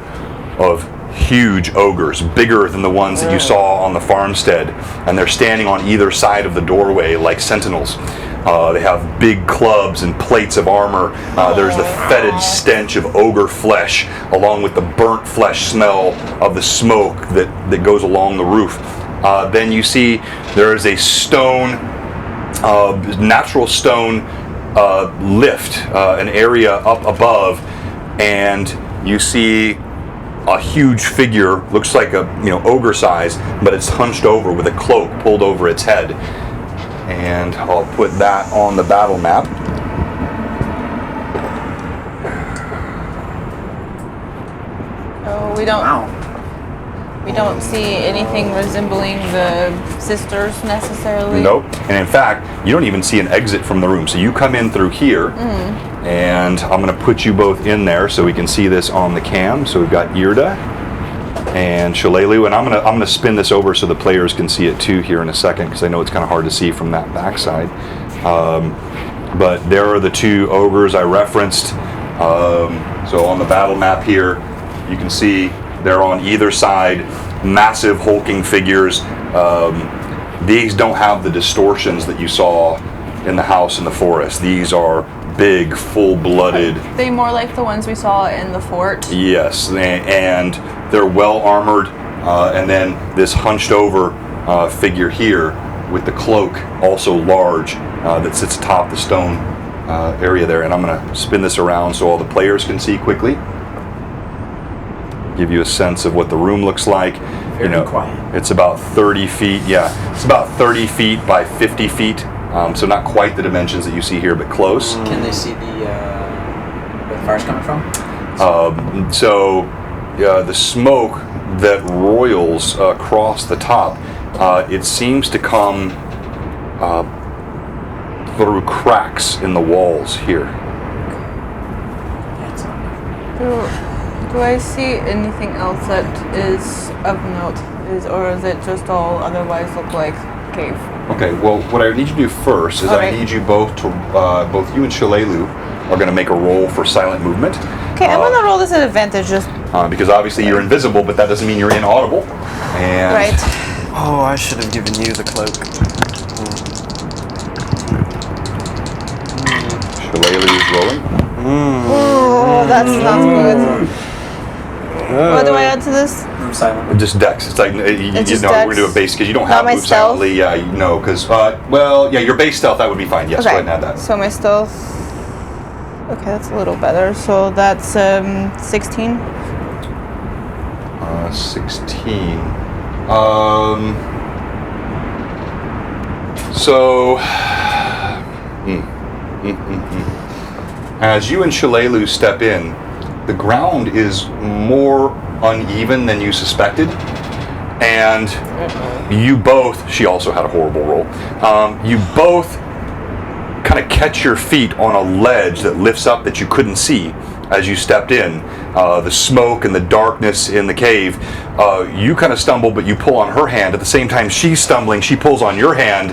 [SPEAKER 9] of huge ogres, bigger than the ones that you saw on the farmstead, and they're standing on either side of the doorway like sentinels. They have big clubs and plates of armor. There's the fetid stench of ogre flesh, along with the burnt flesh smell of the smoke that goes along the roof. Then you see there is a stone, natural stone lift, an area up above, and you see a huge figure, looks like a ogre size, but it's hunched over with a cloak pulled over its head. And I'll put that on the battle map.
[SPEAKER 1] Oh, we don't see anything resembling the sisters necessarily.
[SPEAKER 9] Nope. And in fact, you don't even see an exit from the room. So you come in through here, and I'm going to put you both in there so we can see this on the cam. So we've got Irda and Shalelu, and I'm gonna spin this over so the players can see it too here in a second, because I know it's kind of hard to see from that backside. But there are the two ogres I referenced. So on the battle map here, you can see they're on either side, massive hulking figures. These don't have the distortions that you saw in the house in the forest. These are big, full-blooded.
[SPEAKER 1] Are they more like the ones we saw in the fort?
[SPEAKER 9] Yes, and they're well armored, and then this hunched over figure here with the cloak, also large, that sits atop the stone area there. And I'm going to spin this around so all the players can see quickly. Give you a sense of what the room looks like.
[SPEAKER 2] Very quiet.
[SPEAKER 9] It's about 30 feet. Yeah, it's about 30 feet by 50 feet. So not quite the dimensions that you see here, but close.
[SPEAKER 2] Can they see where the fire's coming from?
[SPEAKER 9] The smoke that roils across the top, it seems to come through cracks in the walls here.
[SPEAKER 1] Do I see anything else that is of note? Or is it just all otherwise look like cave?
[SPEAKER 9] Okay, well, what I need you to do first is I need you both to, both you and Shalelu are going to make a roll for silent movement.
[SPEAKER 1] Okay, I'm going to roll this at advantage just...
[SPEAKER 9] because obviously you're invisible, but that doesn't mean you're inaudible. And
[SPEAKER 1] right.
[SPEAKER 5] Oh, I should have given you the cloak.
[SPEAKER 9] Shalelu is rolling.
[SPEAKER 1] Oh, that's not good. What do I add to this?
[SPEAKER 2] Silent.
[SPEAKER 9] Just dex. It's like, we're going to do a base, because you don't
[SPEAKER 1] Not
[SPEAKER 9] have
[SPEAKER 1] my
[SPEAKER 9] move
[SPEAKER 1] stealth?
[SPEAKER 9] silently. Yeah, because, your base stealth, that would be fine. Yes,
[SPEAKER 1] Okay.
[SPEAKER 9] go ahead and add that.
[SPEAKER 1] So my stealth... Okay, that's a little better. So that's 16.
[SPEAKER 9] 16. As you and Shalelu step in, the ground is more uneven than you suspected, and you both, she also had a horrible roll, you both kind of catch your feet on a ledge that lifts up that you couldn't see as you stepped in. The smoke and the darkness in the cave, you kind of stumble, but you pull on her hand. At the same time she's stumbling, she pulls on your hand,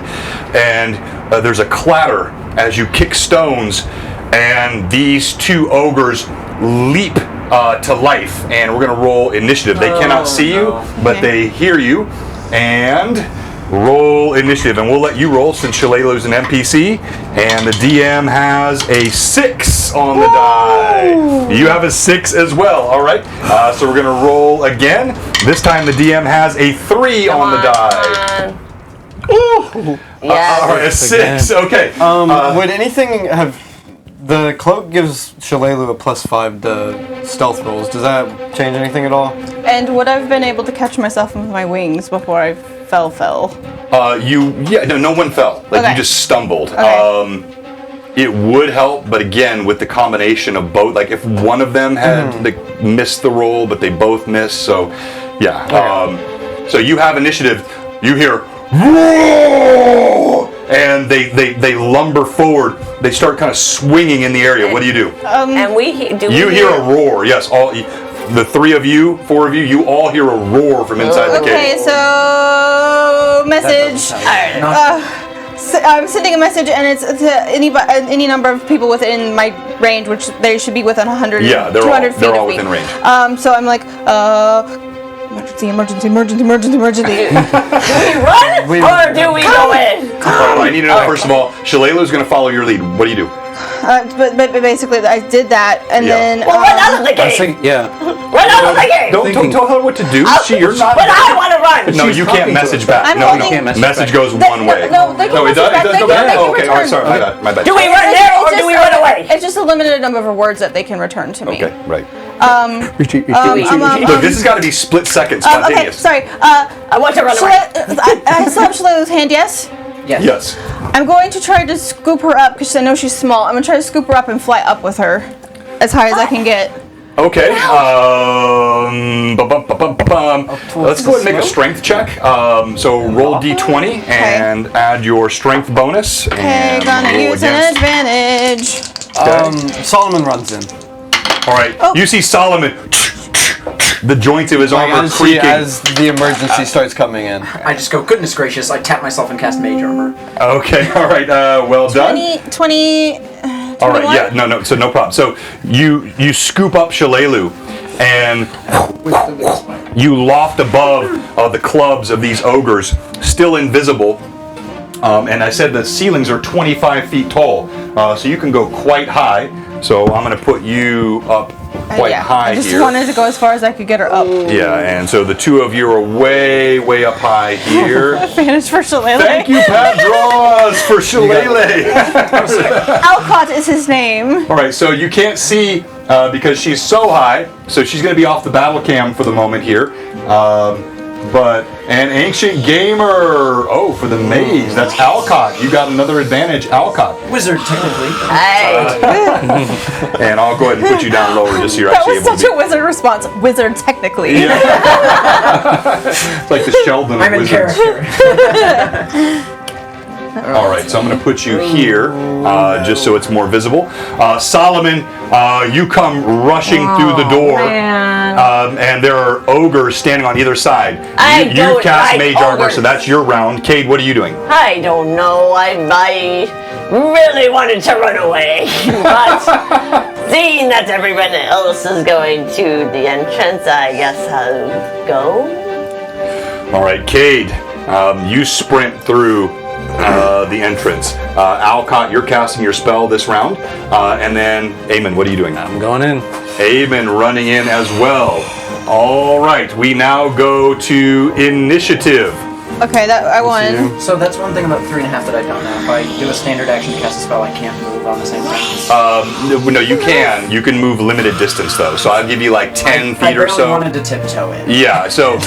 [SPEAKER 9] and there's a clatter as you kick stones, and these two ogres leap to life, and we're going to roll initiative. They cannot see you, but they hear you, and roll initiative. And we'll let you roll since Shalelu's an NPC, and the DM has a 6 on the die. You have a 6 as well. All right, so we're going to roll again. This time the DM has a 3 on the die. Ooh.
[SPEAKER 4] Yeah.
[SPEAKER 9] All right, a 6. Okay.
[SPEAKER 5] Would anything have... The cloak gives Shalelu a +5 to stealth rolls. Does that change anything at all?
[SPEAKER 1] And would I've been able to catch myself with my wings before I fell?
[SPEAKER 9] No one fell. Like,
[SPEAKER 1] Okay.
[SPEAKER 9] you just stumbled.
[SPEAKER 1] Okay.
[SPEAKER 9] It would help, but again, with the combination of both, like if one of them had missed the roll, but they both missed, so yeah. So you have initiative. You hear, "Whoa!" and they lumber forward. They start kind of swinging in the area. What do you do?
[SPEAKER 4] And
[SPEAKER 9] You hear a roar. Yes, all the 4 of you, you all hear a roar from inside the
[SPEAKER 1] Okay,
[SPEAKER 9] cave.
[SPEAKER 1] so message. I'm sending a message, and it's to any number of people within my range, which they should be within 100,
[SPEAKER 9] Yeah,
[SPEAKER 1] 200 feet
[SPEAKER 9] they're all
[SPEAKER 1] of me.
[SPEAKER 9] within range.
[SPEAKER 1] So I'm like, emergency.
[SPEAKER 4] Do we run or do we go in?
[SPEAKER 9] I need to know, first of all, Shalalu's going to follow your lead. What do you do?
[SPEAKER 1] but basically, I did that, and then.
[SPEAKER 4] Well, run out of the
[SPEAKER 6] I was
[SPEAKER 4] game.
[SPEAKER 6] thinking, yeah.
[SPEAKER 4] Run out of the game.
[SPEAKER 9] Don't tell her what to do. You're not.
[SPEAKER 4] But I want to run.
[SPEAKER 9] No, you can't message back.
[SPEAKER 1] I'm
[SPEAKER 9] No,
[SPEAKER 1] holding-
[SPEAKER 9] message goes one way.
[SPEAKER 1] No, they can
[SPEAKER 9] it does.
[SPEAKER 1] message back.
[SPEAKER 9] It does
[SPEAKER 1] They
[SPEAKER 9] go
[SPEAKER 1] can-
[SPEAKER 9] back.
[SPEAKER 1] they can
[SPEAKER 9] Oh, okay. All right,
[SPEAKER 1] return.
[SPEAKER 9] sorry. My bad.
[SPEAKER 4] Do we run there or do we run away?
[SPEAKER 1] It's just a limited number of words that they can return to me.
[SPEAKER 9] Okay, right.
[SPEAKER 6] Retreat.
[SPEAKER 9] Look, this has got to be split second,
[SPEAKER 1] Okay,
[SPEAKER 9] spontaneous.
[SPEAKER 1] sorry.
[SPEAKER 4] I want to run away.
[SPEAKER 1] I still have Shalalu's hand, yes?
[SPEAKER 9] Yes.
[SPEAKER 1] I'm going to try to scoop her up because I know she's small. I'm going to try to scoop her up and fly up with her as high as I can get.
[SPEAKER 9] Okay. Let's go ahead and make a strength check. So roll d20 and add your strength bonus.
[SPEAKER 1] Okay,
[SPEAKER 9] And
[SPEAKER 1] gonna
[SPEAKER 9] roll
[SPEAKER 1] use an
[SPEAKER 9] against.
[SPEAKER 1] advantage.
[SPEAKER 5] Solomon runs in.
[SPEAKER 9] All right. You see Solomon. The joints of his armor
[SPEAKER 5] As
[SPEAKER 9] creaking.
[SPEAKER 5] the emergency starts coming in.
[SPEAKER 2] I just go, goodness gracious, I tap myself and cast Mage Armor.
[SPEAKER 9] Okay. All right. Well done.
[SPEAKER 1] 20,
[SPEAKER 9] All right, yeah, no, so no problem. So you scoop up Shalalu, and you loft above the clubs of these ogres, still invisible. And I said the ceilings are 25 feet tall, so you can go quite high. So I'm going to put you up quite high
[SPEAKER 1] I just
[SPEAKER 9] here.
[SPEAKER 1] wanted to go as far as I could get her up.
[SPEAKER 9] Yeah, and so the two of you are way, way up high here.
[SPEAKER 1] Advantage for Shillelagh.
[SPEAKER 9] Thank you, Pat Draws, for Shillelagh.
[SPEAKER 1] Alcott is his name.
[SPEAKER 9] All right, so you can't see because she's so high, so she's going to be off the battle cam for the moment here. But an ancient gamer, for the maze, that's Alcott. You got another advantage, Alcott.
[SPEAKER 2] Wizard, technically.
[SPEAKER 9] And I'll go ahead and put you down lower just so you're
[SPEAKER 1] That
[SPEAKER 9] actually
[SPEAKER 1] was
[SPEAKER 9] able
[SPEAKER 1] such
[SPEAKER 9] to
[SPEAKER 1] a wizard response. Wizard, technically.
[SPEAKER 9] Yeah. It's like the Sheldon of
[SPEAKER 2] I'm in
[SPEAKER 9] wizards.
[SPEAKER 2] character.
[SPEAKER 9] All right, so I'm going to put you here, just so it's more visible. Solomon, you come rushing through the door, and there are ogres standing on either side. You cast Mage Armor, so that's your round. Cade, what are you doing?
[SPEAKER 4] I don't know. I really wanted to run away, but seeing that everyone else is going to the entrance, I guess I'll go.
[SPEAKER 9] All right, Cade, you sprint through the entrance. Alcott, you're casting your spell this round, and then Eamon, what are you doing?
[SPEAKER 6] I'm going in.
[SPEAKER 9] Eamon running in as well. All right, we now go to initiative.
[SPEAKER 1] Okay, that I won.
[SPEAKER 2] So that's one thing about 3.5 that I don't know. If I do a standard action to cast a spell, I can't move on the same thing.
[SPEAKER 9] No, you can. You can move limited distance though. So I'll give you like 10 feet
[SPEAKER 2] I
[SPEAKER 9] or
[SPEAKER 2] really
[SPEAKER 9] so.
[SPEAKER 2] wanted to tiptoe in.
[SPEAKER 9] Yeah. So.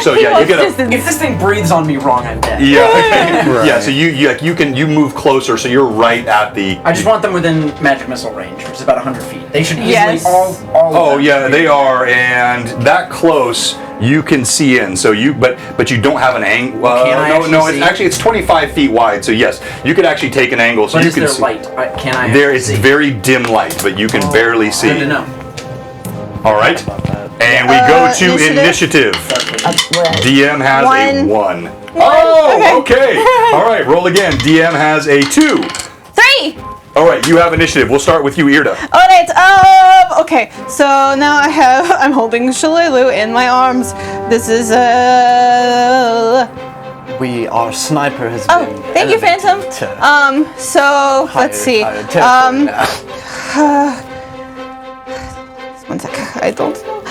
[SPEAKER 9] So yeah, you get a.
[SPEAKER 2] If this thing breathes on me wrong, I'm dead.
[SPEAKER 9] Yeah. Yeah. So you move closer. So you're right at the.
[SPEAKER 2] I just want them within magic missile range, which is about 100 feet. They should easily all.
[SPEAKER 9] Oh
[SPEAKER 2] of them
[SPEAKER 9] yeah,
[SPEAKER 2] be-
[SPEAKER 9] they are, and that close you can see in. So but you don't have an angle.
[SPEAKER 2] Can I actually see?
[SPEAKER 9] It's 25 feet wide. So yes, you could actually take an angle. So
[SPEAKER 2] But
[SPEAKER 9] you
[SPEAKER 2] is
[SPEAKER 9] can
[SPEAKER 2] there
[SPEAKER 9] see.
[SPEAKER 2] light? Can I?
[SPEAKER 9] There,
[SPEAKER 2] actually
[SPEAKER 9] it's
[SPEAKER 2] see?
[SPEAKER 9] very dim light, but you can barely see.
[SPEAKER 2] Good to know.
[SPEAKER 9] All right, and we go to initiative.
[SPEAKER 4] Well,
[SPEAKER 9] DM has a 1.
[SPEAKER 1] Oh,
[SPEAKER 9] Okay. All right, roll again. DM has a 2.
[SPEAKER 1] 3.
[SPEAKER 9] All right, you have initiative. We'll start with you, Irda.
[SPEAKER 1] All right. Okay. So now I'm holding Shillelagh in my arms. This is
[SPEAKER 5] Our sniper has
[SPEAKER 1] Oh,
[SPEAKER 5] been.
[SPEAKER 1] thank you, Phantom.
[SPEAKER 5] elevated to
[SPEAKER 1] So let's see.
[SPEAKER 5] higher territory now.
[SPEAKER 1] 1 sec. I don't know.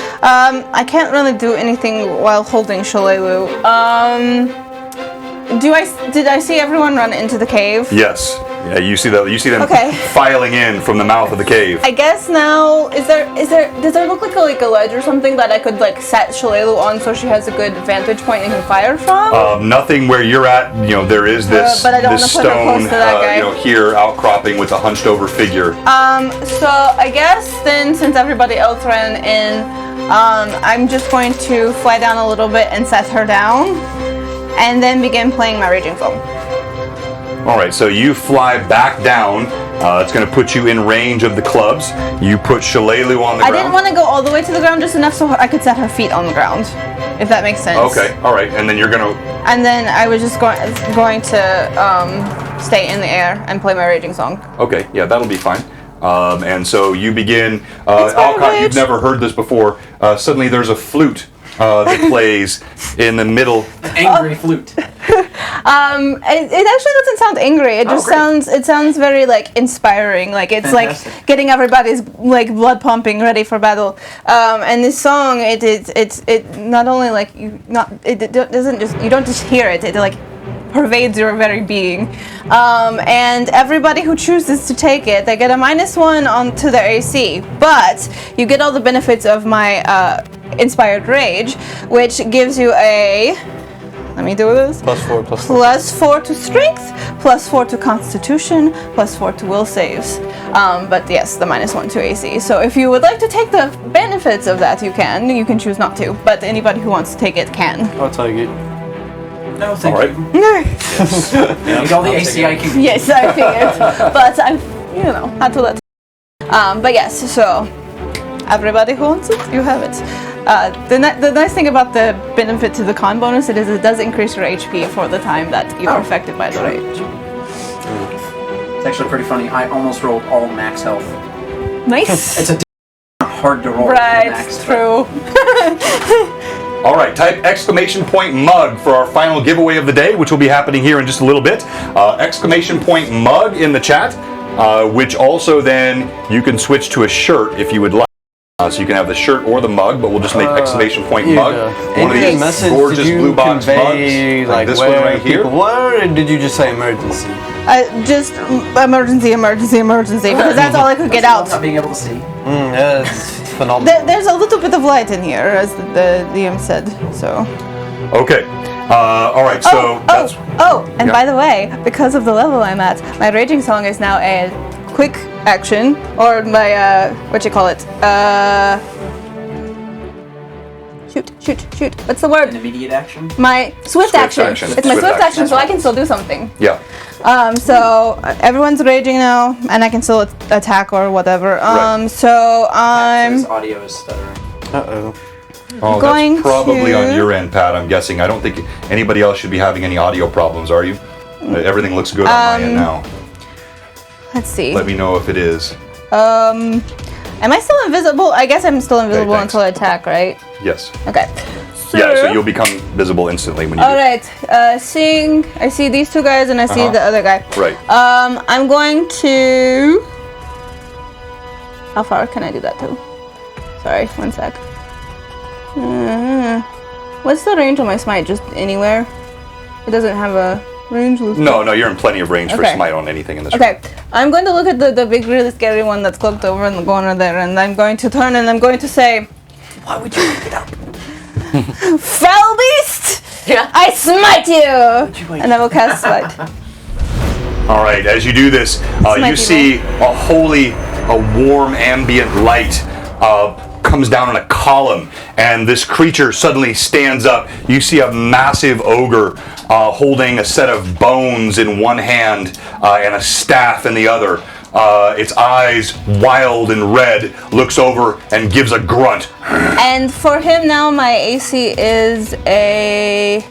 [SPEAKER 1] I can't really do anything while holding Shillelagh. Did I see everyone run into the cave?
[SPEAKER 9] Yes. Yeah, you see them
[SPEAKER 1] Okay.
[SPEAKER 9] filing in from the mouth of the cave.
[SPEAKER 1] I guess now, does there look like a ledge or something that I could like set Shalelu on so she has a good vantage point and can fire from?
[SPEAKER 9] Nothing where you're at. There is this
[SPEAKER 1] but I don't
[SPEAKER 9] this
[SPEAKER 1] wanna put her close
[SPEAKER 9] stone,
[SPEAKER 1] to that guy.
[SPEAKER 9] here outcropping with a hunched over figure.
[SPEAKER 1] So I guess then, since everybody else ran in, I'm just going to fly down a little bit and set her down, and then begin playing my Raging Foam.
[SPEAKER 9] All right, so you fly back down. It's going to put you in range of the clubs. You put Shalelu on the
[SPEAKER 1] I
[SPEAKER 9] ground.
[SPEAKER 1] didn't want to go all the way to the ground, just enough so I could set her feet on the ground, if that makes sense.
[SPEAKER 9] Okay, all right, and then you're going to...
[SPEAKER 1] And then I was just going to stay in the air and play my Raging Song.
[SPEAKER 9] Okay, yeah, that'll be fine. And so you begin... Alcott, you've never heard this before. Suddenly there's a flute that plays in the middle.
[SPEAKER 2] Angry flute.
[SPEAKER 1] It actually doesn't sound angry. It just sounds very like inspiring. Like it's
[SPEAKER 2] Fantastic.
[SPEAKER 1] like getting everybody's like blood pumping, ready for battle. And this song, it not only like doesn't just, you don't just hear it. It like pervades your very being. And everybody who chooses to take it, they get a -1 onto their AC. But you get all the benefits of my inspired rage, which gives you a... Let me do this.
[SPEAKER 5] +4.
[SPEAKER 1] +4 to strength, +4 to constitution, +4 to will saves. But yes, the -1 to AC. So if you would like to take the benefits of that, you can. You can choose not to, but anybody who wants to take it can.
[SPEAKER 5] I'll take it.
[SPEAKER 2] No, thank
[SPEAKER 9] All right.
[SPEAKER 2] you. Need all the AC I can.
[SPEAKER 1] Yes, I figured. But I, had to let. But yes, so everybody who wants it, you have it. The nice thing about the benefit to the con bonus is it does increase your HP for the time that you are affected by the rage.
[SPEAKER 2] It's actually pretty funny. I almost rolled all max health.
[SPEAKER 1] Nice.
[SPEAKER 2] It's hard to roll.
[SPEAKER 1] Right,
[SPEAKER 2] max,
[SPEAKER 1] true.
[SPEAKER 9] All right, type !mug for our final giveaway of the day, which will be happening here in just a little bit. !mug in the chat, which also then you can switch to a shirt if you would like. So you can have the shirt or the mug, but we'll just make !mug. One of these gorgeous blue box mugs, like this one right here.
[SPEAKER 5] Were, or did you just say emergency?
[SPEAKER 1] Just emergency, because that's all I could get out.
[SPEAKER 2] Not being able to see.
[SPEAKER 5] Yeah, it's phenomenal.
[SPEAKER 1] There's a little bit of light in here, as the DM said, so...
[SPEAKER 9] Okay. All right, so that's...
[SPEAKER 1] And by the way, because of the level I'm at, my Raging Song is now a quick action, or my, shoot. What's the word?
[SPEAKER 2] An immediate action?
[SPEAKER 1] My swift action. It's my swift action, so I can still do something.
[SPEAKER 9] Yeah.
[SPEAKER 1] So everyone's raging now, and I can still attack or whatever.
[SPEAKER 9] Right.
[SPEAKER 1] So I'm...
[SPEAKER 2] His audio is stuttering.
[SPEAKER 5] Uh-oh.
[SPEAKER 9] Oh,
[SPEAKER 1] going
[SPEAKER 9] that's probably
[SPEAKER 1] to-
[SPEAKER 9] on your end, Pat, I'm guessing. I don't think anybody else should be having any audio problems, are you? Everything looks good on my end now.
[SPEAKER 1] Let's see.
[SPEAKER 9] Let me know if it is.
[SPEAKER 1] Am I still invisible? I guess I'm still invisible
[SPEAKER 9] thanks.
[SPEAKER 1] until I attack, right?
[SPEAKER 9] Yes.
[SPEAKER 1] Okay.
[SPEAKER 9] Yeah, so you'll become visible instantly when you do.
[SPEAKER 1] Alright, I see these two guys and I see the other guy.
[SPEAKER 9] Right.
[SPEAKER 1] I'm going to... How far can I do that to? Sorry, 1 sec. What's the range on my smite? Just anywhere? It doesn't have a range?
[SPEAKER 9] No, you're in plenty of range for
[SPEAKER 1] Okay.
[SPEAKER 9] smite on anything in this room.
[SPEAKER 1] Okay, I'm going to look at the big, really scary one that's cloaked over in the corner there, and I'm going to turn and I'm going to say,
[SPEAKER 2] Why would you pick it up?
[SPEAKER 1] Foul beast!
[SPEAKER 4] Yeah.
[SPEAKER 1] I smite you! And I will cast smite.
[SPEAKER 9] All right, as you do this,
[SPEAKER 1] my
[SPEAKER 9] you see a warm ambient light comes down in a column, and this creature suddenly stands up. You see a massive ogre holding a set of bones in one hand and a staff in the other. Its eyes, wild and red, looks over and gives a grunt.
[SPEAKER 1] And for him now, my AC is a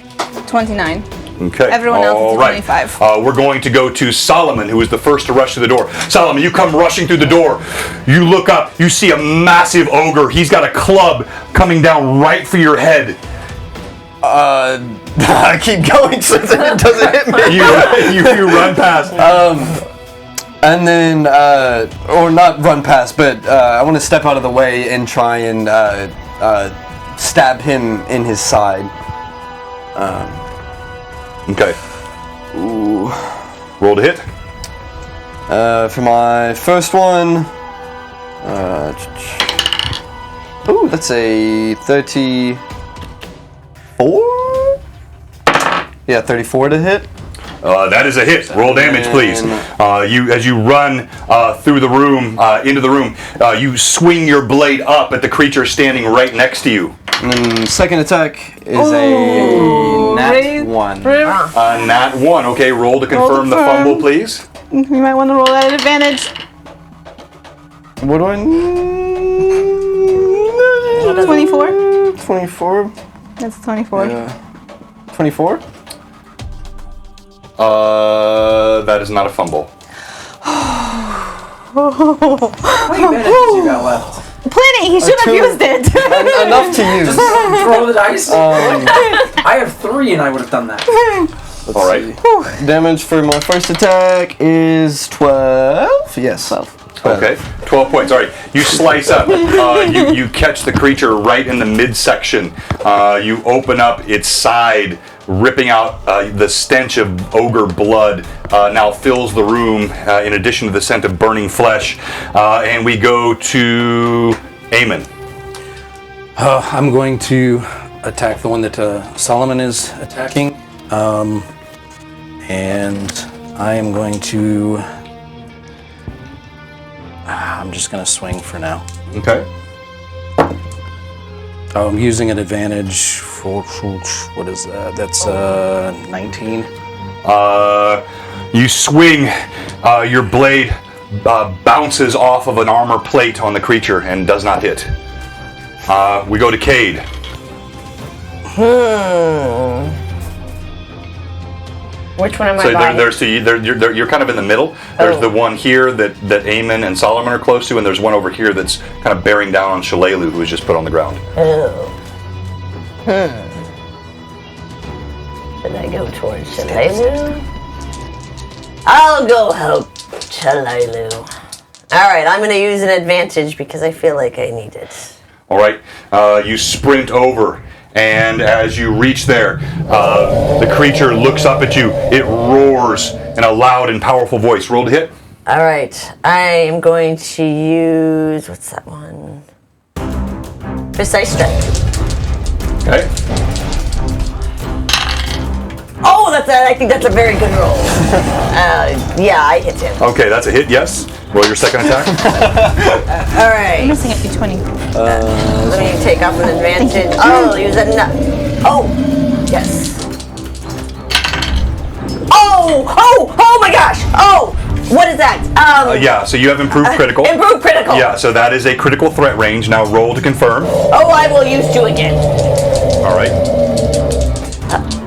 [SPEAKER 1] 29.
[SPEAKER 9] Okay.
[SPEAKER 1] Everyone else is
[SPEAKER 9] All right.
[SPEAKER 1] 25.
[SPEAKER 9] We're going to go to Solomon, who is the first to rush through the door. Solomon, you come rushing through the door. You look up. You see a massive ogre. He's got a club coming down right for your head.
[SPEAKER 5] I keep going so that it doesn't hit me.
[SPEAKER 9] You run past.
[SPEAKER 5] And then, or not run past, but I want to step out of the way and try and stab him in his side.
[SPEAKER 9] Okay.
[SPEAKER 5] Ooh.
[SPEAKER 9] Roll to hit.
[SPEAKER 5] For my first one, ooh, that's a 34? Yeah, 34 to hit.
[SPEAKER 9] That is a hit. Roll damage, please. As you run through the room, into the room, you swing your blade up at the creature standing right next to you.
[SPEAKER 5] And then second attack is a nat 1.
[SPEAKER 9] Nat 1. Okay, roll to confirm the fumble, please.
[SPEAKER 1] You might want to roll that at advantage.
[SPEAKER 5] What do I need?
[SPEAKER 1] 24.
[SPEAKER 5] 24?
[SPEAKER 1] That's 24.
[SPEAKER 5] 24?
[SPEAKER 9] That is not a fumble.
[SPEAKER 2] How many bandages you got left?
[SPEAKER 1] Plenty. He should have used it.
[SPEAKER 5] Enough to use.
[SPEAKER 2] Throw the dice. I have 3 and I would have done that.
[SPEAKER 9] All right.
[SPEAKER 5] Damage for my first attack is 12. Yes. 12.
[SPEAKER 9] Okay, 12 points. All right, you slice up. You catch the creature right in the midsection. You open up its side, ripping out the stench of ogre blood now fills the room, in addition to the scent of burning flesh. And we go to Eamon.
[SPEAKER 6] I'm going to attack the one that Solomon is attacking. And I am going to... I'm just going to swing for now.
[SPEAKER 9] Okay.
[SPEAKER 6] I'm using an advantage for... What is that? That's 19.
[SPEAKER 9] You swing, your blade bounces off of an armor plate on the creature and does not hit. We go to Cade.
[SPEAKER 4] Which one am I
[SPEAKER 9] So
[SPEAKER 4] buying?
[SPEAKER 9] you're kind of in the middle. There's the one here that Eamon and Solomon are close to, and there's one over here that's kind of bearing down on Shalelu, who was just put on the ground.
[SPEAKER 4] Should I go towards Shalelu? I'll go help Shalelu. Alright, I'm going to use an advantage because I feel like I need it.
[SPEAKER 9] All right, you sprint over, and as you reach there, the creature looks up at you. It roars in a loud and powerful voice. Roll to hit.
[SPEAKER 4] Alright, I am going to use... What's that one? Precise strike.
[SPEAKER 9] Okay.
[SPEAKER 4] Oh, I think that's a very good roll. Yeah, I hit him.
[SPEAKER 9] Okay, that's a hit, yes. Roll your second attack.
[SPEAKER 4] Alright.
[SPEAKER 1] I'm missing a d20.
[SPEAKER 4] Let me take off an advantage. Oh, use a oh, yes. Oh my gosh. Oh, what is that?
[SPEAKER 9] Yeah, so you have improved critical.
[SPEAKER 4] Improved critical.
[SPEAKER 9] Yeah, so that is a critical threat range. Now roll to confirm.
[SPEAKER 4] Oh, I will use 2 again.
[SPEAKER 9] All right.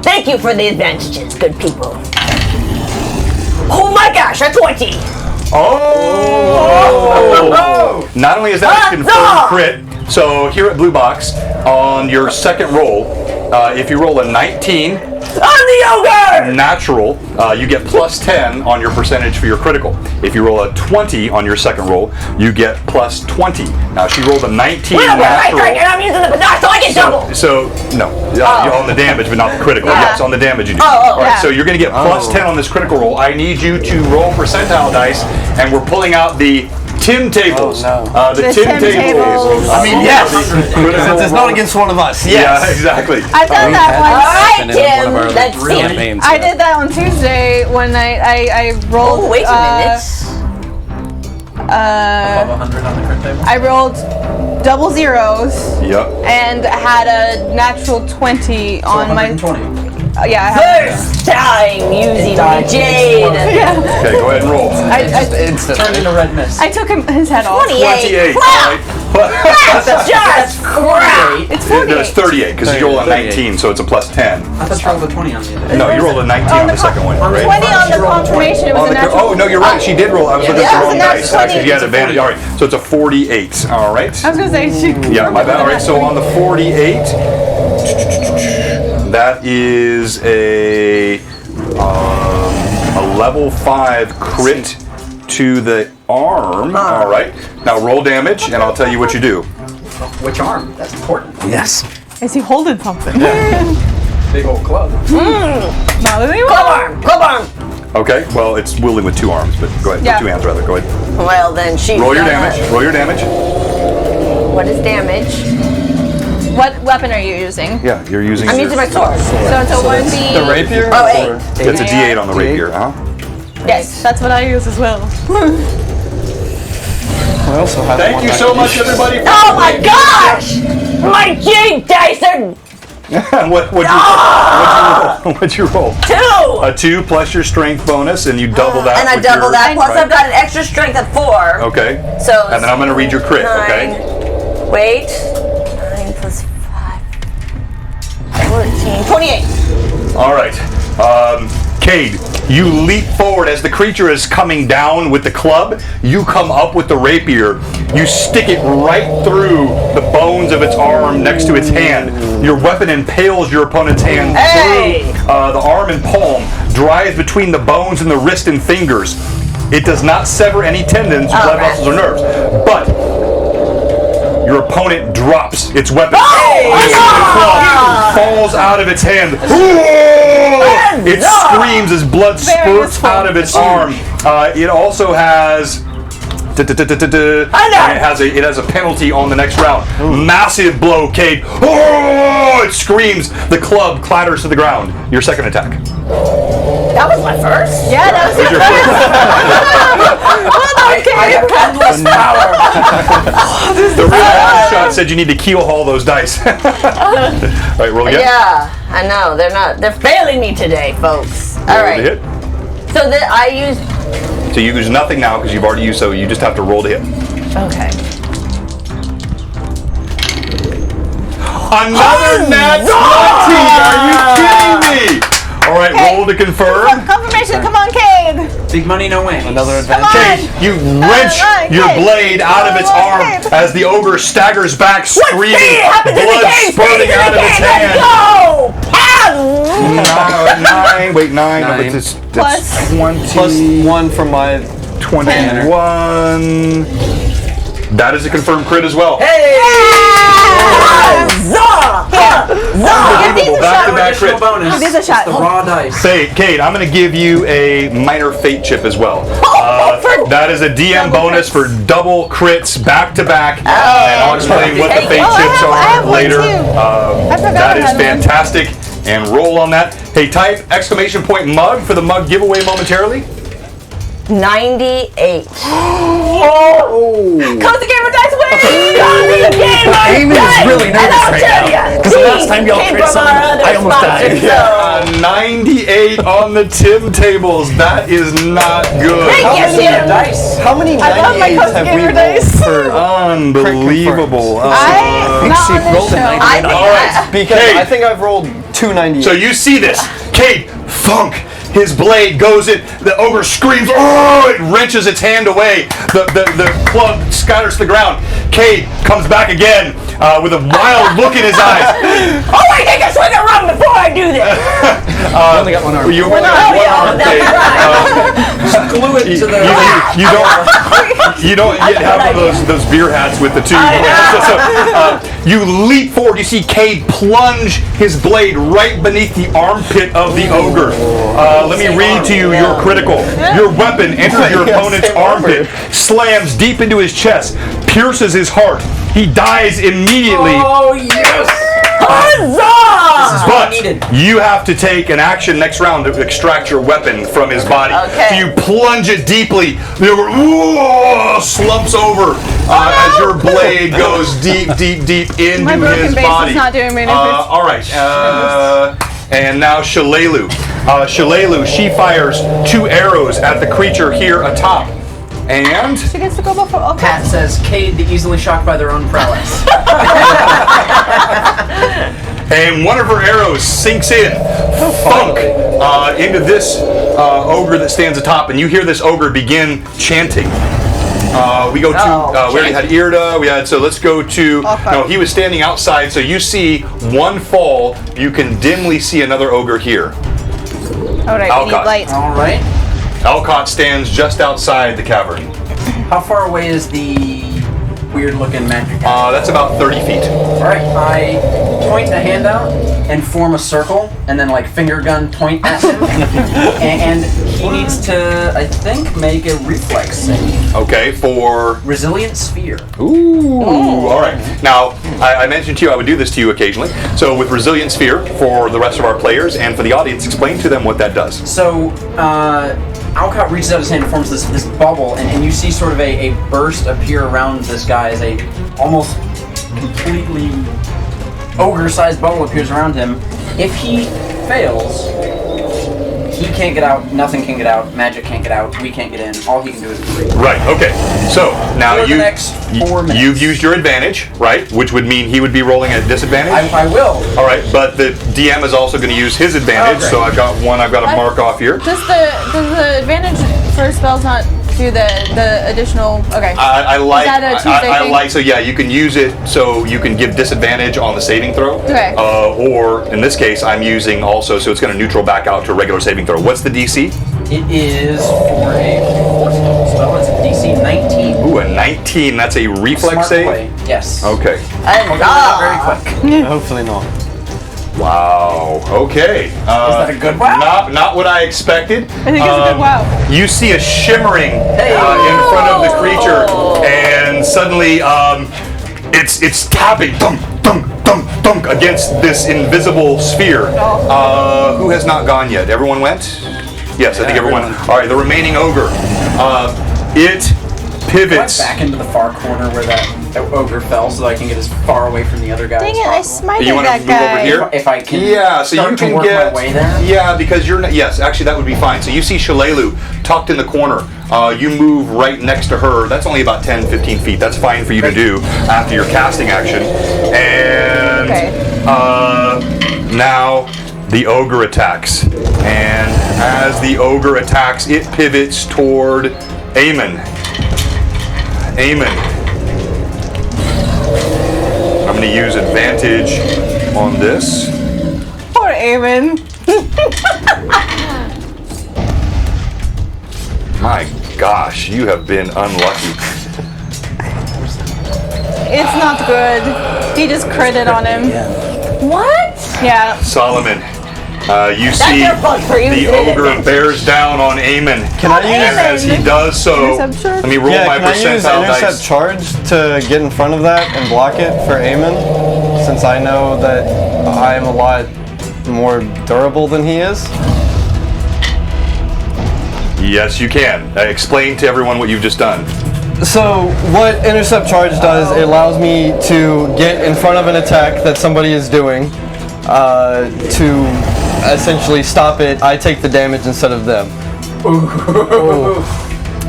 [SPEAKER 4] Thank you for the advantages, good people. Oh my gosh, a 20.
[SPEAKER 9] Oh! Not only is that a confirmed crit, so here at Blue Box, on your second roll, if you roll a 19,
[SPEAKER 4] I'm the ogre!
[SPEAKER 9] Natural, you get plus 10 on your percentage for your critical. If you roll a 20 on your second roll, you get plus 20. Now she rolled a 19 natural.
[SPEAKER 4] Right, and I'm using the panache, so I get double.
[SPEAKER 9] So no, on the damage, but not the critical.
[SPEAKER 4] Yeah.
[SPEAKER 9] Yes, on the damage you do.
[SPEAKER 4] All
[SPEAKER 9] right, so you're going to get plus 10 on this critical roll. I need you to roll percentile dice, and we're pulling out the Tim tables. The Tim tables.
[SPEAKER 5] I mean, yes. Since it's not against one of us. Yes.
[SPEAKER 9] Yeah, exactly.
[SPEAKER 1] I've done that once.
[SPEAKER 4] All right, Tim. Let's see.
[SPEAKER 1] I did that on Tuesday one night. I rolled.
[SPEAKER 4] Oh, wait a minute.
[SPEAKER 2] Above 100 on the crit table?
[SPEAKER 1] I rolled double zeros.
[SPEAKER 9] Yep.
[SPEAKER 1] And had a natural 20 on my.
[SPEAKER 2] 120.
[SPEAKER 1] Yeah. I had
[SPEAKER 4] First time using the jade.
[SPEAKER 1] Yeah.
[SPEAKER 9] Okay, go ahead and roll.
[SPEAKER 2] Turned into red mist.
[SPEAKER 1] I took his head off.
[SPEAKER 4] 28.
[SPEAKER 9] 28. All right.
[SPEAKER 4] That's just crap.
[SPEAKER 1] It's
[SPEAKER 9] No,
[SPEAKER 1] 48.
[SPEAKER 9] it's 38 because you rolled a 19, so it's a plus 10.
[SPEAKER 2] I thought you rolled a 20 on the other.
[SPEAKER 9] No, you rolled a 19 on the second one, right?
[SPEAKER 1] 20 on the confirmation. It was a natural.
[SPEAKER 9] Oh, no, you're right. She did roll. I was looking at
[SPEAKER 1] Yeah,
[SPEAKER 9] the
[SPEAKER 1] it was
[SPEAKER 9] wrong
[SPEAKER 1] a natural
[SPEAKER 9] dice. Actually,
[SPEAKER 1] 20.
[SPEAKER 9] you had advantage. All right, so it's a 48. All right.
[SPEAKER 1] I was gonna say she.
[SPEAKER 9] Yeah, my bad. All right, so on the 48, that is a level 5 crit to the arm. All right. Now roll damage, and I'll tell you what you do.
[SPEAKER 2] Which arm? That's important.
[SPEAKER 6] Yes.
[SPEAKER 1] Is he holding something?
[SPEAKER 2] Big old club.
[SPEAKER 1] No,
[SPEAKER 4] Club arm. Club arm.
[SPEAKER 9] Okay, well, it's wielding with 2 arms, but go ahead.
[SPEAKER 1] Yeah.
[SPEAKER 9] 2 hands, rather. Go ahead.
[SPEAKER 4] Well, then she's
[SPEAKER 9] Roll your
[SPEAKER 4] gonna-
[SPEAKER 9] damage. Roll your damage.
[SPEAKER 4] What is damage?
[SPEAKER 1] What weapon are you using?
[SPEAKER 9] Yeah, you're using.
[SPEAKER 4] I'm using my sword.
[SPEAKER 1] So it's a 1d.
[SPEAKER 5] The rapier?
[SPEAKER 4] Oh, 8.
[SPEAKER 5] Or-
[SPEAKER 9] It's a D8 on the rapier, huh?
[SPEAKER 1] Yes, that's what I use as well.
[SPEAKER 5] I also have
[SPEAKER 3] Thank
[SPEAKER 5] one
[SPEAKER 3] you
[SPEAKER 5] I
[SPEAKER 3] so
[SPEAKER 5] can
[SPEAKER 3] much,
[SPEAKER 5] use.
[SPEAKER 3] everybody. For
[SPEAKER 4] Oh my gosh! My jade dice are
[SPEAKER 9] What'd you roll?
[SPEAKER 4] 2!
[SPEAKER 9] A 2 plus your strength bonus, and you double that.
[SPEAKER 4] And I
[SPEAKER 9] with
[SPEAKER 4] double
[SPEAKER 9] your-
[SPEAKER 4] that, plus
[SPEAKER 9] right.
[SPEAKER 4] I've got an extra strength of 4.
[SPEAKER 9] Okay.
[SPEAKER 4] So
[SPEAKER 9] And then I'm going to read your crit,
[SPEAKER 4] 9.
[SPEAKER 9] okay?
[SPEAKER 4] Wait. 9 plus 5. 14. 28.
[SPEAKER 9] All right. Cade, you leap forward as the creature is coming down with the club. You come up with the rapier. You stick it right through the bones of its arm next to its hand. Your weapon impales your opponent's hand
[SPEAKER 4] Hey!
[SPEAKER 9] through the arm and palm, drives between the bones and the wrist and fingers. It does not sever any tendons, blood vessels, or nerves. But your opponent drops its weapon. The club falls out of its hand. It screams as blood spurts out of its arm. It also has. And it has a penalty on the next round. Massive blow, Cade. Oh! It screams. The club clatters to the ground. Your second attack.
[SPEAKER 4] That was my first?
[SPEAKER 1] Yeah, that was your
[SPEAKER 2] I have endless power.
[SPEAKER 9] The real shot said you need to keel haul those dice. All right, roll again.
[SPEAKER 4] Yeah, I know. They're failing me today, folks. All
[SPEAKER 9] Roll
[SPEAKER 4] right.
[SPEAKER 9] to hit.
[SPEAKER 4] So that I use.
[SPEAKER 9] So you use nothing now because you've already used, so you just have to roll to hit.
[SPEAKER 4] Okay.
[SPEAKER 9] Another nat 20! Are you kidding me? All right, roll to confirm.
[SPEAKER 1] Confirmation, come on, Cade.
[SPEAKER 2] Big money, no whammies.
[SPEAKER 5] Another
[SPEAKER 1] Come
[SPEAKER 5] advantage.
[SPEAKER 1] on.
[SPEAKER 9] You wrench
[SPEAKER 1] Alright,
[SPEAKER 9] your
[SPEAKER 1] Cade.
[SPEAKER 9] blade out of its
[SPEAKER 1] Come on,
[SPEAKER 9] arm
[SPEAKER 1] Cade.
[SPEAKER 9] as the ogre staggers back, screaming,
[SPEAKER 4] Speed happens in the
[SPEAKER 9] blood
[SPEAKER 4] game!
[SPEAKER 9] spurting out of its hand.
[SPEAKER 4] Let's go! Pow!
[SPEAKER 9] 9, wait, 9.
[SPEAKER 5] Nine.
[SPEAKER 9] It's
[SPEAKER 1] Plus-
[SPEAKER 9] 20.
[SPEAKER 5] Plus 1 from my
[SPEAKER 9] 21. That is a confirmed crit as well. Unbelievable, back-to-back
[SPEAKER 2] Additional
[SPEAKER 9] crit.
[SPEAKER 2] bonus.
[SPEAKER 1] Give these a shot.
[SPEAKER 2] It's the raw dice.
[SPEAKER 9] Say, Kate, I'm going to give you a minor fate chip as well. That is a DM bonus for double crits back-to-back. And I'll explain what the fate chips
[SPEAKER 1] I have
[SPEAKER 9] are
[SPEAKER 1] one
[SPEAKER 9] later.
[SPEAKER 1] too. I forgot
[SPEAKER 9] That
[SPEAKER 1] I
[SPEAKER 9] is
[SPEAKER 1] had one.
[SPEAKER 9] fantastic. And roll on that. Hey, type exclamation point mug for the mug giveaway momentarily.
[SPEAKER 4] 98.
[SPEAKER 1] Cozy Gamer Dice wins!
[SPEAKER 8] Amy is really nervous right now. Because the last time y'all tried something, I almost died.
[SPEAKER 9] 98 on the Tim tables. That is not good.
[SPEAKER 2] Dice.
[SPEAKER 5] How many
[SPEAKER 1] love my
[SPEAKER 5] 98s
[SPEAKER 1] Cozy
[SPEAKER 5] have we
[SPEAKER 1] Gamer
[SPEAKER 5] rolled
[SPEAKER 1] dice.
[SPEAKER 5] for?
[SPEAKER 9] Unbelievable.
[SPEAKER 1] I
[SPEAKER 8] think she rolled a 98 on
[SPEAKER 9] All right.
[SPEAKER 5] Because
[SPEAKER 9] Kate.
[SPEAKER 5] I think I've rolled 2 98s.
[SPEAKER 9] So you see this. Kate, thunk. His blade goes in. The ogre screams. Oh! It wrenches its hand away. The club scatters to the ground. Cade comes back again with a wild look in his eyes.
[SPEAKER 4] Oh, I take a swig of rum before I do this.
[SPEAKER 8] I only got one arm.
[SPEAKER 9] You only have one arm, Cade.
[SPEAKER 2] Just glue it to the.
[SPEAKER 9] You don't yet have one of those beer hats with the two. You leap forward. You see Cade plunge his blade right beneath the armpit of the ogre. Let me read to you your critical. Your weapon enters your opponent's armpit, slams deep into his chest, pierces his heart. He dies immediately.
[SPEAKER 2] Oh yes!
[SPEAKER 9] But
[SPEAKER 2] needed.
[SPEAKER 9] you have to take an action next round to extract your weapon from his body.
[SPEAKER 4] Okay.
[SPEAKER 9] So you plunge it deeply. The ogre slumps over as your blade goes deep into
[SPEAKER 1] My broken
[SPEAKER 9] his
[SPEAKER 1] base
[SPEAKER 9] body.
[SPEAKER 1] is not doing me any good.
[SPEAKER 9] All right. And now Shalelu. Shalelu, she fires 2 arrows at the creature here atop. And
[SPEAKER 1] She gets to go before. Okay.
[SPEAKER 2] Pat says, Cade the easily shocked by their own prowess.
[SPEAKER 9] and one of her arrows sinks in, thunk, into this ogre that stands atop, and you hear this ogre begin chanting. We go to, we already had Irda, so let's go to, no, he was standing outside, so you see one fall, you can dimly see another ogre here.
[SPEAKER 1] Alright, we need
[SPEAKER 9] Alcott.
[SPEAKER 1] light.
[SPEAKER 2] All right.
[SPEAKER 9] Alcott stands just outside the cavern.
[SPEAKER 2] How far away is the weird-looking magic hat?
[SPEAKER 9] That's about 30 feet.
[SPEAKER 2] All right. I point a hand out and form a circle, and then like finger gun point at him, and He needs to, I think, make a reflex save.
[SPEAKER 9] Okay, for
[SPEAKER 2] Resilient Sphere.
[SPEAKER 9] Ooh, all right. Now, I mentioned to you I would do this to you occasionally. So with Resilient Sphere, for the rest of our players and for the audience, explain to them what that does.
[SPEAKER 2] So, Alcott reaches out his hand and forms this bubble, and you see sort of a burst appear around this guy as a almost completely ogre-sized bubble appears around him. If he fails, he can't get out, nothing can get out, magic can't get out, we can't get in, all he can do is breathe.
[SPEAKER 9] Right, okay. So, now
[SPEAKER 2] For the next 4 minutes.
[SPEAKER 9] you've used your advantage, right? Which would mean he would be rolling at disadvantage?
[SPEAKER 2] I will.
[SPEAKER 9] All right, but the DM is also going to use his advantage,
[SPEAKER 2] Okay.
[SPEAKER 9] so I've got to mark off here.
[SPEAKER 1] Does the advantage for spells not do the additional? Okay.
[SPEAKER 9] I like.
[SPEAKER 1] Is that a Tuesday
[SPEAKER 9] I
[SPEAKER 1] thing?
[SPEAKER 9] like. So yeah, you can use it so you can give disadvantage on the saving throw.
[SPEAKER 1] Okay.
[SPEAKER 9] Or in this case, I'm using also, so it's going to neutral back out to a regular saving throw. What's the DC?
[SPEAKER 2] It is for a 14 spell, it's a DC 19.
[SPEAKER 9] Ooh, a 19. That's a reflex
[SPEAKER 2] Smart
[SPEAKER 9] save.
[SPEAKER 2] play. Yes.
[SPEAKER 9] Okay.
[SPEAKER 2] Hopefully not very quick.
[SPEAKER 5] Hopefully not.
[SPEAKER 9] Wow. Okay. Is
[SPEAKER 2] that a good wow?
[SPEAKER 9] Not what I expected.
[SPEAKER 1] I think it's a good wow.
[SPEAKER 9] You see a shimmering in front of the creature, and suddenly it's tapping thunk thunk thunk thunk against this invisible sphere. Who has not gone yet? Everyone went? Yes, I think everyone. All right, the remaining ogre. It pivots.
[SPEAKER 2] Back into the far corner where that ogre fell, so that I can get as far away from the other guy.
[SPEAKER 1] Dang
[SPEAKER 2] as
[SPEAKER 1] it! I
[SPEAKER 2] possible.
[SPEAKER 1] smited
[SPEAKER 9] You want to
[SPEAKER 1] that
[SPEAKER 9] move
[SPEAKER 1] guy.
[SPEAKER 9] over here?
[SPEAKER 2] If I can.
[SPEAKER 9] Yeah, so
[SPEAKER 2] start
[SPEAKER 9] you
[SPEAKER 2] to
[SPEAKER 9] can
[SPEAKER 2] work
[SPEAKER 9] get
[SPEAKER 2] my way there.
[SPEAKER 9] Yeah, because you're not. Yes, actually, that would be fine. So you see Shalelu tucked in the corner. You move right next to her. That's only about 10, 15 feet. That's fine for you to do after your casting action. And now the ogre attacks. And as the ogre attacks, it pivots toward Eamon. I'm going to use advantage on this.
[SPEAKER 1] Poor Eamon.
[SPEAKER 9] My gosh, you have been unlucky.
[SPEAKER 1] It's not good. He just critted on him.
[SPEAKER 7] What?
[SPEAKER 1] Yeah.
[SPEAKER 9] Solomon, you see
[SPEAKER 7] your fault for using
[SPEAKER 9] the
[SPEAKER 7] it.
[SPEAKER 9] ogre bears down on Eamon.
[SPEAKER 5] Can I
[SPEAKER 9] And
[SPEAKER 5] use?
[SPEAKER 9] as he does so,
[SPEAKER 1] Intercept charge?
[SPEAKER 9] let me roll my
[SPEAKER 5] Can I use
[SPEAKER 9] percentile
[SPEAKER 5] intercept
[SPEAKER 9] dice.
[SPEAKER 5] charge to get in front of that and block it for Eamon? Since I know that I am a lot more durable than he is.
[SPEAKER 9] Yes, you can. Explain to everyone what you've just done.
[SPEAKER 5] So what intercept charge does, it allows me to get in front of an attack that somebody is doing, to essentially stop it. I take the damage instead of them.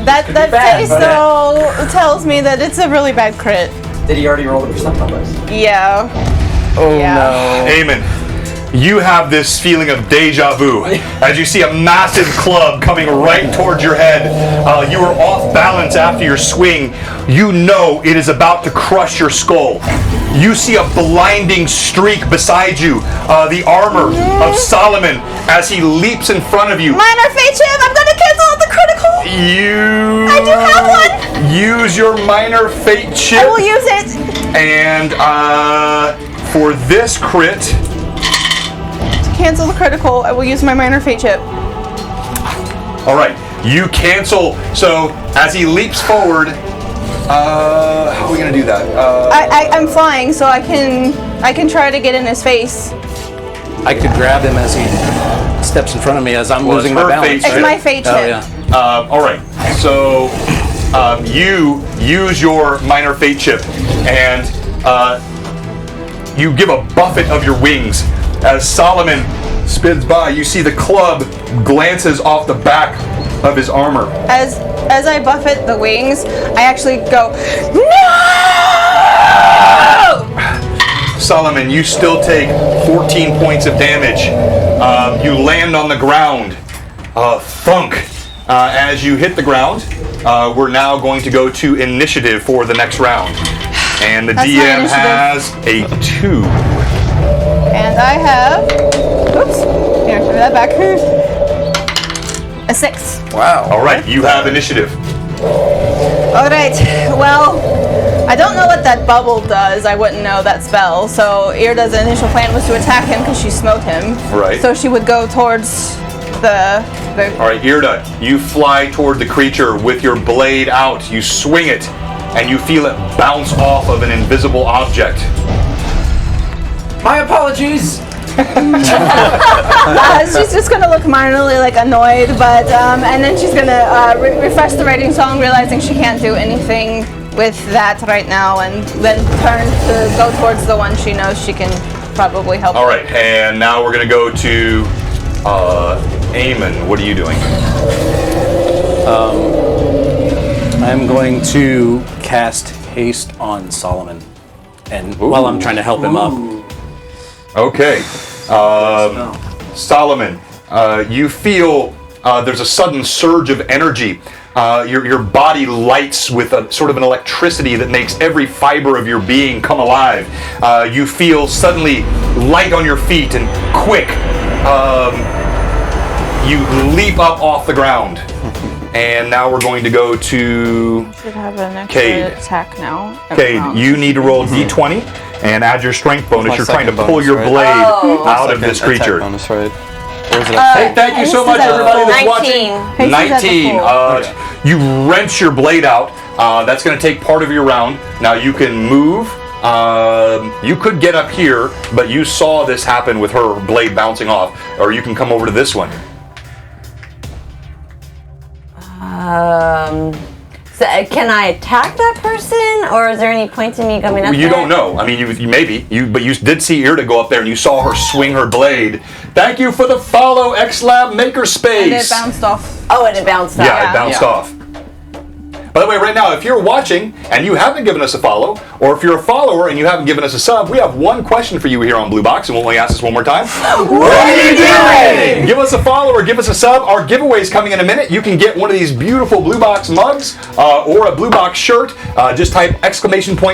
[SPEAKER 1] That
[SPEAKER 2] bad,
[SPEAKER 1] face
[SPEAKER 2] but
[SPEAKER 1] though tells me that it's a really bad crit.
[SPEAKER 2] Did he already roll the percentile dice?
[SPEAKER 1] Yeah.
[SPEAKER 5] Oh
[SPEAKER 1] Yeah.
[SPEAKER 5] no.
[SPEAKER 9] Eamon, you have this feeling of deja vu as you see a massive club coming right towards your head. You are off balance after your swing. You know it is about to crush your skull. You see a blinding streak beside you, the armor of Solomon, as he leaps in front of you.
[SPEAKER 1] Minor fate chip. I'm gonna cancel out the critical.
[SPEAKER 9] I
[SPEAKER 1] do have one.
[SPEAKER 9] Use your minor fate chip.
[SPEAKER 1] I will use it.
[SPEAKER 9] And for this crit,
[SPEAKER 1] To cancel the critical, I will use my minor fate chip.
[SPEAKER 9] all right, you cancel. So as he leaps forward, how are we gonna do that?
[SPEAKER 1] I'm flying, so I can try to get in his face.
[SPEAKER 6] I could grab him as he steps in front of me as I'm
[SPEAKER 9] Well,
[SPEAKER 6] losing
[SPEAKER 9] it's
[SPEAKER 6] my
[SPEAKER 9] her
[SPEAKER 6] balance.
[SPEAKER 9] fate
[SPEAKER 1] It's my fate chip.
[SPEAKER 6] Oh yeah.
[SPEAKER 9] All right, so you use your minor fate chip, and you give a buffet of your wings as Solomon spins by. You see the club glances off the back of his armor.
[SPEAKER 1] As I buffet the wings, I actually go, no!
[SPEAKER 9] Solomon, you still take 14 points of damage. You land on the ground. Thunk. As you hit the ground, we're now going to go to initiative for the next round. And the
[SPEAKER 1] That's my
[SPEAKER 9] DM
[SPEAKER 1] initiative.
[SPEAKER 9] has a 2.
[SPEAKER 1] And I have, oops, here, give me that back. A 6.
[SPEAKER 6] Wow.
[SPEAKER 9] All right, you have initiative.
[SPEAKER 1] All right, well, I don't know what that bubble does. I wouldn't know that spell. So Irda's initial plan was to attack him because she smote him.
[SPEAKER 9] Right.
[SPEAKER 1] So she would go towards the Okay.
[SPEAKER 9] All right, Irda, you fly toward the creature with your blade out. You swing it, and you feel it bounce off of an invisible object.
[SPEAKER 2] My apologies.
[SPEAKER 1] She's just gonna look minorly like annoyed, but and then she's gonna refresh the writing song, realizing she can't do anything with that right now, and then turn to go towards the one she knows she can probably help.
[SPEAKER 9] All right, and now we're gonna go to Eamon. What are you doing?
[SPEAKER 6] I'm going to cast haste on Solomon, and while I'm trying to help him up.
[SPEAKER 9] Okay, Solomon, you feel there's a sudden surge of energy. Your body lights with a sort of an electricity that makes every fiber of your being come alive. You feel suddenly light on your feet and quick. You leap up off the ground. And now we're going to go to
[SPEAKER 1] Should have an extra
[SPEAKER 9] Cade.
[SPEAKER 1] attack now.
[SPEAKER 9] Cade, you need to roll D20 and add your strength bonus.
[SPEAKER 5] my
[SPEAKER 9] You're trying to
[SPEAKER 5] second
[SPEAKER 9] pull
[SPEAKER 5] bonus,
[SPEAKER 9] your
[SPEAKER 5] right?
[SPEAKER 9] blade
[SPEAKER 4] Oh.
[SPEAKER 9] out of this
[SPEAKER 5] Attack
[SPEAKER 9] creature.
[SPEAKER 5] bonus, right? Or was it
[SPEAKER 9] Hey, thank you so much, everybody that's
[SPEAKER 4] 19.
[SPEAKER 9] watching.
[SPEAKER 1] Haste is at the
[SPEAKER 9] 19. You wrench your blade out. That's going to take part of your round. Now you can move. You could get up here, but you saw this happen with her blade bouncing off. Or you can come over to this one.
[SPEAKER 4] So, can I attack that person, or is there any point in me coming up
[SPEAKER 9] You
[SPEAKER 4] there?
[SPEAKER 9] don't know. I mean, you maybe. But you did see Irda go up there, and you saw her swing her blade. Thank you for the follow, XLab Makerspace.
[SPEAKER 1] And it bounced off.
[SPEAKER 4] Oh, and it bounced out.
[SPEAKER 9] Yeah, it bounced off. By the way, right now, if you're watching and you haven't given us a follow, or if you're a follower and you haven't given us a sub, we have one question for you here on Blue Box, and we'll only ask this one more time. What are you doing? Give us a follow or give us a sub. Our giveaway's coming in a minute. You can get one of these beautiful Blue Box mugs or a Blue Box shirt. Just type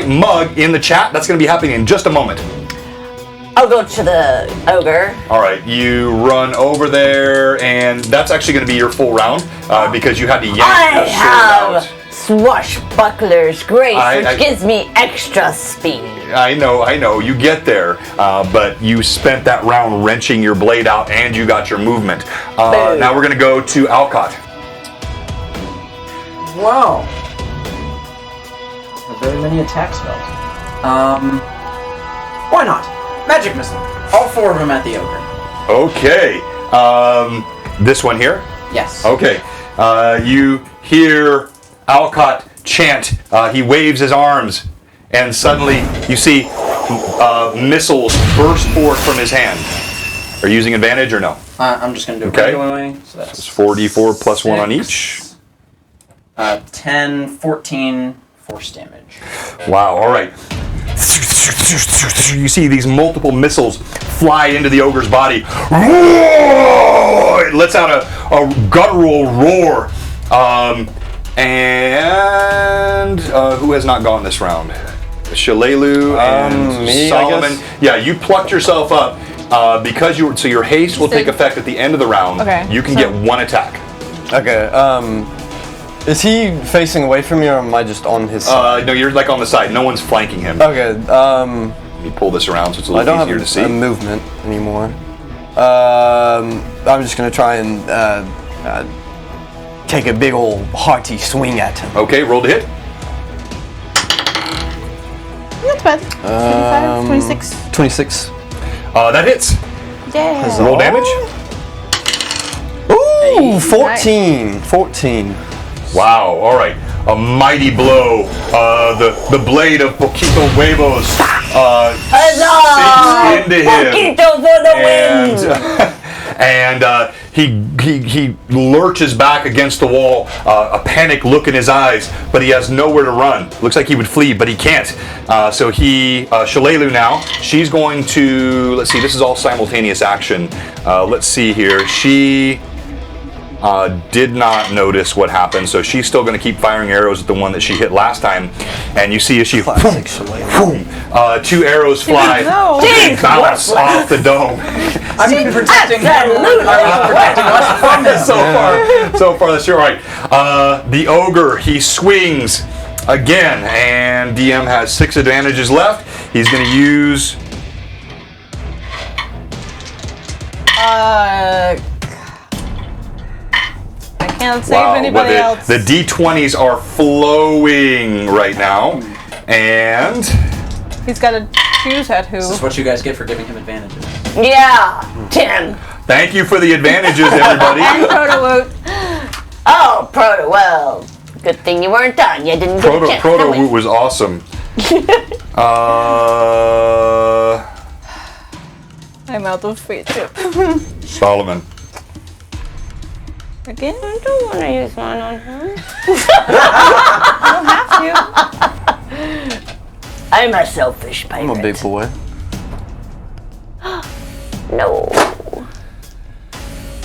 [SPEAKER 9] !mug in the chat. That's going to be happening in just a moment.
[SPEAKER 4] I'll go to the ogre.
[SPEAKER 9] All right, you run over there, and that's actually going to be your full round because you had to yank
[SPEAKER 4] I
[SPEAKER 9] your sword out.
[SPEAKER 4] have swashbuckler's grace,
[SPEAKER 9] I-
[SPEAKER 4] which gives me extra speed.
[SPEAKER 9] I know, you get there, but you spent that round wrenching your blade out and you got your movement.
[SPEAKER 4] Boom.
[SPEAKER 9] Now we're going to go to Alcott.
[SPEAKER 2] Wow. Not very many attack spells. Why not? Magic missile. All four of them at the ogre.
[SPEAKER 9] Okay, this one here?
[SPEAKER 2] Yes.
[SPEAKER 9] Okay, you hear Alcott chant. He waves his arms, and suddenly you see missiles burst forth from his hand. Are you using advantage or no?
[SPEAKER 2] I'm just going to do
[SPEAKER 9] Okay.
[SPEAKER 2] it regularly. So that's
[SPEAKER 9] It's 4d4 plus 1 on each.
[SPEAKER 2] 10, 14 force damage.
[SPEAKER 9] Wow, all right. You see these multiple missiles fly into the ogre's body. It lets out a guttural roar. And who has not gone this round? Shalelu and
[SPEAKER 5] me, I
[SPEAKER 9] Solomon.
[SPEAKER 5] guess.
[SPEAKER 9] Yeah, you plucked yourself up because so your haste will take effect at the end of the round.
[SPEAKER 1] Okay,
[SPEAKER 9] You can
[SPEAKER 1] so-
[SPEAKER 9] get one attack.
[SPEAKER 5] Okay, is he facing away from me, or am I just on his side?
[SPEAKER 9] No, you're like on the side. No one's flanking him.
[SPEAKER 5] Okay,
[SPEAKER 9] Let me pull this around so it's a
[SPEAKER 5] I
[SPEAKER 9] little
[SPEAKER 5] don't
[SPEAKER 9] easier to
[SPEAKER 5] have
[SPEAKER 9] see.
[SPEAKER 5] a movement anymore. I'm just gonna try and take a big old hearty swing at him.
[SPEAKER 9] Okay, roll to hit.
[SPEAKER 1] Not bad. 25, 26.
[SPEAKER 5] 26.
[SPEAKER 9] That hits.
[SPEAKER 1] Yeah.
[SPEAKER 9] Roll damage.
[SPEAKER 5] Ooh, 14. 14.
[SPEAKER 9] Wow, all right. A mighty blow. The blade of Poquito Huevos sinks into him.
[SPEAKER 4] Poquito for the win!
[SPEAKER 9] And he lurches back against the wall, a panic look in his eyes, but he has nowhere to run. Looks like he would flee, but he can't. So Shalelu now, she's going to, let's see, this is all simultaneous action. Let's see here. She did not notice what happened, so she's still going to keep firing arrows at the one that she hit last time. And you see as she,
[SPEAKER 5] Classic Shalelu.
[SPEAKER 9] 2 arrows fly,
[SPEAKER 1] No.
[SPEAKER 9] and bounce off the dome.
[SPEAKER 2] I've been protecting him. I was protecting us from this.
[SPEAKER 9] So far, that's all right. The ogre, he swings again, and DM has 6 advantages left. He's going to use.
[SPEAKER 1] can't save anybody else.
[SPEAKER 9] The D20s are flowing right now, and
[SPEAKER 1] he's got to choose at who.
[SPEAKER 2] This is what you guys get for giving him advantages.
[SPEAKER 4] Yeah, Tim.
[SPEAKER 9] thank you for the advantages, everybody.
[SPEAKER 1] And Proto-Woot.
[SPEAKER 4] Oh, well, good thing you weren't done. You didn't get a chance.
[SPEAKER 9] Proto-Woot was awesome.
[SPEAKER 1] I'm out of fate chip.
[SPEAKER 9] Solomon.
[SPEAKER 1] Again?
[SPEAKER 4] I don't want to use mine on her.
[SPEAKER 1] You have to.
[SPEAKER 4] I'm a selfish pirate.
[SPEAKER 5] I'm a big boy.
[SPEAKER 4] No.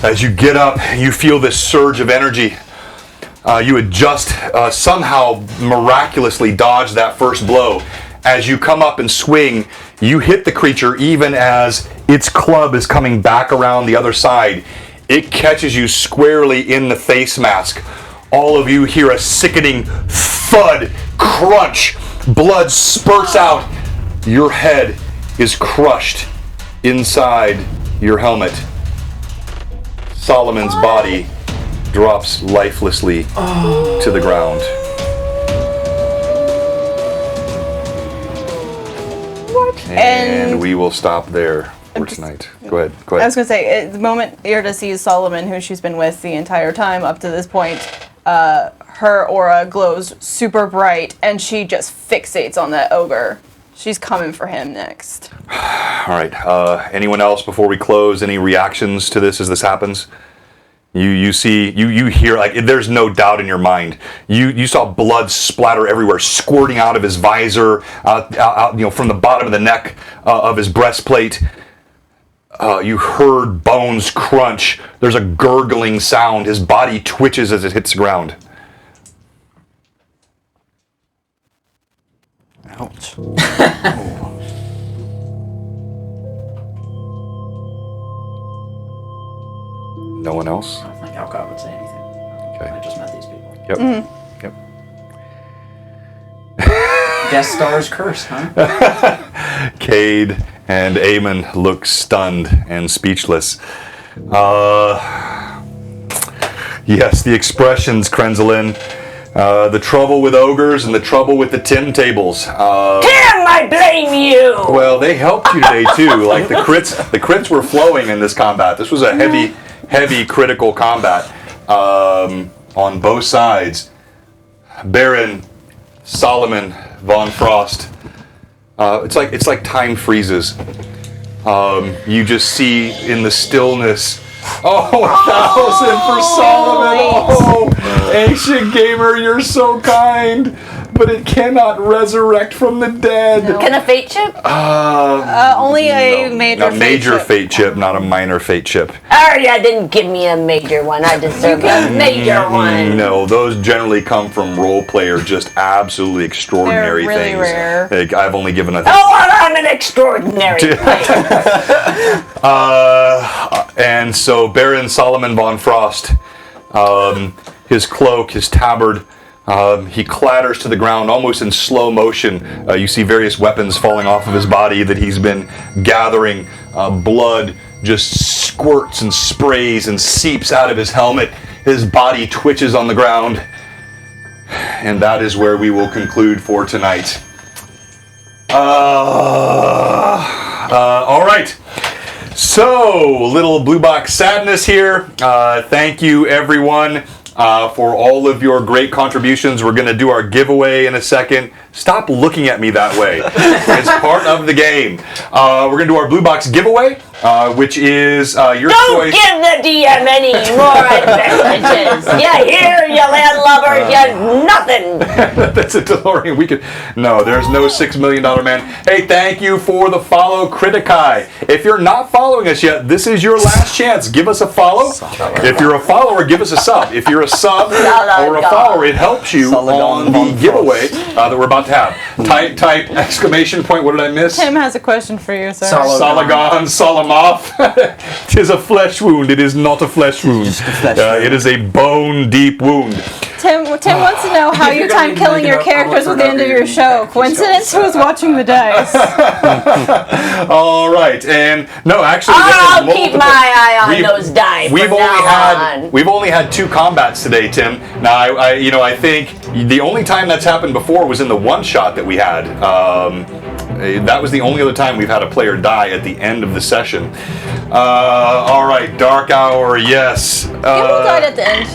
[SPEAKER 9] As you get up, you feel this surge of energy. You had just somehow miraculously dodged that first blow. As you come up and swing, you hit the creature even as its club is coming back around the other side. It catches you squarely in the face mask. All of you hear a sickening thud, crunch. Blood spurts out. Your head is crushed inside your helmet. Solomon's body drops lifelessly to the ground. And we will stop there for tonight. Go ahead.
[SPEAKER 1] I was going to say, the moment Irda sees Solomon, who she's been with the entire time up to this point, her aura glows super bright, and she just fixates on that ogre. She's coming for him next.
[SPEAKER 9] All right. Anyone else before we close? Any reactions to this as this happens? You see, you hear, like, there's no doubt in your mind. You saw blood splatter everywhere, squirting out of his visor, out from the bottom of the neck of his breastplate. You heard bones crunch. There's a gurgling sound. His body twitches as it hits the ground.
[SPEAKER 5] Ouch.
[SPEAKER 9] No one else?
[SPEAKER 2] I don't think Alcott would say anything.
[SPEAKER 9] Okay.
[SPEAKER 2] I just met these people.
[SPEAKER 9] Yep. Yep.
[SPEAKER 2] Guest star's curse, huh?
[SPEAKER 9] Cade and Eamon look stunned and speechless. Yes, the expressions, Krenzlin. The trouble with ogres and the trouble with the Tim tables.
[SPEAKER 4] Tim, I blame you!
[SPEAKER 9] Well, they helped you today too. Like the crits were flowing in this combat. This was a heavy critical combat on both sides. Baron Solomon von Frost. It's like time freezes. You just see in the stillness. Oh, 1,000 for Solomon! Oh, ancient gamer, you're so kind, but it cannot resurrect from the dead.
[SPEAKER 4] Can a fate chip?
[SPEAKER 1] Only a major
[SPEAKER 9] fate chip, not a minor fate chip.
[SPEAKER 4] Oh, yeah, didn't give me a major one. I deserve a major one.
[SPEAKER 9] No, those generally come from role player, just absolutely extraordinary
[SPEAKER 1] They're really
[SPEAKER 9] things.
[SPEAKER 1] rare.
[SPEAKER 9] Like, I've only given a.
[SPEAKER 4] Oh, well, I'm an extraordinary player.
[SPEAKER 9] And so Baron Solomon von Frost, his cloak, his tabard, he clatters to the ground almost in slow motion. You see various weapons falling off of his body that he's been gathering. Blood just squirts and sprays and seeps out of his helmet. His body twitches on the ground. And that is where we will conclude for tonight. All right. So, little blue box sadness here. Thank you, everyone, for all of your great contributions. We're going to do our giveaway in a second. Stop looking at me that way. It's part of the game. We're going to do our blue box giveaway, which is your choice.
[SPEAKER 4] Don't give the DM any more advantages. You hear, you landlubber, you nothing.
[SPEAKER 9] That's a DeLorean. No, there's no $6 million man. Hey, thank you for the follow, Critici. If you're not following us yet, this is your last chance. Give us a follow. If you're a follower, give us a sub. If you're a sub or a follower, it helps you on the giveaway that we're about to have. Type exclamation point. What did I miss?
[SPEAKER 1] Tim has a question for you, sir.
[SPEAKER 9] Salagon, Salamoth. 'Tis a flesh wound. It is not a flesh wound.
[SPEAKER 5] Just a flesh
[SPEAKER 9] It is a bone deep wound.
[SPEAKER 1] Tim, Tim wants to know how you time killing your characters with the end of your show. Coincidence? Who was watching the dice?
[SPEAKER 9] All right, and no, actually,
[SPEAKER 7] I'll keep my eye on those dice.
[SPEAKER 9] We've only had 2 combats today, Tim. Now, I think the only time that's happened before was in the one shot that we had. That was the only other time we've had a player die at the end of the session. All right, Dark Hour, yes.
[SPEAKER 1] Gimbal died at the end.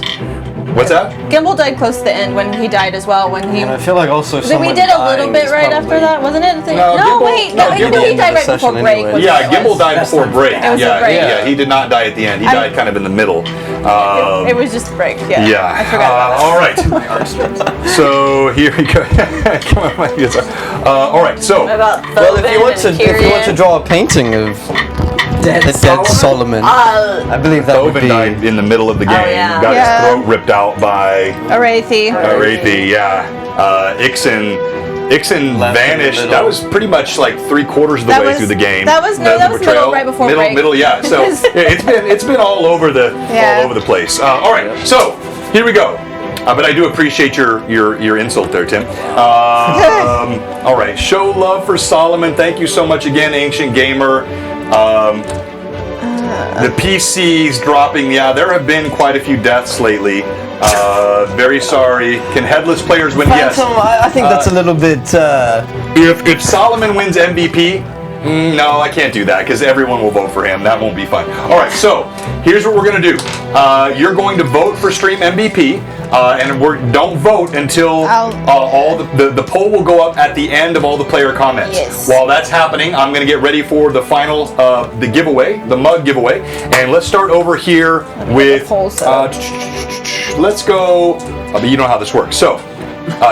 [SPEAKER 9] What's that?
[SPEAKER 1] Gimbal died close to the end when he died as well. When he.
[SPEAKER 5] And I feel like also
[SPEAKER 1] We did a little bit right after that, wasn't it? He died right before break.
[SPEAKER 5] Anyway.
[SPEAKER 9] Yeah, Gimbal died before break.
[SPEAKER 1] It was a break.
[SPEAKER 9] Yeah, he did not die at the end. He died kind of in the middle.
[SPEAKER 1] It was just a break. Yeah.
[SPEAKER 9] Yeah.
[SPEAKER 1] I forgot about that.
[SPEAKER 9] All right. So here we go. Come on, my guitar. All right. So.
[SPEAKER 5] Well, if you want to draw a painting of the dead Solomon, I believe that would
[SPEAKER 9] Tobin
[SPEAKER 5] be.
[SPEAKER 9] died in the middle of the game.
[SPEAKER 7] yeah.
[SPEAKER 9] Got
[SPEAKER 1] Yeah.
[SPEAKER 9] his throat ripped out by
[SPEAKER 1] Arathi.
[SPEAKER 9] Arathi. Yeah. Ixen
[SPEAKER 5] Left in the
[SPEAKER 9] vanished.
[SPEAKER 5] middle.
[SPEAKER 9] That was pretty much like 3/4 of the way through the game.
[SPEAKER 1] That was
[SPEAKER 9] The
[SPEAKER 1] middle,
[SPEAKER 9] betrayal.
[SPEAKER 1] right before
[SPEAKER 9] middle,
[SPEAKER 1] break.
[SPEAKER 9] Middle, yeah. So it's been all over the place. All right. So here we go. But I do appreciate your insult there, Tim. All right. Show love for Solomon. Thank you so much again, Ancient Gamer. The PC's dropping. Yeah, there have been quite a few deaths lately. Very sorry. Can headless players win? Yes.
[SPEAKER 5] I think that's a little bit.
[SPEAKER 9] If Solomon wins MVP, no, I can't do that because everyone will vote for him. That won't be fun. All right, so here's what we're gonna do. You're going to vote for Stream MVP, and don't vote until all the poll will go up at the end of all the player comments.
[SPEAKER 1] Yes.
[SPEAKER 9] While that's happening, I'm gonna get ready for the final the giveaway, the mug giveaway, and let's start over here with. Let's go. But you know how this works. So.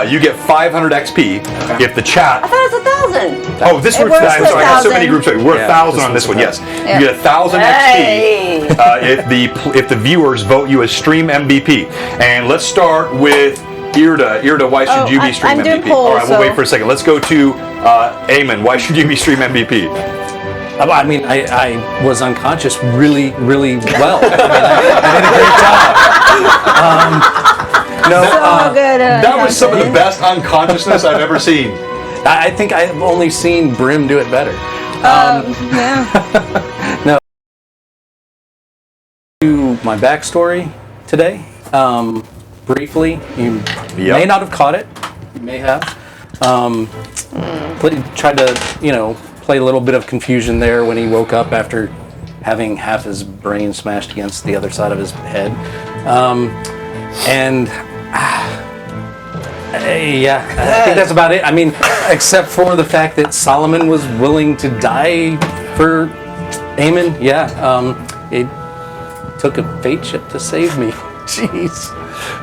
[SPEAKER 9] You get 500 XP if the chat.
[SPEAKER 7] I thought it was 1,000.
[SPEAKER 9] Oh, this route.
[SPEAKER 1] works
[SPEAKER 9] I'm sorry, I have so
[SPEAKER 1] 1,000.
[SPEAKER 9] many groups. We're
[SPEAKER 5] Yeah,
[SPEAKER 9] 1,000
[SPEAKER 5] this
[SPEAKER 9] on this one.
[SPEAKER 5] one's
[SPEAKER 9] Yes, you get 1,000
[SPEAKER 7] Hey.
[SPEAKER 9] XP if the viewers vote you as Stream MVP. And let's start with Irda. Irda, why should you be Stream
[SPEAKER 1] I'm doing
[SPEAKER 9] MVP?
[SPEAKER 1] polls,
[SPEAKER 9] All right, we'll
[SPEAKER 1] so-
[SPEAKER 9] wait for a second. Let's go to Eamon. Why should you be Stream MVP?
[SPEAKER 6] I mean, I was unconscious really, really well. I did a great job.
[SPEAKER 9] That was some of the best unconsciousness I've ever seen.
[SPEAKER 6] I think I've only seen Brim do it better.
[SPEAKER 1] Yeah.
[SPEAKER 6] No. To my backstory today, briefly, you may not have caught it. You may have. Tried to, play a little bit of confusion there when he woke up after having half his brain smashed against the other side of his head. Yeah, I think that's about it. I mean, except for the fact that Solomon was willing to die for Eamon. Yeah, it took a fate ship to save me. Jeez.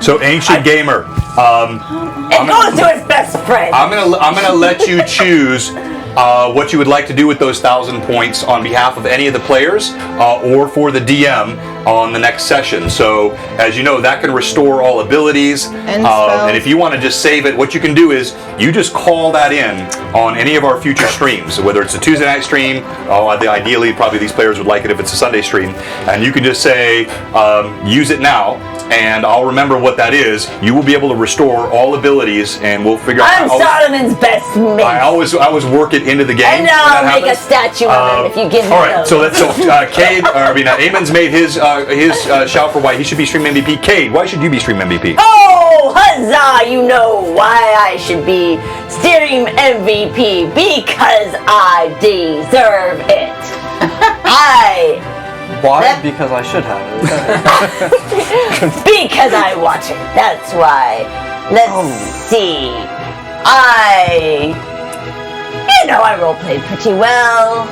[SPEAKER 9] So, Ancient Gamer.
[SPEAKER 7] It goes to his best friend.
[SPEAKER 9] I'm gonna let you choose what you would like to do with those 1,000 points on behalf of any of the players or for the DM on the next session. So, as you know, that can restore all abilities. And if you want to just save it, what you can do is you just call that in on any of our future streams. So whether it's a Tuesday night stream, ideally probably these players would like it if it's a Sunday stream, and you can just say, use it now, and I'll remember what that is. You will be able to restore all abilities, and we'll figure out.
[SPEAKER 7] I'm Solomon's best mate.
[SPEAKER 9] I always work it into the game.
[SPEAKER 7] And I'll make a statue of him if you give me
[SPEAKER 9] All right,
[SPEAKER 7] those.
[SPEAKER 9] so Cade, Eamon's made his shout for why he should be Stream MVP. Cade, why should you be Stream MVP?
[SPEAKER 7] Oh, huzzah! You know why I should be Stream MVP. Because I deserve it.
[SPEAKER 5] Why? Because I should have it.
[SPEAKER 7] Because I watch it. That's why. Let's see. I roleplayed pretty well.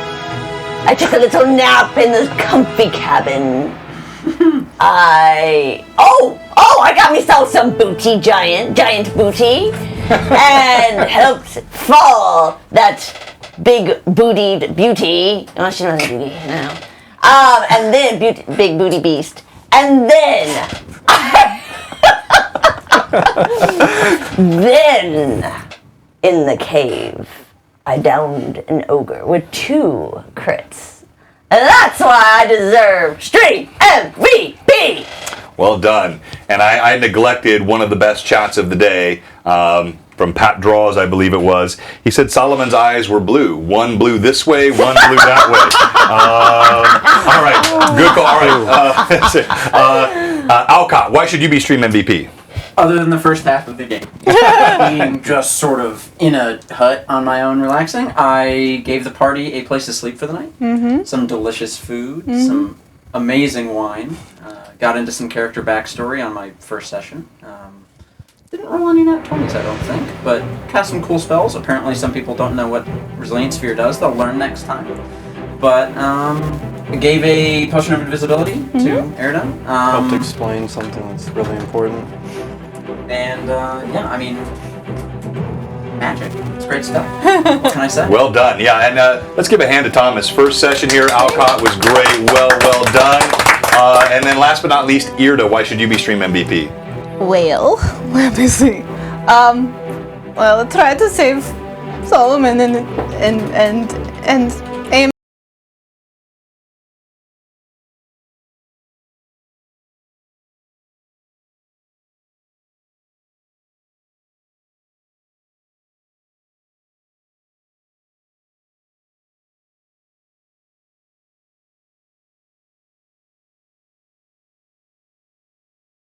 [SPEAKER 7] I took a little nap in the comfy cabin. I got myself some booty, giant booty, and helped fall that big bootied beauty. Oh, she's not a beauty now. And then big booty beast, and then then in the cave, I downed an ogre with 2 crits. And that's why I deserve Stream MVP!
[SPEAKER 9] Well done. And I neglected one of the best chats of the day. From Pat Draws, I believe it was. He said Solomon's eyes were blue. One blue this way, one blue that way. All right, good call. All right, Alcott, why should you be Stream MVP?
[SPEAKER 2] Other than the first half of the game, being just sort of in a hut on my own, relaxing, I gave the party a place to sleep for the night. Some delicious food, some amazing wine. Got into some character backstory on my first session. Didn't roll any nat 20s, I don't think, but cast some cool spells. Apparently some people don't know what Resilient Sphere does. They'll learn next time. But gave a Potion of Invisibility to Erda.
[SPEAKER 5] Helped explain something that's really important.
[SPEAKER 2] And, yeah, I mean, magic. It's great stuff. What can I say?
[SPEAKER 9] Well done. Yeah, and let's give a hand to Thomas. First session here, Alcott was great. Well done. And then last but not least, Erda, why should you be Stream MVP?
[SPEAKER 1] Well, let me see. Well, try to save Solomon and aim.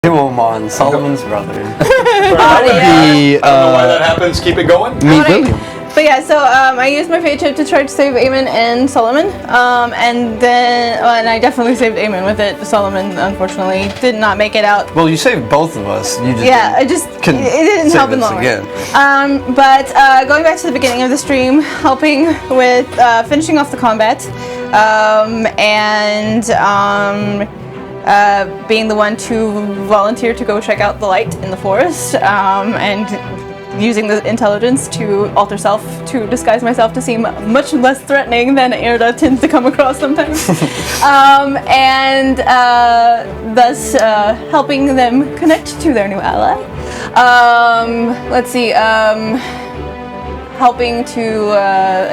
[SPEAKER 5] Timomon, Solomon's brother.
[SPEAKER 9] That would
[SPEAKER 5] be,
[SPEAKER 9] I don't know why that happens. Keep it going.
[SPEAKER 5] Meet William.
[SPEAKER 1] But yeah, so I used my fate chip to try to save Eamon and Solomon, and then and I definitely saved Eamon with it. Solomon, unfortunately, did not make it out.
[SPEAKER 5] Well, you saved both of us. You just
[SPEAKER 1] Yeah, it didn't help in the long run. But going back to the beginning of the stream, helping with finishing off the combat, and being the one to volunteer to go check out the light in the forest, and using the intelligence to alter self to disguise myself to seem much less threatening than Erda tends to come across sometimes, and thus helping them connect to their new ally. Let's see. Helping to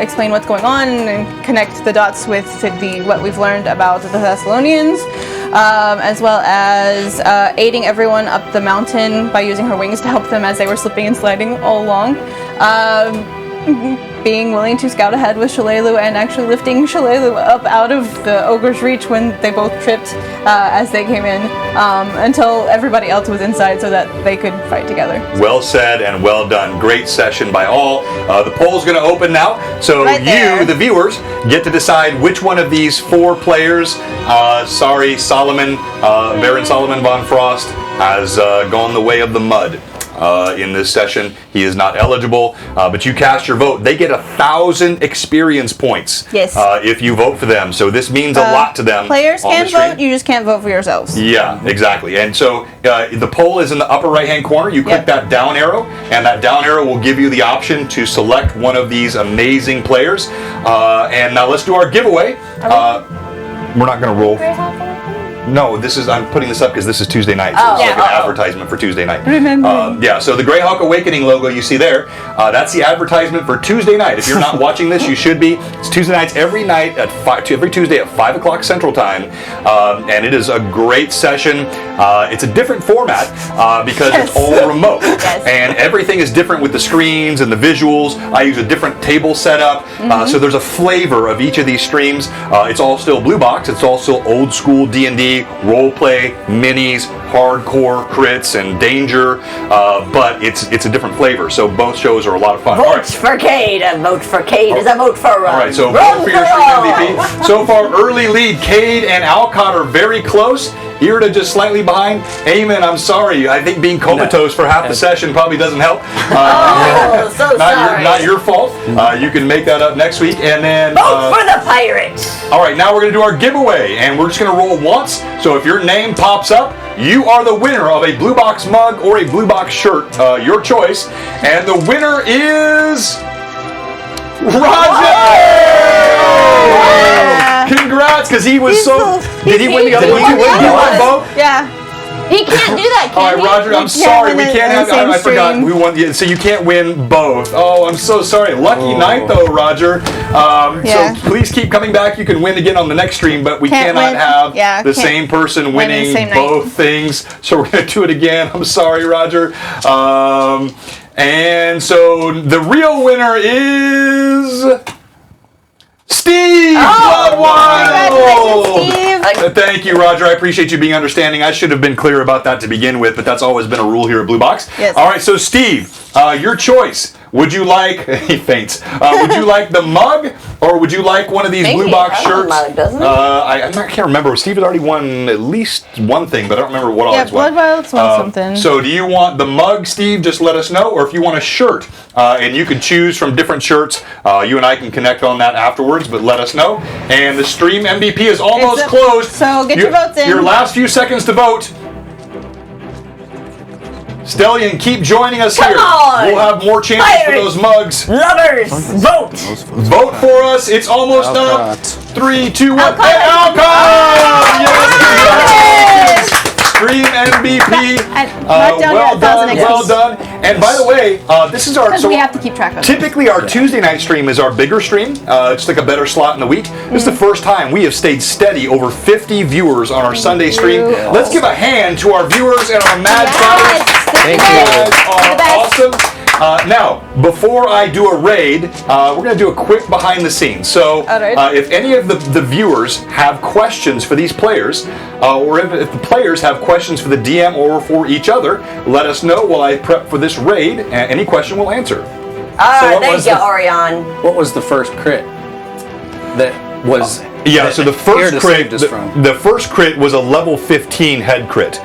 [SPEAKER 1] explain what's going on and connect the dots with what we've learned about the Thessalonians, as well as aiding everyone up the mountain by using her wings to help them as they were slipping and sliding all along. Being willing to scout ahead with Shalelu and actually lifting Shalelu up out of the ogre's reach when they both tripped as they came in, until everybody else was inside so that they could fight together.
[SPEAKER 9] Well said and well done. Great session by all. The poll's going to open now, so
[SPEAKER 1] Right there.
[SPEAKER 9] you, the viewers, get to decide which one of these four players, Baron Solomon von Frost, has gone the way of the mud. In this session, he is not eligible, but you cast your vote. They get 1,000 experience points.
[SPEAKER 1] Yes.
[SPEAKER 9] If you vote for them, so this means a lot to them.
[SPEAKER 1] Players
[SPEAKER 9] on
[SPEAKER 1] can
[SPEAKER 9] the stream.
[SPEAKER 1] vote, you just can't vote for yourselves.
[SPEAKER 9] Yeah, exactly. And so the poll is in the upper right-hand corner. You click that down arrow, and that down arrow will give you the option to select one of these amazing players. And now let's do our giveaway. We're not going to roll. No, I'm putting this up because this is Tuesday night. So it's like an advertisement for Tuesday night.
[SPEAKER 1] Remember.
[SPEAKER 9] Yeah, so the Greyhawk Awakening logo you see there, that's the advertisement for Tuesday night. If you're not watching this, you should be. It's Tuesday nights every night every Tuesday at 5 o'clock Central Time. And it is a great session. It's a different format because it's all remote. And everything is different with the screens and the visuals. I use a different table setup. So there's a flavor of each of these streams. It's all still Blue Box. It's all still old school D&D, role play, minis, hardcore crits, and danger, but it's a different flavor. So both shows are a lot of fun.
[SPEAKER 7] Vote for Cade. A vote for Cade is a vote for
[SPEAKER 9] All right, so vote for your stream MVP. So far, early lead. Cade and Alcott are very close. Erda just slightly behind. Eamon, I'm sorry. I think being comatose for half the session probably doesn't help.
[SPEAKER 7] So sorry.
[SPEAKER 9] Not your fault. You can make that up next week. And then
[SPEAKER 7] Vote for the Pirates.
[SPEAKER 9] all right, now we're going to do our giveaway, and we're just going to roll once. So if your name pops up, you are the winner of a Blue Box mug or a Blue Box shirt, your choice. And the winner is Roger! Congrats, because he was Did he win the other one? Did you win both?
[SPEAKER 1] Yeah.
[SPEAKER 7] He can't do that,
[SPEAKER 3] All
[SPEAKER 7] can
[SPEAKER 3] right,
[SPEAKER 7] he?
[SPEAKER 3] Roger, I'm
[SPEAKER 1] can't
[SPEAKER 3] sorry.
[SPEAKER 1] win
[SPEAKER 3] We
[SPEAKER 1] it
[SPEAKER 3] can't
[SPEAKER 1] in
[SPEAKER 3] have.
[SPEAKER 1] the same
[SPEAKER 3] I forgot.
[SPEAKER 1] stream.
[SPEAKER 3] We won. Yeah, so you can't win both. Oh, I'm so sorry. Lucky night though, Roger.
[SPEAKER 1] Yeah.
[SPEAKER 3] So please keep coming back. You can win again on the next stream, but we
[SPEAKER 1] Can't
[SPEAKER 3] cannot
[SPEAKER 1] win.
[SPEAKER 3] have
[SPEAKER 1] Yeah,
[SPEAKER 3] the
[SPEAKER 1] can't
[SPEAKER 3] same person
[SPEAKER 1] win the
[SPEAKER 3] winning
[SPEAKER 1] same night.
[SPEAKER 3] both things. So we're gonna do it again. I'm sorry, Roger. And so the real winner is Steve Bloodwild.
[SPEAKER 1] Congratulations, Steve.
[SPEAKER 3] Thank you, Roger. I appreciate you being understanding. I should have been clear about that to begin with, but that's always been a rule here at Blue Box.
[SPEAKER 1] Yes.
[SPEAKER 3] All right, so Steve, your choice. Would you like he faints? Would you like the mug, or would you like one of these
[SPEAKER 4] Maybe
[SPEAKER 3] Blue Box
[SPEAKER 4] it has a
[SPEAKER 3] shirts?
[SPEAKER 4] mug, doesn't it?
[SPEAKER 3] I can't remember. Steve had already won at least one thing, but I don't remember what all
[SPEAKER 1] Yeah,
[SPEAKER 3] he's won.
[SPEAKER 1] Bloodwild's won something.
[SPEAKER 3] So do you want the mug, Steve? Just let us know, or if you want a shirt, and you can choose from different shirts. You and I can connect on that afterwards, but let us know. And the stream MVP is almost closed.
[SPEAKER 1] So get your votes in.
[SPEAKER 3] Your last few seconds to vote. Stellian, keep joining us here.
[SPEAKER 7] on!
[SPEAKER 3] We'll have more chances for
[SPEAKER 7] Pirates!
[SPEAKER 3] those mugs.
[SPEAKER 7] Lovers, vote!
[SPEAKER 3] Vote for us. It's almost up. 3, 2, 1.
[SPEAKER 7] Alcon!
[SPEAKER 3] And Alcon! Yes, congratulations. Stream MVP.
[SPEAKER 1] Not down
[SPEAKER 3] Well
[SPEAKER 1] yet,
[SPEAKER 3] done.
[SPEAKER 1] 1,000
[SPEAKER 3] Well
[SPEAKER 1] XP.
[SPEAKER 3] done. And by the way, this is our.
[SPEAKER 1] Because we have to keep track of it.
[SPEAKER 3] Typically, our Tuesday night stream is our bigger stream. It's like a better slot in the week. This is the first time we have stayed steady over 50 viewers on our Sunday stream. Let's give a hand to our viewers and our mad chatters.
[SPEAKER 1] Thank
[SPEAKER 3] You guys are awesome. Now, before I do a raid, we're going to do a quick behind the scenes. So, if any of the viewers have questions for these players, or if the players have questions for the DM or for each other, let us know while I prep for this raid. Any question we'll answer.
[SPEAKER 7] Thank you, Orion.
[SPEAKER 6] What was the first crit that was?
[SPEAKER 3] Yeah, so the first
[SPEAKER 6] Here to
[SPEAKER 3] crit,
[SPEAKER 6] save us from.
[SPEAKER 3] the first crit was a level 15 head crit.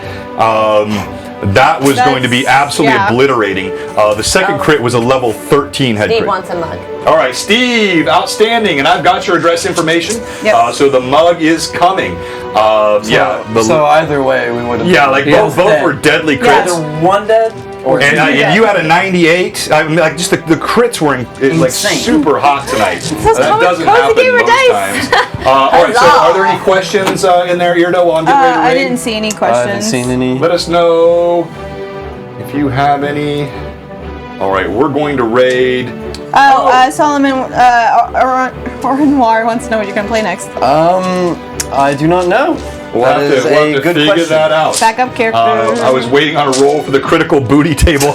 [SPEAKER 3] That was going to be absolutely obliterating. The second crit was a level 13 head
[SPEAKER 4] Steve
[SPEAKER 3] crit.
[SPEAKER 4] wants a mug.
[SPEAKER 3] All right, Steve, outstanding, and I've got your address information.
[SPEAKER 1] Yep.
[SPEAKER 3] So the mug is coming.
[SPEAKER 5] So either way, we would have.
[SPEAKER 3] Yeah, like both were deadly crits.
[SPEAKER 2] Either one dead or two
[SPEAKER 3] And
[SPEAKER 2] dead.
[SPEAKER 3] you had a 98. I mean, like just the crits were like
[SPEAKER 2] Insane.
[SPEAKER 3] super hot tonight. That doesn't
[SPEAKER 1] cozy
[SPEAKER 3] happen
[SPEAKER 1] gamer
[SPEAKER 3] most
[SPEAKER 1] dice.
[SPEAKER 3] times. All right, so are there any questions in there, Eardo? While I'm getting ready to
[SPEAKER 1] I
[SPEAKER 3] raid?
[SPEAKER 1] didn't see any
[SPEAKER 5] I
[SPEAKER 1] questions.
[SPEAKER 5] haven't seen any.
[SPEAKER 3] Let us know if you have any. All right, we're going to raid.
[SPEAKER 1] Solomon Orinoir wants to know what you're going to play next.
[SPEAKER 5] I do not know.
[SPEAKER 3] We'll have to
[SPEAKER 5] good
[SPEAKER 3] figure
[SPEAKER 5] question.
[SPEAKER 3] that out.
[SPEAKER 1] Backup character.
[SPEAKER 3] I was waiting on a roll for the critical booty table.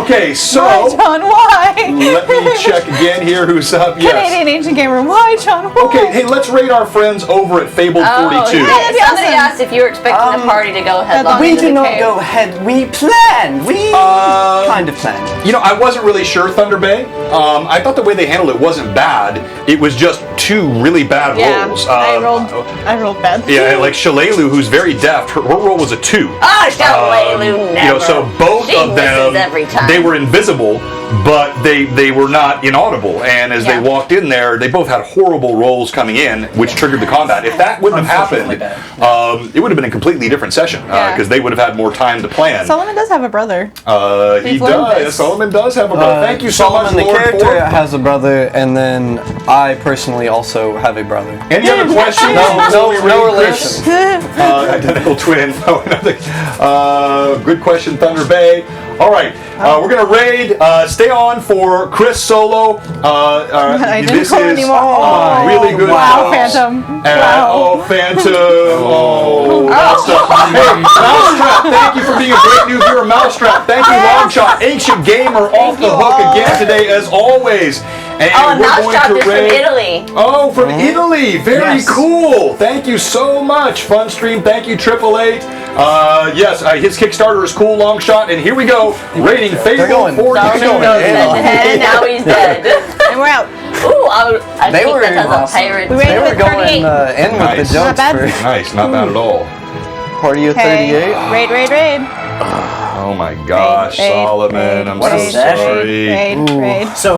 [SPEAKER 3] Okay, so
[SPEAKER 1] Why, John? Why?
[SPEAKER 3] let me check again here. Who's up? Yes.
[SPEAKER 1] Canadian Ancient Gamer. Why, John? Why?
[SPEAKER 3] Okay, hey, let's rate our friends over at Fabled 42.
[SPEAKER 1] that'd be
[SPEAKER 4] Somebody
[SPEAKER 1] awesome.
[SPEAKER 4] asked if you were expecting the party to go headlong
[SPEAKER 5] We
[SPEAKER 4] into
[SPEAKER 5] do
[SPEAKER 4] the
[SPEAKER 5] not
[SPEAKER 4] cave.
[SPEAKER 5] go ahead. We planned. We kind of planned.
[SPEAKER 3] You know, I wasn't really sure, Thunder Bay. I thought the way they handled it wasn't bad. It was just two really bad rolls.
[SPEAKER 1] I rolled bad.
[SPEAKER 3] Yeah, like Shalelu, who's very deft, her roll was a 2.
[SPEAKER 4] Shalelu never.
[SPEAKER 3] You know, so both
[SPEAKER 4] She
[SPEAKER 3] of them,
[SPEAKER 4] misses every time.
[SPEAKER 3] they were invisible, but they were not inaudible. And as they walked in there, they both had horrible rolls coming in, which triggered the combat. If that wouldn't have happened, it would have been a completely different session because they would have had more time to plan.
[SPEAKER 1] Solomon does have a brother.
[SPEAKER 3] He
[SPEAKER 1] learned
[SPEAKER 3] does.
[SPEAKER 1] this.
[SPEAKER 3] Solomon does have a brother. Thank you so much,
[SPEAKER 5] Solomon, the
[SPEAKER 3] Lord
[SPEAKER 5] character,
[SPEAKER 3] Ford.
[SPEAKER 5] has a brother, and then I personally also have a brother.
[SPEAKER 3] Any other questions?
[SPEAKER 5] No relation.
[SPEAKER 3] Identical twin. No, nothing. Good question, Thunder Bay. All right, we're gonna raid. Stay on for Chris Solo. This is really good.
[SPEAKER 1] Wow,
[SPEAKER 3] folks.
[SPEAKER 1] Phantom.
[SPEAKER 3] Oh, Phantom. Oh, Mousetrap. Thank you for being a great new viewer, Mousetrap. Thank you, Longshot, Ancient Gamer, off the hook again today as always. And we're going
[SPEAKER 4] Mousetrap
[SPEAKER 3] to
[SPEAKER 4] is from
[SPEAKER 3] raid.
[SPEAKER 4] Italy.
[SPEAKER 3] Oh, from Italy. Very cool. Thank you so much. Fun stream. Thank you, 888. Yes, his Kickstarter is cool, long shot. And here we go. Rating Fable 42.
[SPEAKER 4] And now he's dead.
[SPEAKER 1] And we're out.
[SPEAKER 4] Ooh, I
[SPEAKER 5] They
[SPEAKER 4] think
[SPEAKER 5] were
[SPEAKER 4] that as a
[SPEAKER 5] awesome.
[SPEAKER 4] pirate.
[SPEAKER 1] We rated
[SPEAKER 5] They were
[SPEAKER 1] with
[SPEAKER 5] going
[SPEAKER 1] 38.
[SPEAKER 5] in with
[SPEAKER 3] Nice.
[SPEAKER 5] the jokes
[SPEAKER 1] Not bad.
[SPEAKER 5] for
[SPEAKER 3] Nice. Not bad at all.
[SPEAKER 5] party of 38.
[SPEAKER 1] Raid.
[SPEAKER 3] Oh my gosh,
[SPEAKER 1] Raid,
[SPEAKER 3] Solomon. I'm
[SPEAKER 1] raid,
[SPEAKER 3] so sorry.
[SPEAKER 1] Raid.
[SPEAKER 2] So